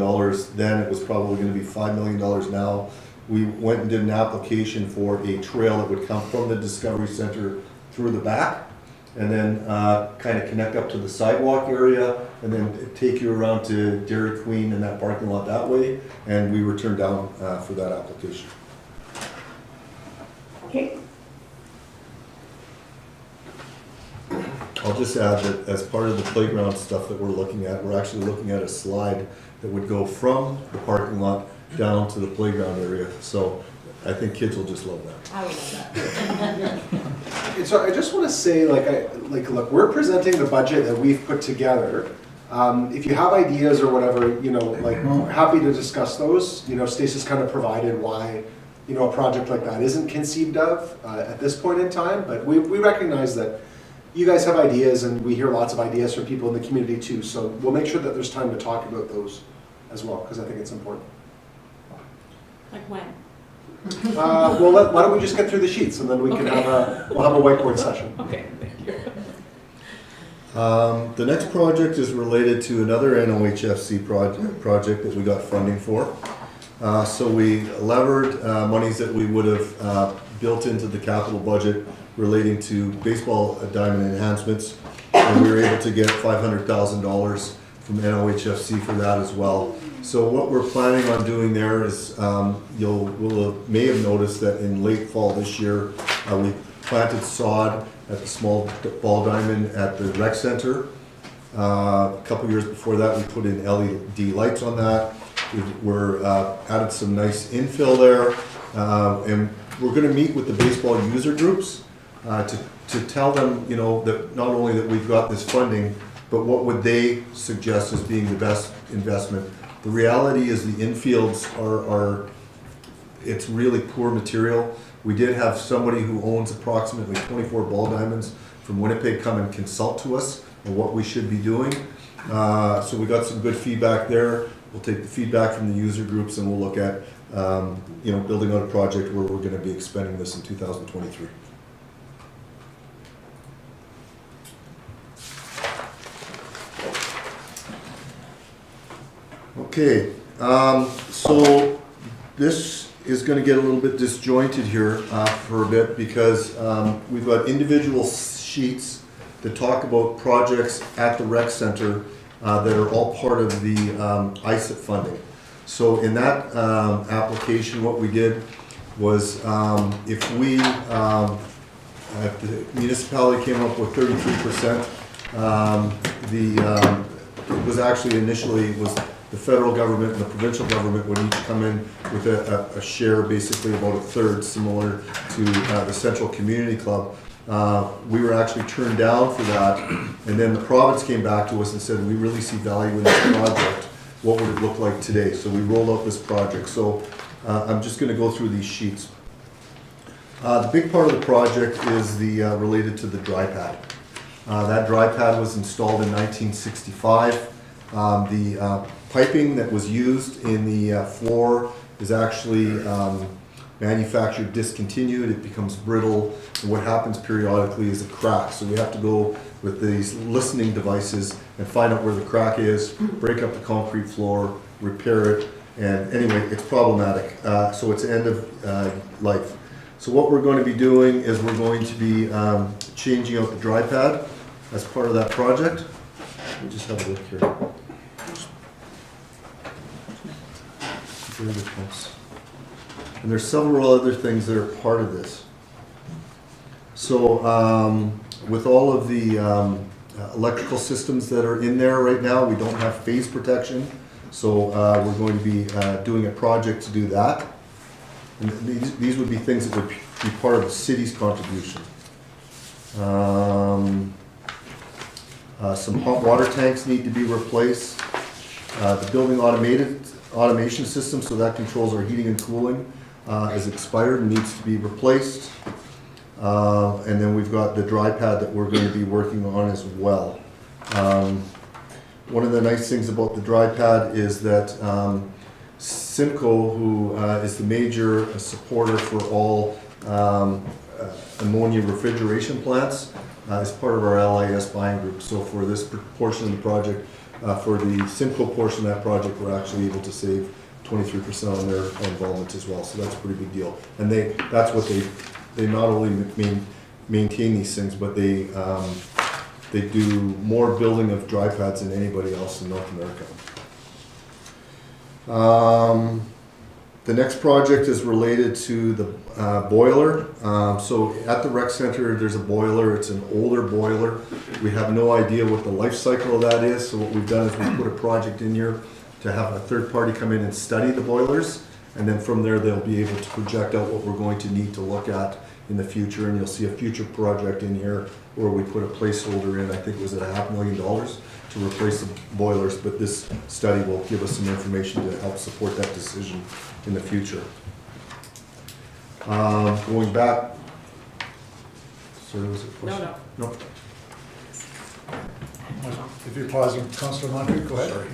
then, it was probably going to be $5 million now. we went and did an application for a trail that would come from the Discovery Center through the back, and then kind of connect up to the sidewalk area, and then take you around to Dairy Queen and that parking lot that way, and we were turned down for that application. Okay. I'll just add that as part of the playground stuff that we're looking at, we're actually looking at a slide that would go from the parking lot down to the playground area, so I think kids will just love that. I would love that. And so I just want to say, look, we're presenting the budget that we've put together. If you have ideas or whatever, happy to discuss those. Stacy's kind of provided why, a project like that isn't conceived of at this point in time, but we recognize that you guys have ideas, and we hear lots of ideas from people in the community too, so we'll make sure that there's time to talk about those as well, because I think it's important. Like when? Why don't we just get through the sheets, and then we can we'll have a whiteboard session. Okay, thank you. The next project is related to another NOHFC project that we got funding for. So we levered monies that we would have built into the capital budget relating to baseball diamond enhancements, and we were able to get $500,000 from NOHFC for that as well. So what we're planning on doing there is, may have noticed that in late fall this year, we planted sod at the small ball diamond at the rec center. A couple years before that, we put in LED lights on that. We're added some nice infill there, and we're going to meet with the baseball user groups to tell them, that not only that we've got this funding, but what would they suggest as being the best investment. The reality is the infields it's really poor material. We did have somebody who owns approximately 24 ball diamonds from Winnipeg come and consult to us on what we should be doing. So we got some good feedback there. We'll take the feedback from the user groups, and we'll look at building out a project where we're going to be expending this in 2023. Okay, so this is going to get a little bit disjointed here for a bit, because we've got individual sheets that talk about projects at the rec center that are all part of the ISIP funding. So in that application, what we did was if the municipality came up with 33%, it was actually initially the federal government and the provincial government would each come in with a share, basically about a third, similar to the Central Community Club. We were actually turned down for that, and then the province came back to us and said, we really see value in this project. What would it look like today? So we rolled out this project. So I'm just going to go through these sheets. The big part of the project is related to the dry pad. That dry pad was installed in 1965. The piping that was used in the floor is actually manufactured discontinued. It becomes brittle, and what happens periodically is it cracks. So we have to go with these listening devices and find out where the crack is, break up the concrete floor, repair it, and anyway, it's problematic. So it's end of life. So what we're going to be doing is we're going to be changing out the dry pad as part of that project. Let me just have a look here. And there's several other things that are part of this. So with all of the electrical systems that are in there right now, we don't have phase protection. So we're going to be doing a project to do that. And these would be things that would be part of the city's contribution. Some hot water tanks need to be replaced. The building automation system, so that controls our heating and cooling, is expired and needs to be replaced. And then we've got the dry pad that we're going to be working on as well. One of the nice things about the dry pad is that Simcoe, who is the major supporter for all ammonia refrigeration plants, is part of our LIS buying group. So for this portion of the project, for the Simcoe portion of that project, we're actually able to save 23% on their involvement as well, so that's a pretty big deal. And that's what they not only maintain these things, but they do more building of dry pads than anybody else in North America. The next project is related to the boiler. So at the rec center, there's a boiler. It's an older boiler. We have no idea what the life cycle of that is. So what we've done is we put a project in here to have a third party come in and study the boilers. And then from there, they'll be able to project out what we're going to need to look at in the future. And you'll see a future project in here where we put a placeholder in. I think it was at $500,000 to replace the boilers. But this study will give us some information to help support that decision in the future. Going back. Sorry, was it a question? No. No. If you're pausing, Councillor Moncrief, go ahead.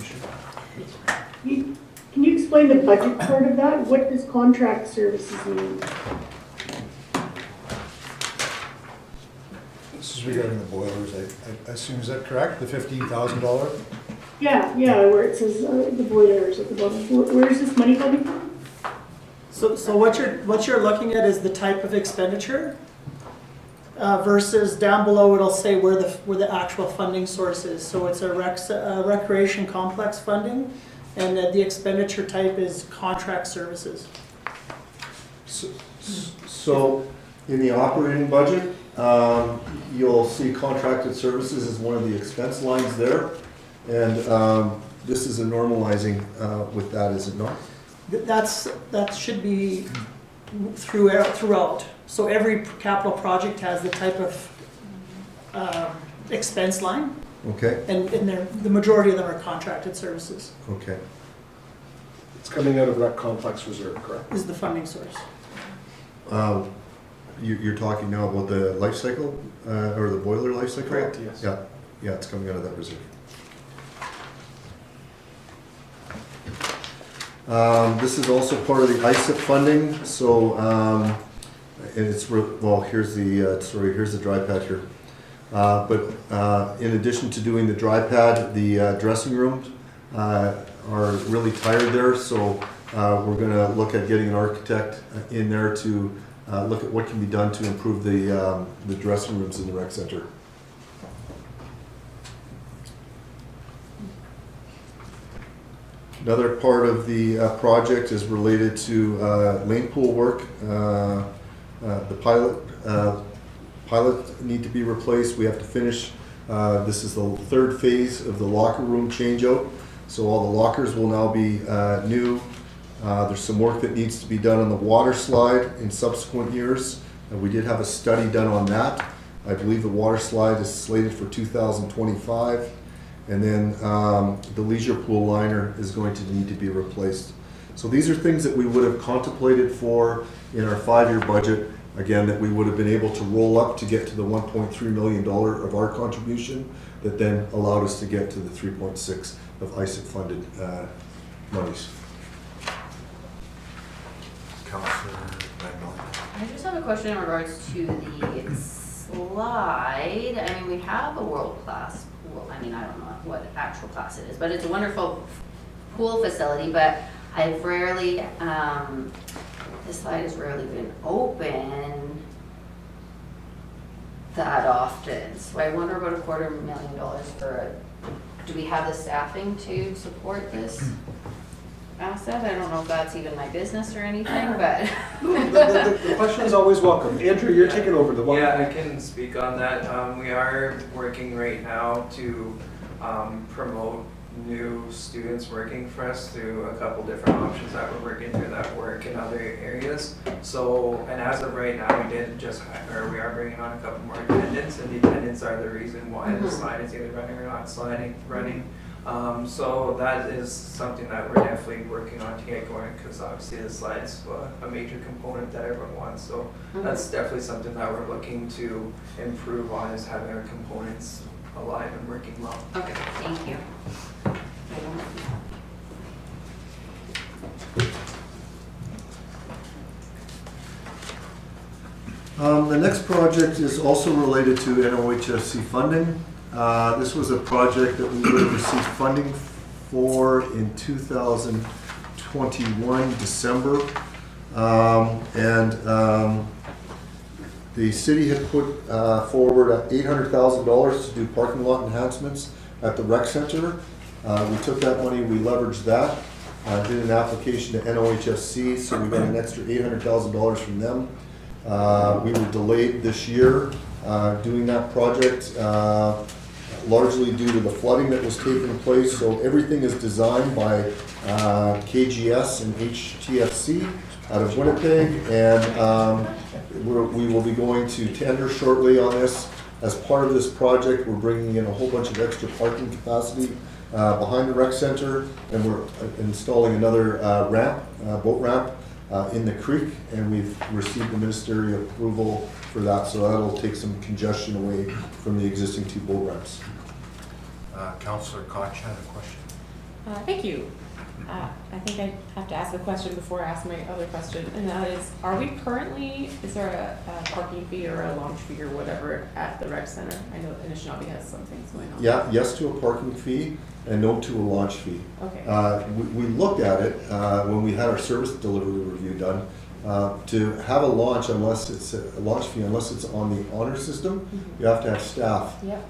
Can you explain the budget part of that? What does contract services mean? This is regarding the boilers, I assume, is that correct? The $15,000? Yeah, where it says the boilers at the bottom. Where is this money coming from? So what you're looking at is the type of expenditure versus down below it'll say where the actual funding source is. So it's a recreation complex funding, and the expenditure type is contract services. So in the operating budget, you'll see contracted services as one of the expense lines there. And this is a normalizing with that, is it not? That should be throughout. So every capital project has the type of expense line, Okay, and the majority of them are contracted services, okay. It's coming out of rec complex reserve, correct? is the funding source. You're talking now about the life cycle, or the boiler life cycle? Correct, yes. Yeah, it's coming out of that reserve. This is also part of the ISIP funding, so, and it's, well, here's the dry pad here. But in addition to doing the dry pad, the dressing rooms are really tired there, so we're gonna look at getting an architect in there to look at what can be done to improve the dressing rooms in the rec center. Another part of the project is related to lane pool work. The pilot need to be replaced. We have to finish. This is the third phase of the locker room changeout. So all the lockers will now be new. There's some work that needs to be done on the water slide in subsequent years. We did have a study done on that. I believe the water slide is slated for 2025. And then the leisure pool liner is going to need to be replaced. So these are things that we would have contemplated for in our 5-year budget. Again, that we would have been able to roll up to get to the $1.3 million of our contribution that then allowed us to get to the 3.6 of ISIP funded monies. Councillor Magnolia. I just have a question in regards to the slide. I mean, we have a world-class pool. I mean, I don't know what actual class it is, but it's a wonderful pool facility, but I've rarely, this slide has rarely been open that often. So I wonder about $250,000 for do we have the staffing to support this asset? I don't know if that's even my business or anything, but. The question is always welcome. Andrew, you're taking over the one. Yeah, I can speak on that. We are working right now to promote new students working for us through a couple different options that we're working through that work in other areas. So, and as of right now, we are bringing on a couple more attendants, and the attendants are the reason why the slide is either running or not running. So that is something that we're definitely working on to get going, because obviously the slide's a major component that everyone wants. So that's definitely something that we're looking to improve on, is having our components alive and working well. Okay, thank you. The next project is also related to NOHSC funding. This was a project that we would have received funding for in 2012. 2021, December. The city had put forward $800,000 to do parking lot enhancements at the rec center. We took that money, we leveraged that, did an application to NOHSC, so we got an extra $800,000 from them. We were delayed this year doing that project, largely due to the flooding that was taking place. So everything is designed by KGS and HTFC out of Winnipeg, and we will be going to tender shortly on this. As part of this project, we're bringing in a whole bunch of extra parking capacity behind the rec center, and we're installing another boat ramp in the creek, and we've received the ministerial approval for that, so that'll take some congestion away from the existing 2 boat ramps. Councillor Koch had a question. Thank you. I think I have to ask a question before I ask my other question, and that is, is there a parking fee or a launch fee or whatever at the rec center? I know Anishinaabe has some things going on. Yeah, yes to a parking fee and no to a launch fee. Okay. We looked at it when we had our service delivery review done, to have a launch fee unless it's on the honor system, you have to have staff. Yep.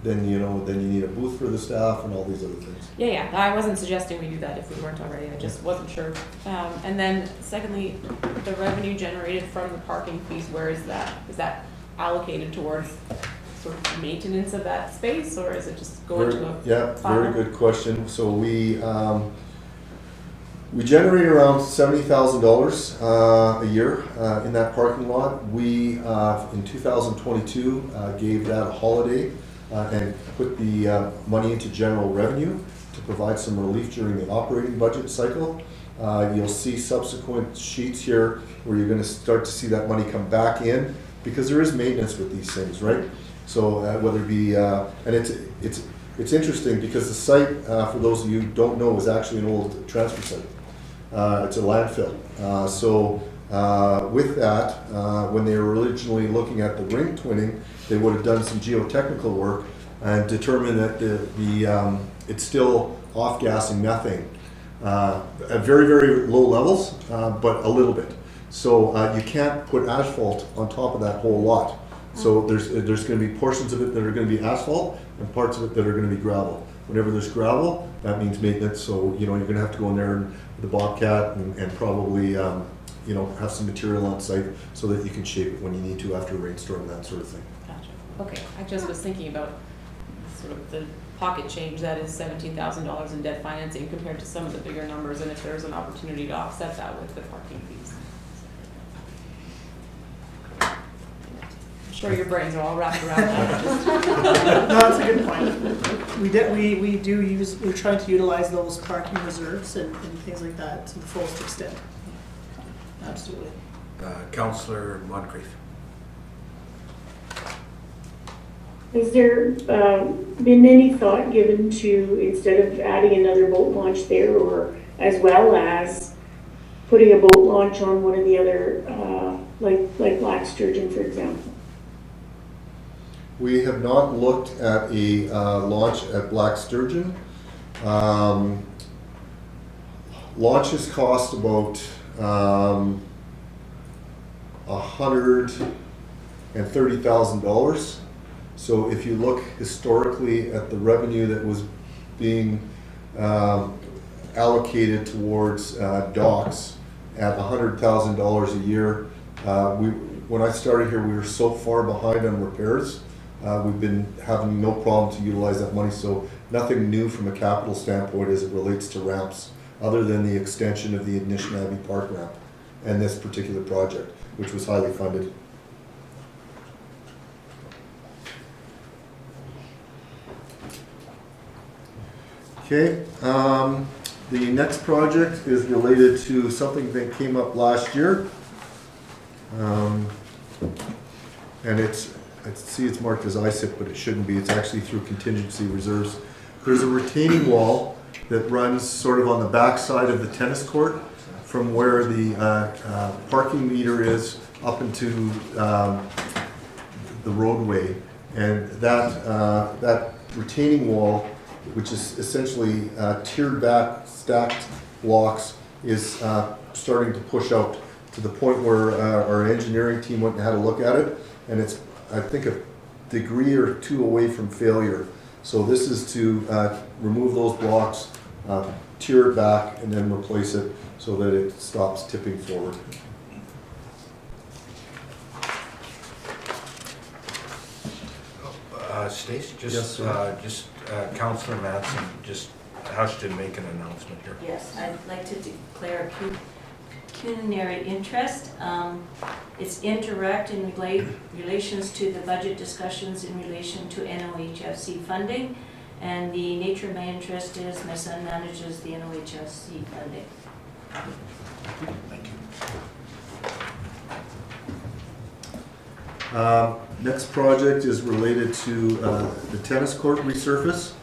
Then you need a booth for the staff and all these other things. Yeah, I wasn't suggesting we do that if we weren't already, I just wasn't sure. And then secondly, the revenue generated from the parking fees, where is that? Is that allocated towards sort of maintenance of that space, or is it just going to a Yeah, fund? very good question. So we generate around $70,000 a year in that parking lot. We, in 2022, gave that a holiday and put the money into general revenue to provide some relief during the operating budget cycle. You'll see subsequent sheets here where you're going to start to see that money come back in, because there is maintenance with these things, right? So whether it be, and it's interesting because the site, for those of you who don't know, is actually an old transfer site. It's a landfill. With that, when they were originally looking at the ring twinning, they would have done some geotechnical work and determined that it's still off-gassing methane at very, very low levels, but a little bit. So you can't put asphalt on top of that whole lot. So there's going to be portions of it that are going to be asphalt and parts of it that are going to be gravel. Whenever there's gravel, that means maintenance. So you're going to have to go in there with the Bobcat and probably have some material on site so that you can shape it when you need to after a rainstorm, that sort of thing. Gotcha. Okay, I just was thinking about sort of the pocket change that is $17,000 in debt financing compared to some of the bigger numbers, and if there's an opportunity to offset that with the parking fees. I'm sure your brains are all wrapped around that. No, that's a good point. We're trying to utilize those parking reserves and things like that to the fullest extent. Absolutely. Councillor Moncrief. Has there been any thought given to, instead of adding another boat launch there, or as well as putting a boat launch on one of the other, like Black Sturgeon, for example? We have not looked at a launch at Black Sturgeon. Launches cost about $130,000. So if you look historically at the revenue that was being allocated towards docks at $100,000 a year, when I started here, we were so far behind on repairs. We've been having no problem to utilize that money, so nothing new from a capital standpoint as it relates to ramps, other than the extension of the Anishinaabe Park ramp and this particular project, which was highly funded. Okay, the next project is related to something that came up last year. And I see it's marked as ISIP, but it shouldn't be. It's actually through contingency reserves. There's a retaining wall that runs sort of on the back side of the tennis court from where the parking meter is up into the roadway. And that retaining wall which is essentially tiered back, stacked blocks, is starting to push out to the point where our engineering team went and had a look at it, and it's, I think, a degree or two away from failure. So this is to remove those blocks, tier it back, and then replace it so that it stops tipping forward. Stacy, Yes, sir. Councillor Manson just has to make an announcement here. Yes, I'd like to declare pecuniary interest. It's indirect in relations to the budget discussions in relation to NOHFC funding. And the nature of my interest is my son manages the NOHFC funding. Thank you. Next project is related to the tennis court resurface.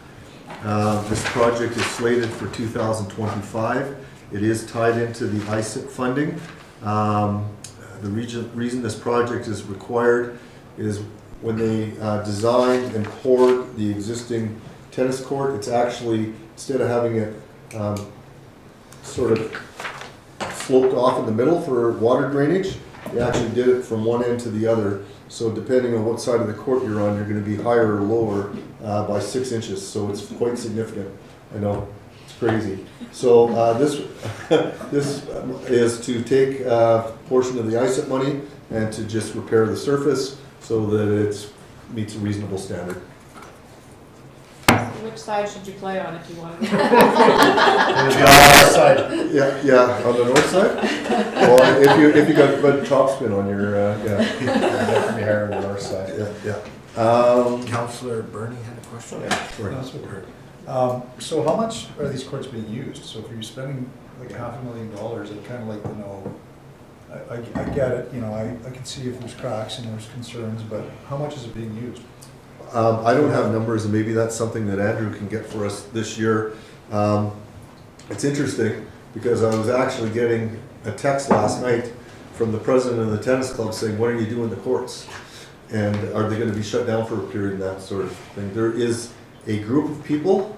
This project is slated for 2025. It is tied into the ISIP funding. The reason this project is required is when they designed and poured the existing tennis court, it's actually, instead of having it sort of sloped off in the middle for water drainage, they actually did it from one end to the other. So depending on what side of the court you're on, you're going to be higher or lower by 6 inches. So it's quite significant. I know, it's crazy. So this is to take a portion of the ISIP money and to just repair the surface so that it meets a reasonable standard. Which side should you play on if you want to? Yeah, on the north side. Well, if you got good topspin on your definitely higher on the north side. Yeah. Councillor Bernie had a question. So how much are these courts being used? So if you're spending like $500,000, I'd kind of like to know, I get it, you know, I can see if there's cracks and there's concerns, but how much is it being used? I don't have numbers, and maybe that's something that Andrew can get for us this year. It's interesting because I was actually getting a text last night from the president of the tennis club saying, "What are you doing the courts? And are they going to be shut down for a period?" and that sort of thing. There is a group of people,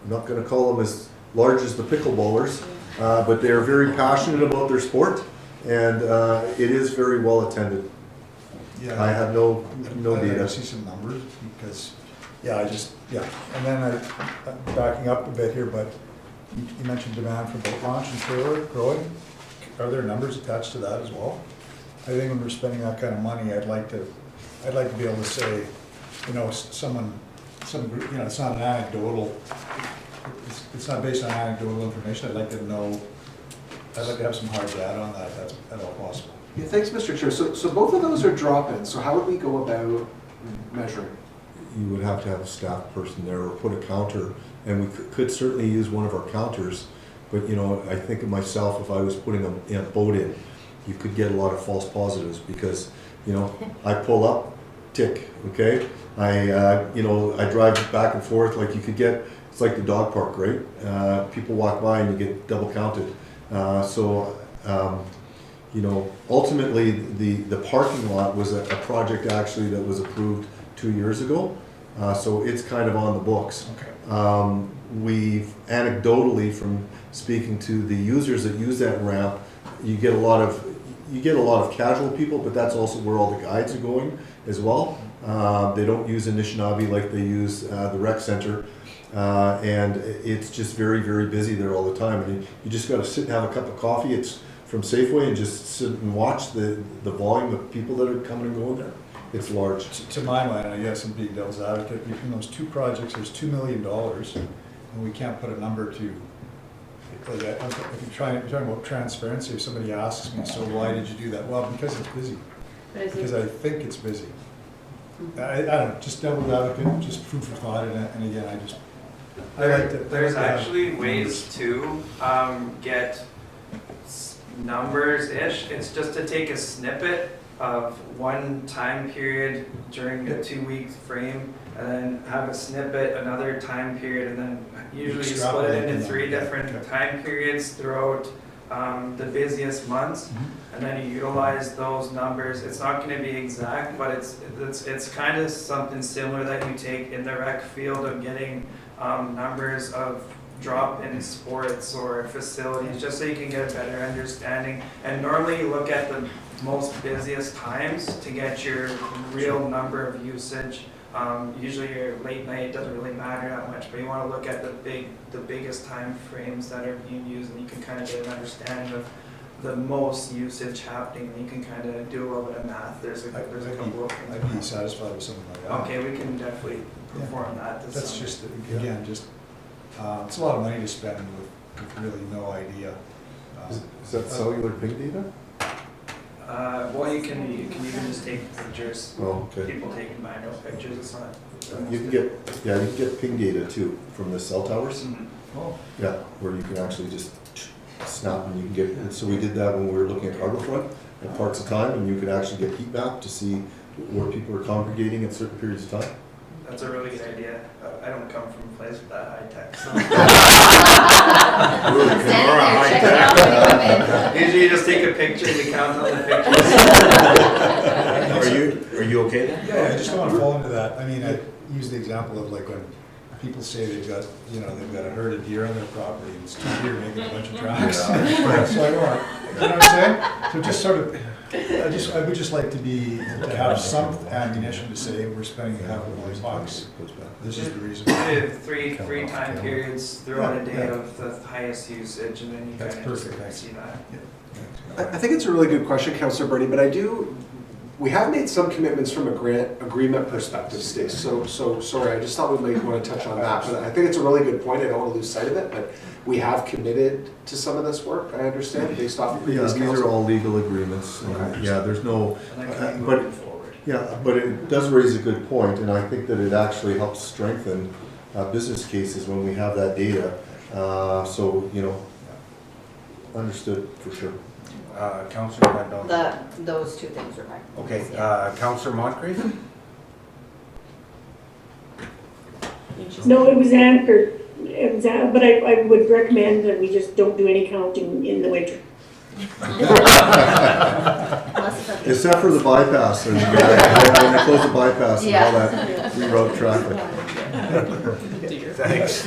I'm not going to call them as large as the pickleballers, but they are very passionate about their sport, and it is very well attended. Yeah, I have no data. I see some numbers because, and then backing up a bit here, but you mentioned demand for boat launch and trailer growing. Are there numbers attached to that as well? I think when we're spending that kind of money, I'd like to be able to say, you know, some group, you know, it's not an anecdotal, it's not based on anecdotal information. I'd like to know, I'd like to have some hard data on that, if that's at all possible. Yeah, thanks, Mr. Chair. So both of those are drop-ins, so how would we go about measuring? You would have to have a staff person there or put a counter, and we could certainly use one of our counters, but you know, I think of myself, if I was putting a boat in, you could get a lot of false positives because, you know, I pull up, tick, okay? I drive back and forth, like you could get, it's like the dog park, right? People walk by and you get double counted. You know, ultimately, the parking lot was a project actually that was approved 2 years ago, so it's kind of on the books. Okay. We've anecdotally, from speaking to the users that use that ramp, you get a lot of casual people, but that's also where all the guides are going as well. They don't use Anishinaabe like they use the rec center, and it's just very, very busy there all the time. And you just got to sit and have a cup of coffee. It's from Safeway and just sit and watch the volume of people that are coming and going there. It's large. To my mind, I guess, and being devil's advocate, between those two projects, there's $2 million, and we can't put a number to. Like, if you're talking about transparency, if somebody asks me, so why did you do that? Well, because it's busy. Because I think it's busy. I don't know, just devil's advocate, just food for thought, and again, There's actually ways to get numbers-ish. It's just to take a snippet of one time period during a 2-week frame, and then have a snippet another time period, and then usually split it into 3 different time periods throughout the busiest months, and then you utilize those numbers. It's not going to be exact, but it's kind of something similar that you take in the rec field of getting numbers of drop-in sports or facilities, just so you can get a better understanding. And normally you look at the most busiest times to get your real number of usage. Usually your late night doesn't really matter that much, but you want to look at the biggest time frames that are being used, and you can kind of get an understanding of the most usage happening, and you can kind of do a little bit of math. There's a couple of things. I'd be satisfied with something like that. Okay, we can definitely perform that. this That's summer. just, again, just, it's a lot of money to spend with really no idea. Is that cellular big data? Well, you can even just take pictures. Oh, okay. People taking manual pictures. It's not. You can get ping data too from the cell towers. Mhm. Oh, Yeah, where you can actually just snap and you can get, and so we did that when we were looking at Harbourfront and Parks of Time, and you could actually get heat map to see where people are congregating at certain periods of time. That's a really good idea. I don't come from a place with that high tech, so. Standing there checking out when you come in. Usually you just take a picture and you count on the pictures. Are you okay then? yeah, I just don't want to fall into that. I mean, I use the example of like when people say they've got a herd of deer on their property, and it's 2 deer making a bunch of tracks. So I don't want, you know what I'm saying? So just sort of, I would just like to have some ammunition to say we're spending $500,000. This is the reason. Three time periods throughout a day of the highest usage, and then you That's kind of perfect, thanks. see that. I think it's a really good question, Councillor Bernie, but we have made some commitments from a grant agreement perspective, Stace. So sorry, I just thought we might want to touch on that. But I think it's a really good point. I don't want to lose sight of it, but we have committed to some of this work, I understand, based off of Yeah, previous these are council. all legal agreements. Okay. Yeah, there's no, And that can be but moving forward. yeah, but it does raise a good point, and I think that it actually helps strengthen business cases when we have that data. So, understood for sure. Councillor Randall. Those two things are right. Okay, Councillor Moncrief? No, it was answered. But I would recommend that we just don't do any counting in the winter. Except for the bypass, when they close the bypass and all Yeah. that reroute traffic. Thanks.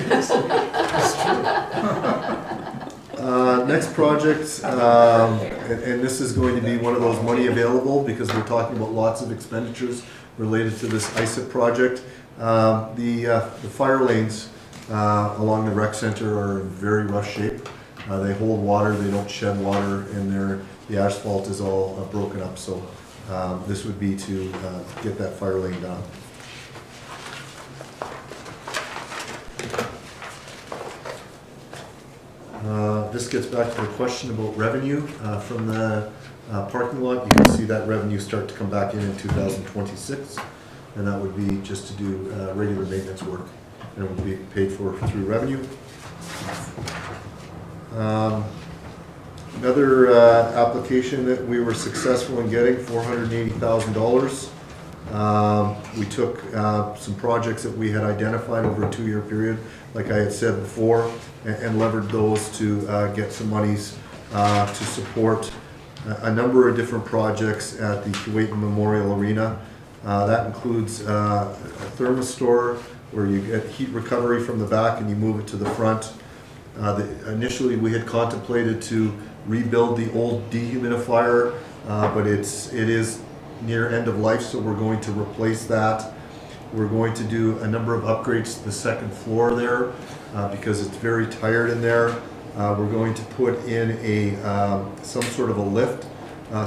Next project, and this is going to be one of those money available because we're talking about lots of expenditures related to this ISIP project. The fire lanes along the rec center are in very rough shape. They hold water, they don't shed water, and the asphalt is all broken up. So this would be to get that fire lane done. This gets back to the question about revenue from the parking lot. You can see that revenue start to come back in 2026, and that would be just to do regular maintenance work, and it would be paid for through revenue. Another application that we were successful in getting, $480,000. We took some projects that we had identified over a 2-year period, like I had said before, and levered those to get some monies to support a number of different projects at the Kuwait Memorial Arena. That includes a thermistor where you get heat recovery from the back and you move it to the front. Initially, we had contemplated to rebuild the old dehumidifier, but it is near end of life, so we're going to replace that. We're going to do a number of upgrades to the second floor there because it's very tired in there. We're going to put in some sort of a lift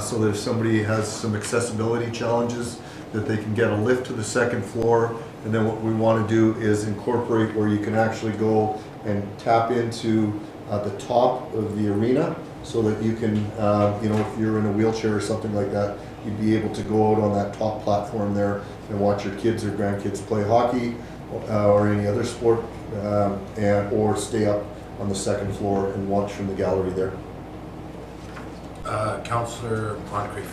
so that if somebody has some accessibility challenges, that they can get a lift to the second floor. And then what we want to do is incorporate where you can actually go and tap into the top of the arena so that you can, if you're in a wheelchair or something like that, you'd be able to go out on that top platform there and watch your kids or grandkids play hockey or any other sport, or stay up on the second floor and watch from the gallery there. Councillor Moncrief.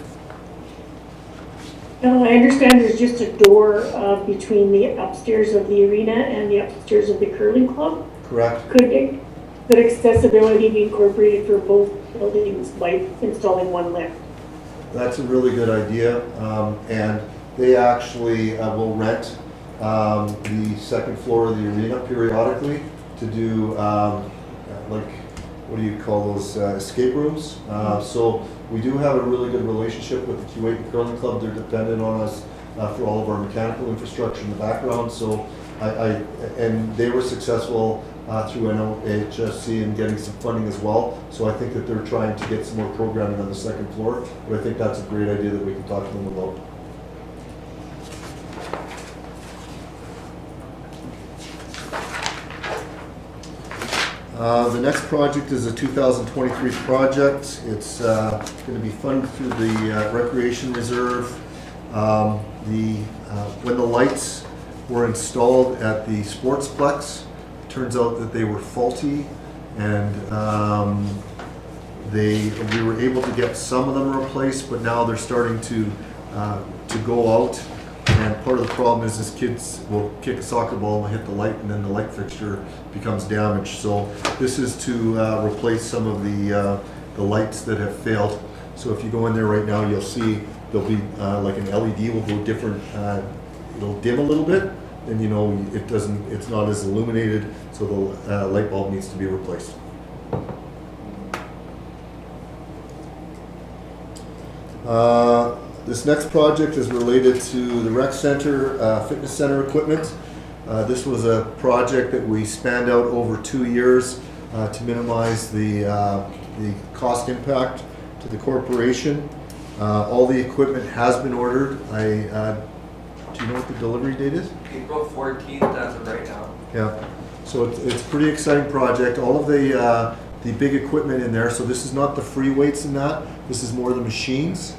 Now, I understand there's just a door between the upstairs of the arena and the upstairs of the curling club. Correct. Could accessibility be incorporated for both buildings by installing one lift? That's a really good idea, and they actually will rent the second floor of the arena periodically to do, like, what do you call those, escape rooms? So we do have a really good relationship with the Kuwait Curling Club. They're dependent on us for all of our mechanical infrastructure in the background. So and they were successful through NOHSC in getting some funding as well. So I think that they're trying to get some more programming on the second floor. But I think that's a great idea that we can talk to them about. The next project is a 2023 project. It's going to be funded through the Recreation Reserve. When the lights were installed at the Sportsplex, it turns out that they were faulty, and we were able to get some of them replaced, but now they're starting to go out. And part of the problem is kids will kick a soccer ball and hit the light, and then the light fixture becomes damaged. So this is to replace some of the lights that have failed. So if you go in there right now, you'll see there'll be like an LED will go different. It'll dim a little bit, and you know it's not as illuminated. So the light bulb needs to be replaced. This next project is related to the rec center, fitness center equipment. This was a project that we spanned out over 2 years to minimize the cost impact to the corporation. All the equipment has been ordered. Do you know what the delivery date is? April 14th as of right now. Yeah, so it's a pretty exciting project. All of the big equipment in there. So this is not the free weights in that. This is more the machines.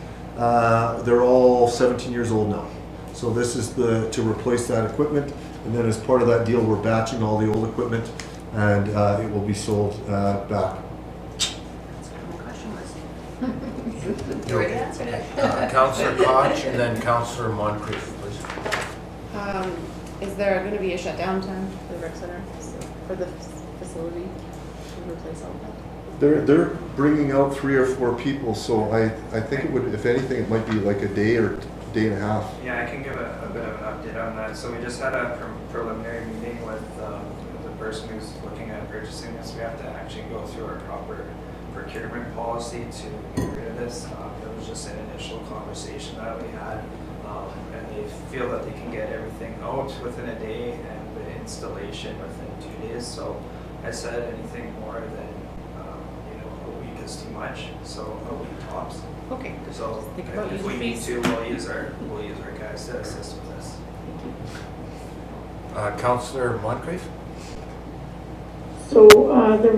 They're all 17 years old now. So this is to replace that equipment, and then as part of that deal, we're batching all the old equipment, and it will be sold back. You already answered it. Councillor Koch and then Councillor Moncrief, please. Is there going to be a shutdown time for the rec center, for the facility to replace all of that? They're bringing out 3 or 4 people, so I think it would, if anything, it might be like a day or day and a half. Yeah, I can give a bit of an update on that. So we just had a preliminary meeting with the person who's looking at purchasing this. We have to actually go through our proper procurement policy to get rid of this. It was just an initial conversation that we had, and they feel that they can get everything out within a day and the installation within 2 days. So I said anything more than a week is too much, so a week tops. Okay. So Think about if we user need fees. to, we'll use our guys to assist with this. Councillor Moncrief? So the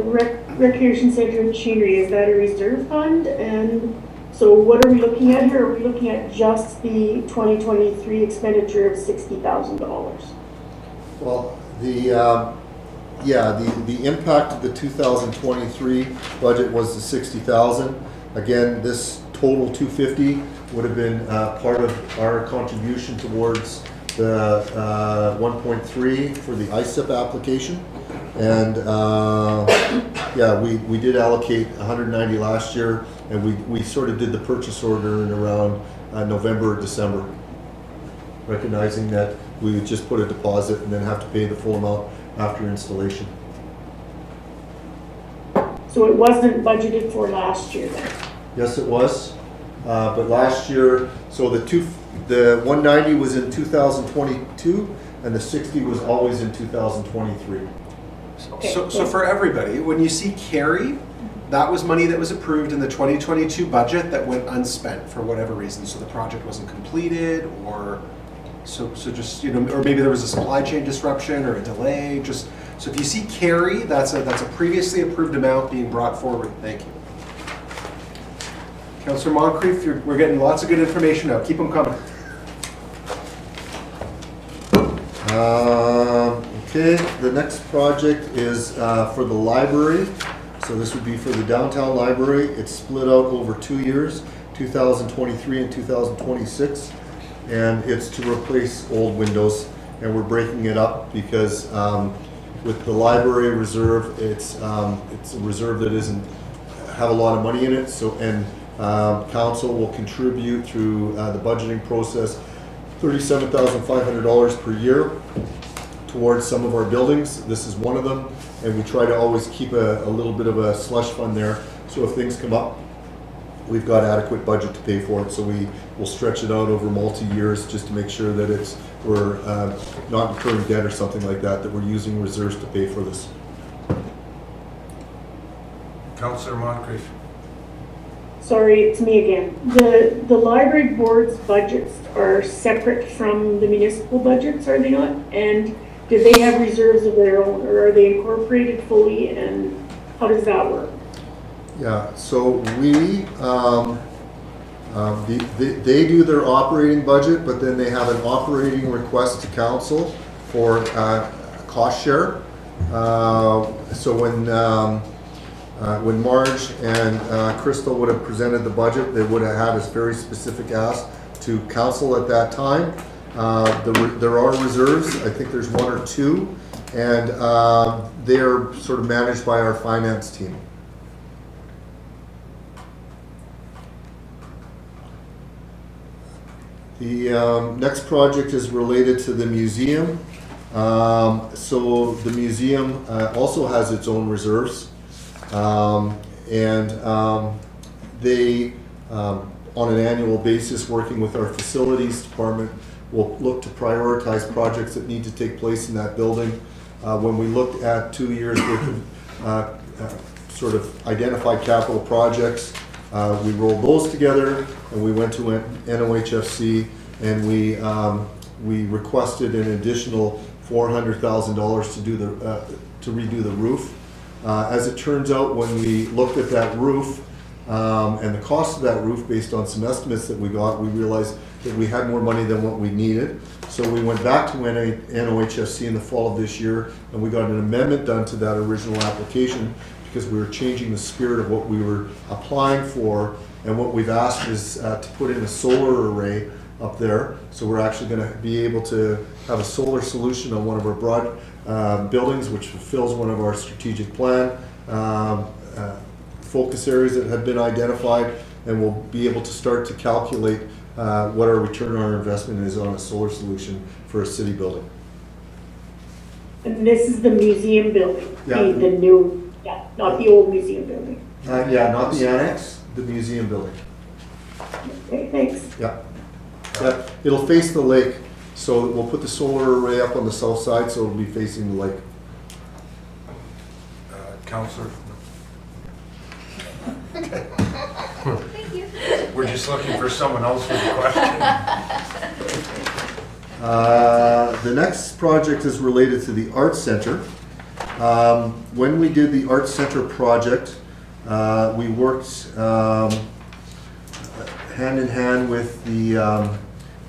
recreation center in Pecuniary, is that a reserve fund? And so what are we looking at here? Are we looking at just the 2023 expenditure of $60,000? Well, the impact of the 2023 budget was the 60,000. Again, this total 250 would have been part of our contribution towards the 1.3 for the ISIP application. And we did allocate 190 last year, and we sort of did the purchase order in around November or December, recognizing that we would just put a deposit and then have to pay the full amount after installation. So it wasn't budgeted for last year then? Yes, it was, but last year, so the 190 was in 2022, and the 60 was always in 2023. Okay. So for everybody, when you see carry, that was money that was approved in the 2022 budget that went unspent for whatever reason. So the project wasn't completed, or so just, or maybe there was a supply chain disruption or a delay. Just so if you see carry, that's a previously approved amount being brought forward. Thank you. Councillor Moncrief, we're getting lots of good information now. Keep them coming. Okay, the next project is for the library. So this would be for the downtown library. It's split out over 2 years, 2023 and 2026. And it's to replace old windows. And we're breaking it up because with the library reserve, it's a reserve that doesn't have a lot of money in it. So council will contribute through the budgeting process $37,500 per year towards some of our buildings. This is one of them, and we try to always keep a little bit of a slush fund there, so if things come up, we've got adequate budget to pay for it, so we will stretch it out over multi-years just to make sure that we're not incurring debt or something like that, that we're using reserves to pay for this. Councillor Moncrief. Sorry, it's me again. The library board's budgets are separate from the municipal budgets, are they not? And do they have reserves of their own, or are they incorporated fully, and how does that work? Yeah, so we, they do their operating budget, but then they have an operating request to council for cost share. So when Marge and Crystal would have presented the budget, they would have had a very specific ask to council at that time. There are reserves, I think there's one or two, and they are sort of managed by our finance team. The next project is related to the museum. So the museum also has its own reserves. They, on an annual basis, working with our facilities department, will look to prioritize projects that need to take place in that building. When we looked at 2 years worth of sort of identified capital projects, we rolled those together and we went to NOHFC and we requested an additional $400,000 to do to redo the roof. As it turns out, when we looked at that roof and the cost of that roof based on some estimates that we got, we realized that we had more money than what we needed. So we went back to NOHFC in the fall of this year and we got an amendment done to that original application because we were changing the spirit of what we were applying for, and what we've asked is to put in a solar array up there. So we're actually going to be able to have a solar solution on one of our broad buildings, which fulfills one of our strategic plan focus areas that have been identified, and we'll be able to start to calculate what our return on our investment is on a solar solution for a city building. And this is the museum building, Yeah. the new, yeah, not the old museum building. Yeah, not the annex, the museum building. Okay, thanks. Yeah. Yeah, it'll face the lake, so we'll put the solar array up on the south side, so it'll be facing the lake. Councillor. Thank you. We're just looking for someone else with a question. The next project is related to the Arts Center. When we did the Arts Center project, we worked hand in hand with the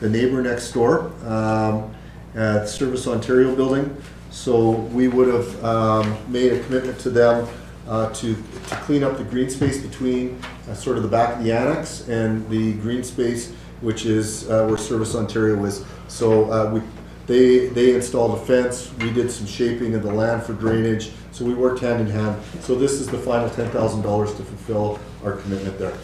neighbor next door at Service Ontario building. So we would have made a commitment to them to clean up the green space between sort of the back of the annex and the green space, which is where Service Ontario is. So they installed a fence, we did some shaping of the land for drainage, so we worked hand in hand. So this is the final $10,000 to fulfill our commitment there.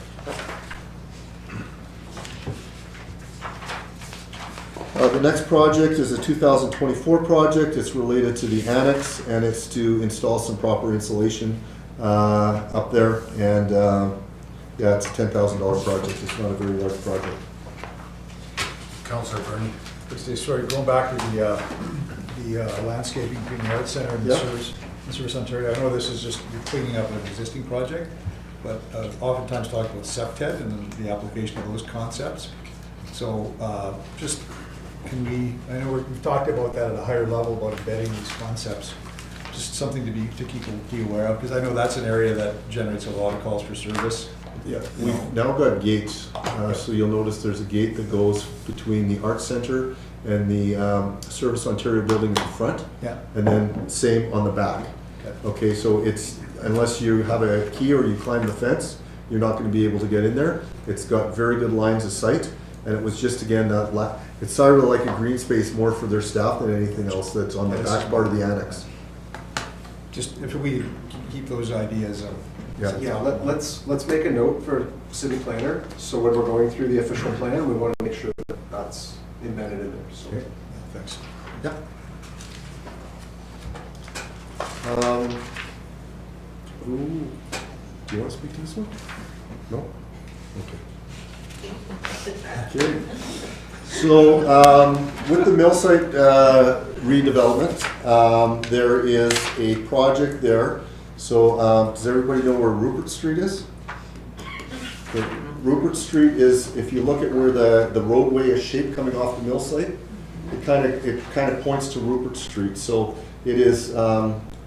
The next project is a 2024 project. It's related to the annex, and it's to install some proper insulation up there. And yeah, it's a $10,000 project. It's not a very large project. Councillor Bernie. Sorry, going back to the landscaping between the Arts Center and the Service Ontario. I know this is just you're cleaning up an existing project, but oftentimes talk about SEPTED and the application of those concepts. So just can we, I know we've talked about that at a higher level about embedding these concepts, just something to keep aware of, because I know that's an area that generates a lot of calls for service. Yeah, we've now got gates, so you'll notice there's a gate that goes between the Arts Center and the Service Ontario building in the front, and then same on the back. Okay, so it's, unless you have a key or you climb the fence, you're not going to be able to get in there. It's got very good lines of sight, and it was just, again, that it's sort of like a green space more for their staff than anything else that's on the back part of the annex. Just if we keep those ideas of. Yeah, let's make a note for city planner. So when we're going through the official plan, we want to make sure that that's embedded in there, so. Okay, thanks. Yeah. Who, do you want to speak to this one? No? Okay. Okay. So, with the mill site redevelopment, there is a project there. So, does everybody know where Rupert Street is? Okay. Rupert Street is, if you look at where the roadway is shaped coming off the mill site, it kind of points to Rupert Street. So it is,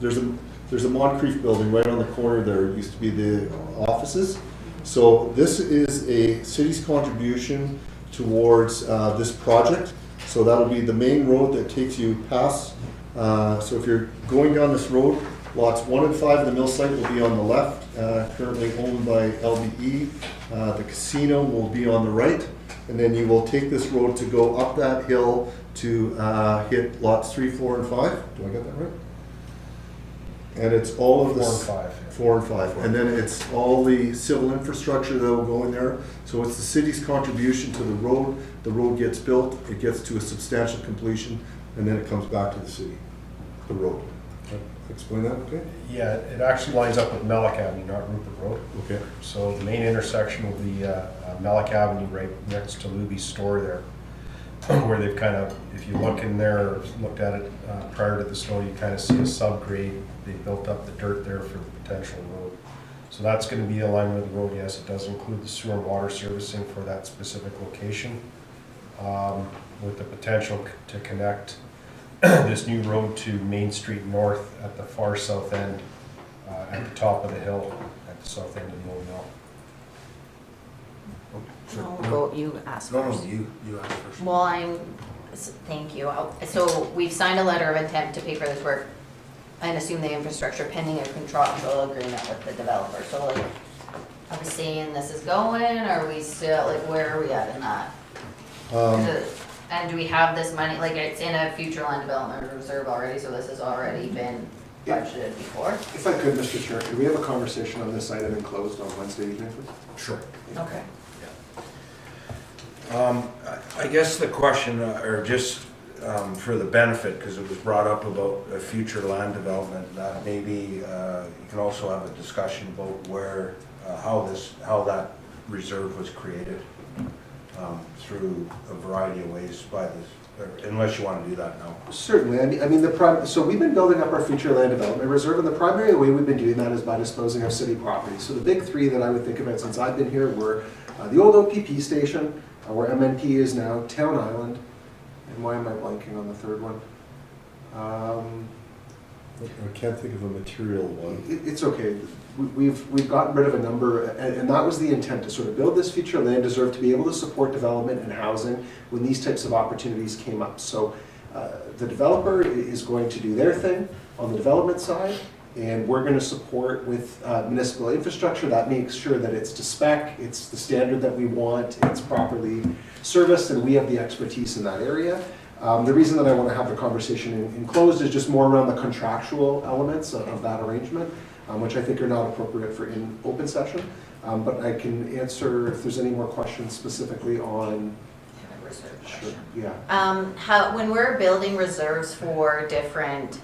there's a Moncrief building right on the corner there. It used to be the offices. So this is a city's contribution towards this project. So that'll be the main road that takes you past. So if you're going down this road, lots 1 and 5 of the mill site will be on the left, currently owned by LBE. The casino will be on the right, and then you will take this road to go up that hill to hit lots 3, 4, and 5. Do I get that right? And it's all of this. 4 and 5. 4 and 5. And then it's all the civil infrastructure that will go in there. So it's the city's contribution to the road. The road gets built, it gets to a substantial completion, and then it comes back to the city, the road. Explain that, okay? Yeah, it actually lines up with Mellick Avenue, not Rupert Road. Okay. So the main intersection will be Mellick Avenue right next to Luby's store there, where they've kind of, if you look in there, or looked at it prior to the snow, you kind of see a subgrade. They built up the dirt there for the potential road. So that's going to be in line with the road, yes. It does include the sewer and water servicing for that specific location, with the potential to connect this new road to Main Street North at the far south end, at the top of the hill, at the south end of the old mill. I'll go, you ask first. You ask first. Well, thank you. So we've signed a letter of intent to pay for this work and assume the infrastructure pending a contractual agreement with the developer. So like, are we saying this is going, or are we still, like, where are we at in that? And do we have this money, like, it's in a future land development reserve already, so this has already been budgeted before? If I could, Mr. Chair, could we have a conversation on this item and closed on Wednesday evening, please? Sure. Okay. I guess the question, or just for the benefit, because it was brought up about a future land development, that maybe you can also have a discussion about where, how that reserve was created through a variety of ways by this, unless you want to do that now. Certainly. I mean, so we've been building up our future land development reserve, and the primary way we've been doing that is by disposing of city property. So the big three that I would think about since I've been here were the old OPP station, where MNP is now, Town Island, and why am I blanking on the third one? I can't think of a material one. It's okay. We've gotten rid of a number, and that was the intent, to sort of build this future land reserve to be able to support development and housing when these types of opportunities came up. So the developer is going to do their thing on the development side, and we're going to support with municipal infrastructure that makes sure that it's to spec, it's the standard that we want, it's properly serviced, and we have the expertise in that area. The reason that I want to have the conversation in closed is just more around the contractual elements of that arrangement, which I think are not appropriate for in open session. But I can answer if there's any more questions specifically on. Sure. Yeah. When we're building reserves for different,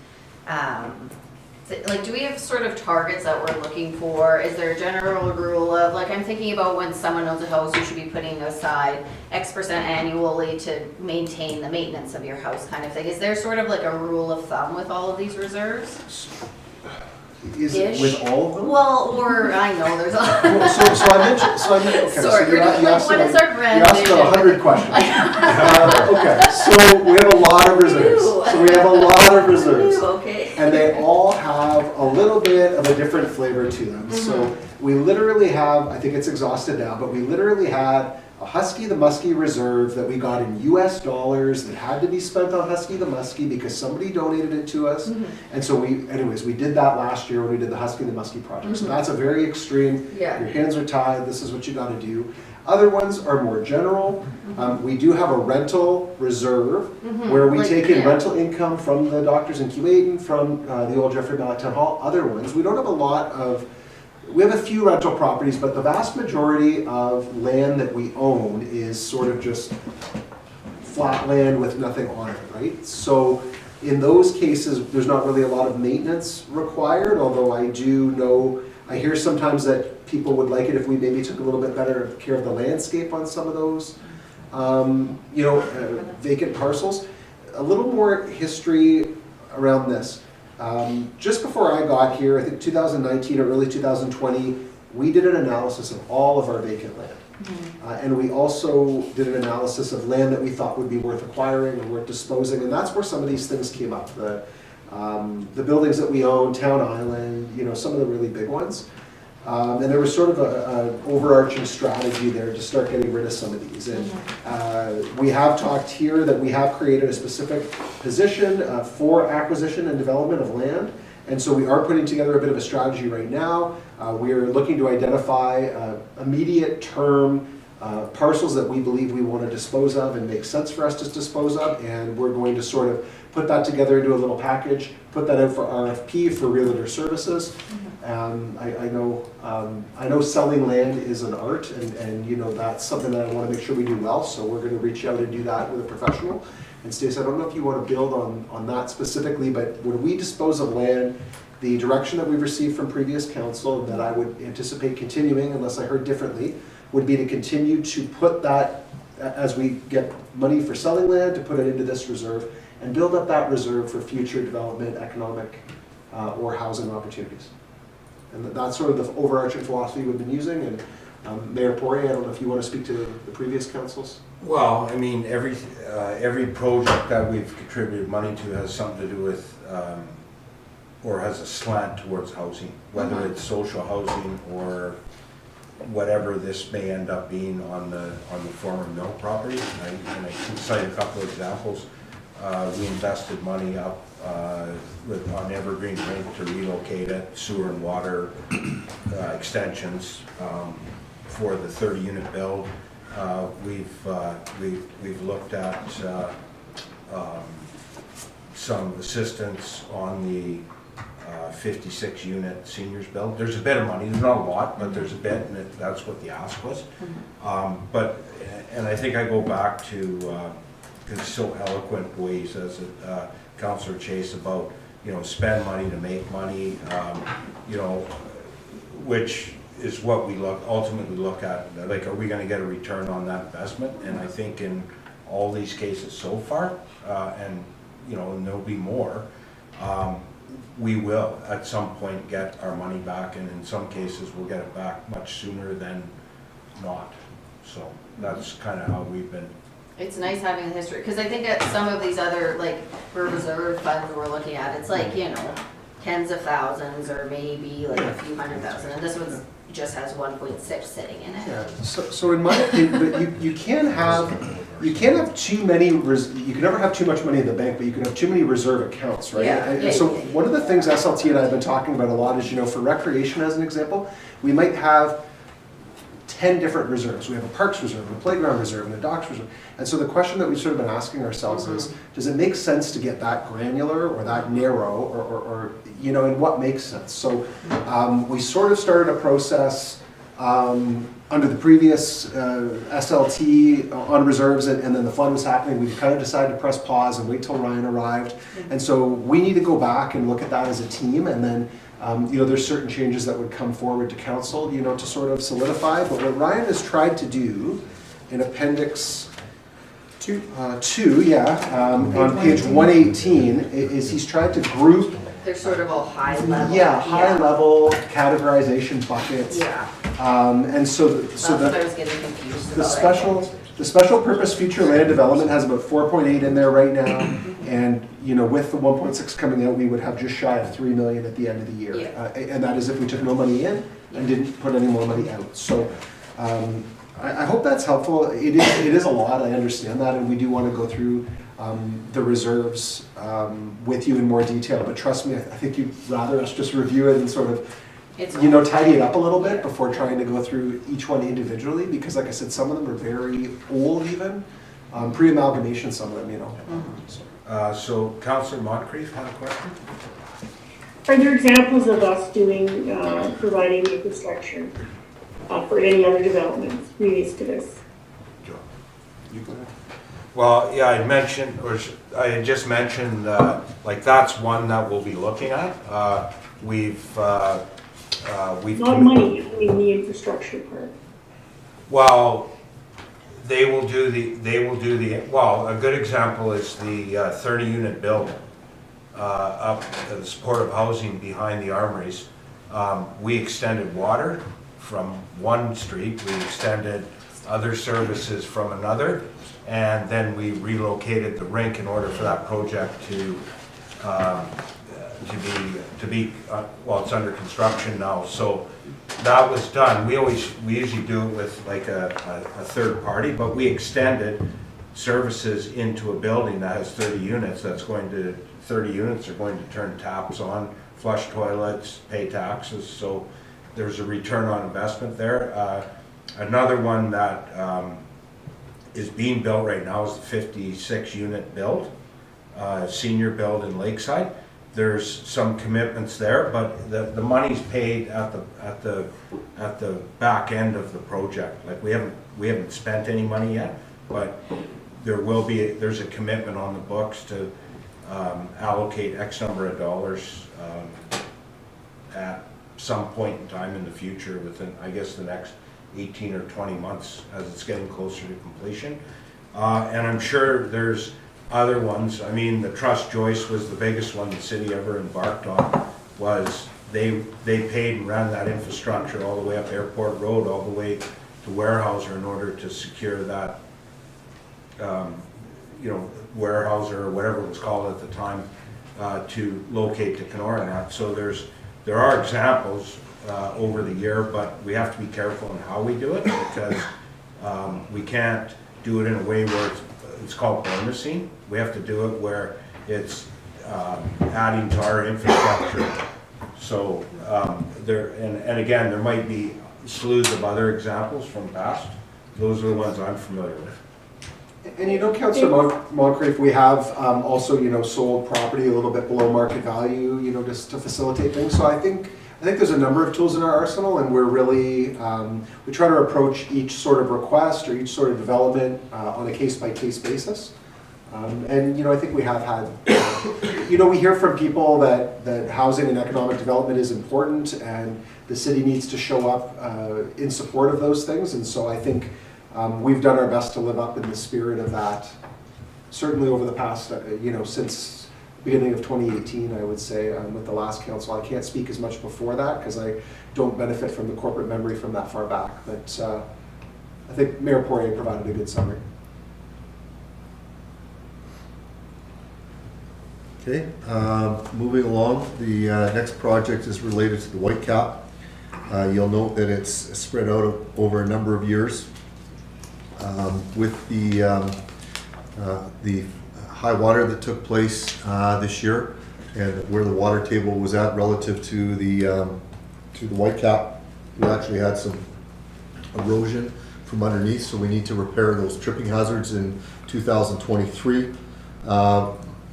like, do we have sort of targets that we're looking for? Is there a general rule of, like, I'm thinking about when someone owns a house, you should be putting aside X% annually to maintain the maintenance of your house, kind of thing. Is there sort of like a rule of thumb with all of these reserves? Is it with all of them? Well, or I know there's a lot. So I mentioned, okay. Sorry, so we're just like, what is our brand You asked vision? about 100 questions. Okay, so we have a lot of reserves. So we have a lot of reserves. Okay. And they all have a little bit of a different flavor to them. So we literally have, I think it's exhausted now, but we literally had a Husky the Muskie reserve that we got in US dollars that had to be spent on Husky the Muskie because somebody donated it to us. And so we did that last year when we did the Husky the Muskie project. So that's a very extreme, your hands are tied, this is what you gotta do. Other ones are more general. We do have a rental reserve where we take in rental income from the doctors in Keewatin, from the old Jeffrey Mallett Town Hall, other ones. We don't have a lot of, we have a few rental properties, but the vast majority of land that we own is sort of just flat land with nothing on it, right? So in those cases, there's not really a lot of maintenance required, although I do know, I hear sometimes that people would like it if we maybe took a little bit better care of the landscape on some of those, vacant parcels. A little more history around this. Just before I got here, I think 2019 or early 2020, we did an analysis of all of our vacant land. And we also did an analysis of land that we thought would be worth acquiring and worth disposing, and that's where some of these things came up. The buildings that we own, Town Island, some of the really big ones. And there was sort of an overarching strategy there to start getting rid of some of these. And we have talked here that we have created a specific position for acquisition and development of land. And so we are putting together a bit of a strategy right now. We're looking to identify immediate term parcels that we believe we want to dispose of and make sense for us to dispose of. And we're going to sort of put that together into a little package, put that out for RFP for realtor services. I know selling land is an art, and that's something that I want to make sure we do well. So we're going to reach out and do that with a professional. And Stacey, I don't know if you want to build on that specifically, but when we dispose of land, the direction that we've received from previous council that I would anticipate continuing, unless I heard differently, would be to continue to put that, as we get money for selling land, to put it into this reserve and build up that reserve for future development, economic or housing opportunities. And that's sort of the overarching philosophy we've been using. And Mayor Poirier, I don't know if you want to speak to the previous councils. Well, I mean, every project that we've contributed money to has something to do with, or has a slant towards housing, whether it's social housing or whatever this may end up being on the former mill property. And I can cite a couple of examples. We invested money up on Evergreen Rink to relocate it, sewer and water extensions for the 30-unit build. We've looked at some assistance on the 56-unit seniors build. There's a bit of money, there's not a lot, but there's a bit, and that's what the ask was. And I think I go back to his so eloquent ways as Councillor Chase about, spend money to make money, which is what we ultimately look at, like, are we going to get a return on that investment? And I think in all these cases so far, and there'll be more, we will at some point get our money back, and in some cases we'll get it back much sooner than not. So that's kind of how we've been. It's nice having a history, because I think at some of these other, like, reserve funds we're looking at, it's like, tens of thousands or maybe like a few $100,000, and this one just has 1.6 sitting in it. Yeah. So in my opinion, but you can't have too many. You can never have too much money in the bank, but you can have too many reserve accounts, right? Yeah. So one of the things SLT and I have been talking about a lot is, for recreation as an example, we might have 10 different reserves. We have a parks reserve, a playground reserve, and a docks reserve. And so the question that we've sort of been asking ourselves is, does it make sense to get that granular or that narrow, or and what makes sense? So we sort of started a process under the previous SLT on reserves, and then the flood was happening. We kind of decided to press pause and wait till Ryan arrived. And so we need to go back and look at that as a team, and then there's certain changes that would come forward to council, to sort of solidify. But what Ryan has tried to do in Appendix 2, on page 118, is he's tried to group. They're sort of all high level. Yeah, high level categorization buckets. Yeah. And so What I was getting confused about. The special purpose future land development has about 4.8 in there right now, and with the 1.6 coming out, we would have just shy of 3 million at the end of the year. Yeah. And that is if we took no money in and didn't put any more money out. So I hope that's helpful. It is a lot, I understand that, and we do want to go through the reserves with you in more detail, but trust me, I think you'd rather us just review it and sort of tidy it up a little bit before trying to go through each one individually, because like I said, some of them are very old even, pre-amalgamation, some of them, So Councillor Moncrief had a question? Are there examples of us providing infrastructure for any other developments previous to this? You go ahead. Well, yeah, I had just mentioned, like, that's one that we'll be looking at. We've Not money, I mean the infrastructure part. Well, they will do the, well, a good example is the 30-unit building up the supportive housing behind the armories. We extended water from one street, we extended other services from another, and then we relocated the rink in order for that project to be well, it's under construction now, so that was done. We usually do it with like a third party, but we extended services into a building that has 30 units. 30 units are going to turn taps on, flush toilets, pay taxes, so there's a return on investment there. Another one that is being built right now is the 56-unit build, senior build in Lakeside. There's some commitments there, but the money's paid at the back end of the project. Like we haven't spent any money yet, but there's a commitment on the books to allocate X number of dollars at some point in time in the future within, I guess, the next 18 or 20 months as it's getting closer to completion. And I'm sure there's other ones. I mean, the Trust Joyce was the biggest one the city ever embarked on. Was they paid and ran that infrastructure all the way up Airport Road, all the way to Weyerhaeuser in order to secure that, Weyerhaeuser or whatever it was called at the time, to locate to Kenora and that. So there are examples over the year, but we have to be careful in how we do it, because we can't do it in a way where it's called bonusing. We have to do it where it's adding to our infrastructure. So again, there might be slews of other examples from past. Those are the ones I'm familiar with. And Councillor Moncrief, we have also, sold property a little bit below market value, just to facilitate things. So I think there's a number of tools in our arsenal, and we're really, we try to approach each sort of request or each sort of development on a case-by-case basis. And I think we have had, we hear from people that housing and economic development is important, and the city needs to show up in support of those things. And so I think we've done our best to live up in the spirit of that, certainly over the past, since beginning of 2018, I would say, with the last council. I can't speak as much before that because I don't benefit from the corporate memory from that far back. But I think Mayor Poirier provided a good summary. Okay, moving along, the next project is related to the Whitecap. You'll note that it's spread out over a number of years. With the high water that took place this year, and where the water table was at relative to the Whitecap, we actually had some erosion from underneath, so we need to repair those tripping hazards in 2023.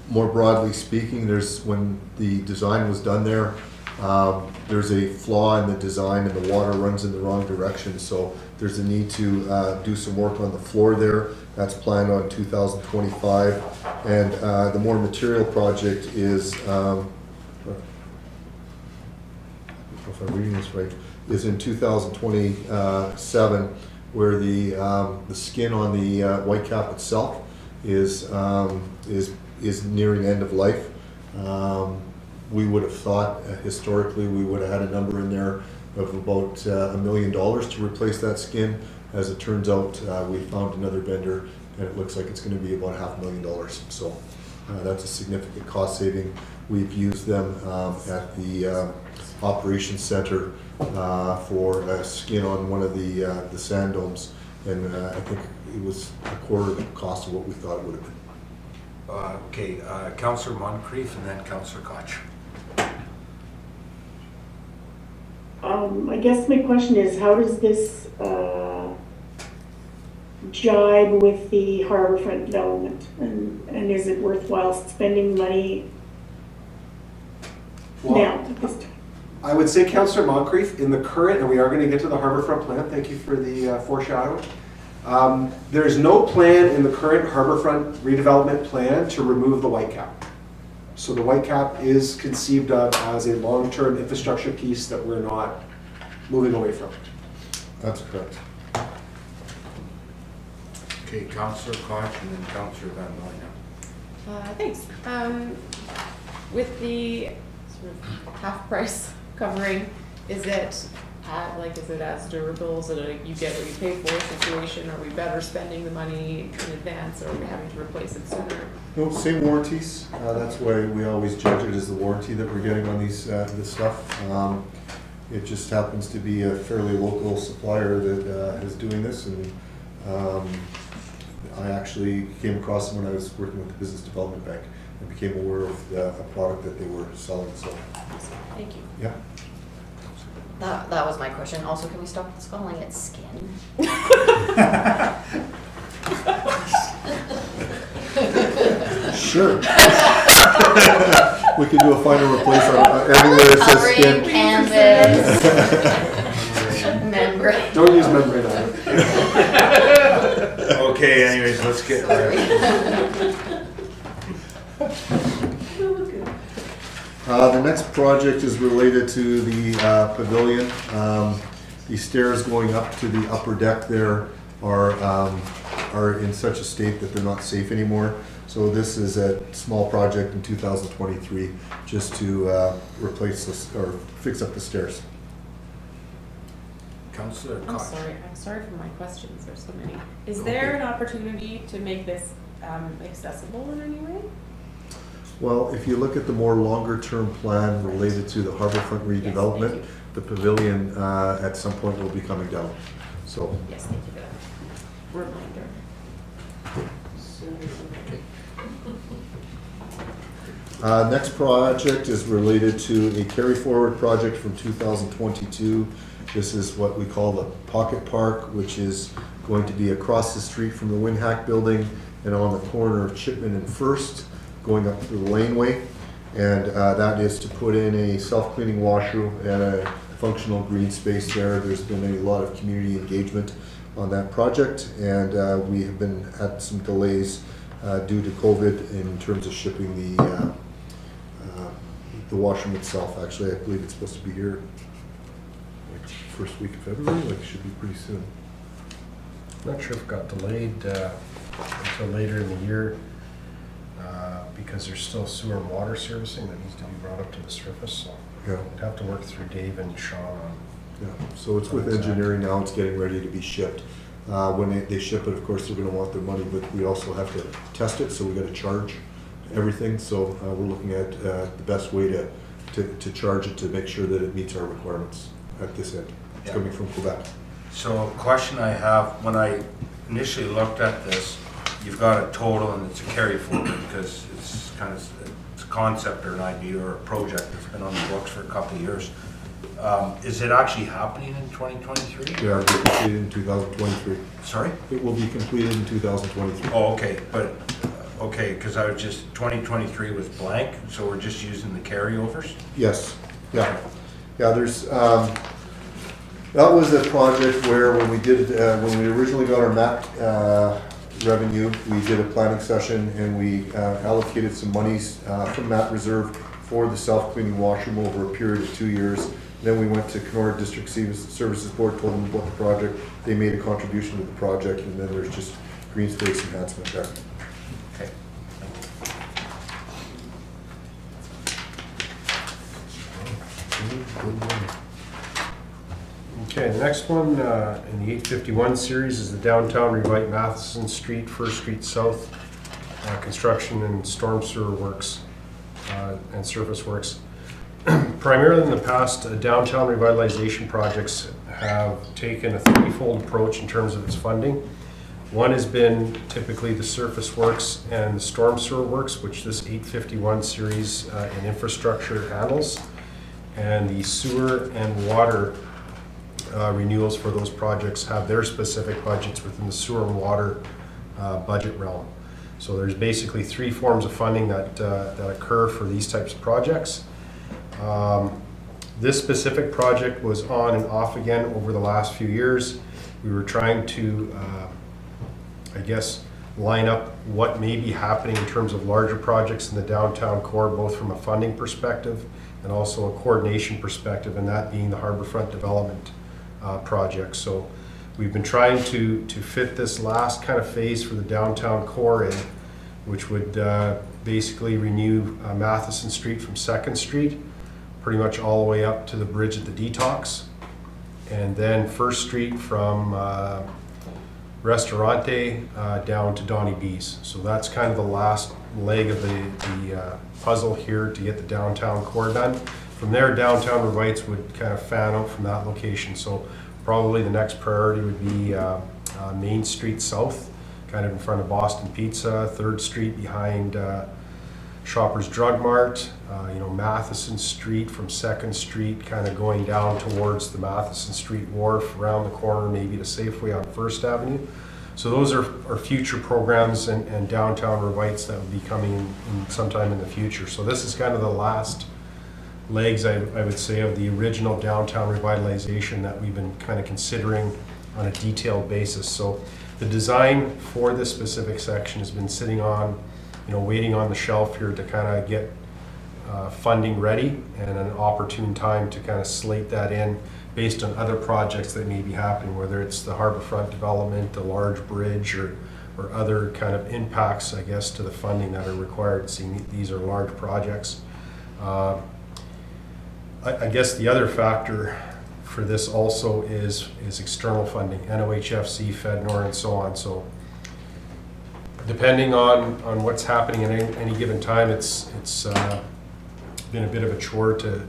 More broadly speaking, when the design was done there's a flaw in the design and the water runs in the wrong direction, so there's a need to do some work on the floor there. That's planned on 2025. And the more material project is, I don't know if I'm reading this right, is in 2027, where the skin on the Whitecap itself is nearing end of life. We would have thought historically we would have had a number in there of about $1 million to replace that skin. As it turns out, we found another vendor, and it looks like it's going to be about $500,000. So that's a significant cost saving. We've used them at the operations center for a skin on one of the sand domes, and I think it was a quarter of the cost of what we thought it would have been. Okay, Councillor Moncrief and then Councillor Koch. I guess my question is, how does this jibe with the harborfront development? And is it worthwhile spending money now at this time? I would say, Councillor Moncrief, in the current, and we are going to get to the harborfront plan, thank you for the foreshadowing. There is no plan in the current Harborfront redevelopment plan to remove the white cap. So the white cap is conceived of as a long-term infrastructure piece that we're not moving away from. That's correct. Okay, Councillor Koch and then Councillor Van Noyna. Thanks. With the sort of half price covering, is it is it as durable? Is it a you get what you pay for situation? Are we better spending the money in advance, or are we having to replace it sooner? No, same warranties. That's why we always judge it as the warranty that we're getting on these this stuff. It just happens to be a fairly local supplier that is doing this, and I actually came across them when I was working with the Business Development Bank and became aware of a product that they were selling. So, Thank you. yeah. That was my question. Also, can we stop calling it skin? Sure. We can do a final replace on everywhere it says skin. Canvas. Membrane. Don't use membrane on it. Okay, anyways, let's get The next project is related to the pavilion. The stairs going up to the upper deck there are in such a state that they're not safe anymore. So this is a small project in 2023 just to replace this or fix up the stairs. Councillor I'm Koch. sorry for my questions. There's so many. Is there an opportunity to make this accessible in any way? Well, if you look at the more longer-term plan related to the Harborfront redevelopment, Yes, the pavilion at some point will be coming down. So, Yes, thank you for that reminder. next project is related to a carry-forward project from 2022. This is what we call the Pocket Park, which is going to be across the street from the Winhack building and on the corner of Chipman and First, going up the laneway. And that is to put in a self-cleaning washroom and a functional green space there. There's been a lot of community engagement on that project, and we have been had some delays due to COVID in terms of shipping the washroom itself. Actually, I believe it's supposed to be here like first week of February. Like, it should be pretty soon. Not sure if it got delayed until later in the year because there's still sewer and water servicing that needs to be brought up to the surface. So Yeah. I'd have to work through Dave and Sean on. Yeah, so it's with engineering now, it's getting ready to be shipped. When they ship it, of course, they're gonna want their money, but we also have to test it, so we gotta charge everything. So we're looking at the best way to charge it to make sure that it meets our requirements at this end. It's coming from Quebec. So a question I have, when I initially looked at this, you've got a total and it's a carry forward because it's kind of it's a concept or an idea or a project that's been on the books for a couple of years. Is it actually happening in 2023? Yeah, it'll be completed in 2023. Sorry? It will be completed in 2023. Oh, okay, but, okay, because I was just, 2023 was blank, so we're just using the carryovers? Yes, yeah. Yeah, there's, that was a project where when we did, when we originally got our MAP revenue, we did a planning session and we allocated some monies from that reserve for the self-cleaning washroom over a period of 2 years. Then we went to Kenora District Services Board, told them about the project. They made a contribution to the project, and then there's just green space enhancement there. Okay. Okay, the next one in the 851 series is the Downtown Revite Matheson Street, First Street South, construction and storm sewer works and surface works. Primarily in the past, downtown revitalization projects have taken a threefold approach in terms of its funding. One has been typically the surface works and the storm sewer works, which this 851 series in infrastructure handles, and the sewer and water renewals for those projects have their specific budgets within the sewer and water budget realm. So there's basically three forms of funding that occur for these types of projects. This specific project was on and off again over the last few years. We were trying to I guess, line up what may be happening in terms of larger projects in the downtown core, both from a funding perspective and also a coordination perspective, and that being the Harborfront Development project. So we've been trying to fit this last kind of phase for the downtown core in, which would basically renew Matheson Street from 2nd Street, pretty much all the way up to the bridge at the Detox, and then 1st Street from Restaurante down to Donnie B's. So that's kind of the last leg of the puzzle here to get the downtown core done. From there, downtown Revites would kind of fan out from that location. So probably the next priority would be Main Street South, kind of in front of Boston Pizza, 3rd Street behind Shoppers Drug Mart, Matheson Street from 2nd Street, kind of going down towards the Matheson Street Wharf, around the corner maybe to Safeway on 1st Avenue. So those are future programs and downtown Revites that will be coming in sometime in the future. So this is kind of the last legs, I would say, of the original downtown revitalization that we've been kind of considering on a detailed basis. So the design for this specific section has been sitting on, waiting on the shelf here to kind of get funding ready and an opportune time to kind of slate that in based on other projects that may be happening, whether it's the Harborfront Development, the large bridge, or other kind of impacts, I guess, to the funding that are required, seeing these are large projects. I guess the other factor for this also is external funding, NOHFC, FedNor, and so on. So depending on what's happening at any given time, it's been a bit of a chore to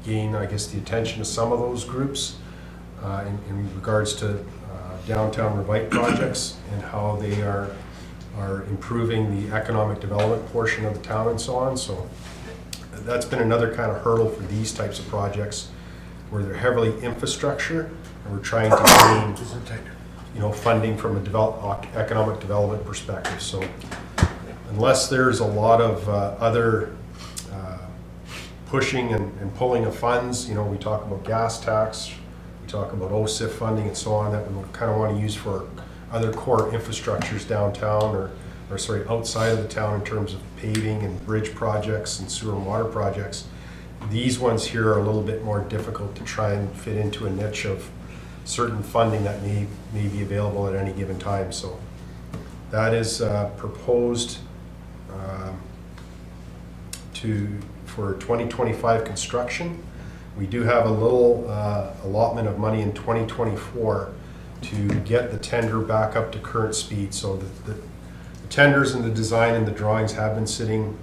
gain, I guess, the attention of some of those groups in regards to downtown Revite projects and how they are improving the economic development portion of the town and so on. So that's been another kind of hurdle for these types of projects where they're heavily infrastructure, and we're trying to gain funding from a economic development perspective. So unless there's a lot of other pushing and pulling of funds, we talk about gas tax, we talk about OSIF funding and so on, that we kind of want to use for other core infrastructures downtown or outside of the town in terms of paving and bridge projects and sewer and water projects. These ones here are a little bit more difficult to try and fit into a niche of certain funding that may be available at any given time. So that is proposed for 2025 construction. We do have a little allotment of money in 2024 to get the tender back up to current speed. So the tenders and the design and the drawings have been sitting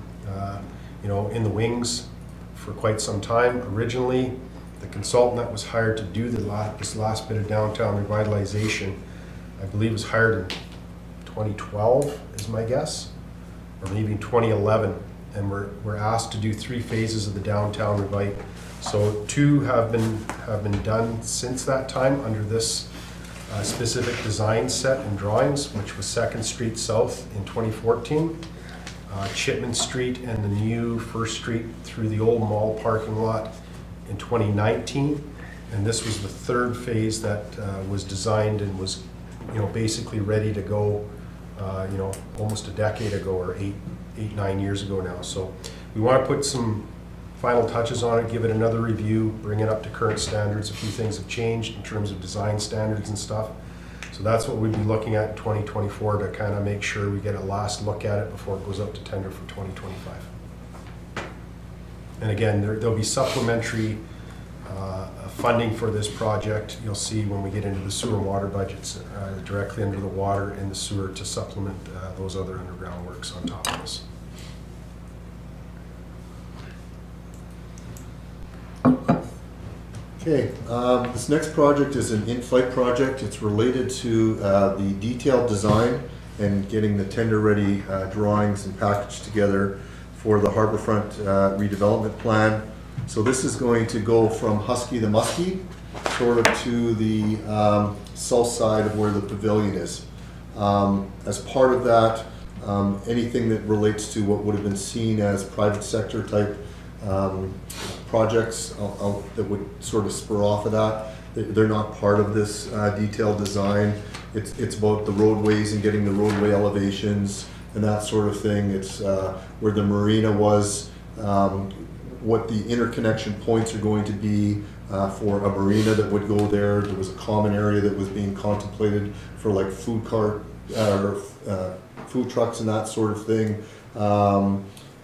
in the wings for quite some time. Originally, the consultant that was hired to do this last bit of downtown revitalization, I believe, was hired in 2012 is my guess, or maybe 2011, and we're asked to do 3 phases of the downtown revite. So 2 have been done since that time under this specific design set and drawings, which was 2nd Street South in 2014, Chipman Street and the new 1st Street through the old mall parking lot in 2019, and this was the 3rd phase that was designed and was basically ready to go almost a decade ago, or 8-9 years ago now. So we want to put some final touches on it, give it another review, bring it up to current standards. A few things have changed in terms of design standards and stuff. So that's what we'd be looking at in 2024 to kind of make sure we get a last look at it before it goes out to tender for 2025. And again, there'll be supplementary funding for this project. You'll see when we get into the sewer and water budgets directly under the water and the sewer to supplement those other underground works on top of this. Okay, this next project is an in-flight project. It's related to the detailed design and getting the tender-ready drawings and packaged together for the Harborfront redevelopment plan. So this is going to go from Husky to Muskie, sort of to the south side of where the pavilion is. As part of that, anything that relates to what would have been seen as private sector type projects that would sort of spur off of that they're not part of this detailed design. It's about the roadways and getting the roadway elevations and that sort of thing. It's where the marina was, what the interconnection points are going to be for a marina that would go there. There was a common area that was being contemplated for like food trucks and that sort of thing.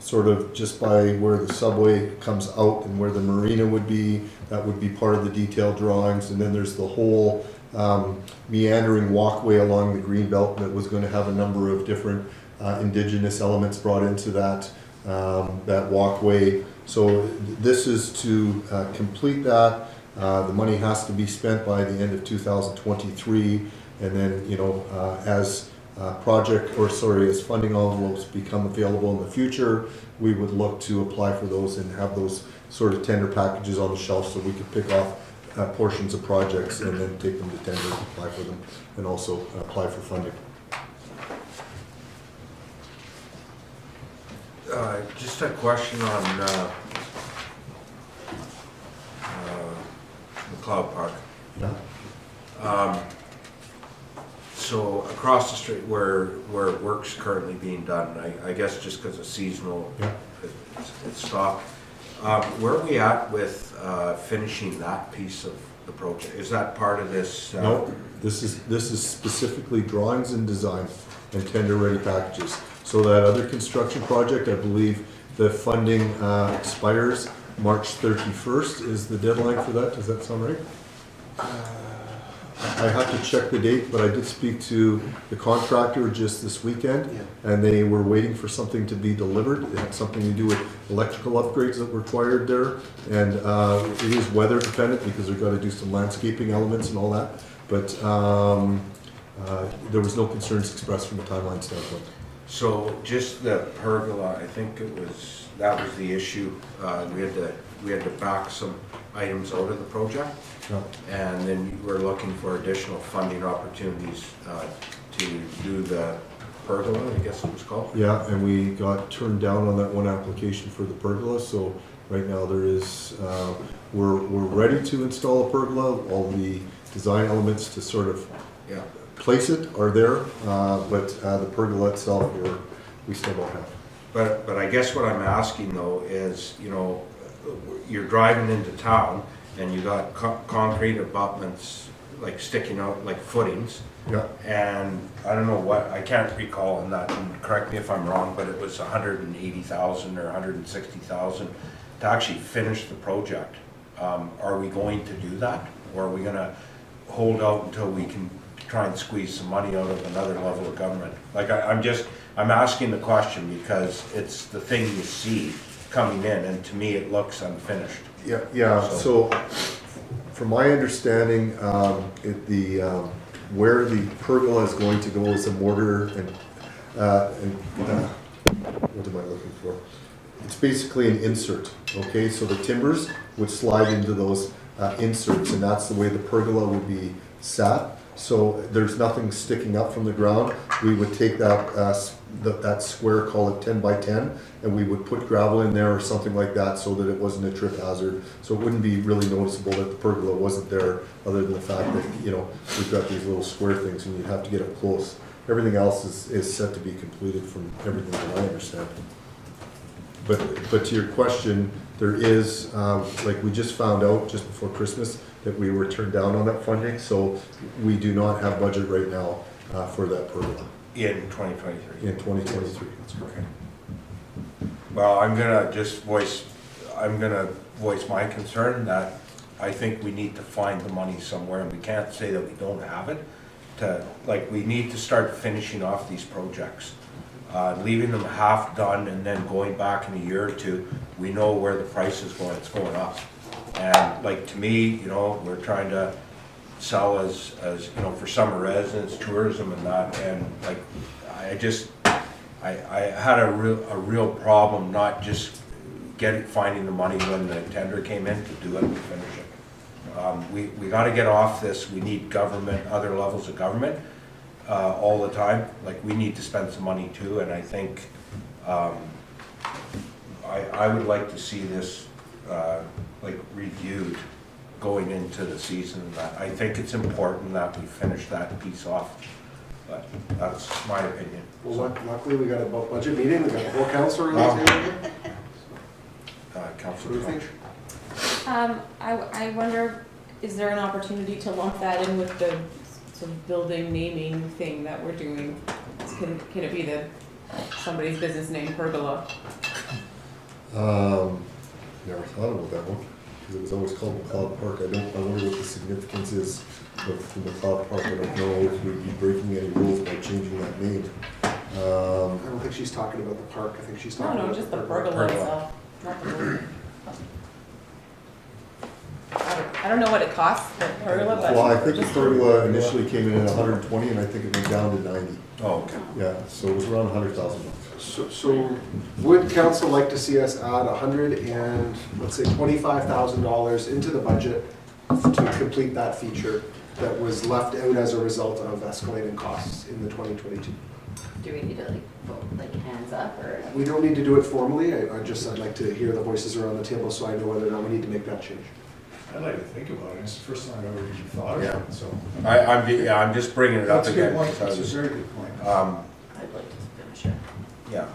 Sort of just by where the subway comes out and where the marina would be, that would be part of the detailed drawings. And then there's the whole meandering walkway along the green belt that was going to have a number of different indigenous elements brought into that walkway. So this is to complete that. The money has to be spent by the end of 2023, and then as as funding envelopes become available in the future, we would look to apply for those and have those sort of tender packages on the shelf so we could pick off portions of projects and then take them to tender and apply for them, and also apply for funding. Just a question on McLeod Park. Yeah. So across the street where work's currently being done, I guess just because it's seasonal, Yeah. it's stopped. Where are we at with finishing that piece of the project? Is that part of this? No, this is specifically drawings and design and tender-ready packages. So that other construction project, I believe the funding expires March 31st is the deadline for that. Does that sound right? I have to check the date, but I did speak to the contractor just this weekend, and they were waiting for something to be delivered. It had something to do with electrical upgrades that were required there, and it is weather dependent because they've got to do some landscaping elements and all that. But there was no concerns expressed from a timeline standpoint. So just the pergola, I think that was the issue. We had to back some items out of the project. Yeah. And then you were looking for additional funding opportunities to do the pergola, I guess it was called. Yeah, and we got turned down on that one application for the pergola. So right now there is, we're ready to install a pergola. All the design elements to sort of place it are there, but the pergola itself we still don't have. But I guess what I'm asking though is, you're driving into town and you got concrete abutments like sticking out like footings. Yeah. And I don't know what, I can't recall on that, and correct me if I'm wrong, but it was 180,000 or 160,000 to actually finish the project. Are we going to do that? Or are we gonna hold out until we can try and squeeze some money out of another level of government? Like I'm asking the question because it's the thing you see coming in, and to me it looks unfinished. Yeah. So from my understanding, where the pergola is going to go is a mortar and what am I looking for? It's basically an insert. Okay, so the timbers would slide into those inserts, and that's the way the pergola would be sat. So there's nothing sticking up from the ground. We would take that square, call it 10 by 10, and we would put gravel in there or something like that so that it wasn't a trip hazard. So it wouldn't be really noticeable that the pergola wasn't there, other than the fact that we've got these little square things and you'd have to get up close. Everything else is set to be completed from everything that I understand. But to your question, there is, like we just found out just before Christmas that we were turned down on that funding, so we do not have budget right now for that pergola. In 2023? In 2023, that's correct. Well, I'm gonna voice my concern that I think we need to find the money somewhere, and we can't say that we don't have it. We need to start finishing off these projects. Leaving them half done and then going back in a year or two, we know where the price is going, it's going up. And to me, we're trying to sell as for summer residents, tourism and that, and I had a real problem not just finding the money when the tender came in to do it and finish it. We got to get off this. We need government, other levels of government all the time. We need to spend some money too, and I think I would like to see this reviewed going into the season. I think it's important that we finish that piece off, but that's my opinion. Well, luckily, we got a budget meeting, we got the whole council around the table. Councilor What do you think? I wonder, is there an opportunity to lump that in with the sort of building naming thing that we're doing? Can it be somebody's business name, Pergola? Never thought about that one, because it was always called McLeod Park. I wonder what the significance is of the McLeod Park. I don't know if we'd be breaking any rules by changing that name. I don't think she's talking about the park, I think she's talking about. No, just the pergola itself, not the building. I don't know what it costs, the pergola, but. Well, I think the pergola initially came in at 120, and I think it went down to 90. Oh, okay. Yeah, so it was around $100,000. So would council like to see us add $25,000 into the budget to complete that feature that was left out as a result of escalating costs in the 2022? Do we need to vote hands up or? We don't need to do it formally, I'd like to hear the voices around the table so I know whether or not we need to make that change. I'd like to think about it. It's the first time I've ever even thought of it, so. I'm just bringing it up That's a good again. point. That's a because, very good point. I'd like to finish it. Yeah,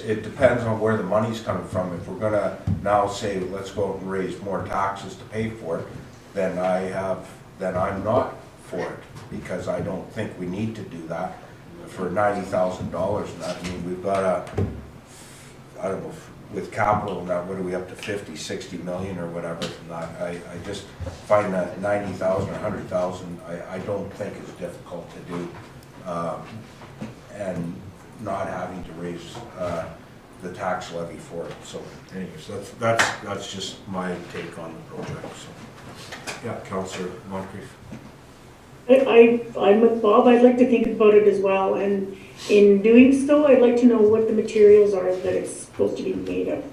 it depends on where the money's coming from. If we're gonna now say, let's go out and raise more taxes to pay for it, then I'm not for it, because I don't think we need to do that for $90,000. And that, I mean, we've got I don't know, with capital now, what are we up to, 50, 60 million or whatever from that? I just find that 90,000 or 100,000, I don't think is difficult to do. And not having to raise the tax levy for it. So anyways, that's just my take on the project. So yeah, Councillor Moncrief. I'm with Bob, I'd like to think about it as well, and in doing so, I'd like to know what the materials are that it's supposed to be made of.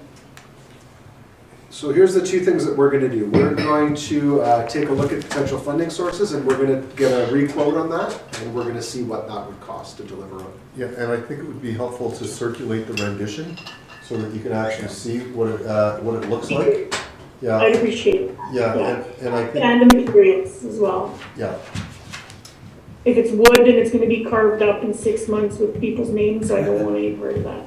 So here's the two things that we're going to do. We're going to take a look at potential funding sources, and we're going to get a re-quote on that, and we're going to see what that would cost to deliver on. Yeah, and I think it would be helpful to circulate the rendition so that you can actually see what it looks like. Yeah. I'd appreciate it. Yeah, and I think. And the materials as well. Yeah. If it's wood and it's going to be carved up in 6 months with people's names, I don't want any part of that.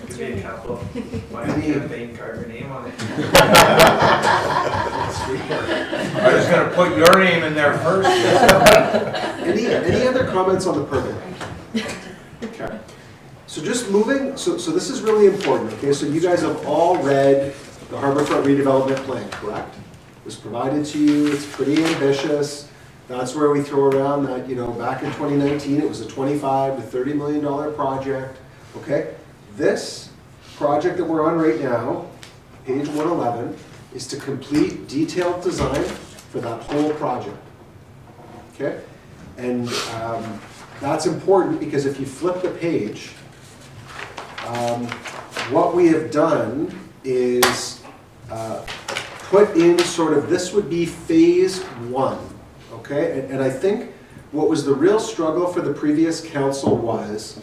Could be a couple. Why don't you campaign carve your name on it? I was gonna put your name in there first. Any other comments on the permit? Okay. So just moving, so this is really important, okay? So you guys have all read the Harborfront redevelopment plan, correct? It was provided to you, it's pretty ambitious. That's where we throw around that, back in 2019, it was a $25 to $30 million project, okay? This project that we're on right now, page 111, is to complete detailed design for that whole project, okay? And that's important because if you flip the page, what we have done is put in sort of, this would be phase 1, okay? And I think what was the real struggle for the previous council was,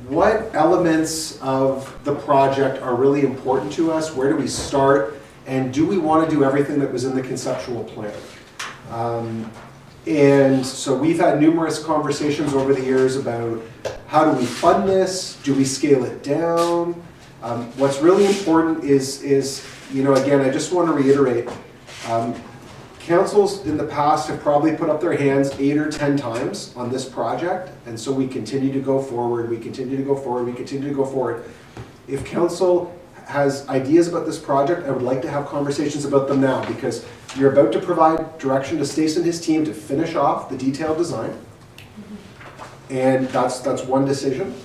what elements of the project are really important to us? Where do we start? And do we want to do everything that was in the conceptual plan? And so we've had numerous conversations over the years about how do we fund this? Do we scale it down? What's really important is again, I just want to reiterate, councils in the past have probably put up their hands 8 or 10 times on this project, and so we continue to go forward, we continue to go forward, we continue to go forward. If council has ideas about this project, I would like to have conversations about them now, because you're about to provide direction to Stace and his team to finish off the detailed design, and that's one decision.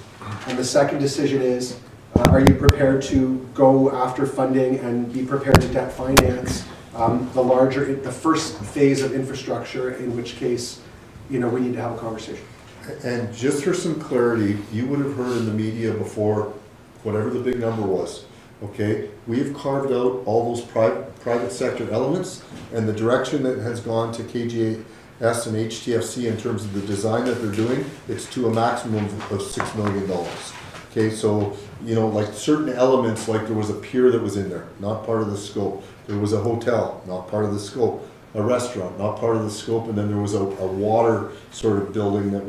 And the second decision is, are you prepared to go after funding and be prepared to debt finance the first phase of infrastructure, in which case, we need to have a conversation. And just for some clarity, you would have heard in the media before, whatever the big number was, okay? We've carved out all those private sector elements, and the direction that has gone to KGS and HTFC in terms of the design that they're doing, it's to a maximum of $6 million. Okay, so, you know, like certain elements, like there was a pier that was in there, not part of the scope. There was a hotel, not part of the scope. A restaurant, not part of the scope, and then there was a water sort of building that,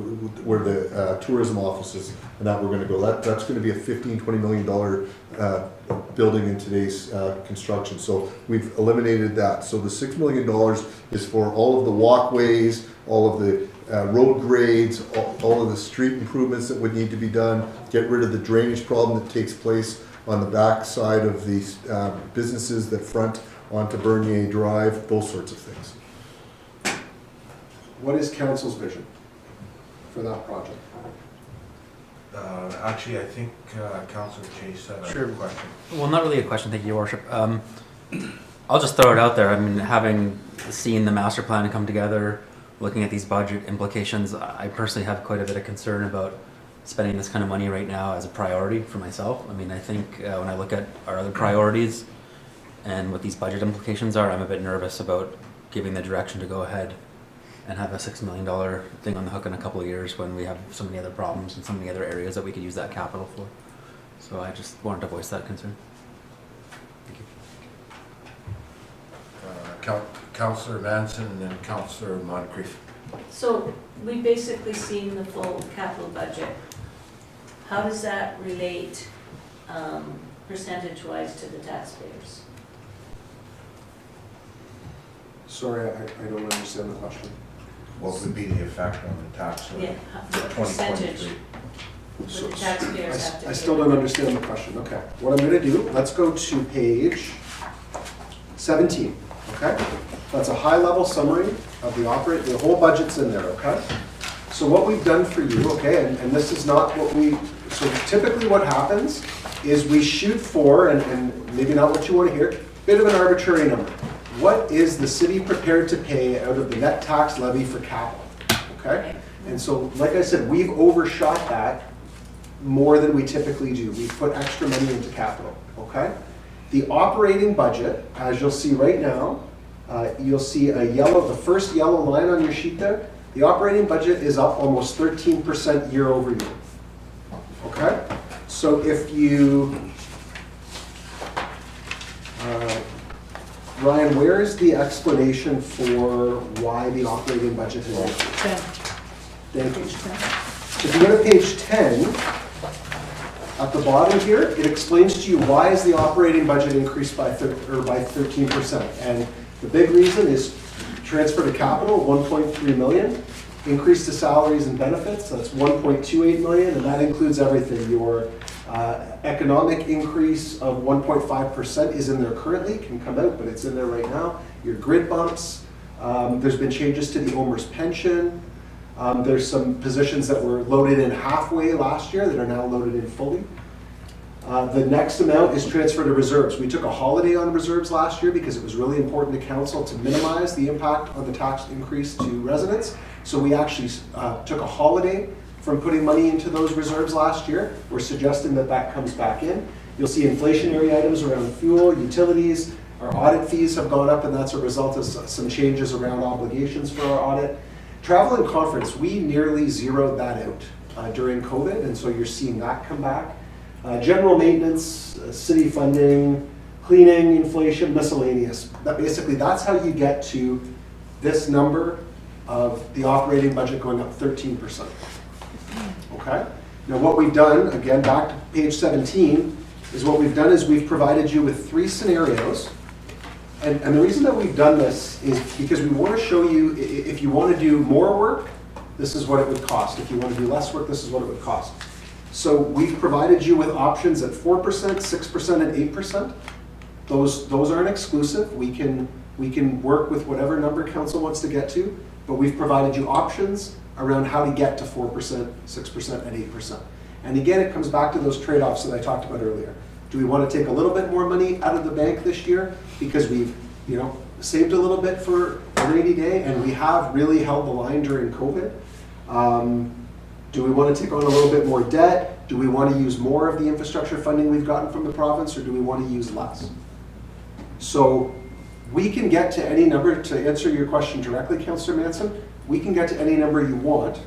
where the tourism offices and that were gonna go. That's gonna be a $15–20 million building in today's construction. So we've eliminated that. So the $6 million is for all of the walkways, all of the road grades, all of the street improvements that would need to be done, get rid of the drainage problem that takes place on the back side of these businesses that front onto Bernier Drive, those sorts of things. What is council's vision for that project? Actually, I think Councillor Chase had a question. Well, not really a question, thank you, Your Worship. I'll just throw it out there. I mean, having seen the master plan come together, looking at these budget implications, I personally have quite a bit of concern about spending this kind of money right now as a priority for myself. I mean, I think when I look at our other priorities and what these budget implications are, I'm a bit nervous about giving the direction to go ahead and have a $6 million thing on the hook in a couple of years when we have so many other problems and so many other areas that we could use that capital for. So I just wanted to voice that concern. Thank you. Councillor Manson and then Councillor Moncrief. So we've basically seen the full capital budget. How does that relate percentage-wise to the taxpayers? Sorry, I don't understand the question. What would be the effect on the tax rate? Yeah, what percentage 2023? would the taxpayers have to pay? I still don't understand the question. Okay. What I'm gonna do, let's go to page 17, okay? That's a high-level summary of the whole budget's in there, okay? So what we've done for you, okay, and this is not what so typically what happens is we shoot for, and maybe not what you want to hear, bit of an arbitrary number. What is the city prepared to pay out of the net tax levy for capital, okay? And so, like I said, we've overshot that more than we typically do. We've put extra money into capital, okay? The operating budget, as you'll see right now, you'll see the first yellow line on your sheet there. The operating budget is up almost 13% year over year. Okay? So if you, Ryan, where is the explanation for why the operating budget has increased? 10. Thank you. So if you go to page 10, at the bottom here, it explains to you why is the operating budget increased by 13%. And the big reason is transfer to capital, 1.3 million. Increase to salaries and benefits, that's 1.28 million, and that includes everything. Your economic increase of 1.5% is in there currently, can come out, but it's in there right now. Your grid bumps, there's been changes to the OMERS pension. There's some positions that were loaded in halfway last year that are now loaded in fully. The next amount is transfer to reserves. We took a holiday on reserves last year because it was really important to council to minimize the impact of the tax increase to residents. So we actually took a holiday from putting money into those reserves last year. We're suggesting that that comes back in. You'll see inflationary items around fuel, utilities. Our audit fees have gone up, and that's a result of some changes around obligations for our audit. Travel and conference, we nearly zeroed that out during COVID, and so you're seeing that come back. General maintenance, city funding, cleaning, inflation, miscellaneous. Basically, that's how you get to this number of the operating budget going up 13%. Okay? Now what we've done, again, back to page 17, is what we've done is we've provided you with 3 scenarios. And the reason that we've done this is because we want to show you if you want to do more work, this is what it would cost. If you want to do less work, this is what it would cost. So we've provided you with options at 4%, 6%, and 8%. Those aren't exclusive. We can work with whatever number council wants to get to, but we've provided you options around how to get to 4%, 6%, and 8%. And again, it comes back to those trade-offs that I talked about earlier. Do we want to take a little bit more money out of the bank this year because we've, saved a little bit for a rainy day, and we have really held the line during COVID? Do we want to take on a little bit more debt? Do we want to use more of the infrastructure funding we've gotten from the province, or do we want to use less? So we can get to any number. To answer your question directly, Councillor Manson, we can get to any number you want,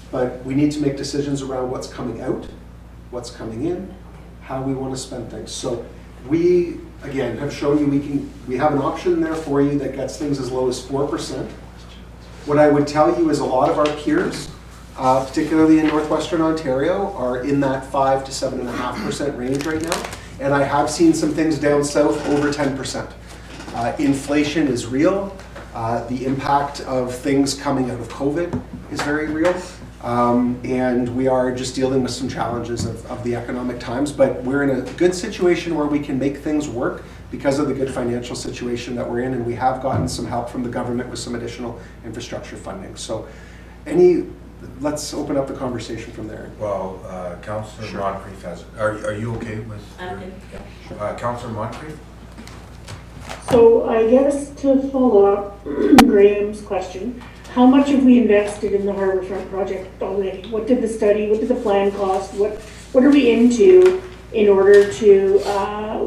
but we need to make decisions around what's coming out what's coming in, how we want to spend things. So we, again, have shown you we have an option there for you that gets things as low as 4%. What I would tell you is a lot of our peers, particularly in Northwestern Ontario, are in that 5 to 7.5% range right now. And I have seen some things down south over 10%. Inflation is real. The impact of things coming out of COVID is very real. And we are just dealing with some challenges of the economic times, but we're in a good situation where we can make things work because of the good financial situation that we're in, and we have gotten some help from the government with some additional infrastructure funding. So let's open up the conversation from there. Well, Councillor Moncrief has, are you okay with? I'm good. Yeah. Councillor Moncrief? So I guess to follow up Graham's question, how much have we invested in the Harbourfront project already? What did the study, what did the plan cost? What are we into in order to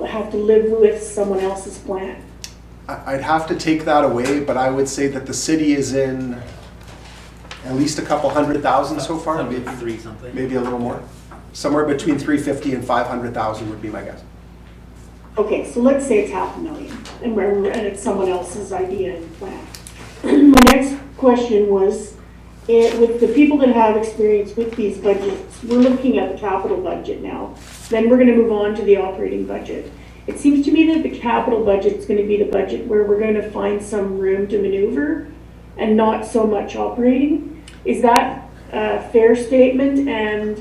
have to live with someone else's plan? I'd have to take that away, but I would say that the city is in at least a couple $100,000 so far. Maybe 3 something. Maybe a little more. Somewhere between 350 and 500,000 would be my guess. Okay, so let's say it's $500,000 and it's someone else's idea and plan. My next question was, with the people that have experience with these budgets, we're looking at the capital budget now. Then we're going to move on to the operating budget. It seems to me that the capital budget is going to be the budget where we're going to find some room to maneuver and not so much operating. Is that a fair statement? And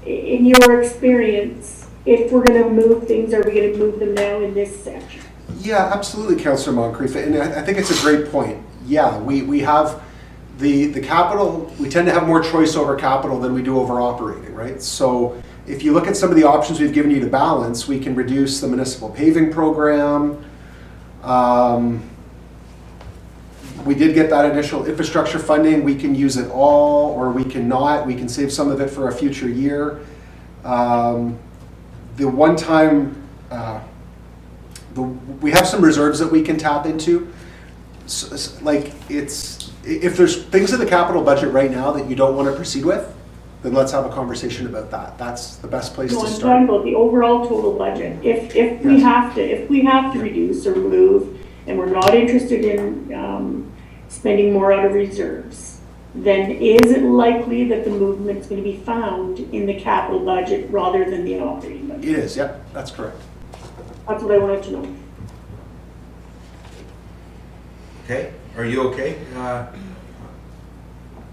in your experience, if we're going to move things, are we going to move them now in this section? Yeah, absolutely, Councillor Moncrief, and I think it's a great point. Yeah, we have the capital, we tend to have more choice over capital than we do over operating, right? So if you look at some of the options we've given you to balance, we can reduce the municipal paving program. We did get that initial infrastructure funding. We can use it all, or we can not. We can save some of it for a future year. The one time, we have some reserves that we can tap into. So, like, if there's things in the capital budget right now that you don't want to proceed with, then let's have a conversation about that. That's the best place No, to I'm start. talking about the overall total budget. If we have to reduce or move, and we're not interested in spending more out of reserves, then is it likely that the movement's going to be found in the capital budget rather than the operating budget? It is, yep, that's correct. That's what I wanted to know. Okay, are you okay?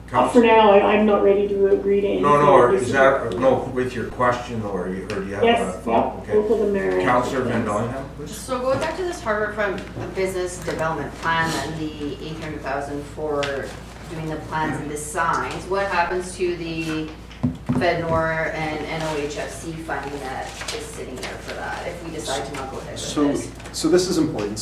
For now, I'm not ready to agree to anything. No, is that, no, with your question, or do you have a Yes, thought? yeah, Okay. both of them are. Councillor Van Dillingham, please. So going back to this Harbourfront business development plan and the 800,000 for doing the plans and the signs, what happens to the FedNor and NOHFC funding that is sitting there for that if we decide to not go ahead with this? So this is important.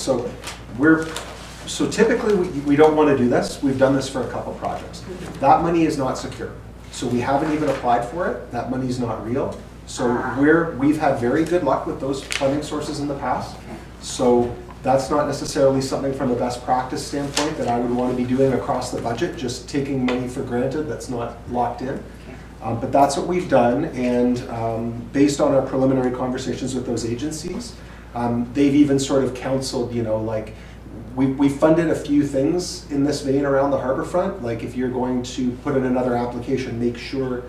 So typically we don't want to do this. We've done this for a couple projects. That money is not secure. So we haven't even applied for it. That money's not real. So we've had very good luck with those funding sources in the past. So that's not necessarily something from a best practice standpoint that I would want to be doing across the budget, just taking money for granted that's not locked in. But that's what we've done, and based on our preliminary conversations with those agencies, they've even sort of counseled, like, we funded a few things in this vein around the Harbourfront. Like, if you're going to put in another application, make sure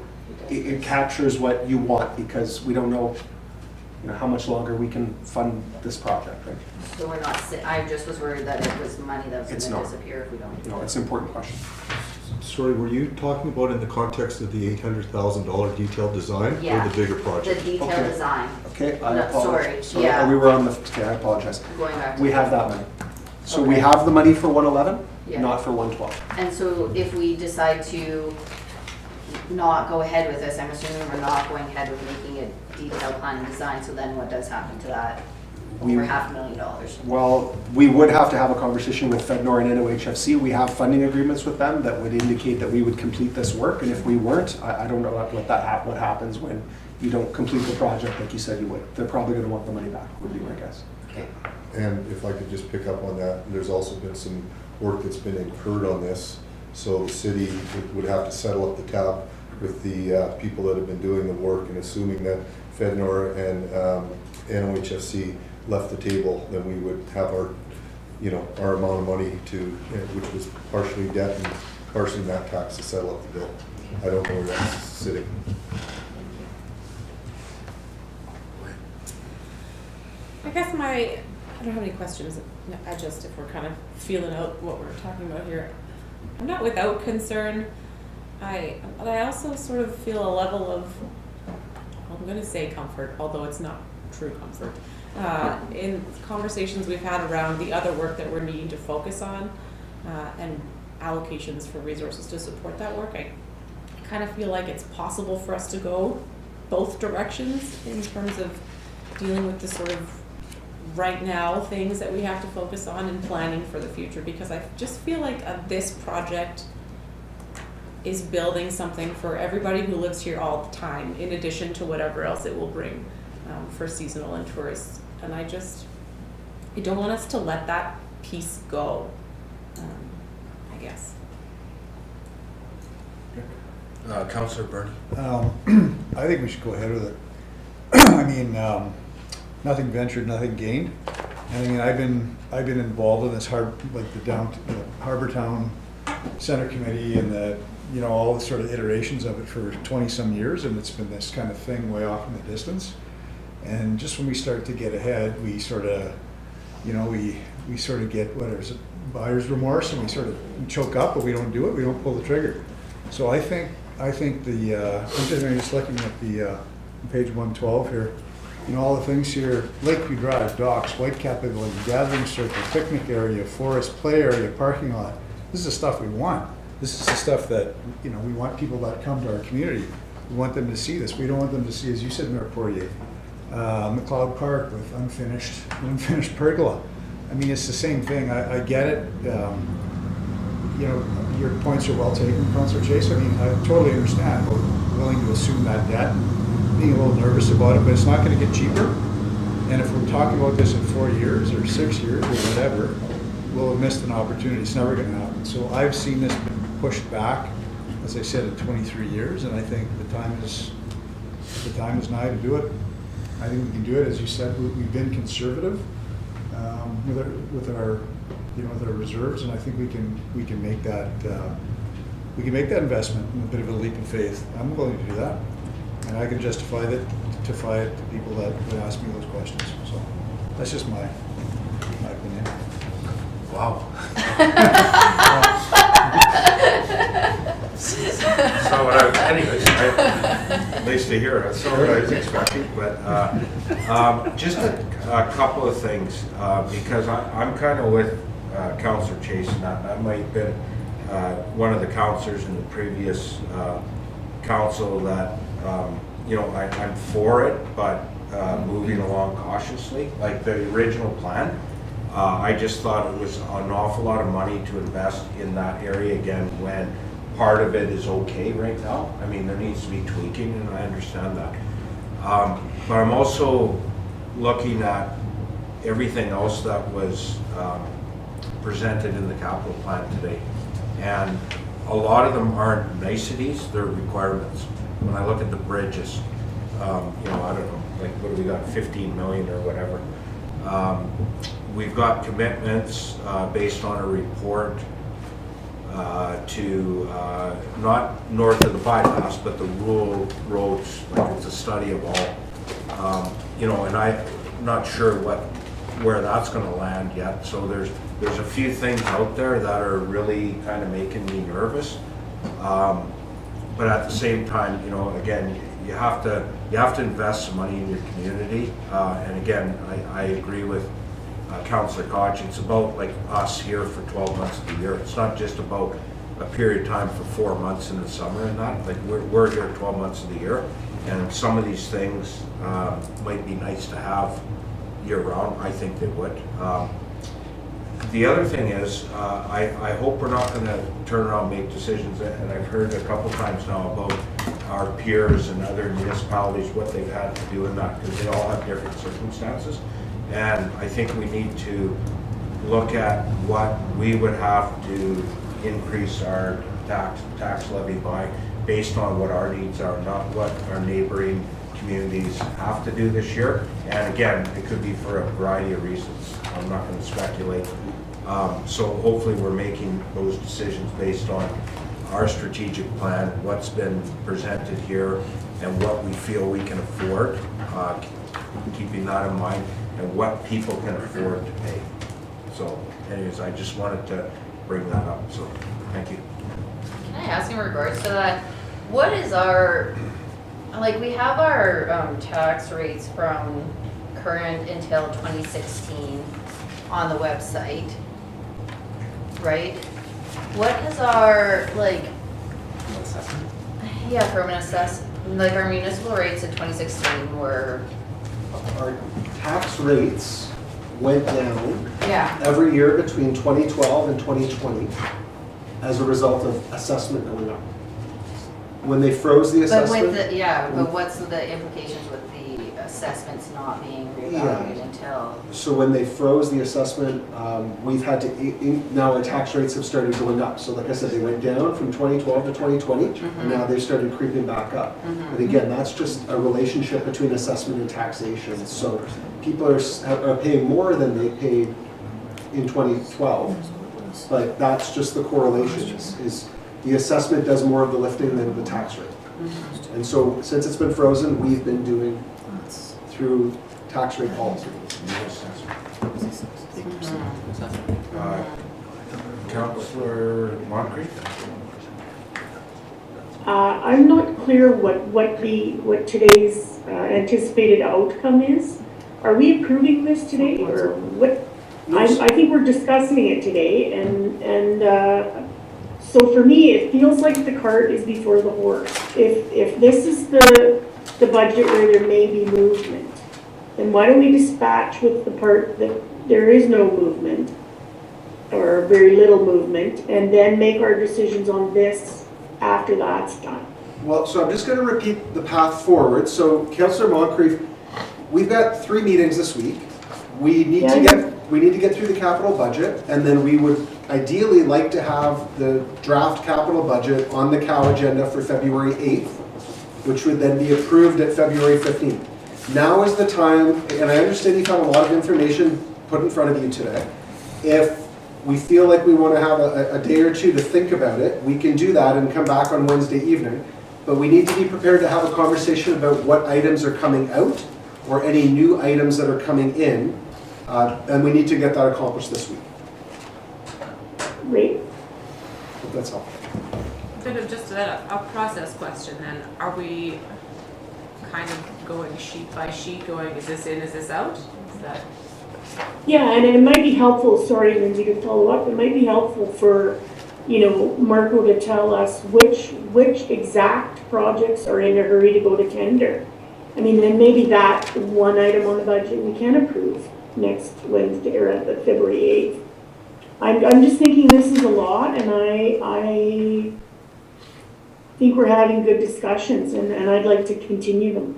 it captures what you want, because we don't know, how much longer we can fund this project, right? So we're not, I just was worried that it was money that was It's going to not. disappear if we don't. No, it's an important question. Sorry, were you talking about in the context of the $800,000 detailed design Yeah. or the bigger The project? detailed Okay. design. Okay, I No, apologize. sorry, yeah. We were on the, okay, I apologize. Going back to. We have that money. So we Okay. have the money for 111, Yeah. not for 112. And so if we decide to not go ahead with this, I'm assuming we're not going ahead with making a detailed plan and design, so then what does happen to that? We- Over $500,000. Well, we would have to have a conversation with FedNor and NOHFC. We have funding agreements with them that would indicate that we would complete this work, and if we weren't, I don't know what happens when you don't complete the project like you said you would. They're probably going to want the money back, would be my guess. Okay. And if I could just pick up on that, there's also been some work that's been incurred on this. So the city would have to settle up the tab with the people that have been doing the work, and assuming that FedNor and NOHSC left the table, then we would have our, you know, our amount of money to, which was partially debt and partially that tax to settle up the bill. I don't know where that's sitting. I guess I don't have any questions. I just, if we're kind of feeling out what we're talking about here, I'm not without concern. But I also sort of feel a level of, I'm going to say comfort, although it's not true comfort, in conversations we've had around the other work that we're needing to focus on, and allocations for resources to support that work. I kind of feel like it's possible for us to go both directions in terms of dealing with the sort of right now things that we have to focus on and planning for the future, because I just feel like this project is building something for everybody who lives here all the time, in addition to whatever else it will bring for seasonal and tourists. And I don't want us to let that piece go, I guess. Councillor Bernie. I think we should go ahead with it. I mean, nothing ventured, nothing gained. And I mean, I've been involved in this the Harbor Town Center Committee and all the sort of iterations of it for 20 some years, and it's been this kind of thing way off in the distance. And just when we start to get ahead, we sort of, we sort of get, buyer's remorse, and we sort of choke up, but we don't do it, we don't pull the trigger. So I think I'm just looking at the page 112 here, all the things here: Lakeview Drive, docks, Whitecap Pavilion, gathering circle, picnic area, forest, play area, parking lot. This is the stuff we want. This is the stuff that, we want people that come to our community. We want them to see this. We don't want them to see, as you said, Mayor Poirier, McLeod Park with unfinished pergola. I mean, it's the same thing. I get it. Your points are well taken, Councillor Chase. I mean, I totally understand. We're willing to assume that debt, being a little nervous about it, but it's not going to get cheaper. And if we're talking about this in 4 years or 6 years or whatever, we'll have missed an opportunity. It's never going to happen. So I've seen this pushed back, as I said, in 23 years, and I think the time is nigh to do it. I think we can do it. As you said, we've been conservative with our reserves, and I think we can make that investment in a bit of a leap of faith. I'm willing to do that, and I can justify it to people that ask me those questions. So that's just my opinion. Wow. Anyways, nice to hear it. That's not what I was expecting, but just a couple of things, because I'm kind of with Councillor Chase, and that might have been one of the councillors in the previous council that, I'm for it, but moving along cautiously, like the original plan. I just thought it was an awful lot of money to invest in that area again when part of it is okay right now. I mean, there needs to be tweaking, and I understand that. But I'm also looking at everything else that was presented in the capital plan today. And a lot of them aren't niceties, they're requirements. When I look at the bridges, I don't know, like what do we got, 15 million or whatever. We've got commitments based on a report to not north of the bypass, but the rural roads, like it's a study of all. And I'm not sure where that's going to land yet. So there's a few things out there that are really kind of making me nervous. But at the same time, again, you have to invest some money in your community. And again, I agree with Councillor Koch. It's about like us here for 12 months of the year. It's not just about a period of time for 4 months in the summer and that. Like we're here 12 months of the year, and some of these things might be nice to have year round. I think they would. The other thing is, I hope we're not going to turn around and make decisions, and I've heard a couple times now about our peers and other municipalities, what they've had to do in that, because they all have different circumstances. And I think we need to look at what we would have to increase our tax levy by based on what our needs are, not what our neighboring communities have to do this year. And again, it could be for a variety of reasons. I'm not going to speculate. So hopefully we're making those decisions based on our strategic plan, what's been presented here, and what we feel we can afford, keeping that in mind, and what people can afford to pay. So anyways, I just wanted to bring that up, so thank you. Can I ask in regards to that, what is our, like, we have our tax rates from current until 2016 on the website, right? What is our, like, yeah, from an like our municipal rates in 2016 were, Our tax rates went down yeah, every year between 2012 and 2020 as a result of assessment going up. When they froze the but assessment. with the, yeah, but what's the implications with the assessments not being reevaluated until? So when they froze the assessment, we've had to, now our tax rates have started going up. So like I said, they went down from 2012 to 2020, and now they've started creeping back up. But again, that's just a relationship between assessment and taxation. So people are paying more than they paid in 2012, but that's just the correlation, is the assessment does more of the lifting than the tax rate. And so since it's been frozen, we've been doing through tax rate policy. Councillor Moncrief? I'm not clear what today's anticipated outcome is. Are we approving this today, or what? I think we're discussing it today, and so for me, it feels like the cart is before the horse. If this is the budget where there may be movement, then why don't we dispatch with the part that there is no movement, or very little movement, and then make our decisions on this after that's done? Well, so I'm just going to repeat the path forward. So Councillor Moncrief, we've got 3 meetings this week. We need to get through the capital budget, and then we would ideally like to have the draft capital budget on the COW agenda for February 8th, which would then be approved at February 15th. Now is the time, and I understand you've had a lot of information put in front of you today. If we feel like we want to have a day or two to think about it, we can do that and come back on Wednesday evening. But we need to be prepared to have a conversation about what items are coming out or any new items that are coming in. And we need to get that accomplished this week. Great. Hope that's all. Bit of just a process question then. Are we kind of going sheet by sheet, going, is this in, is this out? Is that? Yeah, and it might be helpful, sorry Lindsay to follow up, it might be helpful for, Marco to tell us which exact projects are in a hurry to go to tender. I mean, then maybe that one item on the budget we can approve next Wednesday or at the February 8th. I'm just thinking this is a lot, and I think we're having good discussions, and I'd like to continue them.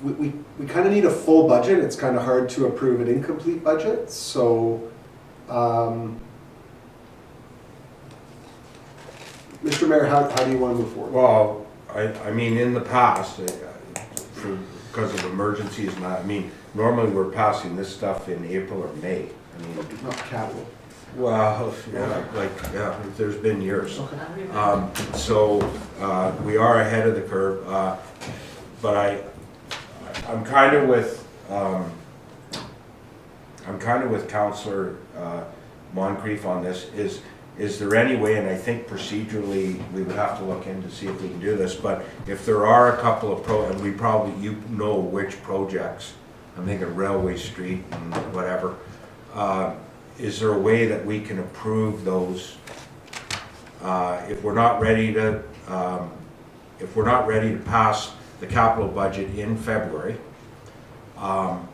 We kind of need a full budget. It's kind of hard to approve an incomplete budget. So, Mr. Mayor, how do you want to move forward? Well, I mean, in the past, because of emergencies and that, I mean, normally we're passing this stuff in April or May. I mean, Not capital. well, yeah, there's been years. So we are ahead of the curve, but I'm kind of with Councillor Moncrief on this. Is there any way, and I think procedurally we would have to look in to see if we can do this, but if there are a couple of and we probably, which projects, I'm thinking Railway Street and whatever, is there a way that we can approve those if we're not ready to pass the capital budget in February?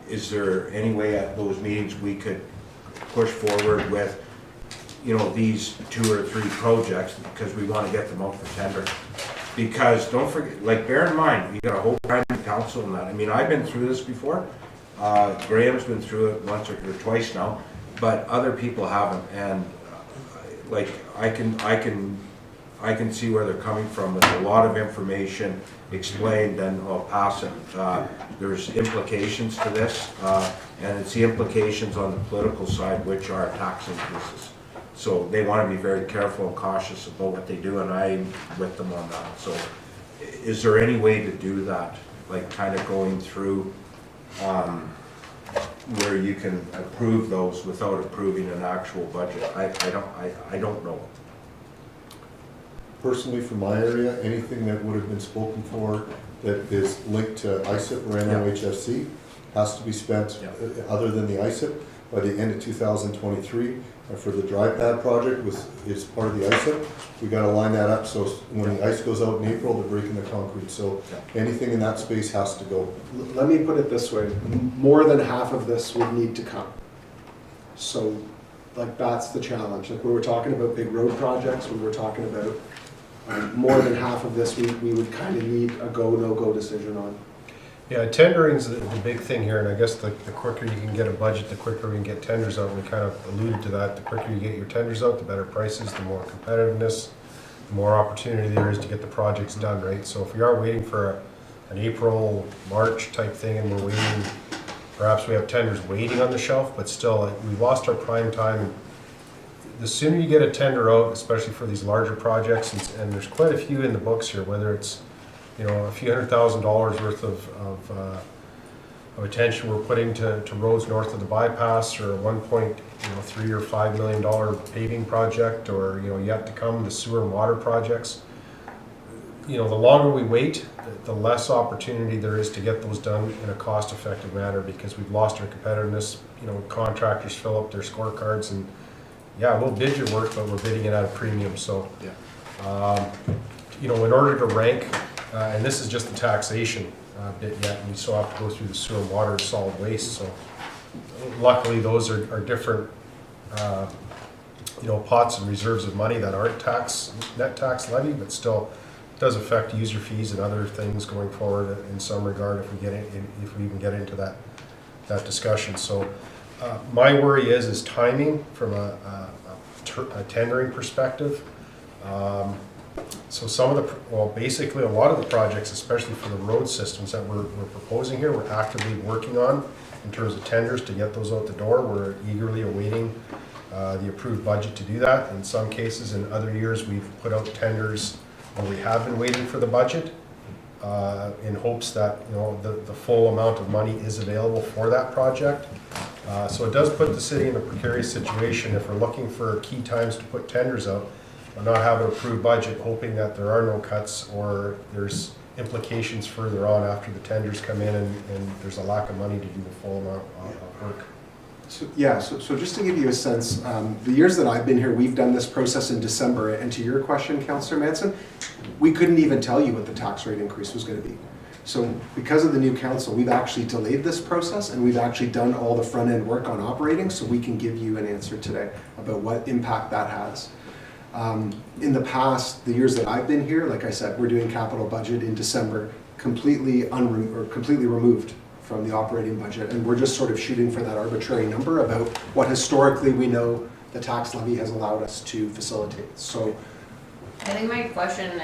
Is there any way at those meetings we could push forward with, these 2 or 3 projects, because we want to get them out for tender? Because don't forget, bear in mind, you got a whole kind of council and that. I mean, I've been through this before. Graham's been through it once or twice now, but other people haven't. And I can I can see where they're coming from. There's a lot of information explained, and I'll pass it. There's implications to this, and it's the implications on the political side, which are tax increases. So they want to be very careful and cautious about what they do, and I'm with them on that. So is there any way to do that, like kind of going through where you can approve those without approving an actual budget? I don't know. Personally, from my area, anything that would have been spoken for that is linked to ISIP or NOHFC has to be spent, other than the ISIP, by the end of 2023. For the dry pad project, is part of the ISIP. We got to line that up so when the ice goes out in April, they're breaking the concrete. So anything in that space has to go. Let me put it this way, more than half of this would need to come. So, like, that's the challenge. Like, we were talking about big road projects, we were talking about more than half of this we would kind of need a go, no-go decision on. Yeah, tendering's the big thing here, and I guess the quicker you can get a budget, the quicker we can get tenders out. We kind of alluded to that. The quicker you get your tenders out, the better prices, the more competitiveness, the more opportunity there is to get the projects done, right? So if we are waiting for an April, March type thing, and we're waiting, perhaps we have tenders waiting on the shelf, but still, we've lost our prime time. The sooner you get a tender out, especially for these larger projects, and there's quite a few in the books here, whether it's a few $100,000 worth of attention we're putting to roads north of the bypass, or a $1.3 or $5 million paving project, or yet to come the sewer and water projects. The longer we wait, the less opportunity there is to get those done in a cost-effective manner, because we've lost our competitiveness. Contractors fill up their scorecards, and we'll bid your work, but we're bidding it at a premium. So, in order to rank. And this is just the taxation bit yet, and we still have to go through the sewer, water, and solid waste. So luckily, those are different, pots and reserves of money that aren't net tax levy, but still does affect user fees and other things going forward in some regard if we even get into that discussion. So my worry is timing from a tendering perspective. So basically a lot of the projects, especially for the road systems that we're proposing here, we're actively working on in terms of tenders to get those out the door. We're eagerly awaiting the approved budget to do that. In some cases, in other years, we've put out tenders when we have been waiting for the budget in hopes that the full amount of money is available for that project. So it does put the city in a precarious situation if we're looking for key times to put tenders out. Not have an approved budget, hoping that there are no cuts or there's implications further on after the tenders come in and there's a lack of money to do the full amount of work. So just to give you a sense, the years that I've been here, we've done this process in December, and to your question, Councillor Manson, we couldn't even tell you what the tax rate increase was going to be. So because of the new council, we've actually delayed this process, and we've actually done all the front end work on operating, so we can give you an answer today about what impact that has. In the past, the years that I've been here, like I said, we're doing capital budget in December, completely removed from the operating budget, and we're just sort of shooting for that arbitrary number about what historically we know the tax levy has allowed us to facilitate. So, I think my question,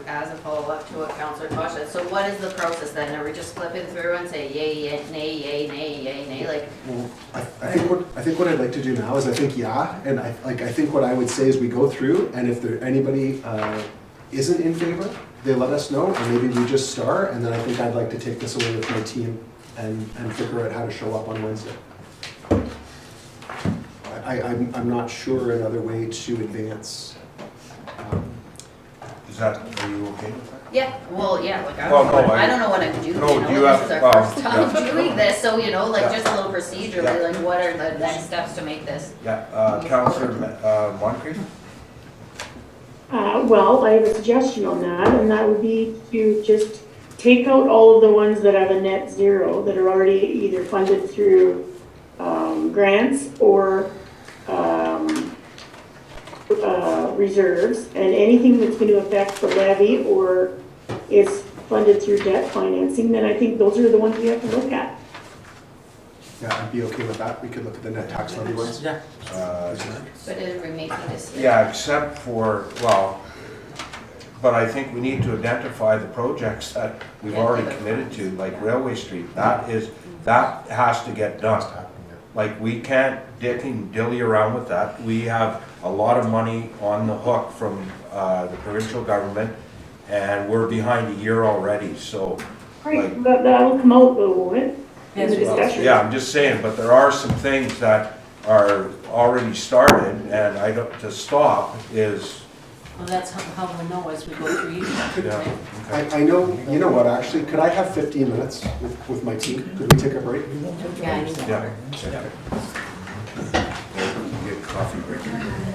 as a follow-up to what Councillor Tosh said, so what is the process then? Are we just flipping through and say yay, nay, yay, nay, yay, nay? Like, well, I think what I'd like to do now is I think what I would say is we go through, and if anybody isn't in favor, they let us know, and maybe we just star, and then I think I'd like to take this away with my team and figure out how to show up on Wednesday. I'm not sure another way to advance. Are you okay with that? yeah, well, yeah, like I don't know what I'm doing. No, do you this have- is our first time doing this, so just a little procedurally, like what are the next steps to make this? Councillor Moncrief? Well, I have a suggestion on that, and that would be to just take out all of the ones that have a net zero that are already either funded through grants or reserves, and anything that's going to affect the levy or is funded through debt financing, then I think those are the ones we have to look at. Yeah, I'd be okay with that. We could look at the net tax levy ones. Yeah. But are we making this? Yeah, except for, but I think we need to identify the projects that we've already committed to, like Railway Street. That has to get done. Like, we can't dick and dilly around with that. We have a lot of money on the hook from the provincial government, and we're behind a year already, so. Right, that'll come out though, won't it? In the discussion. Yeah, I'm just saying, but there are some things that are already started, and I don't, to stop is, Well, that's how we'll know as we go through each. yeah. I know, you know what, actually, could I have 15 minutes with my team? Could we take a break? Yeah, I need Yeah. water. Get coffee break.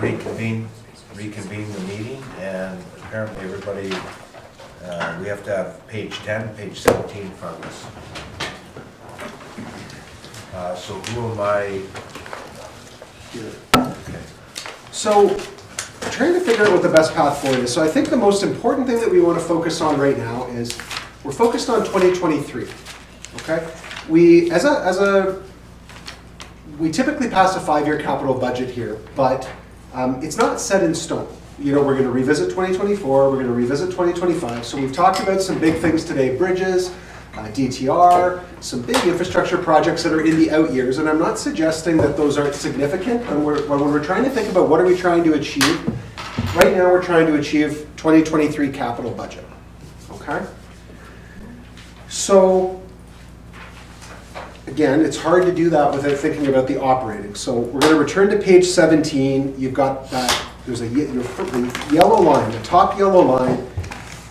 reconvene the meeting, and apparently everybody, we have to have page 10, page 17 in front of us. So who am I? Okay. So, trying to figure out what the best path forward is. So I think the most important thing that we want to focus on right now is we're focused on 2023. Okay, we we typically pass a 5-year capital budget here, but it's not set in stone. You know, we're going to revisit 2024. We're going to revisit 2025. So we've talked about some big things today: bridges, DTR, some big infrastructure projects that are in the out years, and I'm not suggesting that those aren't significant. When we're trying to think about what are we trying to achieve, right now we're trying to achieve 2023 capital budget. Okay. So again, it's hard to do that without thinking about the operating. So we're going to return to page 17. You've got that. There's the yellow line, the top yellow line.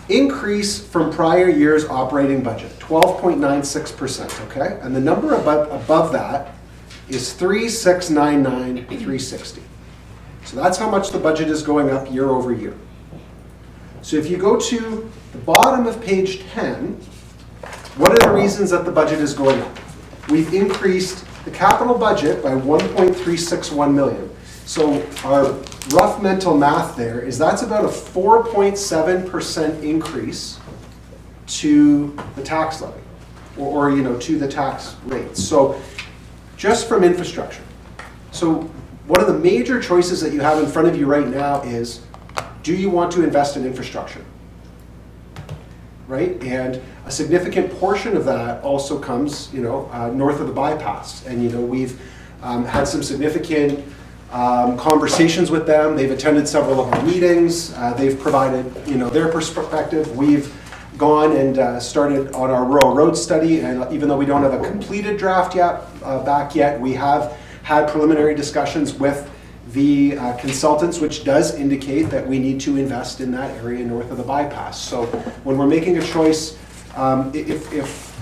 Increase from prior year's operating budget, 12.96%, okay? And the number above that is 3,699,360. So that's how much the budget is going up year over year. So if you go to the bottom of page 10, what are the reasons that the budget is going up? We've increased the capital budget by 1.361 million. So our rough mental math there is that's about a 4.7% increase to the tax levy, or to the tax rate. So just from infrastructure. So one of the major choices that you have in front of you right now is, do you want to invest in infrastructure? Right? And a significant portion of that also comes, north of the bypass. And we've had some significant conversations with them. They've attended several of our meetings. They've provided, their perspective. We've gone and started on our rural road study, and even though we don't have a completed draft back yet, we have had preliminary discussions with the consultants, which does indicate that we need to invest in that area north of the bypass. So when we're making a choice, if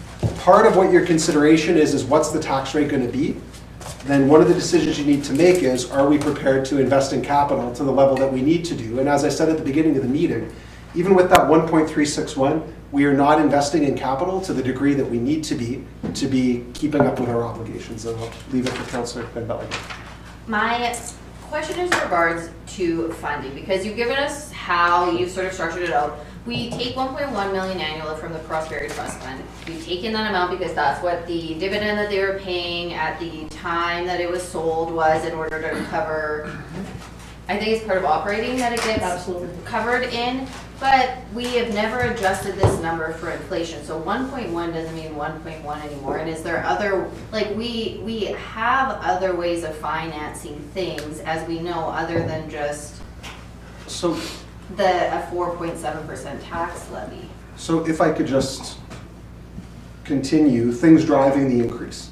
part of what your consideration is what's the tax rate going to be, then one of the decisions you need to make is, are we prepared to invest in capital to the level that we need to do? And as I said at the beginning of the meeting, even with that 1.361, we are not investing in capital to the degree that we need to be keeping up with our obligations. And I'll leave it to Councillor Ben Bellinger. My question is in regards to funding, because you've given us how you've sort of structured it out. We take 1.1 million annually from the Prosperity Trust Fund. We've taken that amount because that's what the dividend that they were paying at the time that it was sold was, in order to cover, I think it's part of operating that it gets covered in, but we have never adjusted this number for inflation. So 1.1 doesn't mean 1.1 anymore. And is there other, we have other ways of financing things, as we know, other than just a 4.7% tax levy. So if I could just continue, things driving the increase.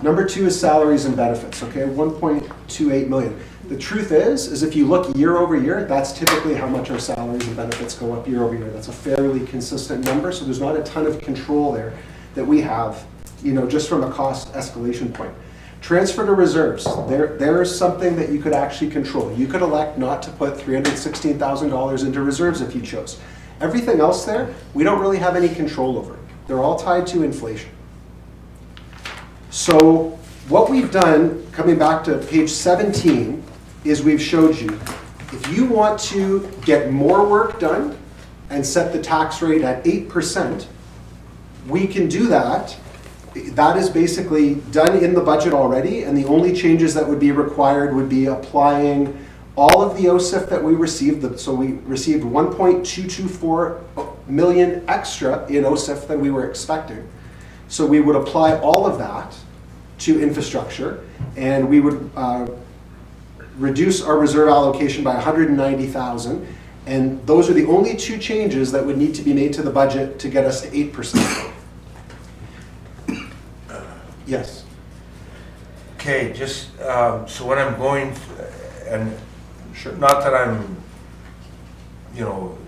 Number 2 is salaries and benefits, okay, 1.28 million. The truth is if you look year over year, that's typically how much our salaries and benefits go up year over year. That's a fairly consistent number, so there's not a ton of control there that we have, just from a cost escalation point. Transfer to reserves, there's something that you could actually control. You could elect not to put $316,000 into reserves if you chose. Everything else there, we don't really have any control over. They're all tied to inflation. So what we've done, coming back to page 17, is we've showed you, if you want to get more work done and set the tax rate at 8%, we can do that. That is basically done in the budget already, and the only changes that would be required would be applying all of the OSIF that we received. So we received 1.224 million extra in OSIF than we were expecting. So we would apply all of that to infrastructure, and we would reduce our reserve allocation by 190,000. And those are the only 2 changes that would need to be made to the budget to get us to 8%. Yes. Okay, just so when I'm going, and not that I'm,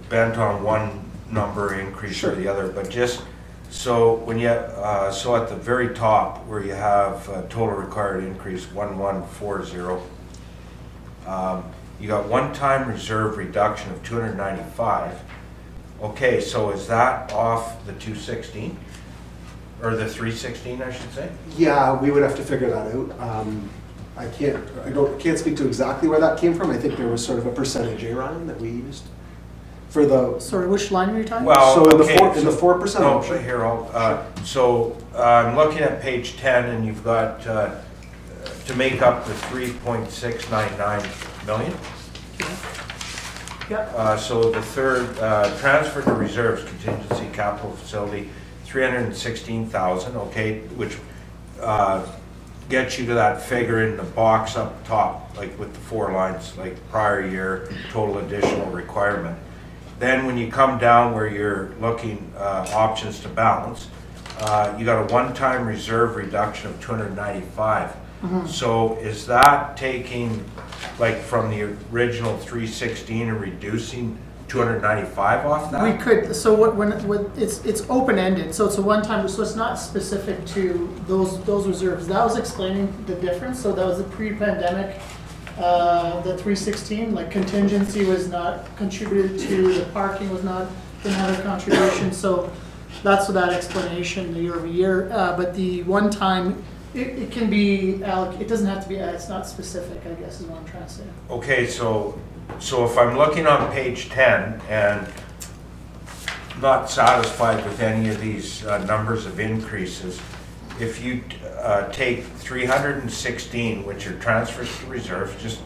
bent on one number increase or the other, but just so when you so at the very top where you have total required increase 1140, you got one-time reserve reduction of 295. Okay, so is that off the 216? Or the 316, I should say? Yeah, we would have to figure that out. I can't speak to exactly where that came from. I think there was sort of a percentage, Ryan, that we used for the. Sorry, which line are you talking? Well, So okay, in the 4% no, option. but here, so I'm looking at page 10, and you've got to make up the 3.699 million. Yep. So the third, transfer to reserves contingency capital facility, 316,000, okay, which gets you to that figure in the box up top, like with the 4 lines, like prior year total additional requirement. Then when you come down where you're looking options to balance, you got a one-time reserve reduction of 295. So is that taking, like, from the original 316 and reducing 295 off that? We could, so when it's open-ended, so it's a one-time, so it's not specific to those reserves. That was explaining the difference, so that was the pre-pandemic, the 316, like contingency was not contributed to, the parking was not, didn't have a contribution, so that's what that explanation, the year over year, but the one-time, it can be, it doesn't have to be, it's not specific, I guess is what I'm trying to say. Okay, so if I'm looking on page 10 and not satisfied with any of these numbers of increases, if you take 316, which are transfers to reserves, just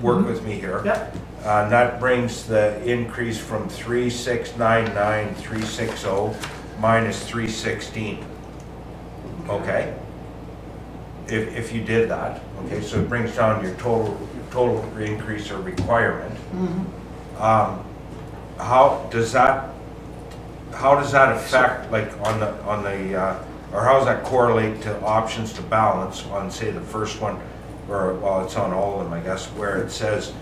work with me here. Yep. And that brings the increase from 3699, 360 minus 316. Okay? If you did that, okay, so it brings down your total increase or requirement. How does that affect, like, on the or how does that correlate to options to balance on, say, the first one, or, well, it's on all of them, I guess, where it says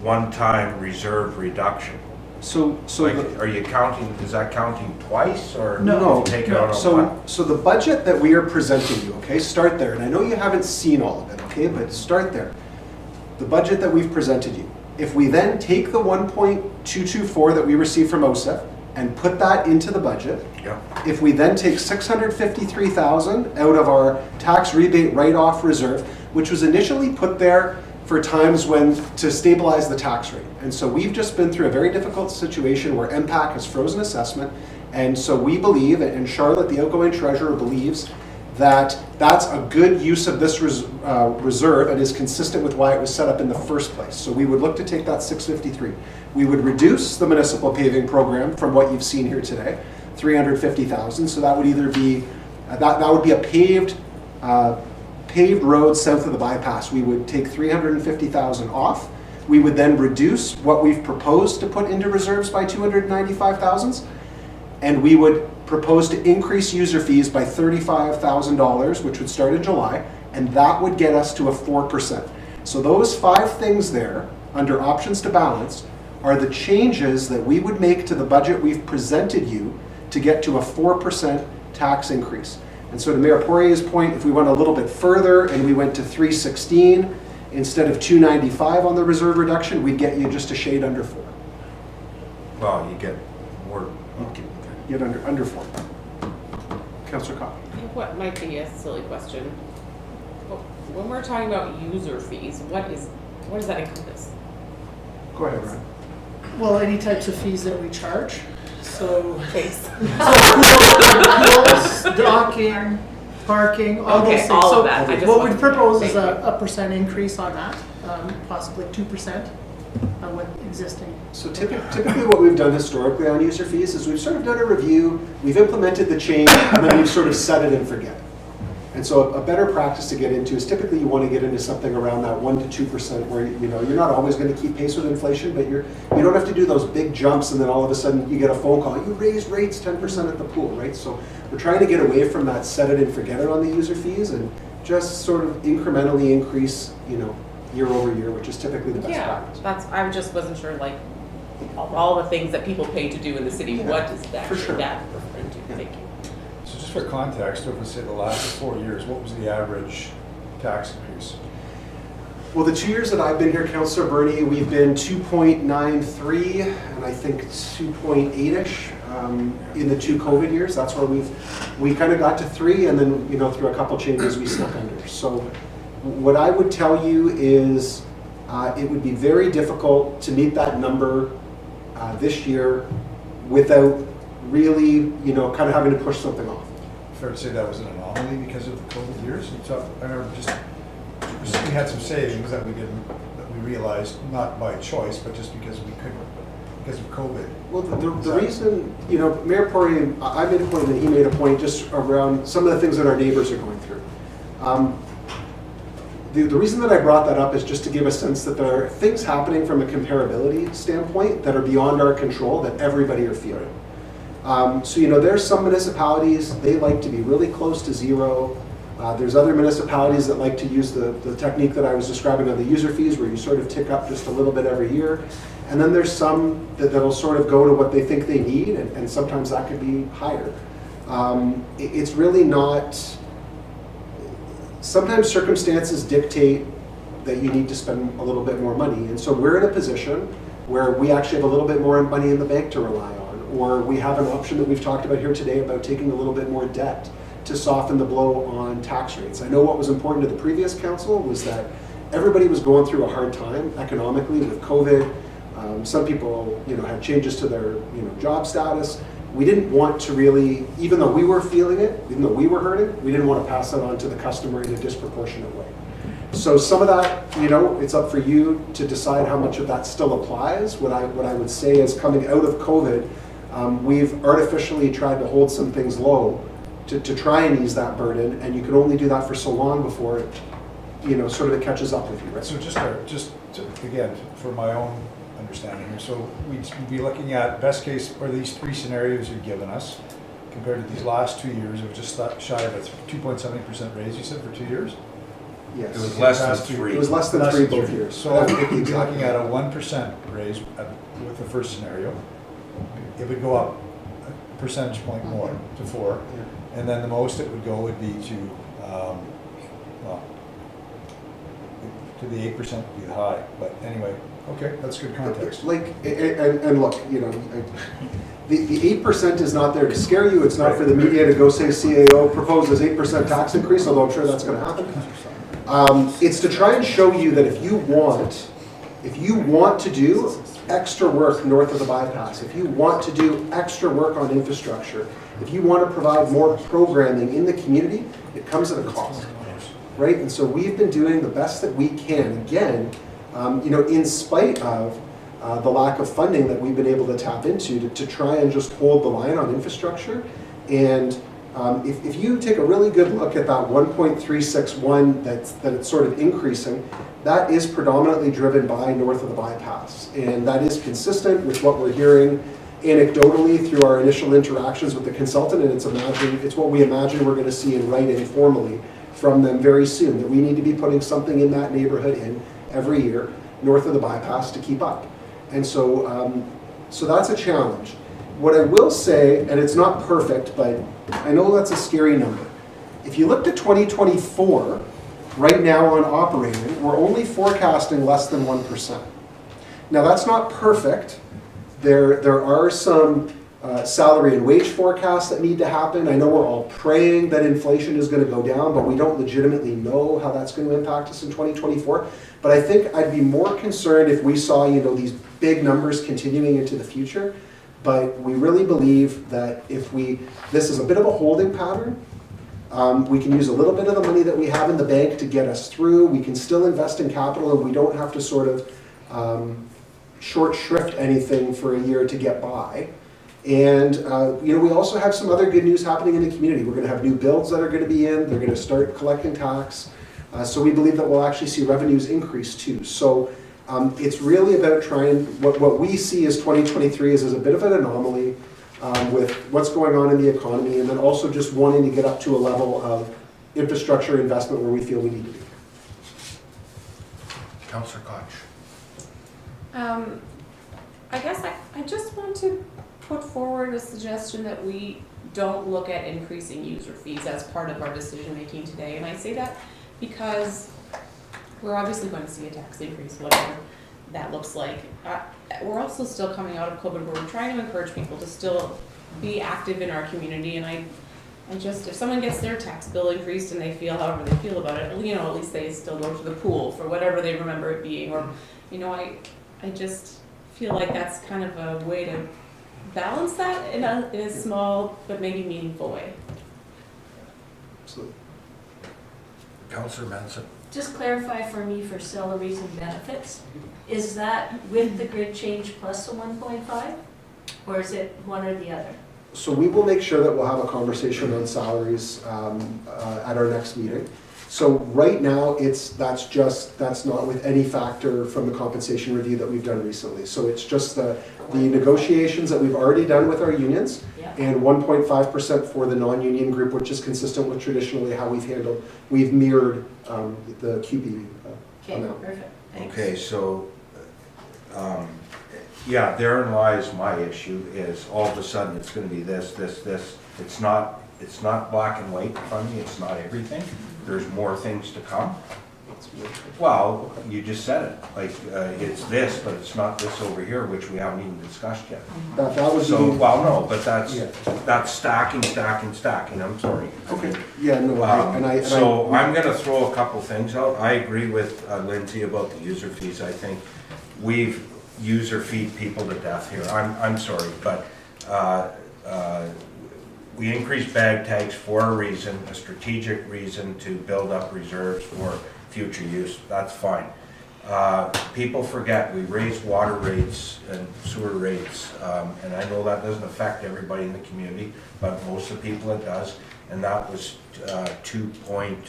one-time reserve reduction? So Like, are you counting, is that counting twice, or No, take it out on one? so the budget that we are presenting you, okay, start there. And I know you haven't seen all of it, okay, but start there. The budget that we've presented you. If we then take the 1.224 that we received from OSEF and put that into the budget, Yeah. if we then take 653,000 out of our tax rebate write-off reserve, which was initially put there for times when to stabilize the tax rate. And so we've just been through a very difficult situation where MPAC has frozen assessment. And so we believe, and Charlotte, the outgoing treasurer, believes that that's a good use of this reserve and is consistent with why it was set up in the first place. So we would look to take that 653. We would reduce the municipal paving program from what you've seen here today, 350,000. So that would either be, that would be a paved road south of the bypass. We would take 350,000 off. We would then reduce what we've proposed to put into reserves by 295,000. And we would propose to increase user fees by $35,000, which would start in July, and that would get us to a 4%. So those 5 things there, under options to balance, are the changes that we would make to the budget we've presented you to get to a 4% tax increase. And so to Mayor Poirier's point, if we went a little bit further and we went to 316 instead of 295 on the reserve reduction, we'd get you just a shade under 4. Well, you get more. Get under 4. Councillor Cobb. What might be a silly question? When we're talking about user fees, what does that encompass? Go ahead, Ryan. Well, any types of fees that we charge, so. Please. Tolls, docking, parking, all those Okay, things. all So of that. I just what wanted we to know. propose is Thank a percent increase on that, possibly 2% on what existing. So typically what we've done historically on user fees is we've sort of done a review, we've implemented the change, and then we've sort of set it and forget it. And so a better practice to get into is typically you want to get into something around that 1 to 2% where you're not always going to keep pace with inflation, but you don't have to do those big jumps and then all of a sudden you get a phone call, you raised rates 10% at the pool, right? So we're trying to get away from that set it and forget it on the user fees and just sort of incrementally increase, year over year, which is typically the best practice. I just wasn't sure, like, all the things that people pay to do in the city, what is that For sure. that referring to? Thank you. So just for context, over say the last 4 years, what was the average tax increase? Well, the 2 years that I've been here, Councillor Bernie, we've been 2.93 and I think 2.8-ish in the 2 COVID years. That's where we kind of got to 3, and then, you know, through a couple changes we snuck under. So what I would tell you is it would be very difficult to meet that number this year without really, you know, kind of having to push something off. Fair to say that was an anomaly because of the COVID years? I remember we had some savings that we realized, not by choice, but just because we couldn't, because of COVID. Well, the reason, you know, Mayor Poirier, I made a point and he made a point just around some of the things that our neighbors are going through. The reason that I brought that up is just to give a sense that there are things happening from a comparability standpoint that are beyond our control that everybody are feeling. So, you know, there's some municipalities, they like to be really close to zero. There's other municipalities that like to use the technique that I was describing on the user fees, where you sort of tick up just a little bit every year. And then there's some that'll sort of go to what they think they need, and sometimes that could be higher. It's really not, sometimes circumstances dictate that you need to spend a little bit more money. And so we're in a position where we actually have a little bit more money in the bank to rely on, or we have an option that we've talked about here today about taking a little bit more debt to soften the blow on tax rates. I know what was important to the previous council was that everybody was going through a hard time economically with COVID. Some people, you know, had changes to their, you know, job status. We didn't want to really, even though we were feeling it, even though we were hurting, we didn't want to pass that on to the customer in a disproportionate way. So some of that, you know, it's up for you to decide how much of that still applies. What I would say is, coming out of COVID, we've artificially tried to hold some things low to try and ease that burden, and you can only do that for so long before it, you know, sort of it catches up with you, right? So again, for my own understanding here, so we'd be looking at best case, or these 3 scenarios you've given us, compared to these last 2 years, it was just shy of a 2.7% raise, you said, for 2 years? Yes. It was less than 3. It was less than 3 both years. So we'd be looking at a 1% raise with the first scenario. It would go up a percentage point more to 4. And then the most it would go would be to, well, to the 8% would be the high. But anyway, okay, that's good context. Like, and look, you know, the 8% is not there to scare you. It's not for the media to go say CAO proposes 8% tax increase, although I'm sure that's going to happen. It's to try and show you that if you want to do extra work north of the bypass, if you want to do extra work on infrastructure, if you want to provide more programming in the community, it comes at a cost, right? And so we've been doing the best that we can, again, you know, in spite of the lack of funding that we've been able to tap into to try and just hold the line on infrastructure. And if you take a really good look at that 1.361 that it's sort of increasing, that is predominantly driven by north of the bypass. And that is consistent with what we're hearing anecdotally through our initial interactions with the consultant, and it's what we imagine we're going to see in writing formally from them very soon, that we need to be putting something in that neighborhood in every year north of the bypass to keep up. And so, so that's a challenge. What I will say, and it's not perfect, but I know that's a scary number. If you looked at 2024, right now on operating, we're only forecasting less than 1%. Now that's not perfect. There are some salary and wage forecasts that need to happen. I know we're all praying that inflation is going to go down, but we don't legitimately know how that's going to impact us in 2024. But I think I'd be more concerned if we saw, you know, these big numbers continuing into the future. But we really believe that if this is a bit of a holding pattern. We can use a little bit of the money that we have in the bank to get us through. We can still invest in capital, and we don't have to sort of short shrift anything for a year to get by. And you know, we also have some other good news happening in the community. We're going to have new builds that are going to be in. They're going to start collecting tax. So we believe that we'll actually see revenues increase too. So it's really about trying, what we see as 2023 is a bit of an anomaly with what's going on in the economy, and then also just wanting to get up to a level of infrastructure investment where we feel we need to be. Councillor Koch. I guess I just want to put forward a suggestion that we don't look at increasing user fees as part of our decision making today. And I say that because we're obviously going to see a tax increase, whatever that looks like. We're also still coming out of COVID, where we're trying to encourage people to still be active in our community, and I just, if someone gets their tax bill increased and they feel however they feel about it, you know, at least they still go to the pool for whatever they remember it being, or, you know, I just feel like that's kind of a way to balance that in a small but maybe meaningful way. Absolutely. Councillor Manson. Just clarify for me for salaries and benefits, is that with the grid change plus the 1.5? Or is it one or the other? So we will make sure that we'll have a conversation on salaries at our next meeting. So right now, that's not with any factor from the compensation review that we've done recently. So it's just the negotiations that we've already done with our unions, and 1.5% for the non-union group, which is consistent with traditionally how we've mirrored the QP amount. Perfect. Thanks. Okay, so, yeah, therein lies my issue, is all of a sudden it's gonna be this. It's not black and white funding, it's not everything. There's more things to come. Well, you just said it, like, it's this, but it's not this over here, which we haven't even discussed yet. That was So, well, no, but that's stacking, I'm sorry. Okay, yeah, no, So I'm gonna throw a couple things out. I agree with Lindsay about the user fees. I think we've user feed people to death here. I'm sorry, but we increased bag tags for a reason, a strategic reason to build up reserves for future use. That's fine. People forget we raised water rates and sewer rates, and I know that doesn't affect everybody in the community, but most of the people it does, and that was 7.4%?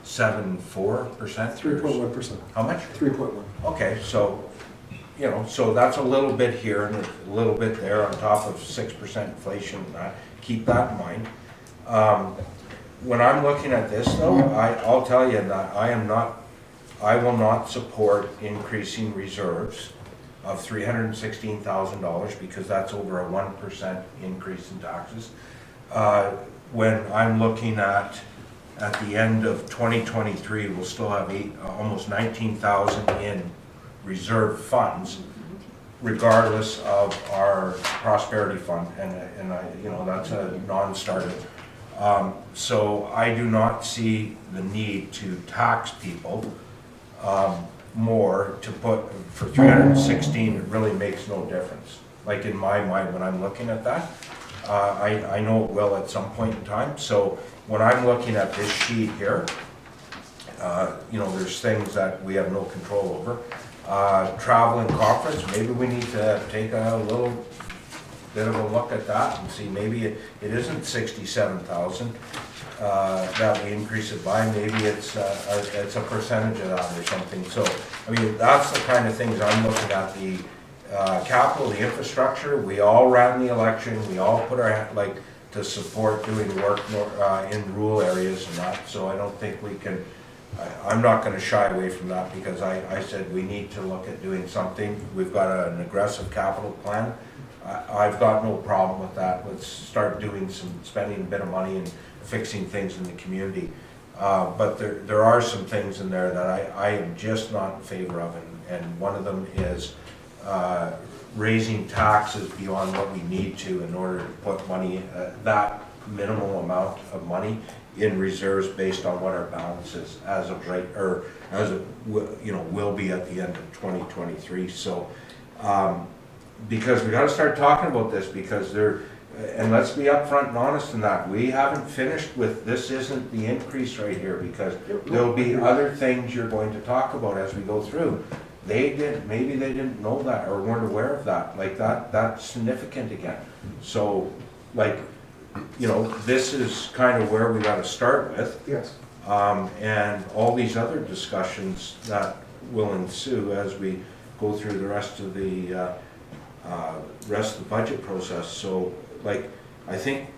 3.1%. How much? 3.1. Okay, so, you know, so that's a little bit here and a little bit there on top of 6% inflation. Keep that in mind. When I'm looking at this though, I'll tell you that I will not support increasing reserves of $316,000 because that's over a 1% increase in taxes. When I'm looking at the end of 2023, we'll still have almost 19,000 in reserve funds, regardless of our prosperity fund, and you know, that's a non-starter. So I do not see the need to tax people more to put for 316. It really makes no difference. Like in my mind, when I'm looking at that, I know it will at some point in time. So when I'm looking at this sheet here, you know, there's things that we have no control over. Travel and conference, maybe we need to take a little bit of a look at that and see, maybe it isn't 67,000 that we increase it by, maybe it's a percentage of that or something. So, I mean, that's the kind of things I'm looking at. The capital, the infrastructure, we all ran the election, we all put our, like, to support doing work in rural areas and that, so I don't think we can, I'm not going to shy away from that because I said we need to look at doing something. We've got an aggressive capital plan. I've got no problem with that. Let's start doing spending a bit of money and fixing things in the community. But there are some things in there that I am just not in favor of, and one of them is raising taxes beyond what we need to in order to put money, that minimal amount of money in reserves based on what our balance is as of right, or as it will be at the end of 2023. So because we got to start talking about this, because and let's be upfront and honest in that we haven't finished with this. Isn't the increase right here, because there'll be other things you're going to talk about as we go through. Maybe they didn't know that or weren't aware of that. Like that's significant again. So, like, you know, this is kind of where we got to start with. Yes. And all these other discussions that will ensue as we go through the rest of the budget process. So, like, I think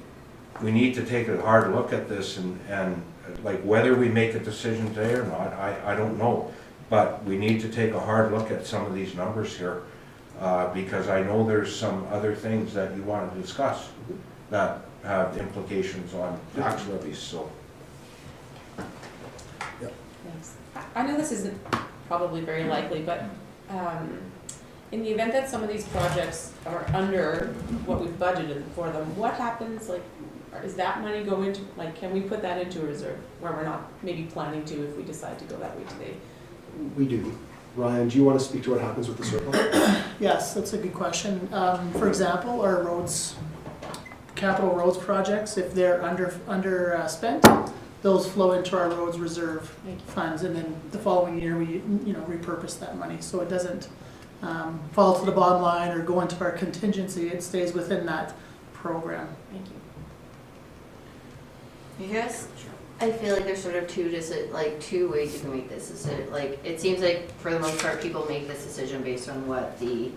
we need to take a hard look at this, and like whether we make a decision today or not, I don't know. But we need to take a hard look at some of these numbers here, because I know there's some other things that you want to discuss that have implications on tax levies. So, Thanks. I know this isn't probably very likely, but in the event that some of these projects are under what we've budgeted for them, what happens, like, is that money go into, like, can we put that into a reserve where we're not maybe planning to if we decide to go that way today? We do. Ryan, do you want to speak to what happens with the surplus? Yes, that's a good question. For example, our roads, capital roads projects, if they're under spent, those flow into our roads reserve funds, and then the following year we repurpose that money, so it doesn't fall to the bottom line or go into our contingency. It stays within that program. Thank you. Yes. I feel like there's sort of two ways you can make this decision. Like, it seems like for the most part, people make this decision based on what the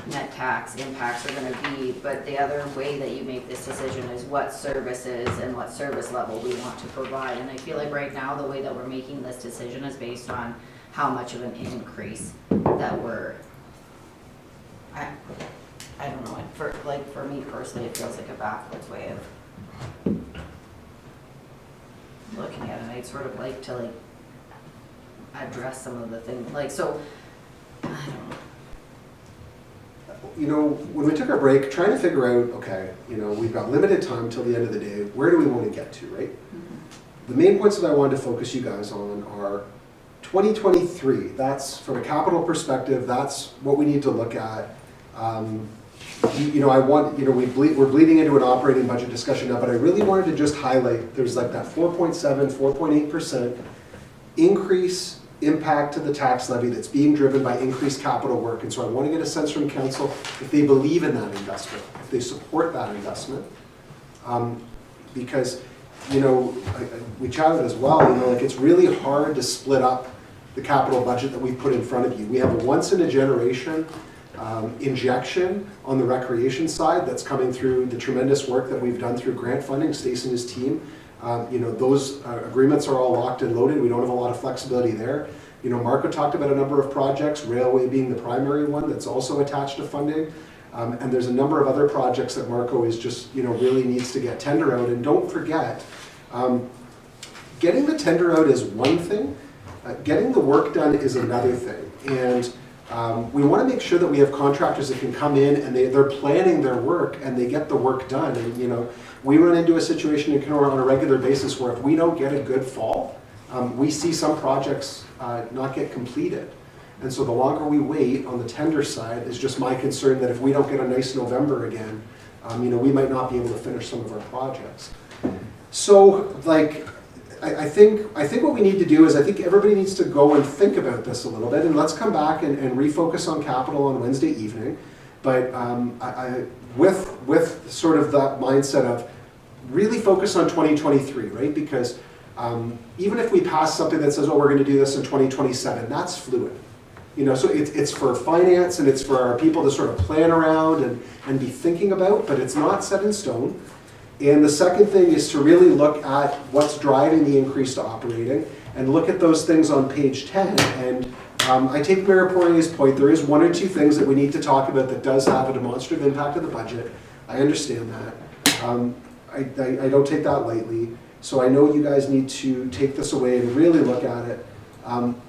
net tax impacts are gonna be, but the other way that you make this decision is what services and what service level we want to provide. And I feel like right now, the way that we're making this decision is based on how much of an increase that I don't know, for me personally, it feels like a backwards way of looking at it. I'd sort of like to address some of the things, so, I don't know. When we took our break, trying to figure out, okay, we've got limited time till the end of the day, where do we want to get to, right? Mm-hmm. The main points that I wanted to focus you guys on are 2023. That's, from a capital perspective, that's what we need to look at. We're bleeding into an operating budget discussion now, but I really wanted to just highlight, there's that 4.7, 4.8% increase impact to the tax levy that's being driven by increased capital work. And so I want to get a sense from council if they believe in that investment, if they support that investment. Because, we chatted as well, it's really hard to split up the capital budget that we've put in front of you. We have a once in a generation injection on the recreation side that's coming through the tremendous work that we've done through grant funding, Stace and his team. Those agreements are all locked and loaded. We don't have a lot of flexibility there. Marco talked about a number of projects, railway being the primary one that's also attached to funding. And there's a number of other projects that Marco is just, really needs to get tender out. And don't forget, getting the tender out is one thing, getting the work done is another thing. And we want to make sure that we have contractors that can come in and they're planning their work and they get the work done. And we run into a situation in Kenora on a regular basis where if we don't get a good fall, we see some projects not get completed. And so the longer we wait on the tender side is just my concern that if we don't get a nice November again, we might not be able to finish some of our projects. So I think what we need to do is I think everybody needs to go and think about this a little bit, and let's come back and refocus on capital on Wednesday evening. But with sort of that mindset of really focus on 2023, right? Because even if we pass something that says, oh, we're going to do this in 2027, that's fluid. So it's for finance and it's for our people to sort of plan around and be thinking about, but it's not set in stone. And the second thing is to really look at what's driving the increase to operating and look at those things on page 10. And I take Mayor Poirier's point. There is one or two things that we need to talk about that does have a demonstrative impact on the budget. I understand that. I don't take that lightly. So I know you guys need to take this away and really look at it.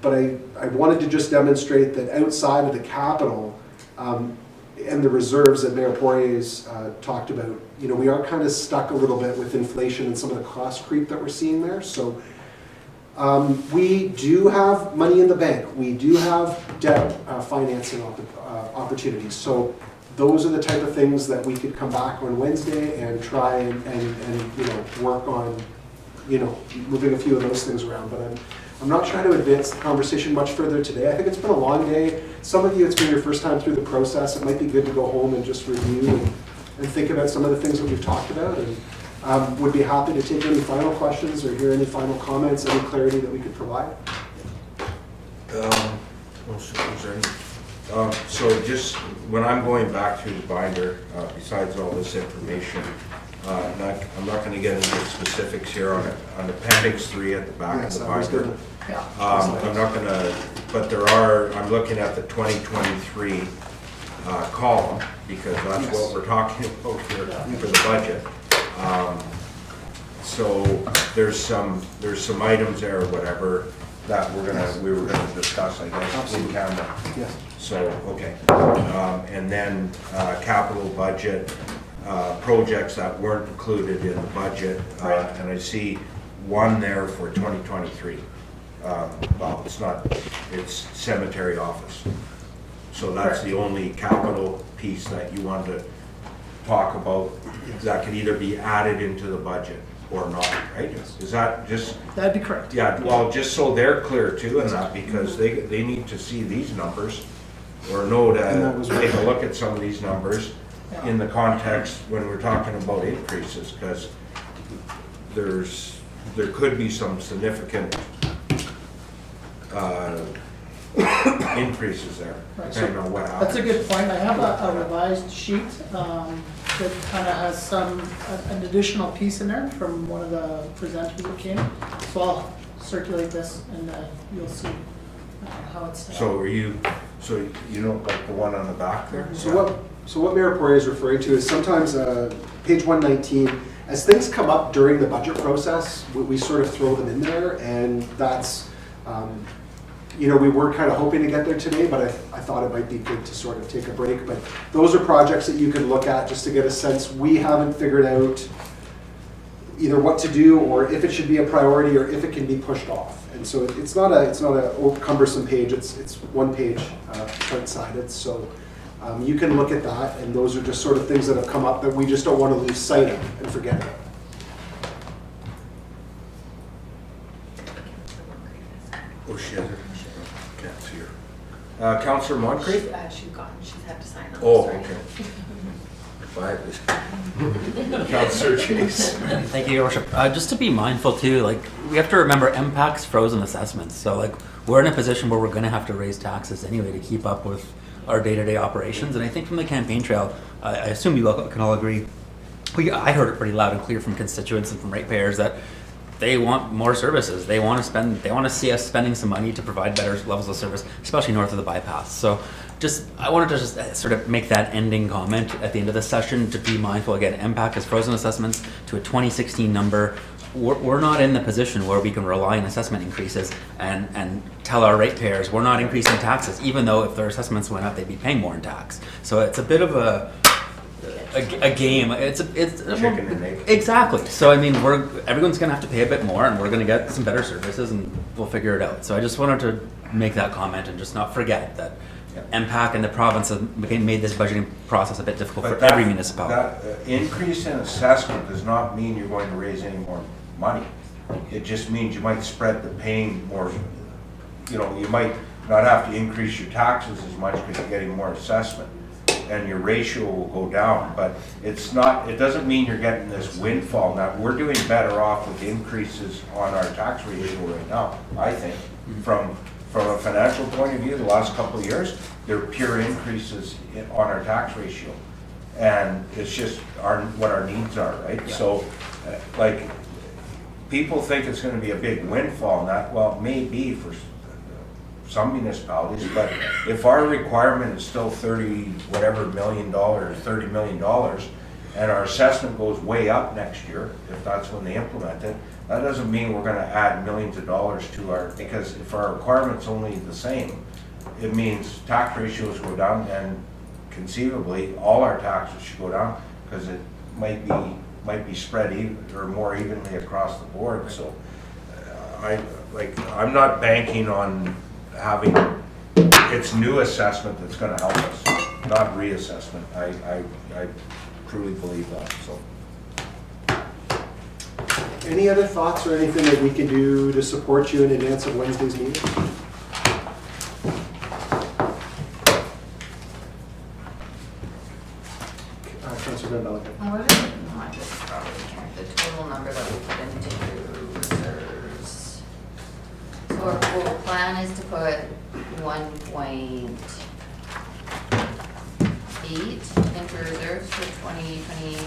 But I wanted to just demonstrate that outside of the capital and the reserves that Mayor Poirier's talked about, we are kind of stuck a little bit with inflation and some of the cost creep that we're seeing there. So we do have money in the bank. We do have debt financing opportunities. So those are the type of things that we could come back on Wednesday and try and work on, moving a few of those things around. But I'm not trying to advance the conversation much further today. I think it's been a long day. Some of you, it's been your first time through the process. It might be good to go home and just review and think about some of the things that we've talked about. And would be happy to take any final questions or hear any final comments, any clarity that we could provide. So just when I'm going back through the binder, besides all this information, I'm not going to get into specifics here on appendix 3 at the back of the binder. I'm not going to, but I'm looking at the 2023 column because that's what we're talking about here for the budget. So there's some items there or whatever. that we were gonna discuss, I guess, in camera. Yes. So, okay. And then capital budget, projects that weren't included in the budget. And I see one there for 2023. Well, it's not, it's cemetery office. So that's the only capital piece that you want to talk about that could either be added into the budget or not, right? Is that just? That'd be correct. Yeah, well, just so they're clear too in that, because they need to see these numbers or know to take a look at some of these numbers in the context when we're talking about increases, because there could be some significant increases there, depending on what happens. That's a good point. I have a revised sheet that kind of has an additional piece in there from one of the presenters that came. So I'll circulate this and you'll see how it's. So you know, like the one on the back there? So what Mayor Poirier is referring to is sometimes page 119, as things come up during the budget process, we sort of throw them in there, and that's, you know, we were kind of hoping to get there today, but I thought it might be good to sort of take a break. But those are projects that you can look at just to get a sense. We haven't figured out either what to do or if it should be a priority or if it can be pushed off. And so it's not a cumbersome page. It's one page, front-sided. So you can look at that, and those are just sort of things that have come up that we just don't want to lose sight of and forget about. Oh, shit. Can't see her. Councillor Moncrief? She's gone, she's had to sign up. Oh, okay. Councillor Chase. Thank you, Your Worship. Just to be mindful too, like, we have to remember MPAC's frozen assessments. So like, we're in a position where we're gonna have to raise taxes anyway to keep up with our day-to-day operations. And I think from the campaign trail, I assume you all can all agree, I heard it pretty loud and clear from constituents and from ratepayers that they want more services. They want to see us spending some money to provide better levels of service, especially north of the bypass. So I wanted to just sort of make that ending comment at the end of the session to be mindful. Again, MPAC has frozen assessments to a 2016 number. We're not in the position where we can rely on assessment increases and tell our ratepayers we're not increasing taxes, even though if their assessments went up, they'd be paying more in tax. So it's a bit of a game. It's chicken and egg. Exactly. So I mean, everyone's going to have to pay a bit more, and we're going to get some better services, and we'll figure it out. So I just wanted to make that comment and just not forget that MPAC and the province have made this budgeting process a bit difficult for every municipality. That increase in assessment does not mean you're going to raise any more money. It just means you might spread the pain more. You know, you might not have to increase your taxes as much because you're getting more assessment, and your ratio will go down. But it's not. It doesn't mean you're getting this windfall. Now we're doing better off with increases on our tax ratio right now. I think from a financial point of view, the last couple of years, they're pure increases on our tax ratio. And it's just what our needs are, right? Yeah. So, like, people think it's going to be a big windfall, and that, well, it may be for some municipalities, but if our requirement is still $30 million, and our assessment goes way up next year, if that's when they implement it, that doesn't mean we're going to add millions of dollars to because if our requirement's only the same, it means tax ratios go down, and conceivably all our taxes should go down because it might be spread more evenly across the board. So I'm not banking on having it's new assessment that's going to help us, not reassessment. I truly believe that. So. Any other thoughts or anything that we can do to support you in advance of Wednesday's meeting? Councilor Van Bellick. The total number that we put into reserves. So our plan is to put 1.8 into reserves for 2020.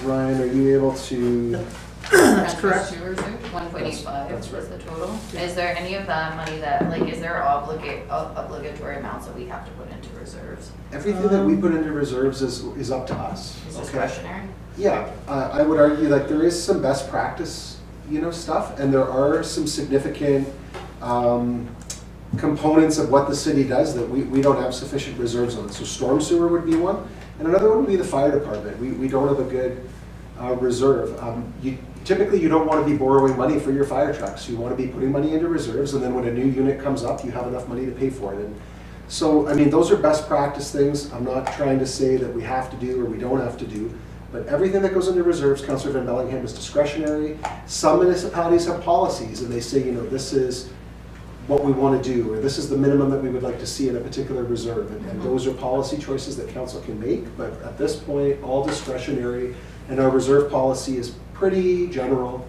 Ryan, are you able to? That's correct. 1.85 That's right. is the total. Is there any of that money that, like, is there obligatory amounts that we have to put into reserves? Everything that we put into reserves is up to us. Is discretionary? Yeah, I would argue that there is some best practice stuff, and there are some significant components of what the city does that we don't have sufficient reserves on. So storm sewer would be one, and another one would be the fire department. We don't have a good reserve. Typically, you don't want to be borrowing money for your fire trucks. You want to be putting money into reserves, and then when a new unit comes up, you have enough money to pay for it. And so, I mean, those are best practice things. I'm not trying to say that we have to do or we don't have to do, but everything that goes into reserves, Councillor Van Bellingham, is discretionary. Some municipalities have policies, and they say, this is what we want to do, or this is the minimum that we would like to see in a particular reserve. And those are policy choices that council can make, but at this point, all discretionary, and our reserve policy is pretty general,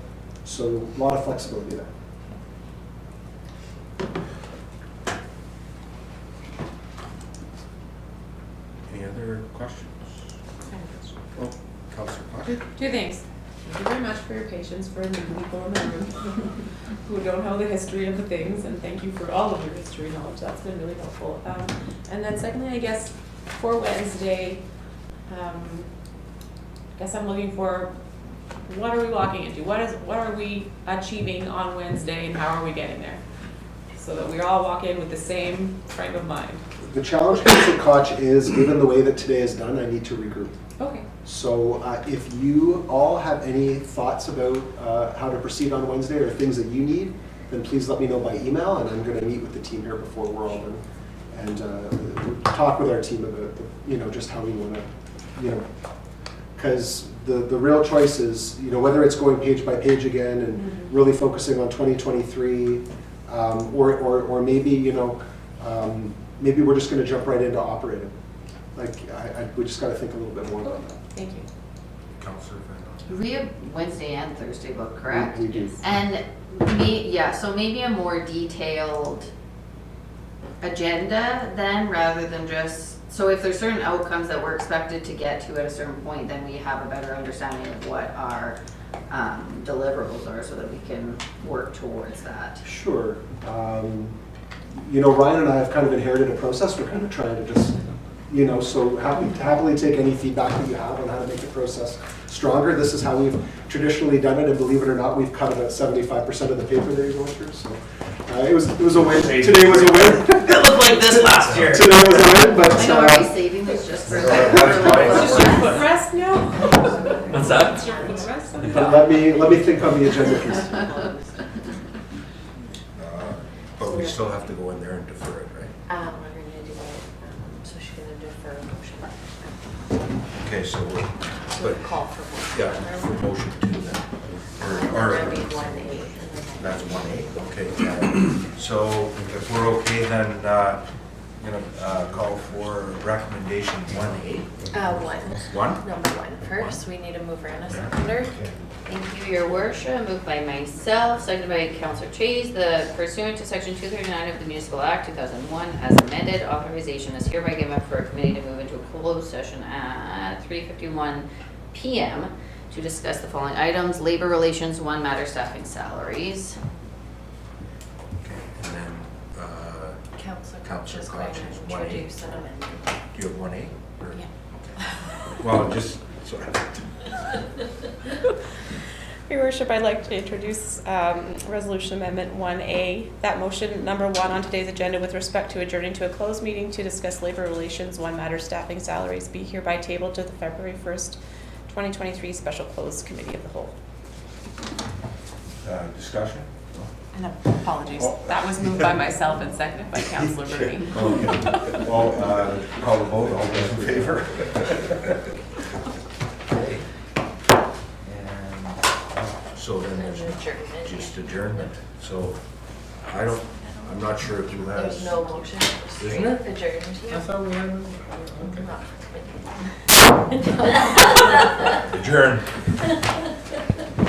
so a lot of flexibility there. Any other questions? Oh, Councillor Potter? Two things. Thank you very much for your patience for the people in the room who don't know the history of the things, and thank you for all of your history knowledge. That's been really helpful. And then secondly, I guess for Wednesday, I guess I'm looking for, what are we walking into? What are we achieving on Wednesday, and how are we getting there? So that we all walk in with the same frame of mind. The challenge, Councillor Koch, is given the way that today is done, I need to regroup. Okay. So if you all have any thoughts about how to proceed on Wednesday or things that you need, then please let me know by email, and I'm going to meet with the team here before we're all done and talk with our team about just how we want to, because the real choice is whether it's going page by page again and really focusing on 2023, or maybe maybe we're just going to jump right into operating. We just got to think a little bit more about that. Thank you. Councillor Van We have Wednesday and Thursday booked, correct? We do. And so maybe a more detailed agenda then, rather than just, so if there's certain outcomes that we're expected to get to at a certain point, then we have a better understanding of what our deliverables are so that we can work towards that. Sure. Ryan and I have kind of inherited a process. We're kind of trying to just, so happily take any feedback that you have on how to make the process stronger. This is how we've traditionally done it, and believe it or not, we've cut about 75% of the paper that you're going through. So it was a win. Today was a win. It looked like this last year. Today was a win, but I know, are we saving this just for Foot rest now? What's that? Is your foot rest? let me think on the agenda piece. But we still have to go in there and defer it, right? We're going to do that, so she's going to defer a motion. Okay, so we're, but, Call for motion. yeah, for motion 2 then. Or That'd be 1A. that's 1A, okay. So if we're okay, then call for recommendation 1A. One? Number 1 first. We need a mover and a seconder. Thank you, Your Worship. Moved by myself, seconded by Councillor Chase. The pursuant to Section 239 of the Municipal Act 2001 as amended, authorization is hereby given for a committee to move into a closed session at 3:51 p.m. to discuss the following items: labor relations, 1 matter, staffing, salaries. Okay, and then Councillor Councillor is going Koch is to 1A. introduce an amendment. Do you have 1A? Or- Yeah. Okay. Well, just, sorry. Your Worship, I'd like to introduce Resolution Amendment 1A. That motion, number 1 on today's agenda with respect to adjourning to a closed meeting to discuss labor relations, 1 matter, staffing, salaries, be hereby tabled to the February 1st, 2023 Special Closed Committee of the Whole. Discussion? And apologies, that was moved by myself and seconded by Councillor Bernie. Okay. Well, call the vote, all those in favor? Okay. And so then there's Adjournment. just adjournment. So I'm not sure who has. There's no motion. Isn't there? Adjourned. I thought we had. Okay. Not for committee. Adjourn.